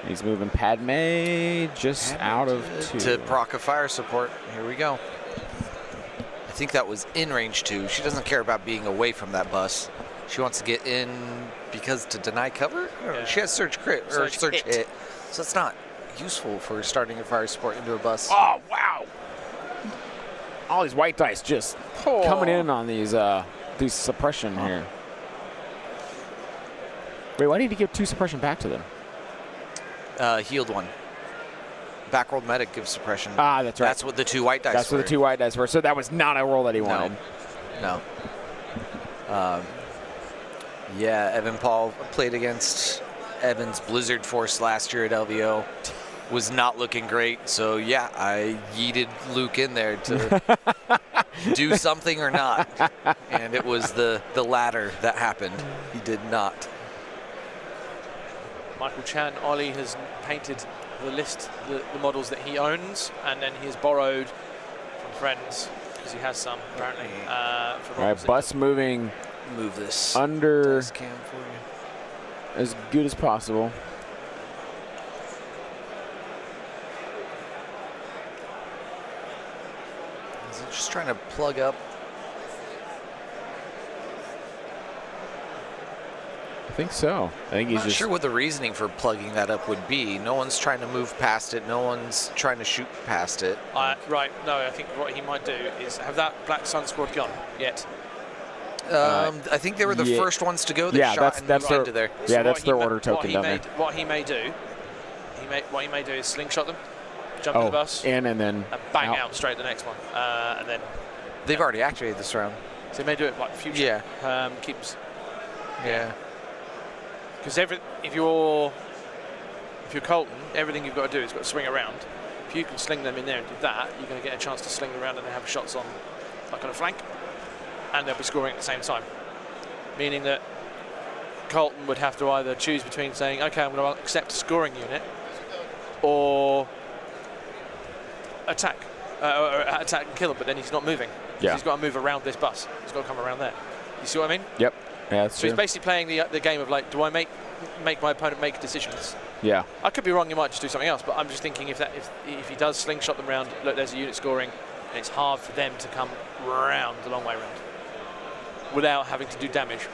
He's moving Padme just out of 2. To proc a fire support. Here we go. I think that was in range 2. She doesn't care about being away from that bus. She wants to get in because to deny cover? Yeah. She has surge crit or surge hit. hit. So it's not useful for starting a fire support into a bus. Oh, wow. All these white dice just coming in on these suppression here. Wait, why did he give 2 suppression back to them? Healed 1. Backrolled medic gives suppression. Ah, that's right. That's what the 2 white dice That's what the 2 white dice were. So that was not a roll that he wanted. No. Yeah, Evan Paul played against Evan's Blizzard Force last year at LVO. Was not looking great. So, yeah, I yeeted Luke in there to do something or not. And it was the latter that happened. He did not. Michael Chan, Ollie has painted the list, the models that he owns, and then he has borrowed from friends, because he has some, apparently. All right, bus moving Move this under dice cam for you. as good as possible. Is it just trying to plug up? I think so. I think he's Not just sure what the reasoning for plugging that up would be. No one's trying to move past it. No one's trying to shoot past it. Right, no, I think what he might do is have that Black Sun squad gone yet. I think they were the first ones to go. They shot and moved into there. Yeah, So that's what their he order token down there. What he may do, is slingshot them, jump to the bus, in and then and bang out straight the next one, and then They've already activated this round. so he may do it like future. Yeah. Keeps. Yeah. Because if you're Colton, everything you've got to do is got to swing around. If you can sling them in there and do that, you're going to get a chance to sling around and then have shots on, like on a flank, and they'll be scoring at the same time. Meaning that Colton would have to either choose between saying, okay, I'm going to accept a scoring unit, or attack and kill him, but then he's not moving. Yeah. He's got to move around this bus. He's got to come around there. You see what I mean? Yep. Yeah, that's So true. he's basically playing the game of like, do I make my opponent make decisions? Yeah. I could be wrong. You might just do something else, but I'm just thinking if he does slingshot them round, look, there's a unit scoring, and it's hard for them to come round the long way round without having to do damage.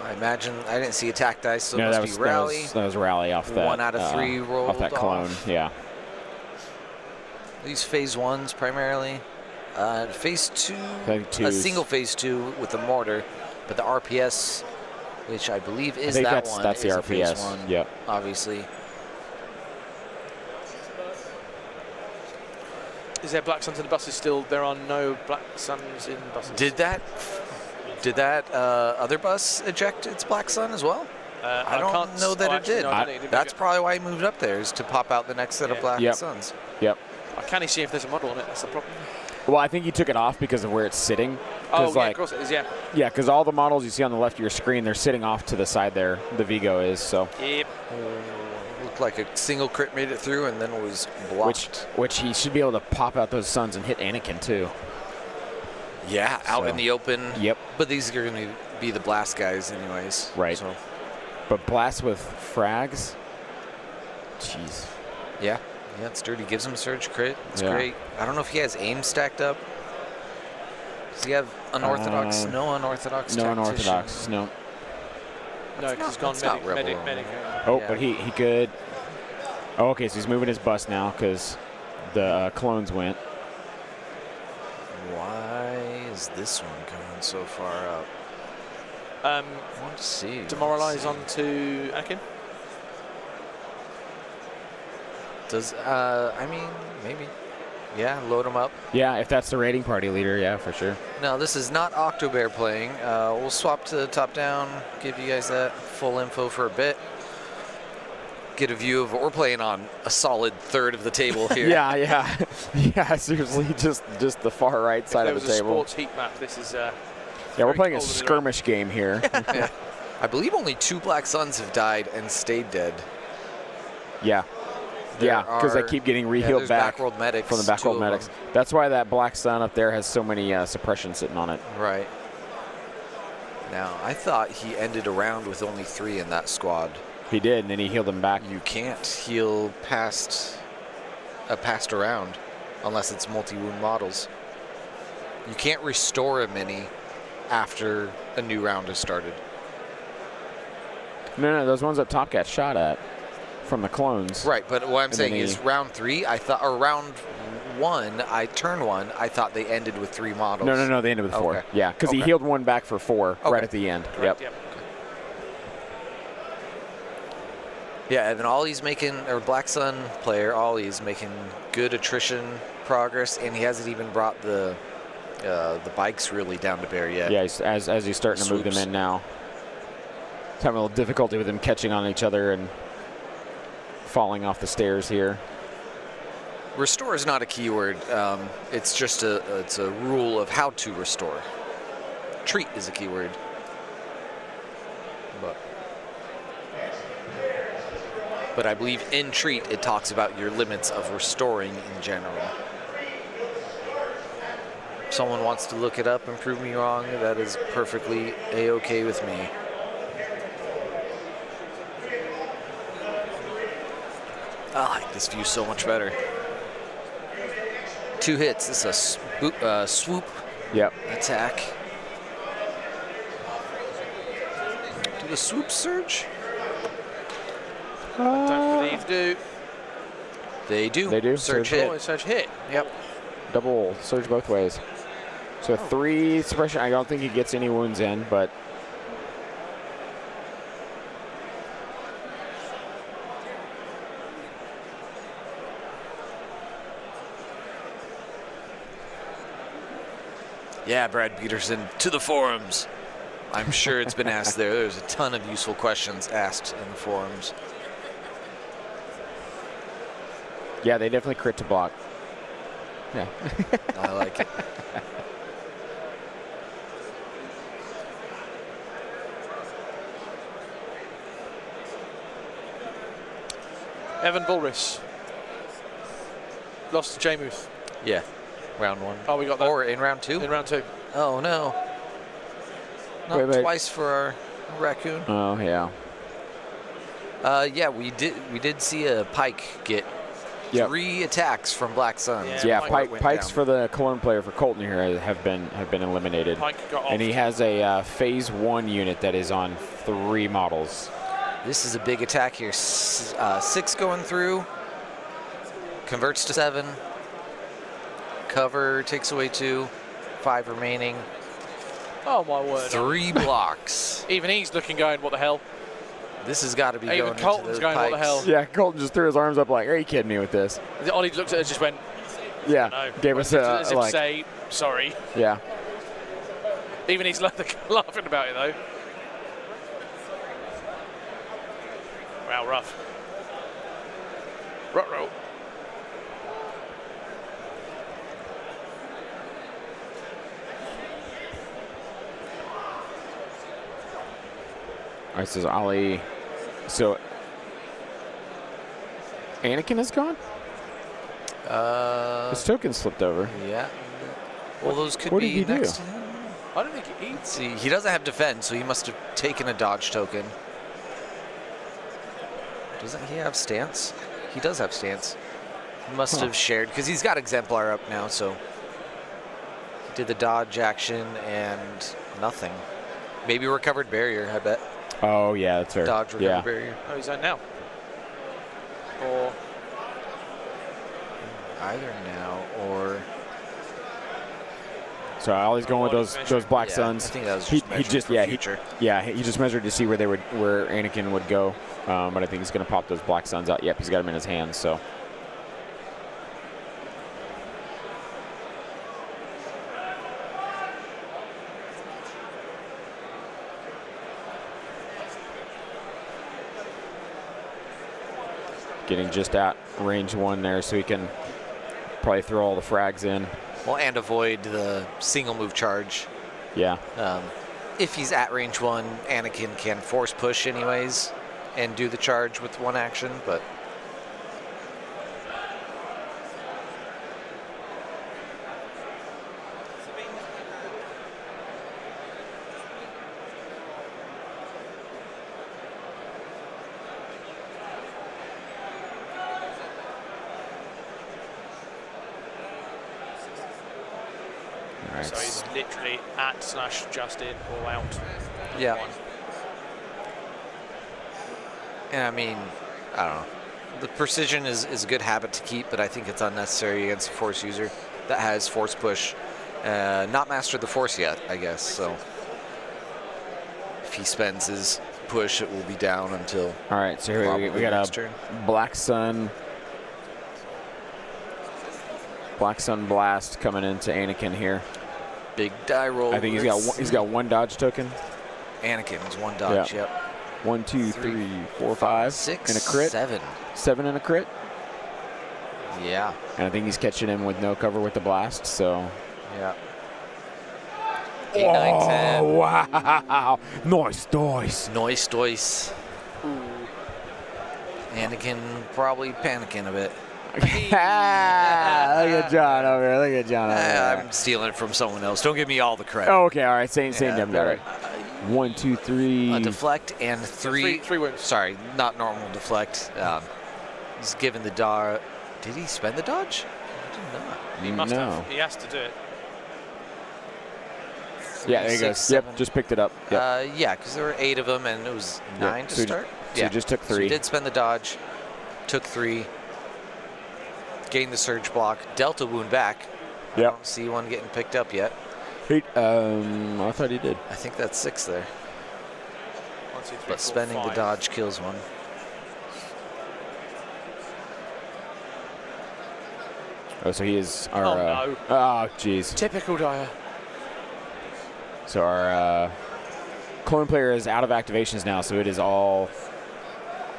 I imagine I didn't see attack dice, so No, it must be rally. That was rally off that. 1 out of 3 rolled off that clone. off. Yeah. These phase 1s primarily. Phase 2, I think a 2s. single phase 2 with the mortar, but the RPS, which I believe is I think that that's, one, that's the is a phase RPS. 1, Yep. obviously. Is there Black Suns in the buses still? There are no Black Suns in buses. Did that other bus eject its Black Sun as well? I don't know that it did. That's probably why he moved up there, is to pop out the next set of Black Suns. Yep. I can't see if there's a model on it. That's the problem. Well, I think he took it off because of where it's sitting. Oh, yeah, like, of course it is, yeah. Yeah, because all the models you see on the left of your screen, they're sitting off to the side there. The Vigo is, so. Yep. Looked like a single crit made it through and then was blocked. Which he should be able to pop out those suns and hit Anakin, too. Yeah, out in the open. Yep. But these are going to be the blast guys anyways. Right. So. But blast with frags? Jeez. Yeah, it's dirty. Gives him a surge crit. It's Yeah. great. I don't know if he has aim stacked up. Does he have unorthodox? No unorthodox. No tactician? unorthodox. No. No, because he's gone that's not medic. Rebel. Oh, Yeah. but he could. Oh, okay, so he's moving his bus now because the clones went. Why is this one going so far up? I want to see. Demoralize on to Akin. Does I mean maybe. Yeah, load him up. Yeah, if that's the raiding party leader, yeah, for sure. No, this is not Octobear playing. We'll swap to top down. Give you guys that full info for a bit. Get a view of what we're playing on. A solid third of the table here. Yeah, yeah, seriously, just the far right side of the If there was a table. sports heat map, this is. Yeah, we're very playing a cold in the skirmish game here. Yeah. I believe only 2 Black Suns have died and stayed dead. Yeah. There Yeah, because they are- keep getting Yeah, rehealed there's back backworld medics. from the 2 backworld of medics. them. That's why that Black Sun up there has so many suppression sitting on it. Right. Now, I thought he ended a round with only 3 in that squad. He did, and then he healed them back. You can't heal past a round unless it's multi-wound models. You can't restore a mini after a new round has started. No, those ones up top got shot at from the clones. Right, but what I'm And saying then is round 3, I thought, or round 1, turn 1, I thought they ended with 3 models. No, they ended with 4. Okay. Yeah, because he Okay. healed one back for 4 Okay. right at the end. Correct, Yep. Yeah, Evan Ollie's making, or Black Sun player Ollie's making good attrition progress, and he hasn't even brought the bikes really down to bear yet. Yeah, as he's starting to move them Swoops. in now. He's having a little difficulty with them catching on each other and falling off the stairs here. Restore is not a keyword. It's just a rule of how to restore. Treat is a keyword. But I believe in treat it talks about your limits of restoring in general. If someone wants to look it up and prove me wrong, that is perfectly a-okay with me. I like this view so much better. 2 hits. This is a swoop Yep. attack. Do the swoop surge? Don't believe do. They do. They do. Surge Surge hit. Oh, surge hit. Yep. Double surge both ways. So 3 suppression. I don't think he gets any wounds in, but Yeah, Brad Peterson, to the forums. I'm sure it's been asked there. There's a ton of useful questions asked in the forums. yeah, they definitely crit to block. Yeah. I like it. Evan Bulris. Lost to Jamuth Yeah, round 1. Oh, we got that. Or in round 2? in round 2. Oh, no. Not Wait. twice for our raccoon. Oh, yeah. Yeah, we did see a Pike get Yep. 3 attacks from Black Suns. Yeah, Yeah, went Pikes down. for the Cologne player for Colton here have been eliminated. Pike got off. And he has a phase 1 unit that is on 3 models. This is a big attack here. 6 going through. Converts to 7. Cover takes away 2. 5 remaining. Oh, my word. 3 blocks. Even he's looking going, what the hell? This has got to be Even going into Colton's those going, what the pikes. hell? Yeah, Colton just threw his arms up like, are you kidding me with this? Ollie looked at it and just went, Yeah, no. gave us As if to like, say, sorry. yeah. Even he's laughing about it, though. Wow, rough. Ruh-roh. All right, so Ollie. So Anakin is gone? His token slipped over. Yeah. Well, those could what be did he do? next to him. I don't think he eats. Let's see, he doesn't have defend, so he must have taken a dodge token. Doesn't he have stance? he does have stance. He must have shared, because he's got Exemplar up now, so he did the dodge action and nothing. Maybe recovered barrier, I bet. Oh, yeah, that's fair. Dodge recovered barrier. Oh, he's out now. Or Either now or... So all he's going with those black Yeah, suns. I think that was he just just future. he just measured to see where Anakin would go. But I think he's going to pop those black suns out. Yep, he's got them in his hands. So. Getting just at range 1 there, so he can probably throw all the frags in. Well, and avoid the single move charge. Yeah. If he's at range 1, Anakin can force push anyways and do the charge with one action, but... so he's literally at / just in or out. Yeah. And I mean, I don't know. The precision is a good habit to keep, but I think it's unnecessary against a force user that has force push. Not mastered the force yet, I guess, so if he spends his push, it will be down until... All right, so here we got a Black Sun blast coming into Anakin here. Big die roll. I think he's got one dodge token. Anakin's one dodge, yep. 1, 2, 3, 4, 5. 6, and a crit. 7. 7 and a crit. Yeah. And I think he's catching him with no cover with the blast, so. Yeah. 8, 9, 10. Wow. Nice dice. Nice dice. Anakin probably panicking a bit. Look at John over here. Look at John over here. I'm stealing it from someone else. Don't give me all the credit. Oh, okay, all right. Same damn guy. Right. 1, 2, 3. A deflect and 3 wounds. Sorry, not normal deflect. He's given the dodge. Did he spend the dodge? I did not. He must have. He has to do it. Yeah, there he goes. 7. Yep, just picked it up. Yep. Yeah, because there were 8 of them, and it was 9 to start. So he just took 3. So he did spend the dodge, took 3, gained the surge block, Delta wound back. Yep. I don't see one getting picked up yet. I thought he did. I think that's 6 there. 1, 2, 3, But 4, spending 5. the dodge kills one. Oh, so he is our. Oh, no. Oh, jeez. Typical Dyer. So our clone player is out of activations now, so it is all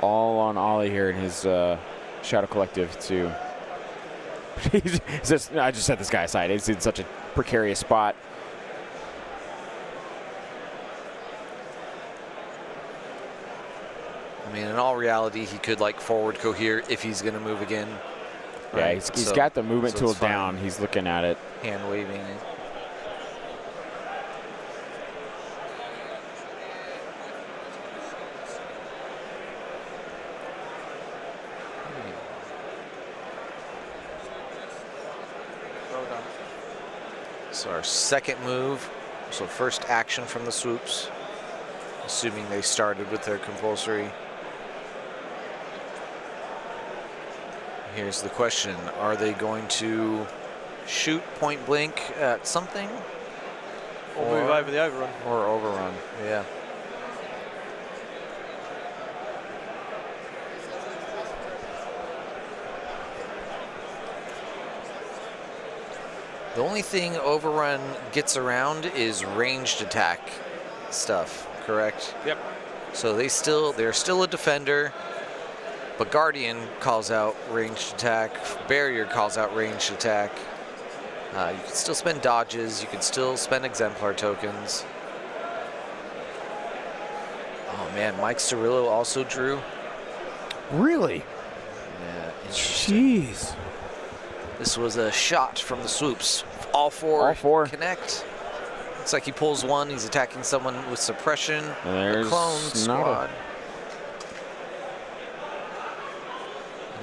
on Ollie here in his Shadow Collective to. I just set this guy aside. It's in such a precarious spot. I mean, in all reality, he could like forward cohere if he's going to move again. Yeah, Right? he's So- got the movement so tool it's fine. down. He's looking at it. Hand waving it. Well done. So our second move, so first action from the swoops, assuming they started with their compulsory. Here's the question, are they going to shoot point blank at something? Or move over the overrun. Or overrun, yeah. The only thing overrun gets around is ranged attack stuff, correct? Yep. So they're still a defender, but Guardian calls out ranged attack, Barrier calls out ranged attack. You can still spend dodges, you can still spend exemplar tokens. Oh man, Mike Cirillo also drew. Really? Yeah, interesting. Jeez. This was a shot from the swoops. All four connect. Looks like he pulls one. He's attacking someone with suppression. There's the clone not squad.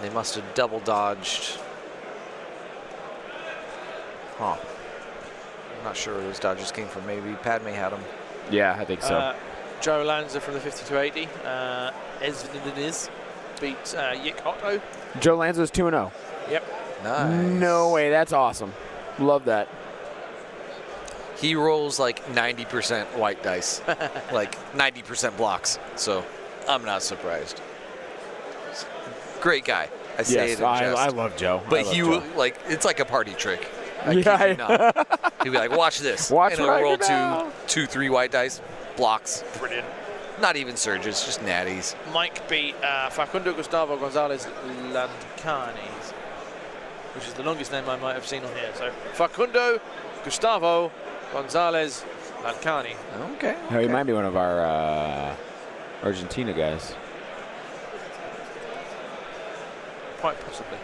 And they must have double dodged. Huh. I'm not sure where those dodges came from. Maybe Padme had them. Yeah, I think so. Joe Lanza from the 5280. Esviniz beat Yik Otto. Joe Lanza's 2-0. Yep. Nice. No way. That's awesome. Love that. He rolls like 90% white dice, like 90% blocks. So I'm not surprised. Great guy. I say it in jest. I love Joe. But like it's like a party trick. I kid you not. He'd be like, watch this. Watch and what he'll I roll do now. two, 3 white dice, blocks. Brilliant. Not even surges, just natties. Mike beat Facundo Gustavo Gonzalez Lancani, which is the longest name I might have seen on here. So Facundo Gustavo Gonzalez Lancani. Okay. No, he might be one of our Argentina guys. Quite possibly.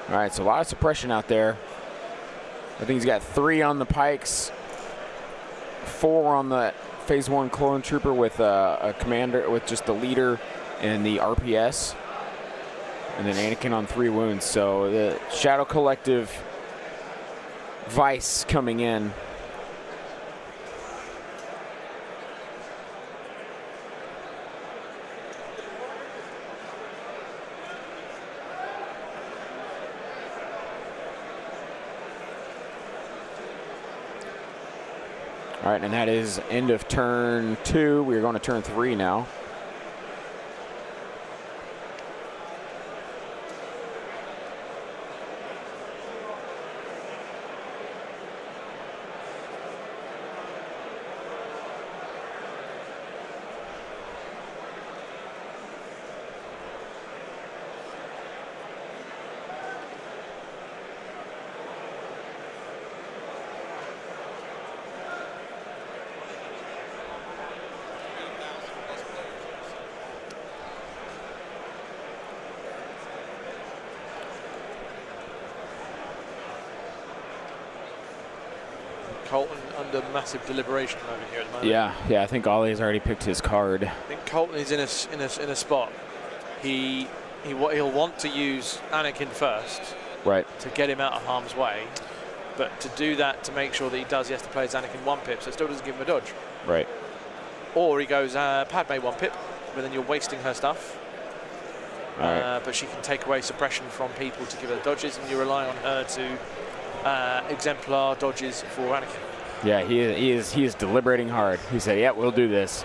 All right, so a lot of suppression out there. I think he's got 3 on the pikes, 4 on the Phase 1 clone trooper with a commander, with just the leader and the RPS, and then Anakin on 3 wounds. So the Shadow Collective Vice coming in. All right, and that is end of turn 2. We're going to turn 3 now. Colton under massive deliberation over here at the moment. Yeah, I think Ollie's already picked his card. I think Colton is in a spot. He'll want to use Anakin first, right, to get him out of harm's way. But to do that, to make sure that he does, he has to play his Anakin 1 pip, so it still doesn't give him a dodge. Right. Or he goes Padme 1 pip, but then you're wasting her stuff. Right. But she can take away suppression from people to give her dodges, and you rely on her to exemplar dodges for Anakin. Yeah, he is deliberating hard. He said, "Yeah, we'll do this."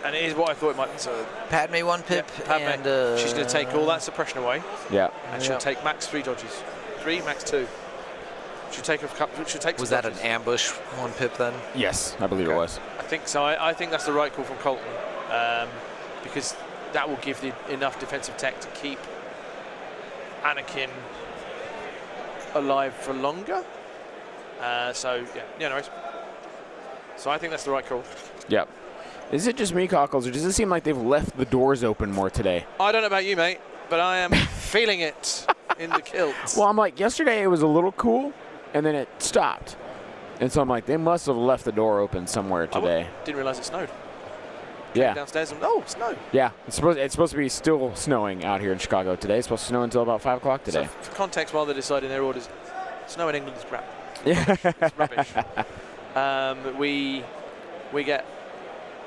And it is what I thought it might be. So Padme 1 pip, yeah, Padme, and she's going to take all that suppression away. Yeah. And she'll take max 3 dodges. 3, max 2. She'll take a couple. She'll take. Was some that dodges. an ambush 1 pip then? Yes, I believe it was. I think so. I think that's the right call from Colton, because that will give enough defensive tech to keep Anakin alive for longer. So yeah, anyways. So I think that's the right call. Yep. Is it just me, Cockles, or does it seem like they've left the doors open more today? I don't know about you, mate, but I am feeling it in the kilt. Well, I'm like, yesterday it was a little cool, and then it stopped. And so I'm like, they must have left the door open somewhere today. Didn't realize it snowed. Yeah. Downstairs and oh, snow. Yeah, it's supposed to be still snowing out here in Chicago today. It's supposed to snow until about 5 o'clock today. So for context, while they're deciding their orders, snow in England is crap. Yeah. It's rubbish. We get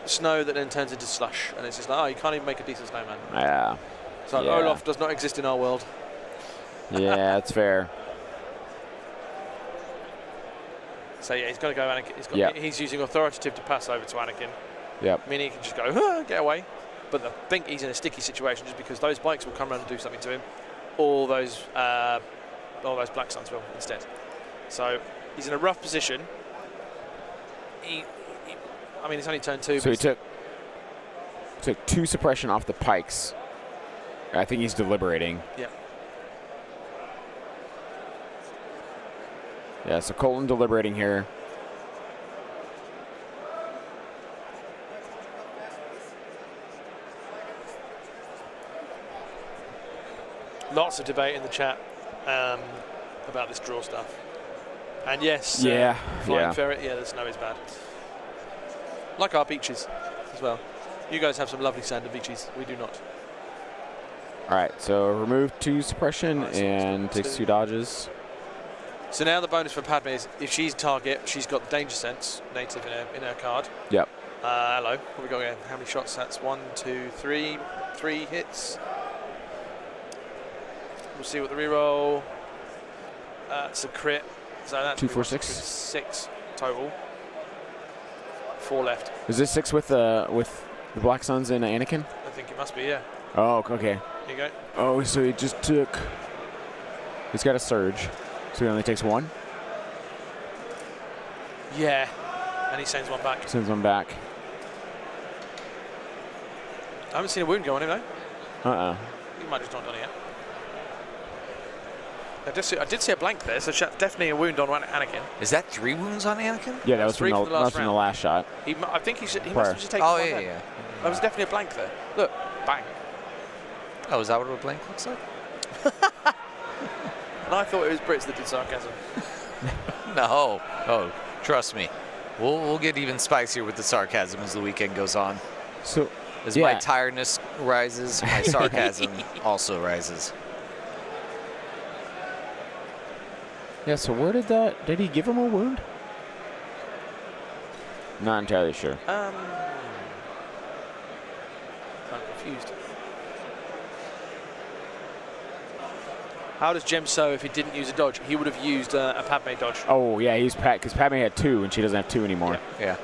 snow that then turns into slush, and it's just like, oh, you can't even make a decent snowman. Yeah. So Yeah. Olaf does not exist in our world. Yeah, that's fair. So yeah, he's got to go Anakin. He's using authoritative to pass over to Anakin. Yep. Meaning he can just go, get away. But I think he's in a sticky situation just because those bikes will come around and do something to him. All those Black Suns will instead. So he's in a rough position. I mean, it's only turn 2. So he took 2 suppression off the pikes. I think he's deliberating. Yeah. Yeah, so Colton deliberating here. Lots of debate in the chat about this draw stuff. And yes, Flying Ferret, the snow is bad. Like our beaches as well. You guys have some lovely Sandovicis. We do not. All right, so remove 2 suppression Nice. and takes 2 dodges. So now the bonus for Padme is if she's target, she's got the danger sense native in her card. Yep. Hello. What we got here? How many shots? That's 1, 2, 3. 3 hits. We'll see what the reroll. It's a crit. So that's 2, 4, 6. 6 total. 4 left. Is this 6 with the Black Suns and Anakin? I think it must be, yeah. Oh, okay. Here you go. Oh, so he just took. He's got a surge, so he only takes 1. Yeah. And he sends one back. Sends 1 back. I haven't seen a wound go on him, though. He might just not done it yet. I did see a blank there, so definitely a wound on Anakin. Is that 3 wounds on Anakin? Yeah, that was from 3 the, from the last from the round. last shot. I think he must Prior. have just taken Oh, one yeah, then. yeah. There was definitely a blank there. Look, bang. Oh, is that what a blank looks like? And I thought it was Brits that did sarcasm. No. Oh, trust me. We'll get even spicier with the sarcasm as the weekend goes on. So, As yeah. my tiredness rises, my sarcasm also rises. Yeah, so where did he give him a wound? Not entirely sure. I'm confused. How does Jem sew if he didn't use a dodge? He would have used a Padme dodge. Oh, yeah, he's because Padme had 2 and she doesn't have 2 anymore. Yeah.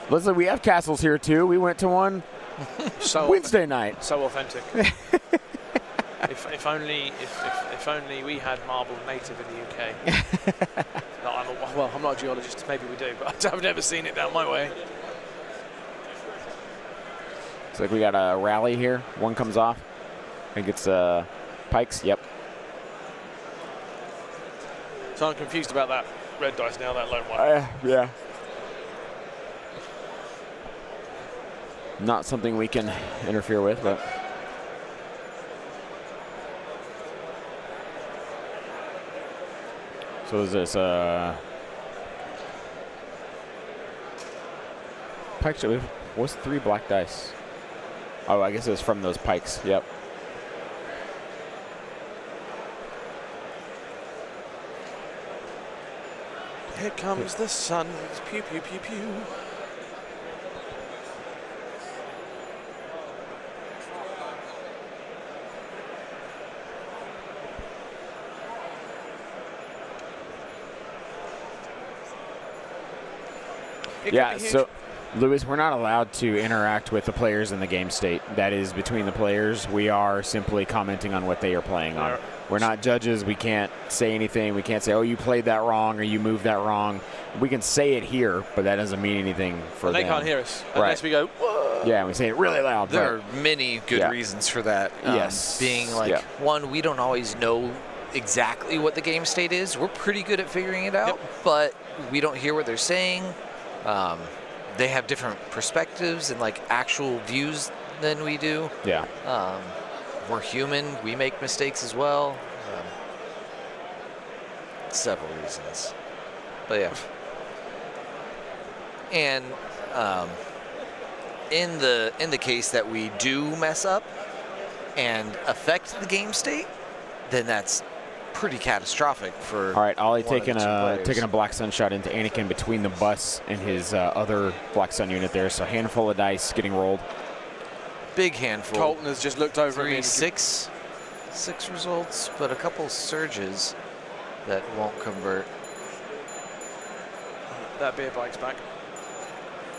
Listen, we have castles here too. We went to one So Wednesday night. So authentic. if only we had marble native in the UK. No, I'm not a geologist. Maybe we do, but I've never seen it down my way. It's like we got a rally here. One comes off. I think it's pikes. Yep. So I'm confused about that red dice now. That lone one. Yeah. Not something we can interfere with, but. So is this pikes? What's 3 black dice? Oh, I guess it was from those pikes. Yep. Here comes the sun. Pew pew pew pew. Yeah, so Lewis, we're not allowed to interact with the players in the game state. That is between the players. We are simply commenting on what they are playing on. We're not judges. We can't say anything. We can't say, oh, you played that wrong or you moved that wrong. We can say it here, but that doesn't mean anything for them. They can't hear us unless we go, whoa. Yeah, we say it really loud. There are many good reasons for that. Yes. Being like, one, we don't always know exactly what the game state is. We're pretty good at figuring it out, but we don't hear what they're saying. They have different perspectives and like actual views than we do. Yeah. We're human. We make mistakes as well. Several reasons. But yeah. And in the case that we do mess up and affect the game state, then that's pretty catastrophic for. All right, Ollie taking players. a Black Sun shot into Anakin between the bus and his other Black Sun unit there. So handful of dice getting rolled. Big handful. Colton has just looked over at me. Six results, but a couple surges that won't convert. That beer bike's back.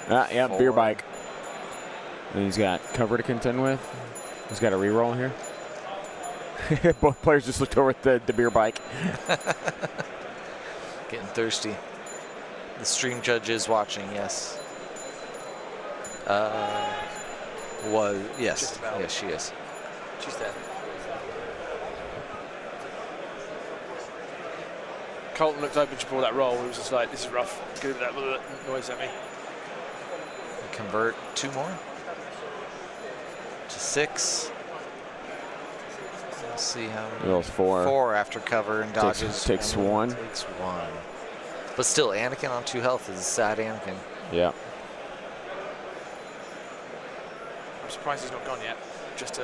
Yeah, 4. beer bike. And he's got cover to contend with. He's got a reroll here. Both players just looked over at the beer bike. Getting thirsty. The stream judge is watching, yes. Yes. Just about. Yes, she is. She's there. Colton looked over before that roll. It was just like, this is rough. Good with that noise at me. convert 2 more to 6. We'll see how It was 4. 4 after cover and dodges. Takes 1. Takes 1. But still, Anakin on 2 health is sad Anakin. Yeah. I'm surprised he's not gone yet. Just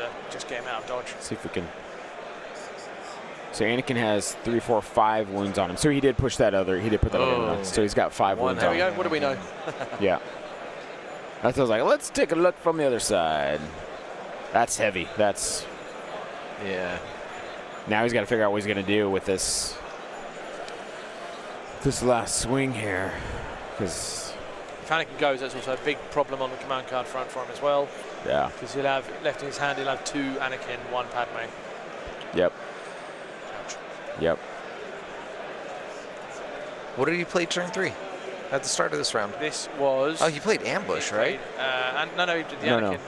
get him out of dodge. See if we can. So Anakin has 3, 4, 5 wounds on him. So he did push that other. He did put that other one. So he's got 5 wounds There on we him. go. What do we know? Yeah. That's what I was like, let's take a look from the other side. That's heavy. That's. Yeah. Now he's got to figure out what he's going to do with this last swing here. Because. If Anakin goes, that's also a big problem on the command card front for him as well. Yeah. Because he'll have left in his hand, he'll have 2 Anakin, 1 Padme. Yep. Yep. What did he play turn 3 at the start of this round? This was. Oh, he played ambush, right? No, he did the No, Anakin.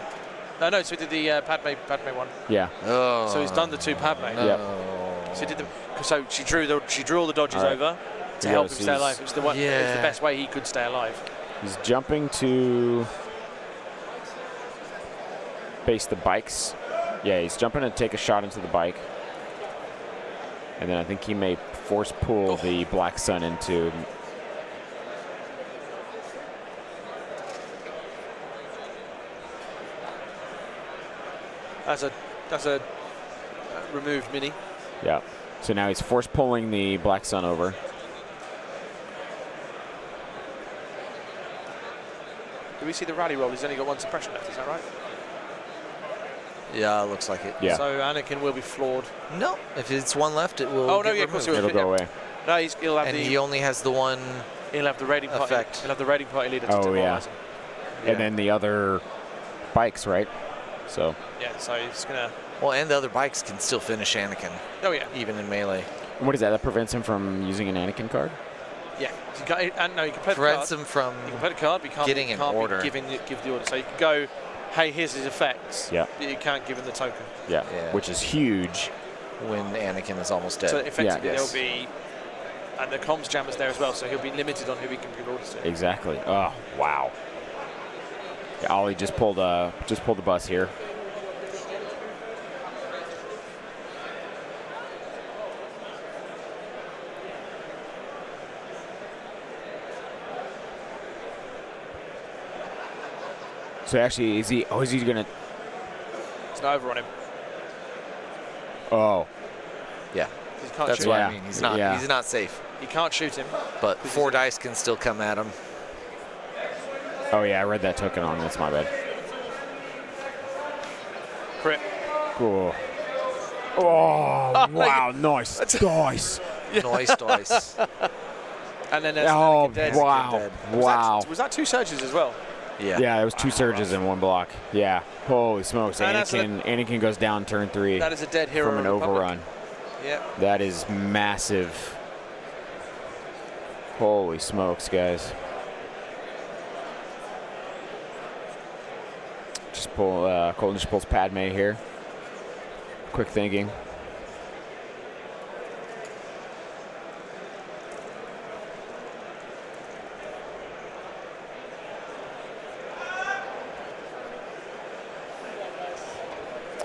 No, so he did the Padme one. Yeah. Oh. So he's done the 2 Padme. No. Yep. So he did so she drew all the dodges All right. over to He help goes, him stay alive. It was the one. It was Yeah. the best way he could stay alive. He's jumping to base the bikes. Yeah, he's jumping to take a shot into the bike. And then I think he may force pull the Black Sun into. That's a removed mini. Yeah. So now he's force pulling the Black Sun over. Do we see the rally roll? He's only got 1 suppression left. Is that right? Yeah, looks like it. Yeah. So Anakin will be floored. No, if it's 1 left, it will. Oh, no, get yeah, of course removed. it will. It'll go away. No, he'll have And the. he only has the 1. He'll have the raiding party. effect. He'll have the raiding party leader to Oh, yeah. demoralize him. And then the other bikes, right? So. Yeah. So he's gonna. Well, and the other bikes can still finish Anakin, Oh yeah. even in melee. What is that? That prevents him from using an Anakin card? Yeah. No, you can play the Prevents card. him from. You can play the card, but you can't, getting you an can't order. give the order. So you can go, hey, here's his effects. Yeah. But you can't give him the token. Yeah. Yeah. Which is huge. When Anakin is almost dead. So effectively, Yes. there'll be, and the comms jammer's there as well. So he'll be limited on who he can give orders to. Exactly. Oh, wow. Yeah, Ollie just pulled the bus here. So actually, is he gonna? It's not over on him. Oh, Yeah, He can't that's shoot what Yeah. I mean. He's not. Yeah. He's not safe. He can't shoot him. But 4 dice can still come at him. oh yeah, I read that token on. That's my bad. Crit. Cool. Oh, wow, nice, nice. Nice dice. And then there's Oh, Anakin dead. wow, dead. wow. Was that 2 surges as well? Yeah. Yeah, it was 2 surges in 1 block. Yeah. Holy smokes. And that's Anakin goes down turn 3 That is a dead hero from an of the Republic. overrun. Yeah. That is massive. Holy smokes, guys. Just pull, Colton just pulls Padme here. Quick thinking.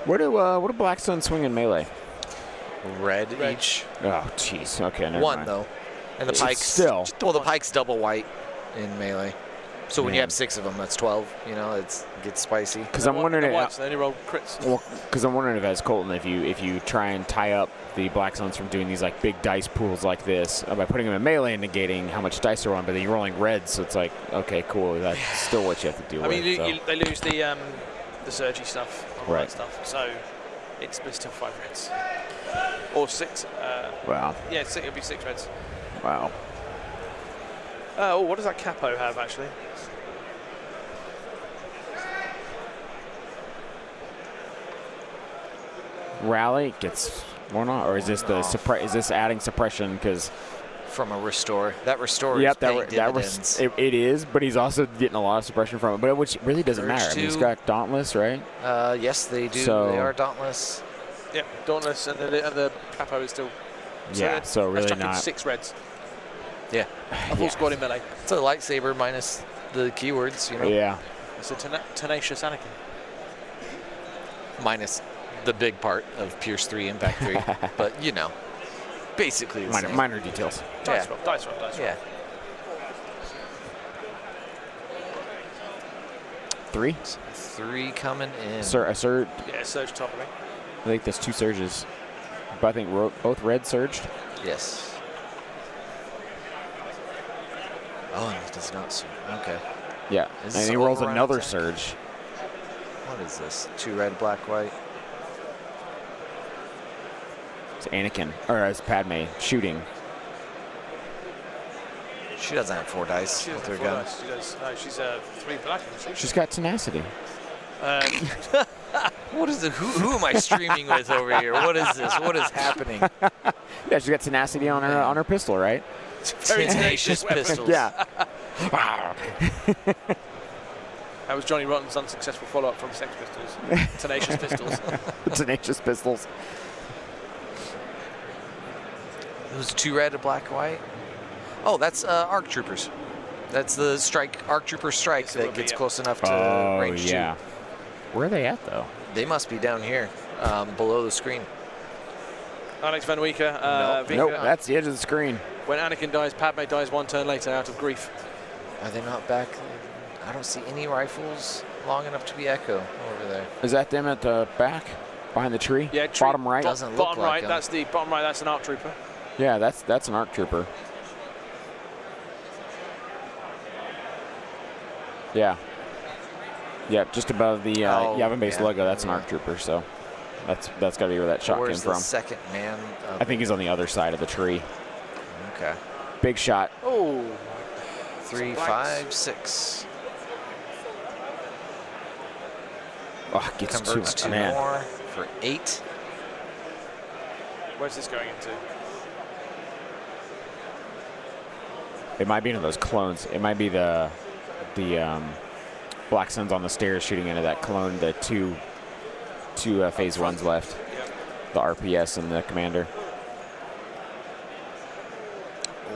What do Black Sun swing in melee? Red each. Oh, jeez. Okay, never 1 mind. though. And the It's pikes. still. Well, the pike's double white in melee. So when you Man. have 6 of them, that's 12. You know, it gets spicy. Because I'm wondering. The whites, they only roll crits. Well, because I'm wondering if, as Colton, if you try and tie up the Black Suns from doing these like big dice pools like this by putting them in melee and negating how much dice they're on, but then you're rolling red, so it's like, okay, cool. That's still what you have to deal I with. mean, so. they lose the surgy stuff, all Right. that stuff. So it's still 5 reds or 6. Wow. Yeah, it'll be 6 reds. Wow. What does that capo have actually? Rally gets one on, or is this the is this adding suppression? Because From a restore. That restore yep, is paying dividends. it is, but he's also getting a lot of suppression from it, but which really doesn't Urge matter. I mean, he's to- got Dauntless, right? Yes, they do. So- They are dauntless. Yeah, Dauntless, and the capo is still. Yeah, so that's really chucking not. 6 reds. Yeah. A full squad in melee. It's a lightsaber minus the keywords, you know. Yeah. It's a tenacious Anakin. Minus the big part of Pierce 3 Impact 3. But, you know, basically the same. Minor details. Dice roll, dice roll, dice roll. Yeah. 3? 3 coming in. Sir, a surge. Yeah, surge top of me. I think there's 2 surges. But I think both red surged. Yes. Oh, and it does not surge. Okay. Yeah. Is And this he rolls override another attack? surge. What is this? 2 red, black, white. It's Anakin, or it's Padme shooting. She doesn't have 4 dice She with doesn't her have gun. 4 dice. She does. No, she's 3 black. Isn't she? She's got tenacity. What is it? Who am I streaming with over here? What is this? What is happening? Yeah, she's got tenacity on her pistol, right? Very Tenacious pistols. Yeah. That was Johnny Rotten's unsuccessful follow-up from Sex Pistols. Tenacious Pistols. Tenacious pistols. It was 2 red, a black, white. Oh, that's ARC Troopers. That's the ARC Trooper strike Yes, it that will be, gets yeah. close enough to range yeah. Where are they at, though? shoot. They must be down here, below the screen. Alex Van Weeker. Nope. Vika, Nope, that's the edge of the screen. when Anakin dies, Padme dies 1 turn later out of grief. Are they not back? I don't see any rifles long enough to be Echo over there. Is that them at the back, behind the tree? Yeah, tree. Bottom right. Doesn't look Bottom like right, him. that's the bottom right. That's an ARC Trooper. Yeah, that's an ARC Trooper. Yeah. Yeah, just above the Yavin base yeah, logo. That's an yeah. ARC Trooper. So that's got to be where that shot Where's came the from. second man? I think he's on the other side of the tree. Okay. Big shot. Oh, 3, Some 5, 6. Oh, gets Converts 2 man. more for 8. where's this going into? It might be one of those clones. It might be the Black Suns on the stairs shooting into that clone. The two phase 1s left. Yep. The RPS and the commander.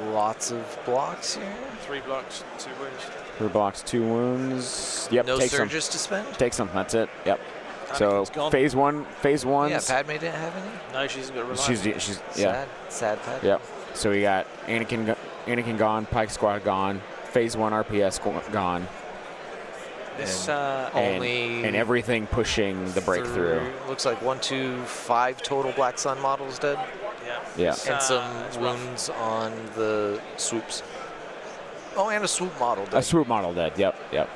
Lots of blocks here. 3 blocks, 2 wounds. 3 blocks, 2 wounds. Yep, No take some. surges to spend? Take some. That's it. Yep. So Anakin's gone. phase 1's. Yeah, Padme didn't have any. No, she's got a reliable. She's yeah. Sad Padme. Yep. So we got Anakin gone, Pike Squad gone, phase 1 RPS gone, This, and everything pushing the breakthrough. Looks like 1, 2, 5 total Black Sun models dead. yeah. Yeah. This, And some it's rough. wounds on the swoops. Oh, and a swoop model dead. A swoop model dead. Yep.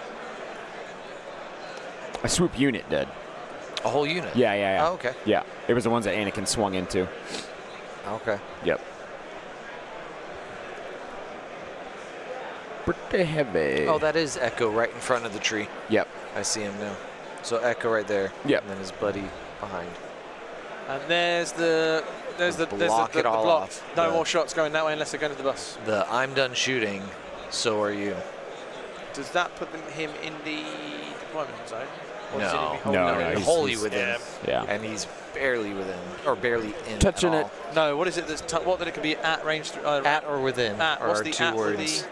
A swoop unit dead. A whole unit? Yeah. Oh, okay. Yeah. It was the ones that Anakin swung into. Okay. Yep. Pretty heavy. Oh, that is Echo right in front of the tree. Yep. I see him now. So Echo right there. Yep. And then his buddy behind. And there's the Block it all block. off. No The- more shots going that way unless they're going to the bus. The I'm done shooting, so are you. Does that put him in the deployment zone? Or does No. he be No, holding no, it? he's- wholly he's- within. Yeah. And he's barely within, or barely in. Touching at it. all. No, what is it? What that it can be at range? At or within At. What's are the 2 at for words.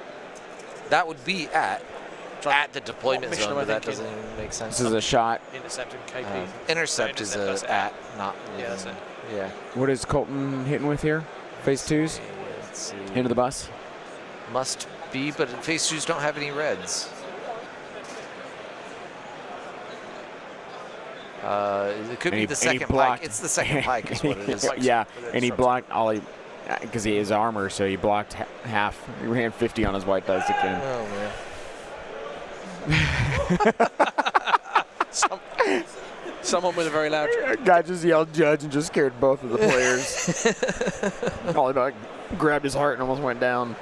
That would be at the deployment mission zone, am I but that thinking? doesn't even make sense. This is a shot. Intercept and KP. Intercept is intercept, a that's at, not within. Yeah, that's it. Yeah. What is Colton hitting with here? Phase 2s? Let's see. Into the bus? Must be, but phase 2s don't have any reds. It could be the second pike. It's the second pike is what it is. Yeah, and he blocked all because he has armor, so he blocked half. He ran 50 on his white dice again. Oh, man. Someone with a very loud. Guy just yelled judge and just scared both of the players. All about grabbed his heart and almost went down.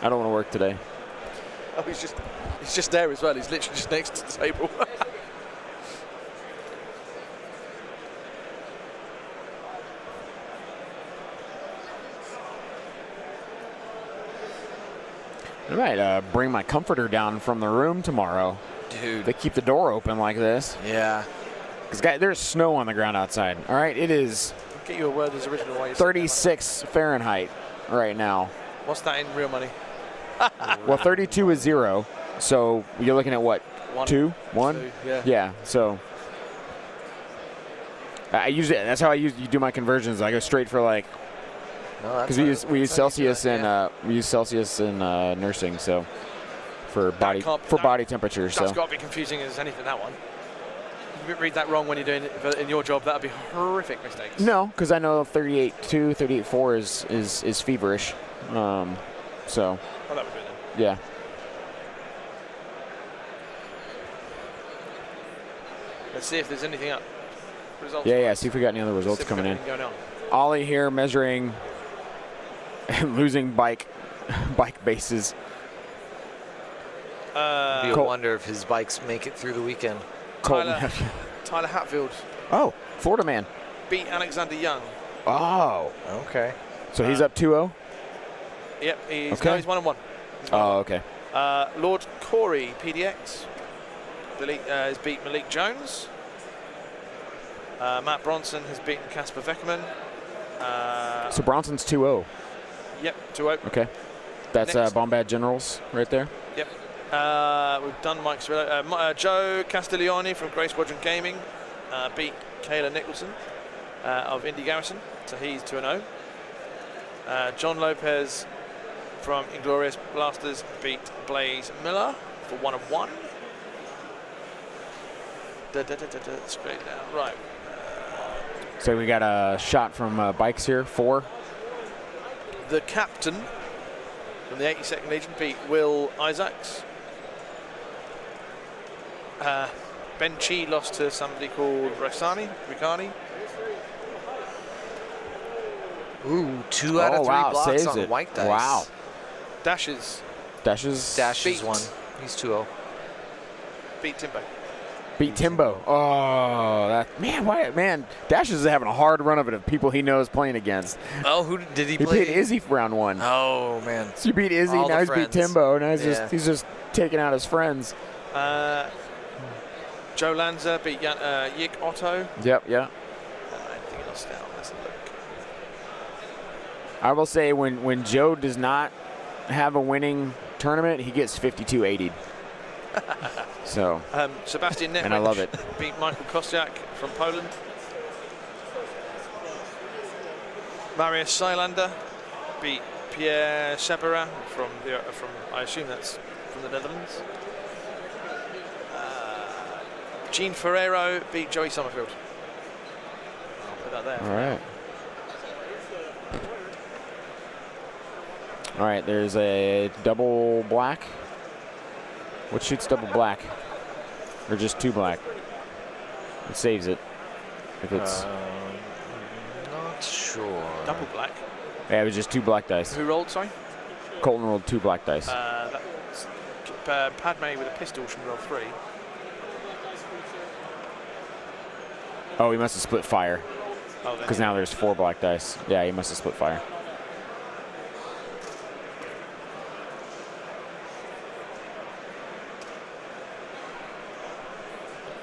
I don't want to work today. Oh, he's just there as well. He's literally just next to the table. I might bring my comforter down from the room tomorrow. Dude. They keep the door open like this. Yeah. Because there's snow on the ground outside. All right, it is Get you a word as original. While you're 36 Fahrenheit right now. What's that in real money? Well, 32 is 0. So you're looking at what? One, 2? 1? 2, yeah. Yeah. So I usually that's how you do my conversions. I go straight for like because we use Celsius and we use Celsius in nursing. So for body temperature. That's got to be confusing as anything. That one. If you read that wrong when you're doing it in your job, that would be horrific mistakes. No, because I know 38.2, 38.4 is feverish. So. Oh, that would be then. Yeah. Let's see if there's anything up. Results. Yeah. See if we got any other results coming in. Going on. Ollie here measuring and losing bike bases. Be a wonder if his bikes make it through the weekend. Tyler Hatfield. Oh, Florida man. Beat Alexander Young. Oh. Okay. So he's up 2-0? Yep, he's 1-1. Oh, okay. Lord Corey, PDX, has beat Malik Jones. Matt Bronson has beaten Casper Veckerman. So Bronson's 2-0. Yep, 2-0. Okay. That's Bombad Generals right there. Yep. We've done Mike's. Joe Castiglione from Grey Squadron Gaming beat Kayla Nicholson of Indie Garrison, so he's 2-0. John Lopez from Inglorious Blasters beat Blaze Miller for 1-1. Straight down, right. So we got a shot from bikes here, 4. The captain from the 82nd Legion beat Will Isaacs. Ben Chi lost to somebody called Ricani. Ooh, 2 out of 3 blocks saves on it. white dice. Wow. Dashes Dashes one. He's 2-0. beat Timbo. beat Timbo. Oh, that man, Dashes is having a hard run of it of people he knows playing against. Oh, who did he He play? played Izzy for round 1. Oh man. So he beat Izzy, All now the he's beat friends. Timbo, now he's just taking out his friends. Joe Lanza beat Yik Otto. Yep. Anything else down? Let's look. I will say when Joe does not have a winning tournament, he gets 52-80'd. So. Sebastian Netwich And I love it. beat Michael Kostiak from Poland. Marius Seilander beat Pierre Sabera from I assume that's from the Netherlands. Gene Ferrero beat Joey Summerfield. I'll put that there. All right, there's a double black. What shoots double black? Or just 2 black? It saves it. If it's Not sure. Double black. yeah, it was just 2 black dice. Who rolled, sorry? Colton rolled 2 black dice. That's Padme with a pistol should roll 3. Oh, he must have split fire. Oh, Because now there's 4 black dice. Yeah, he must have split fire.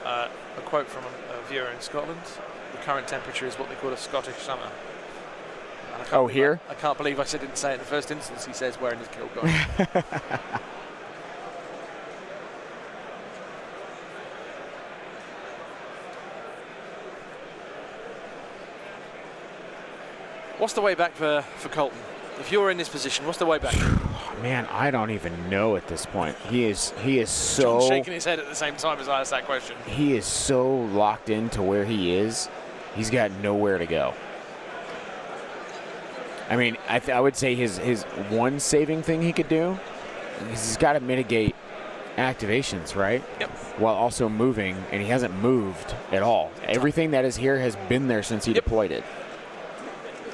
A quote from a viewer in Scotland: "The current temperature is what they call a Scottish summer." And I can't believe here? I can't believe I didn't say it in the first instance. He says wearing his kill guard. What's the way back for Colton? If you're in this position, what's the way back? Man, I don't even know at this point. He is so John's shaking his head at the same time as I ask that question. He is so locked into where he is. He's got nowhere to go. I mean, I would say his one saving thing he could do is he's got to mitigate activations, right? Yep. While also moving, and he hasn't moved at all. Everything that is here has been there since he deployed it.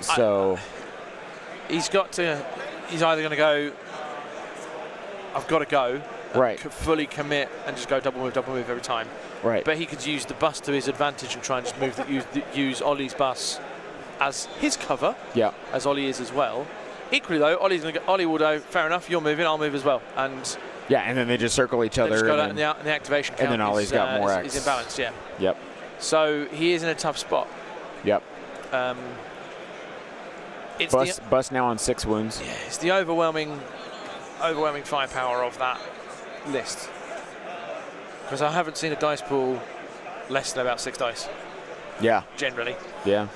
So he's either going to go, I've got to go, right, fully commit and just go double move every time. Right. But he could use the bus to his advantage and try and just use Ollie's bus as his cover. Yeah. As Ollie is as well. Equally though, Ollie will go, fair enough, you're moving, I'll move as well. And yeah, and then they just circle each other. Just go and the activation count and then Ollie's got more X. Is in balance, yeah. Yep. So he is in a tough spot. Yep. It's Bus now on 6 wounds. Yeah, it's the overwhelming firepower of that list? Because I haven't seen a dice pool less than about 6 dice, Yeah. generally. Yeah.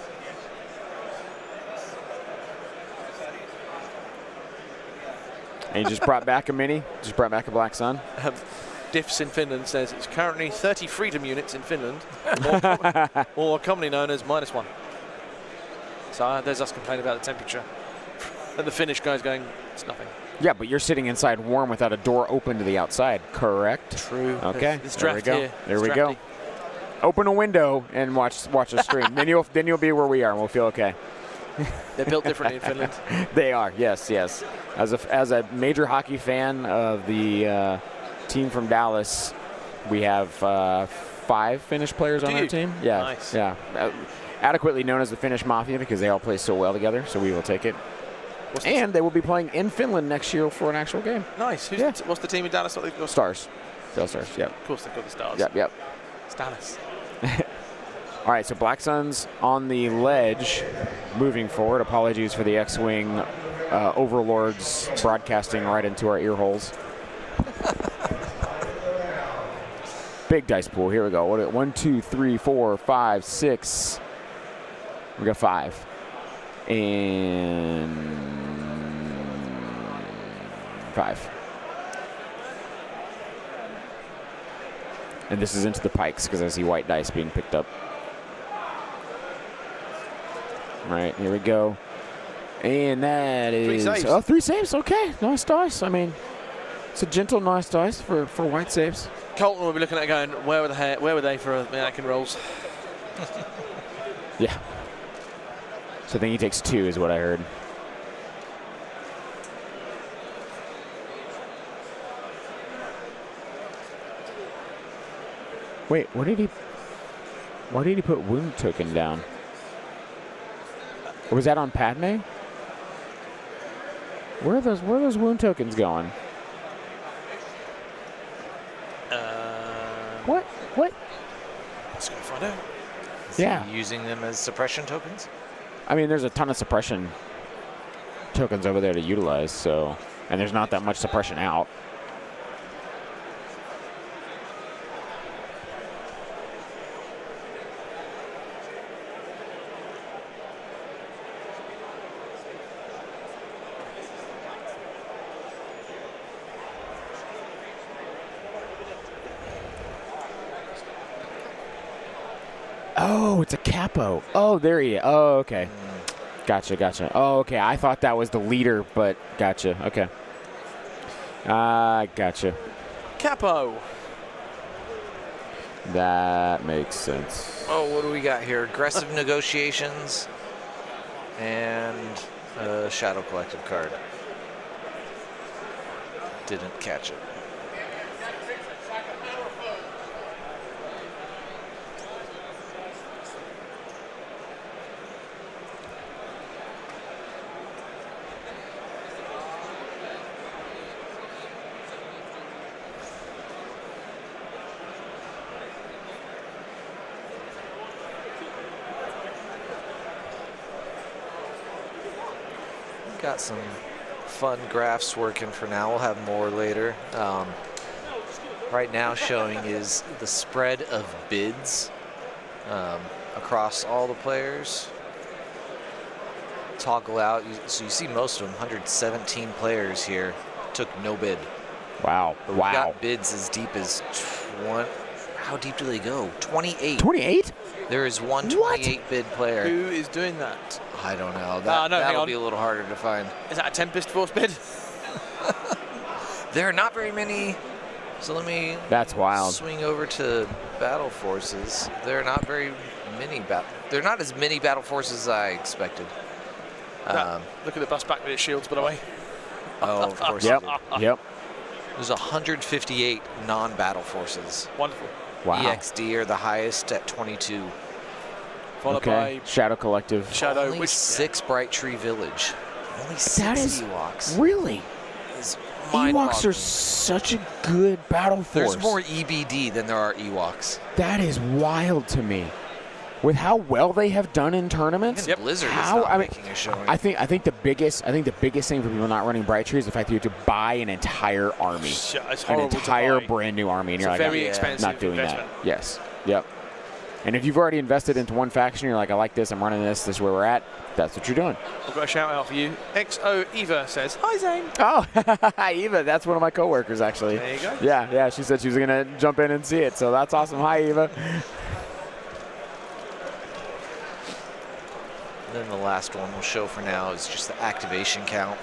And you just brought back a mini? Just brought back a Black Sun? Diffs in Finland says it's currently 30 freedom units in Finland, or commonly known as -1. So there's us complaining about the temperature. And the Finnish guy's going, it's nothing. Yeah, but you're sitting inside warm without a door open to the outside, correct? True. Okay, This there we draft go. here. There it's we go. drafty. Open a window and watch the stream. then you'll be where we are, and we'll feel okay. They're built differently in Finland. They are, yes. As a major hockey fan of the team from Dallas, we have 5 Finnish players on our team. Yeah, Nice. yeah. Adequately known as the Finnish Mafia because they all play so well together, so we will take it. And they will be playing in Finland next year for an actual game. Nice. What's the team in Dallas? What they've got? Stars. Dale Stars, yep. Of course they've got the Stars. Yep. It's Dallas. All right, so Black Sun's on the ledge moving forward. Apologies for the X-Wing overlords broadcasting right into our ear holes. Big dice pool. Here we go. 1, 2, 3, 4, 5, 6. We got 5. And 5. And this is into the pikes because I see white dice being picked up. All right, here we go. And that is 3 saves. 3 saves. Okay, nice dice. I mean, it's a gentle, nice dice for white saves. Colton will be looking at it going, where were they for Anakin rolls? Yeah. So I think he takes 2 is what I heard. Wait, why did he put wound token down? Or was that on Padme? Where are those wound tokens going? What? Let's go find out. Is Yeah. he using them as suppression tokens? I mean, there's a ton of suppression tokens over there to utilize, so, and there's not that much suppression out. Oh, it's a capo. Oh, there he is. Oh, okay. Gotcha. Oh, okay. I thought that was the leader, but gotcha. Okay. Gotcha. Capo. That makes sense. Oh, what do we got here? Aggressive negotiations and a Shadow Collective card. Didn't catch it. Got some fun graphs working for now. We'll have more later. Right now showing is the spread of bids across all the players. Toggle out. So you see most of them, 117 players here, took no bid. Wow. But we've got bids as deep as 20. How deep do they go? 28. 28? There is one 28 bid player. Who is doing that? I don't know. no, hang that'll on. be a little harder to find. Is that a Tempest Force bid? There are not very many. So let me That's wild. swing over to Battle Forces. There are not very many. There are not as many Battle Forces as I expected. Look at the bus back with its shields, by the way. Oh, of course. Yep. Yep. There's 158 non-Battle Forces. Wonderful. Wow. EXD are the highest at 22. Followed Okay. Shadow Collective. by Shadow. Only 6 Bright Tree Village. Only 6 That is Ewoks. really. Is Ewoks are mind-boggling. such a good battle force. There's more EBD than there are Ewoks. That is wild to me. with how well they have done in tournaments. Even Blizzard is not making a showing. I think the biggest thing for people not running Bright Tree is the fact that you have to buy an entire army, It's an horrible entire to buy. brand new army, and It's you're a like, very I'm expensive not doing investment. that. Yes. Yep. And if you've already invested into one faction, you're like, I like this, I'm running this, this is where we're at, that's what you're doing. I've got a shout out for you. XO Eva says, hi Zane. Oh, Eva, that's one of my coworkers, actually. There you go. Yeah, she said she was going to jump in and see it, so that's awesome. Hi, Eva. And then the last one we'll show for now is just the activation count.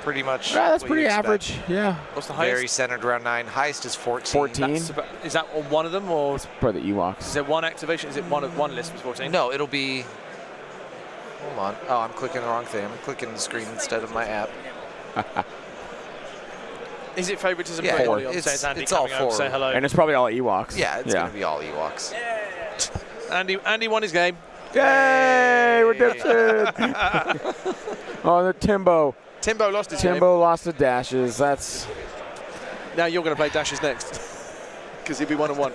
Pretty much. Yeah, that's what pretty you expect. average. Yeah. What's the Very highest? centered around 9. Highest is 14. 14. Is that on one of them, or For the is Ewoks. there one activation? Is it one list was 14? No, it'll be. Hold on. Oh, I'm clicking the wrong thing. I'm clicking the screen instead of my app. Is it favoritism? Yeah, for four. everybody on It's- Says Andy it's all coming over to four. say hello. And it's probably all Ewoks. Yeah, it's going to be all Ewoks. Andy won his game. Yay! Redemption! Oh, the Timbo. Timbo lost his game. Timbo lost the dashes. That's. Now you're going to play dashes next. Because he'll be 1-1.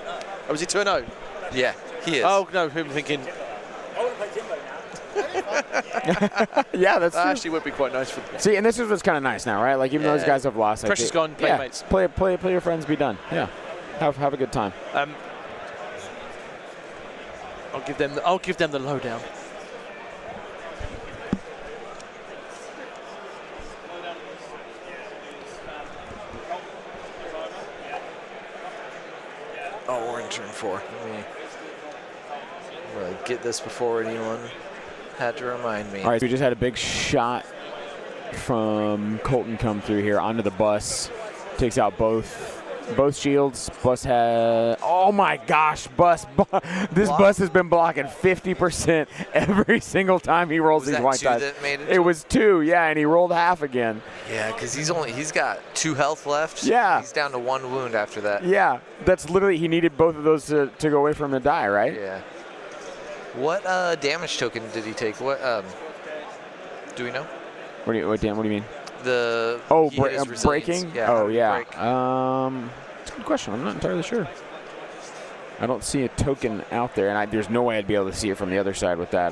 Oh, was he 2-0? Yeah, he is. Oh, no, people thinking Yeah, that's that true. actually would be quite nice for them. See, and this is what's kind of nice now, right? Like, even those guys have lost. Like, Pressure's gone, play mates. Play your friends, be done. Yeah. Have a good time. I'll give them the lowdown. Oh, we're in turn 4. Let me really get this before anyone had to remind me. All right, we just had a big shot from Colton come through here onto the bus. Takes out both shields. Bus had, oh my gosh, this bus has been blocking 50% every single time he rolls Was these that white 2 dice. that made it? It was 2, yeah, and he rolled half again. Yeah, because he's got 2 health left. Yeah. He's down to 1 wound after that. Yeah, that's literally, he needed both of those to go away from him to die, right? Yeah. What damage token did he take? What do we know? What do you mean? The Oh, he hit his resilience. breaking? Yeah, Oh, yeah. break. That's a good question. I'm not entirely sure. I don't see a token out there, and there's no way I'd be able to see it from the other side with that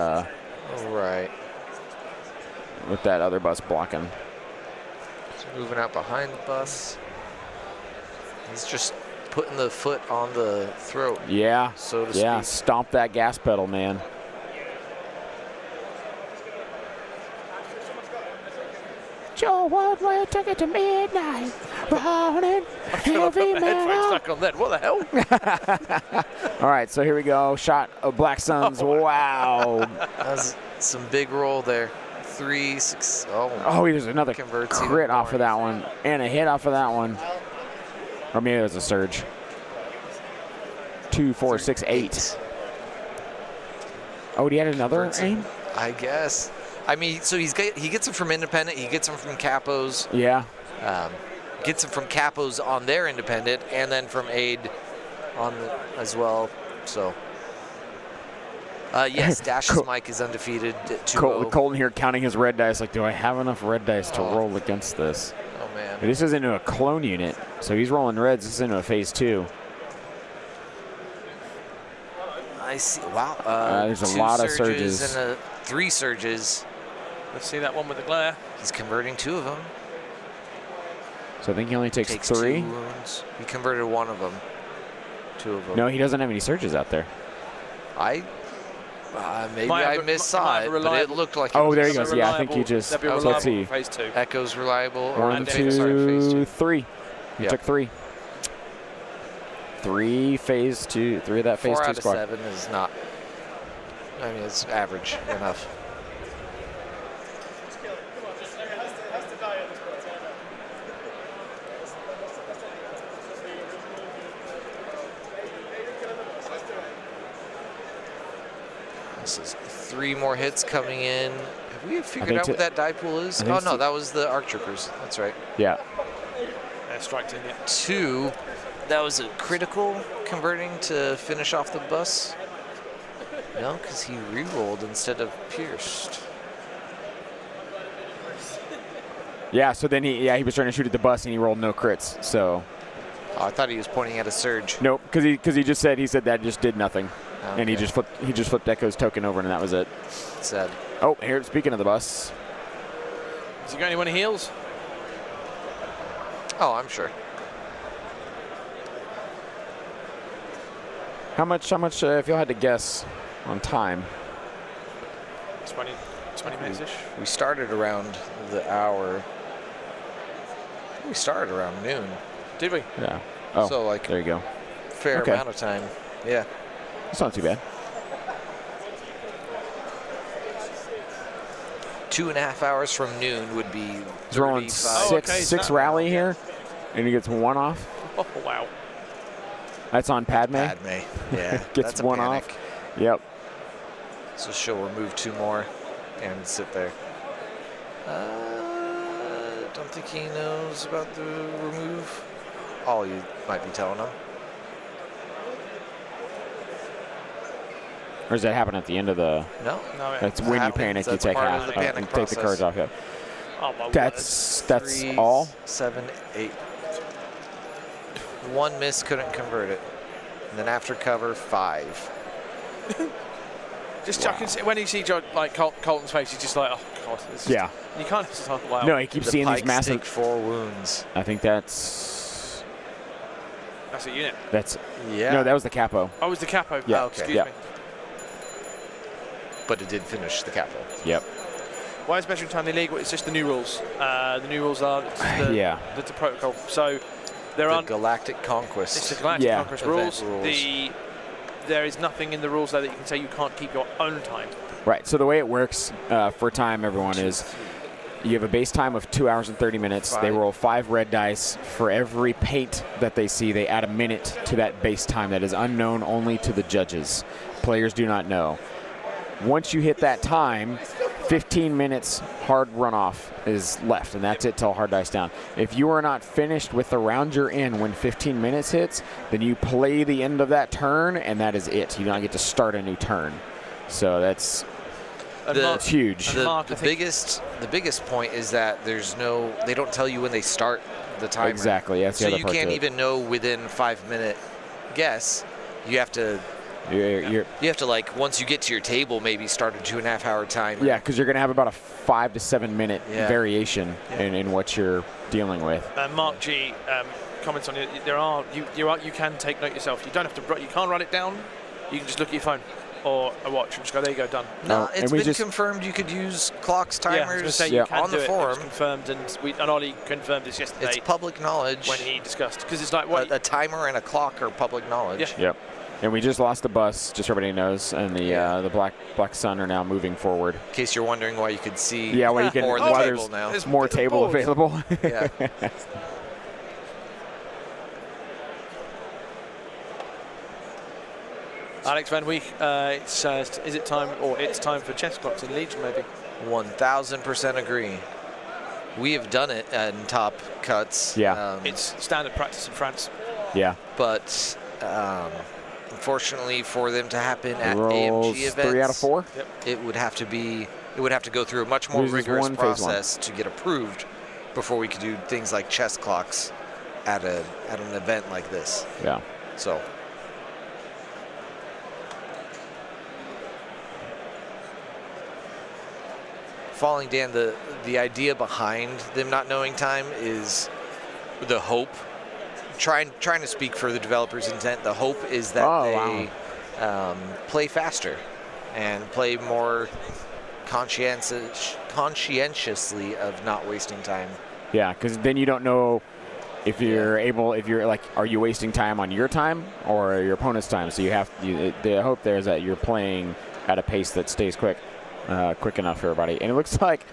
Right. with that other bus blocking. So moving out behind the bus. He's just putting the foot on the throat. Yeah. So to Yeah, speak. stomp that gas pedal, man. Joe Woodward took it to midnight, running heavy Headphones metal. back on then. What the hell? All right, so here we go. Shot of Black Suns. Wow. That was some big roll there. 3, 6. Oh, Oh, there's another Converts crit even off of more. that one, and a hit off of that one. Or maybe it was a surge. 2, 4, 6, 8. Oh, he had another Converts aim? I guess. I mean, so he gets them from independent. He gets them from capos. Yeah. Gets them from capos on their independent, and then from aid on as well. So. Yes, Dash's mic is undefeated at 2-0. Colton here counting his red dice. Like, do I have enough red dice to Oh. roll against this? Oh man. But this is into a clone unit, so he's rolling reds. This is into a phase 2. I see. Wow. There's a 2 lot of surges. and 3 surges. Let's see that one with the glare. He's converting 2 of them. So I think he only takes Takes 3. 2 wounds. He converted 1 of them. 2 of them. No, he doesn't have any surges out there. Maybe Might I have a- missaw might have it, a but it reliable- looked like it Oh, was there he That's goes. a Yeah, I think he reliable- just. that'd be a Let's reliable see. phase 2. Echo's reliable. Or 1, phase 2. 2, 3. He Yep. took 3. 3 phase 2. 3 of that phase 4 2 out of squad. 7 is not. I mean, it's average enough. This is 3 more hits coming in. Have we figured think out what that die pool is? I think Oh no, so. that was the arc troopers. That's right. Yeah. Strike team, yeah. 2. That was a critical converting to finish off the bus. No, because he re-rolled instead of pierced. Yeah, so then he was trying to shoot at the bus and he rolled no crits. So Oh, I thought he was pointing at a surge. nope, because he just said that just did nothing. And he just flipped Echo's token over, and that was it. Sad. Oh, here, speaking of the bus. Has he got anyone heals? Oh, I'm sure. How much, if y'all had to guess on time? 20 minutes-ish. We started around the hour. We started around noon. Did we? Yeah. Oh, So, like, there you go. fair Okay. amount of time. Yeah. It's not too bad. 2.5 hours from noon would be He's rolling 35. Oh, okay, six so- rally here, and he gets one off. Oh, wow. That's on Padme. Padme. Yeah. Gets that's a one panic. off. Yep. So she'll remove 2 more and sit there. Don't think he knows about the remove. All you might be telling him. Or does that happen at the end of the? No. No, That's That when you happens. panic. You That's take part half. of the panic and take the cards process. off. Yeah. oh, my word. That's 3, all. 7, 8. 1 miss, couldn't convert it. And then after cover, 5. Just chucking. When you see like Colton's face, he's just like, oh god. This is, Yeah. You can't just talk wow. No, he keeps The seeing these pikes massive. take 4 wounds. I think that's. That's a unit. That's. Yeah. No, that was the capo. Oh, it was the capo. Yeah, Oh, okay. excuse Yeah. me. But it did finish the capo. Yep. Why is measuring time illegal? It's just the new rules. The new rules are Yeah. the protocol. So there The aren't. Galactic It's Conquest. the Galactic Yeah. Conquest Event rules. rules. There is nothing in the rules there that you can say you can't keep your own time. Right. So the way it works for time, everyone, is you have a base time of 2 hours and 30 minutes. They 5. roll 5 red dice. For every paint that they see, they add a minute to that base time that is unknown only to the judges. Players do not know. Once you hit that time, 15 minutes hard runoff is left, and that's it till hard dice down. If you are not finished with the round you're in when 15 minutes hits, then you play the end of that turn, and that is it. You do not get to start a new turn. So that's And The- Mark, it's huge. and The, Mark, I the think- biggest point is that they don't tell you when they start the timer. Exactly. That's the So other you part can't to it. even know within 5-minute guess. You have to You're, like once you get to your table maybe start a 2.5 hour timer. yeah, because you're going to have about a 5 to 7 minute Yeah. variation in what you're dealing with. Mark G comments on it. You can take note yourself. You don't have to. You can't write it down. You can just look at your phone or a watch and just go, there you go, done. No, No, it's and we been just- confirmed you could use clocks, Yeah, I was timers gonna say Yeah. you can on do the it. It was forum. confirmed, and Ollie confirmed this yesterday It's public knowledge. when he discussed, because it's like what A timer and a clock are public knowledge. Yeah. Yep. And we just lost the bus, just so everybody knows, and the Black Sun are now moving forward. In case you're wondering why you could see Yeah, well, you can more of while the there's table now. more table boards. available. Yeah. Alex Van Week, is it time, or it's time for chess clocks in Legion maybe? 1000% agree. We have done it in top cuts. Yeah. It's standard practice in France. Yeah. But unfortunately, for them to happen at Rolls AMG events, 3 out of 4. it would have to go through a much more Loses rigorous one, phase one. process to get approved before we could do things like chess clocks at an event like this. Yeah. So falling down, the idea behind them not knowing time is the hope. Trying to speak for the developer's intent. The hope is that they play faster and play more conscientiously of not wasting time. Yeah, because then you don't know if you're are you wasting time on your time or your opponent's time? So the hope there is that you're playing at a pace that stays quick enough for everybody. And it looks like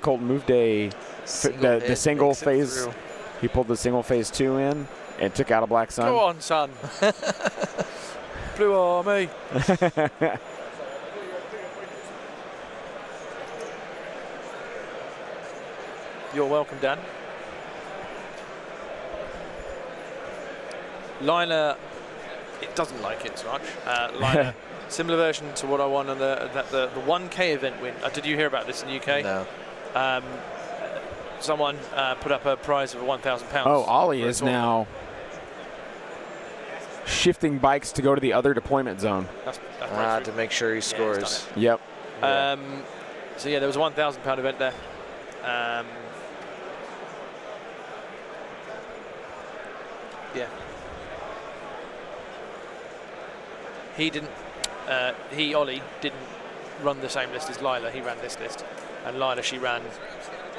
Colton moved the single makes it phase. through. He pulled the single phase 2 in and took out a Black Sun. Go on, son. Blue Army. You're welcome, Dan. Liner, it doesn't like it so much. Liner, similar version to what I won on the 1K event win. Did you hear about this in the UK? No. Someone put up a prize of £1,000. Oh, Ollie for a is tournament. now. shifting bikes to go to the other deployment zone. That's To make sure he scores. Yep. So yeah, there was a £1,000 event there. Yeah. He didn't. Ollie didn't run the same list as Lila. He ran this list, and Lila, she ran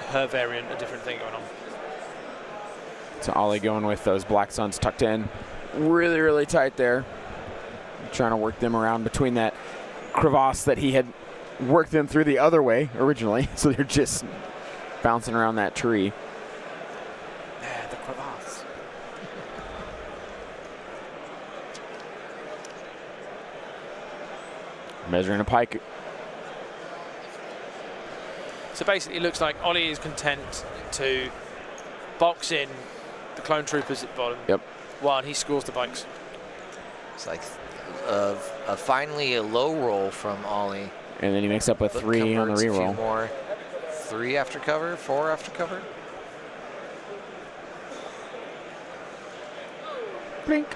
her variant, a different thing going on. So Ollie going with those Black Suns tucked in, really, really tight there. Trying to work them around between that crevasse that he had worked them through the other way originally. So they're just bouncing around that tree. There, the crevasse. Measuring a pike. So basically, it looks like Ollie is content to box in the clone troopers at the bottom. Yep. While he scores the bikes. It's like finally a low roll from Ollie. And then he makes up a But 3 on the converts a few reroll. more. 3 after cover, 4 after cover. Blink.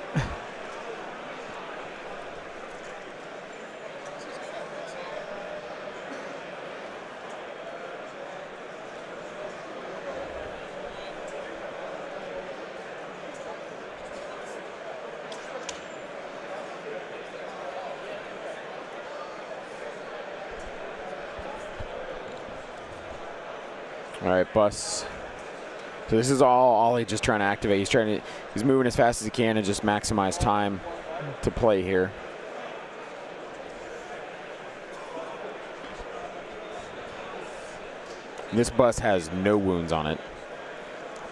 All right, bus. So this is all Ollie just trying to activate. He's moving as fast as he can and just maximize time to play here. This bus has no wounds on it.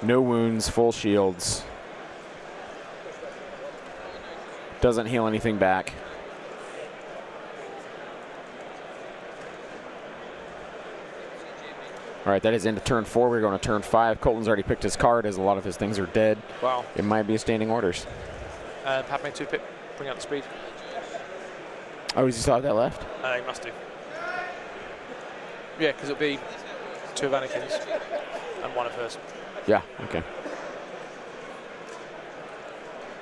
No wounds, full shields. Doesn't heal anything back. All right, that is into turn 4. We're going to turn 5. Colton's already picked his card as a lot of his things are dead. Wow. It might be a standing orders. Padme 2-pip, bring out the speed. Oh, does he still have that left? He must do. Yeah, because it'll be 2 of Anakin's and 1 of hers. Yeah, okay.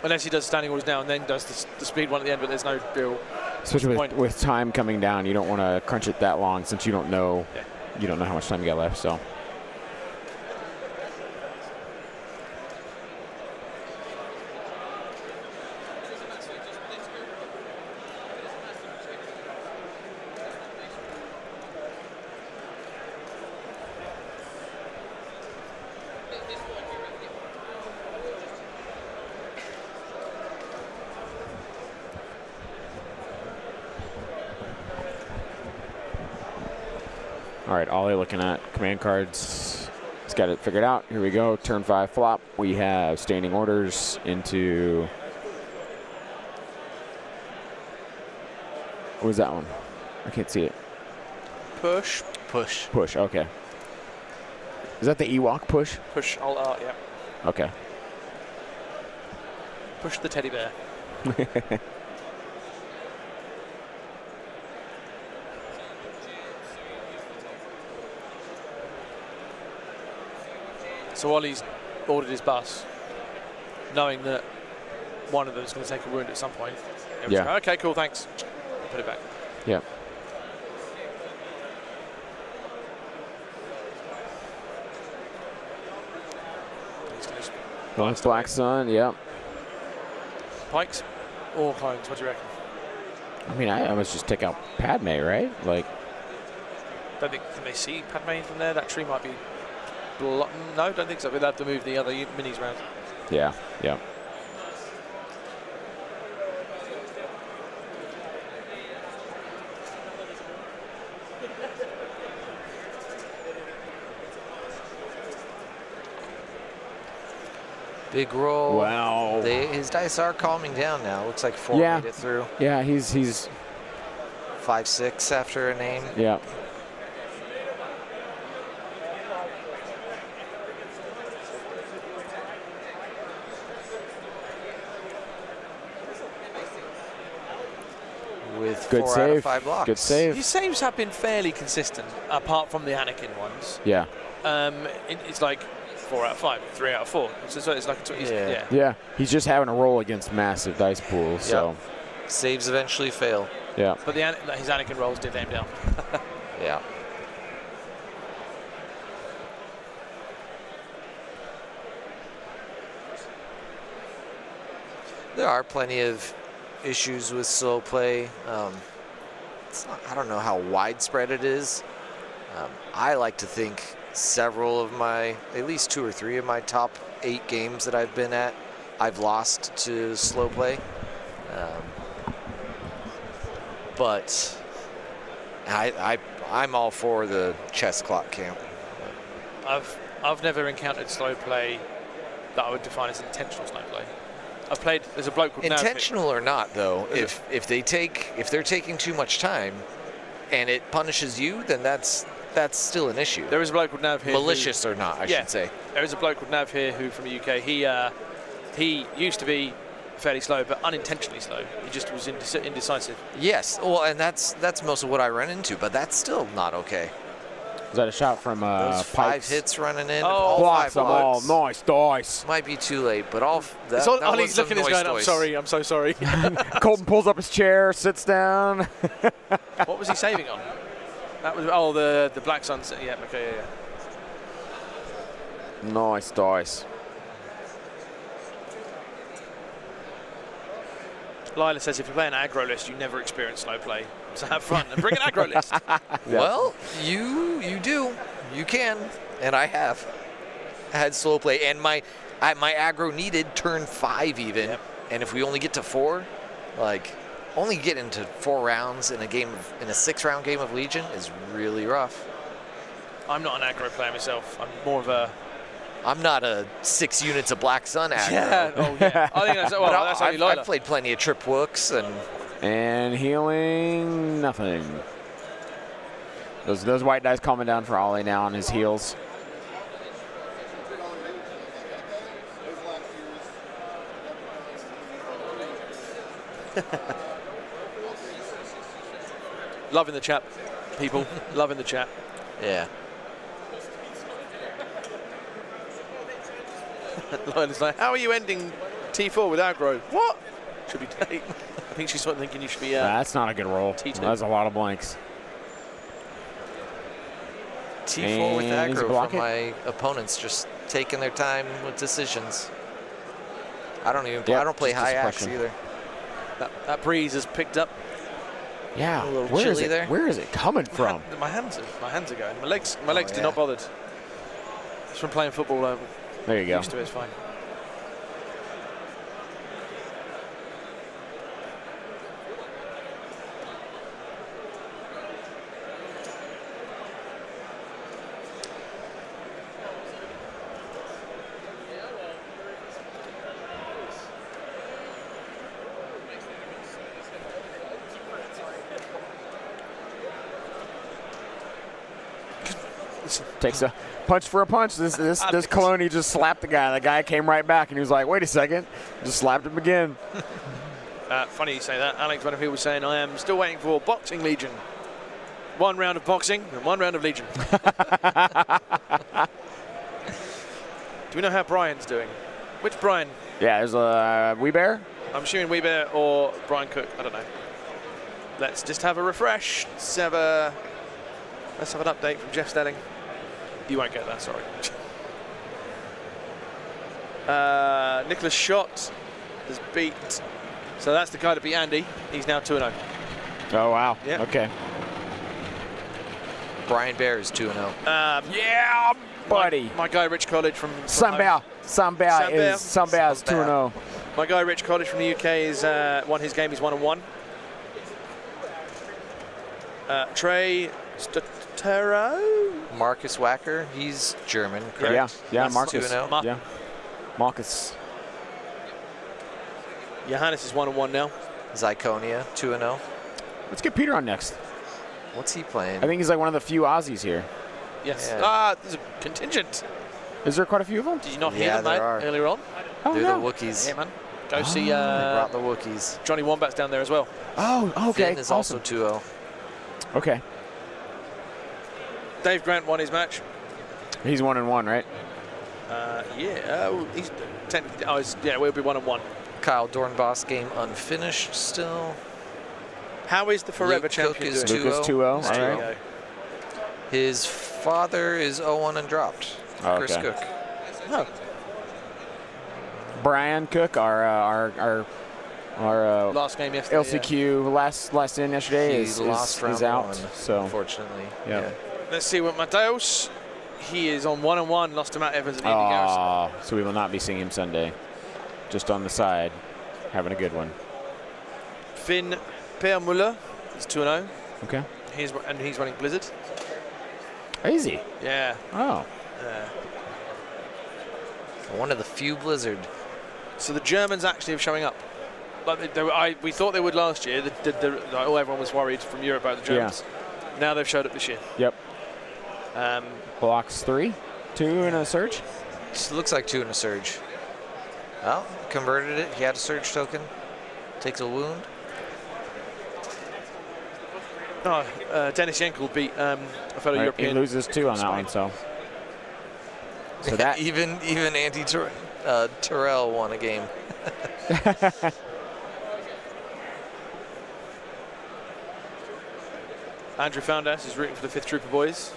Unless he does standing orders now and then does the speed one at the end, but there's no real Especially point. with time coming down, you don't want to crunch it that long since you don't know. Yeah. You don't know how much time you got left, so. All right, Ollie looking at command cards. He's got it figured out. Here we go. Turn 5 flop. We have standing orders into. What was that one? I can't see it. Push. Push. Push. Okay. Is that the Ewok push? Push, Alt R, yeah. Okay. Push the teddy bear. So Ollie's ordered his bus, knowing that one of them is going to take a wound at some point. And Yeah. go, okay, cool, thanks. Put it back. Yep. He's going to Black Sun. Yep. pikes or clones. What do you reckon? I mean, I must just take out Padme, right? Like. Don't think can they see Padme from there? That tree might be. No, don't think so. We'd have to move the other minis around. Yeah. Yeah. Big roll. Wow. His dice are calming down now. Looks like 4 Yeah. made it through. Yeah, he's 5-6 after a name. yeah. With Good 4 out of save. 5 blocks. Good save. His saves have been fairly consistent, apart from the Anakin ones. Yeah. It's like 4 out of 5, 3 out of 4. So it's like yeah. Yeah, he's just having to roll against massive dice pools. So saves eventually fail. yeah. But his Anakin rolls did let him down. Yeah. There are plenty of issues with slow play. It's not, I don't know how widespread it is. I like to think several of at least 2 or 3 of my top 8 games that I've been at, I've lost to slow play. But I'm all for the chess clock camp. I've never encountered slow play that I would define as intentional slow play. I've played. There's a bloke called intentional or not, though. If they're taking too much time, and it punishes you, then that's still an issue. There is a bloke called Nav here. Malicious or not, I should say. There is a bloke called Nav here who from the UK. He used to be fairly slow, but unintentionally slow. He just was indecisive. Yes. Well, and that's most of what I run into, but that's still not okay. Is that a shot from Those 5 Pikes? hits running in? Oh, all blocks 5 them all. blocks. Nice dice. Might be too late, but all that, So that Ollie's was some looking at this noise going, toys. I'm sorry, I'm so sorry. Colton pulls up his chair, sits down. What was he saving on? That was the Black Sunset. Yeah, okay, yeah. Nice dice. Lila says if you play an aggro list, you never experience slow play. So have fun and bring an aggro list. Well, you do. You can, and I have had slow play, and my aggro needed turn 5 even, and if we only get to 4, like only get into 4 rounds in a 6-round game of Legion is really rough. I'm not an aggro player myself. I'm more of a. I'm not a 6 units of Black Sun aggro. Yeah. Oh yeah. I think that's well. That's only Lila. I've played plenty of Trip Wooks And healing, nothing. Those white dice coming down for Ollie now on his heels. Loving the chat, people. Loving the chat. Yeah. Lila's like, how are you ending T4 with aggro? What? Should be. I think she's sort of thinking you should be. That's not a good roll. T2. That's a lot of blanks. T4 with And he's aggro block from it. my opponents, just taking their time with decisions. I don't even. Yep, I don't play just high axe discretion. either. That breeze has picked up. Yeah, A little where is chilly it? there. Where is it coming from? My hands are going. My legs do yeah. not bother. It's from playing football. There you go. Used to it, it's fine. Takes a punch for a punch. This Coloni just slapped the guy. The guy came right back and he was like, wait a second. Just slapped him again. Funny you say that. Alex Butterfield was saying, I am still waiting for Boxing Legion. 1 round of boxing and 1 round of Legion. Do we know how Brian's doing? Which Brian? Yeah, there's a Wee Bear. I'm assuming Wee Bear or Brian Cook. I don't know. Let's just have a refresh. Let's have an update from Jeff Stelling. You won't get that, sorry. Nicholas Schott has beat. So that's the guy that beat Andy. He's now 2-0. Oh, wow. Yeah. Okay. Brian Bear is 2-0. Yeah, buddy. My guy Rich College from Sambao is 2-0. My guy Rich College from the UK is won his game. He's 1-1. Trey Stotero. Marcus Wacker, he's German, correct? Yeah, That's Marcus. 2-0. Yeah, Marcus. Johannes is 1-1 now. Zyconia, 2-0. Let's get Peter on next. What's he playing? I think he's like one of the few Aussies here. Yes. Yeah. There's a contingent. Is there quite a few of them? Did you not hear Yeah, them, mate, there are. earlier on? Oh, They're no. the Wookiees. Yeah, man. Go see They brought the Wookiees. Johnny Wombat's down there as well. Oh, okay. Finn is awesome. also 2-0. Okay. Dave Grant won his match. He's 1-1, right? He's technically. We'll be 1-1. Kyle Dornbos game unfinished still. How is the forever Luke champion Cook is doing? Lucas 2-0. All There you right. go. His father is 0-1 and dropped. Oh, Chris okay. Cook. Oh, Brian Cook, our last game yesterday. LCQ last in yesterday He is lost round out. one, So unfortunately. yeah. Let's see what Mateos. He is on 1-1. Lost to Matt Evans and Andy Garrison. So we will not be seeing him Sunday. Just on the side, having a good one. Finn Peermuller is 2-0. Okay. He's running Blizzard. Easy. Yeah. Oh. One of the few Blizzard. So the Germans actually are showing up. Like we thought they would last year. Everyone was worried from Europe about the Germans. Now they've showed up this year. Yep. Um, Blocks 3, 2 in a surge. It looks like 2 in a surge. Well, converted it. He had a surge token. Takes a wound. Dennis Yenkel beat a fellow Right, European. he loses 2 on that one, so that even Andy Terrell won a game. Andrew Foundas is rooting for the 5th Trooper boys.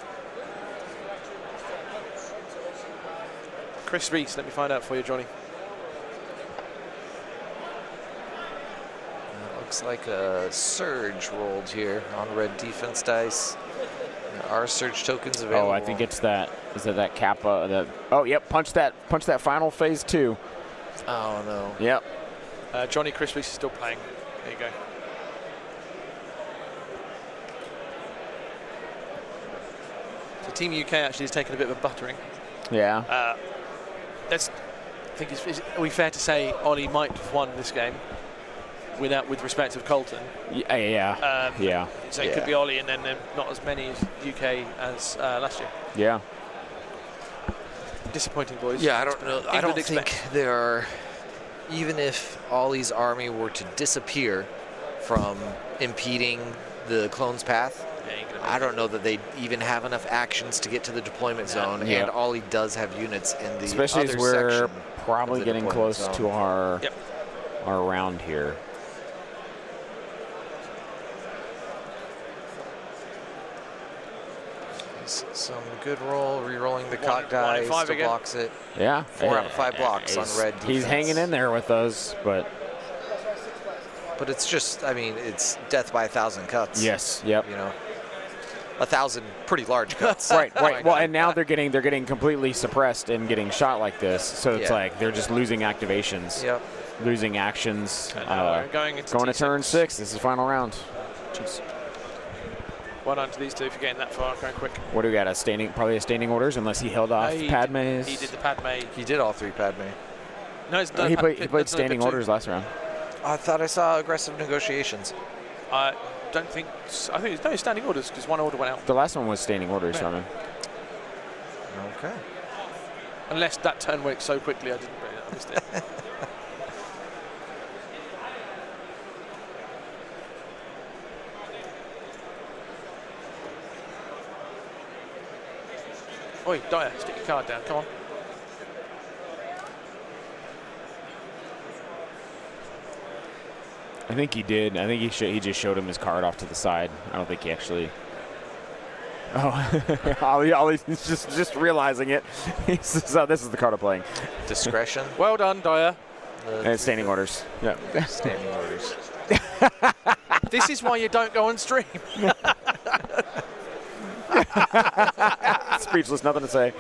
Chris Reese, let me find out for you, Johnny. Looks like a surge rolled here on red defense dice. There are surge tokens available. Oh, I think it's that. Is it that Kappa? Yep. Punch that final phase 2. Oh no. Yep. Johnny Chris Reese is still playing. There you go. So Team UK actually has taken a bit of a buttering. Yeah. I think are we fair to say Ollie might have won this game with respect of Colton? Yeah. Yeah. So it could be Ollie and then not as many as UK as last year. Yeah. Disappointing, boys. Yeah, I don't know. I England don't think expect. there are. Even if Ollie's army were to disappear from impeding the clone's path, I don't know that they even have enough actions to get to the deployment zone. Yeah. And Ollie does have units in the Especially other as we're section probably of the getting deployment close zone. to our round here. Some good roll, re-rolling the 1 cock in dice, 5 still again. blocks it. Yeah. 4 out of 5 blocks on red defense. He's hanging in there with those, but But it's just, I mean, it's death by 1,000 cuts. yes. Yep. You know, 1,000 pretty large cuts. Right. Well, and now they're getting completely suppressed and getting shot like this. So it's Yeah. like they're just losing activations, Yep. losing actions. And now we're going into Going to T6. turn 6. This is the final round. Jeez. Well done to these two for getting that far, going quick. What do we got? Probably a standing orders, unless he held off Padme's. He did the Padme. He did all 3 Padme. No, it's He played standing orders last round. I thought I saw aggressive negotiations. I don't think. I think it's standing orders because one order went out. The last one was standing orders, Yeah. Simon. Okay. Unless that turn went so quickly, I missed it. Oi, Dyer, stick your card down. Come on. I think he did. I think he just showed him his card off to the side. I don't think he actually. Oh, Ollie's just realizing it. He says, "Oh, this is the card I'm playing." Discretion. Well done, Dyer. And it's standing orders. Yeah. Standing orders. This is why you don't go on stream. Speechless, nothing to say.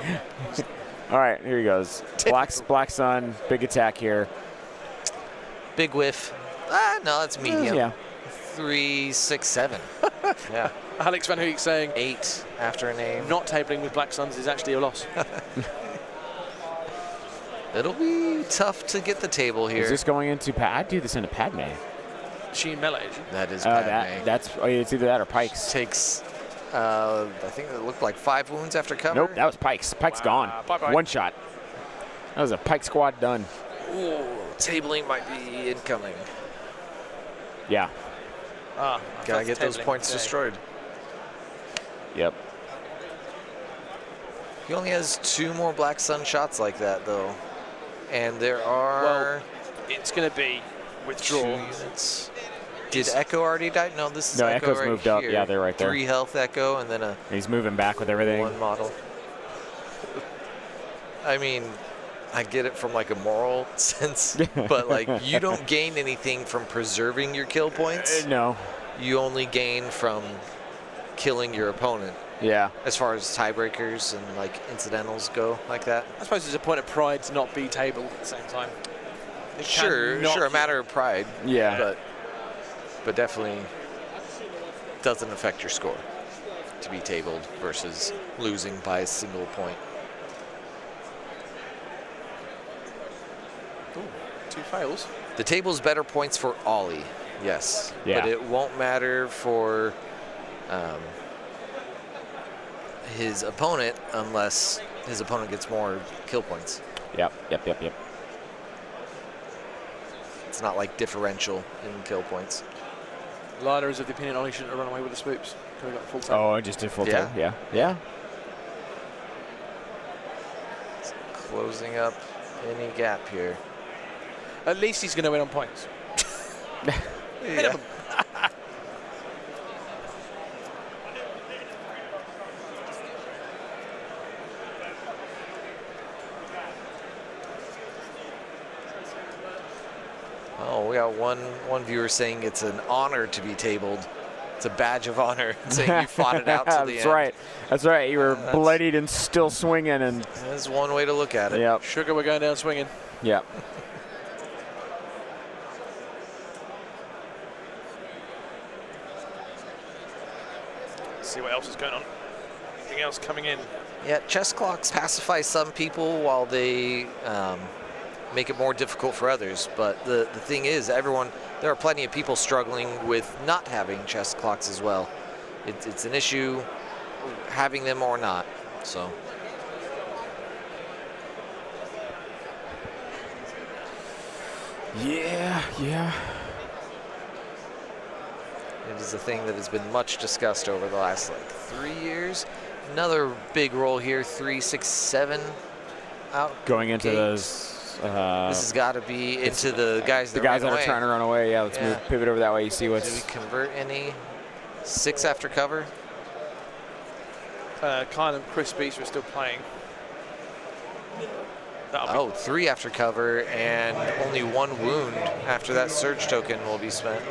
All right, here he goes. Black Sun, big attack here. Big whiff. No, it's medium. Yeah. 3, 6, 7. Yeah. Alex Van Hoek saying 8 after a name. not tabling with Black Suns is actually a loss. It'll be tough to get the table here. Is this going into I'd do this into Padme. She in melee, is she? That is Padme. It's either that or Pikes. Takes, I think it looked like 5 wounds after cover. Nope, that was Pikes. Pikes gone. Bye-bye. One shot. That was a Pike squad done. Ooh, tabling might be incoming. Yeah. Gotta get those points destroyed. Yep. He only has 2 more Black Sun shots like that, though. And there are... Well, it's going to be 2 withdrawal. units. Did Echo already die? No, this is No, Echo Echo's right moved up. here. Yeah, they're right there. 3 health Echo, and then a He's moving back with everything. 1 model. I mean, I get it from like a moral sense, but like you don't gain anything from preserving your kill points. No. You only gain from killing your opponent. Yeah. As far as tiebreakers and like incidentals go, like that. I suppose it's a point of pride to not be tabled at the same time. It Sure, cannot a be- matter of pride. Yeah. But definitely doesn't affect your score to be tabled versus losing by a single point. Ooh, 2 fails. The table's better points for Ollie, yes. Yeah. But it won't matter for his opponent unless his opponent gets more kill points. Yep. It's not like differential in kill points. Lila is of the opinion Ollie shouldn't have run away with the swoops. Could have got full table. Oh, I just did full Yeah. table. Yeah. Closing up any gap here. At least he's going to win on points. Yeah. Oh, we got one viewer saying it's an honor to be tabled. It's a badge of honor, saying you fought it out to the end. That's right. You were That's- bloodied and still swinging, and That's one way to look at it. yep. Sugar, we're going down swinging. Yep. Let's see what else is going on. Anything else coming in? Yeah, chess clocks pacify some people while they make it more difficult for others. But the thing is, there are plenty of people struggling with not having chess clocks as well. It's an issue having them or not. So. Yeah. It is a thing that has been much discussed over the last 3 years. Another big roll here, 3, 6, 7 out. Going into gate. those. This has got to be into the guys that The guys ran that away. are trying to run away. Yeah, let's Yeah. pivot over that way. You see Do we what's. convert any? 6 after cover. Kyle and Chris Beast are still playing. Oh, 3 after cover and only 1 wound after that surge token will be spent.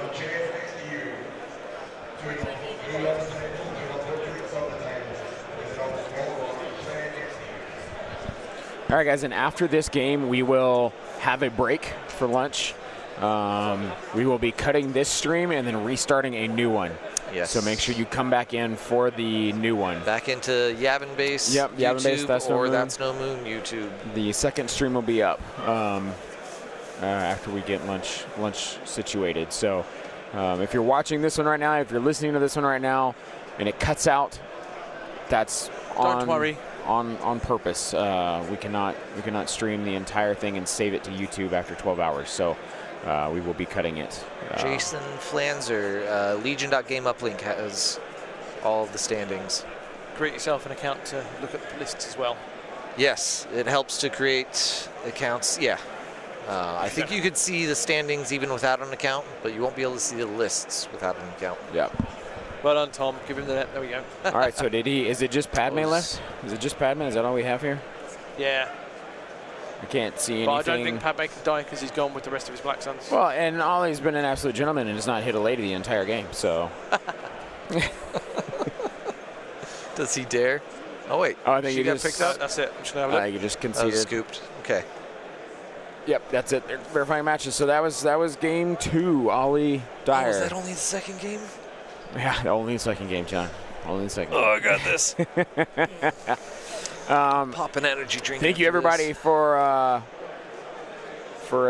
All right, guys, and after this game, we will have a break for lunch. We will be cutting this stream and then restarting a new one. Yes. So make sure you come back in for the new one. Back into Yavin Base. Yep, Yavin Base, YouTube, That's No or Moon. That's No Moon YouTube. The second stream will be up after we get lunch situated. So if you're watching this one right now, if you're listening to this one right now, and it cuts out, that's Don't worry. on purpose. We cannot stream the entire thing and save it to YouTube after 12 hours. So we will be cutting it. Jason Flanzer, Legion.game uplink has all of the standings. Create yourself an account to look at the lists as well. Yes, it helps to create accounts. Yeah. I think you could see the standings even without an account, but you won't be able to see the lists without an account. Yep. Well done, Tom. Give him the net. There we go. All right. So is it just Padme left? Is it just Padme? Is that all we have here? Yeah. I can't see anything. But I don't think Padme can die because he's gone with the rest of his Black Suns. Well, and Ollie's been an absolute gentleman and has not hit a lady the entire game. So. Does he dare? Oh wait. Oh, I think she you got just- picked up. That's it. I'm just going to have a look. You just That was conceded. scooped. Okay. Yep, that's it. They're verifying matches. So that was game 2. Ollie Dyer. Oh, is that only the second game? Yeah, only the second game, John. Only the second. Oh, I got this. Pop an energy drink. Thank you, after everybody, this. for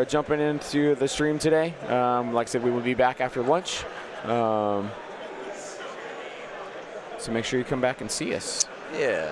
jumping into the stream today. Like I said, we will be back after lunch. So make sure you come back and see us. Yeah.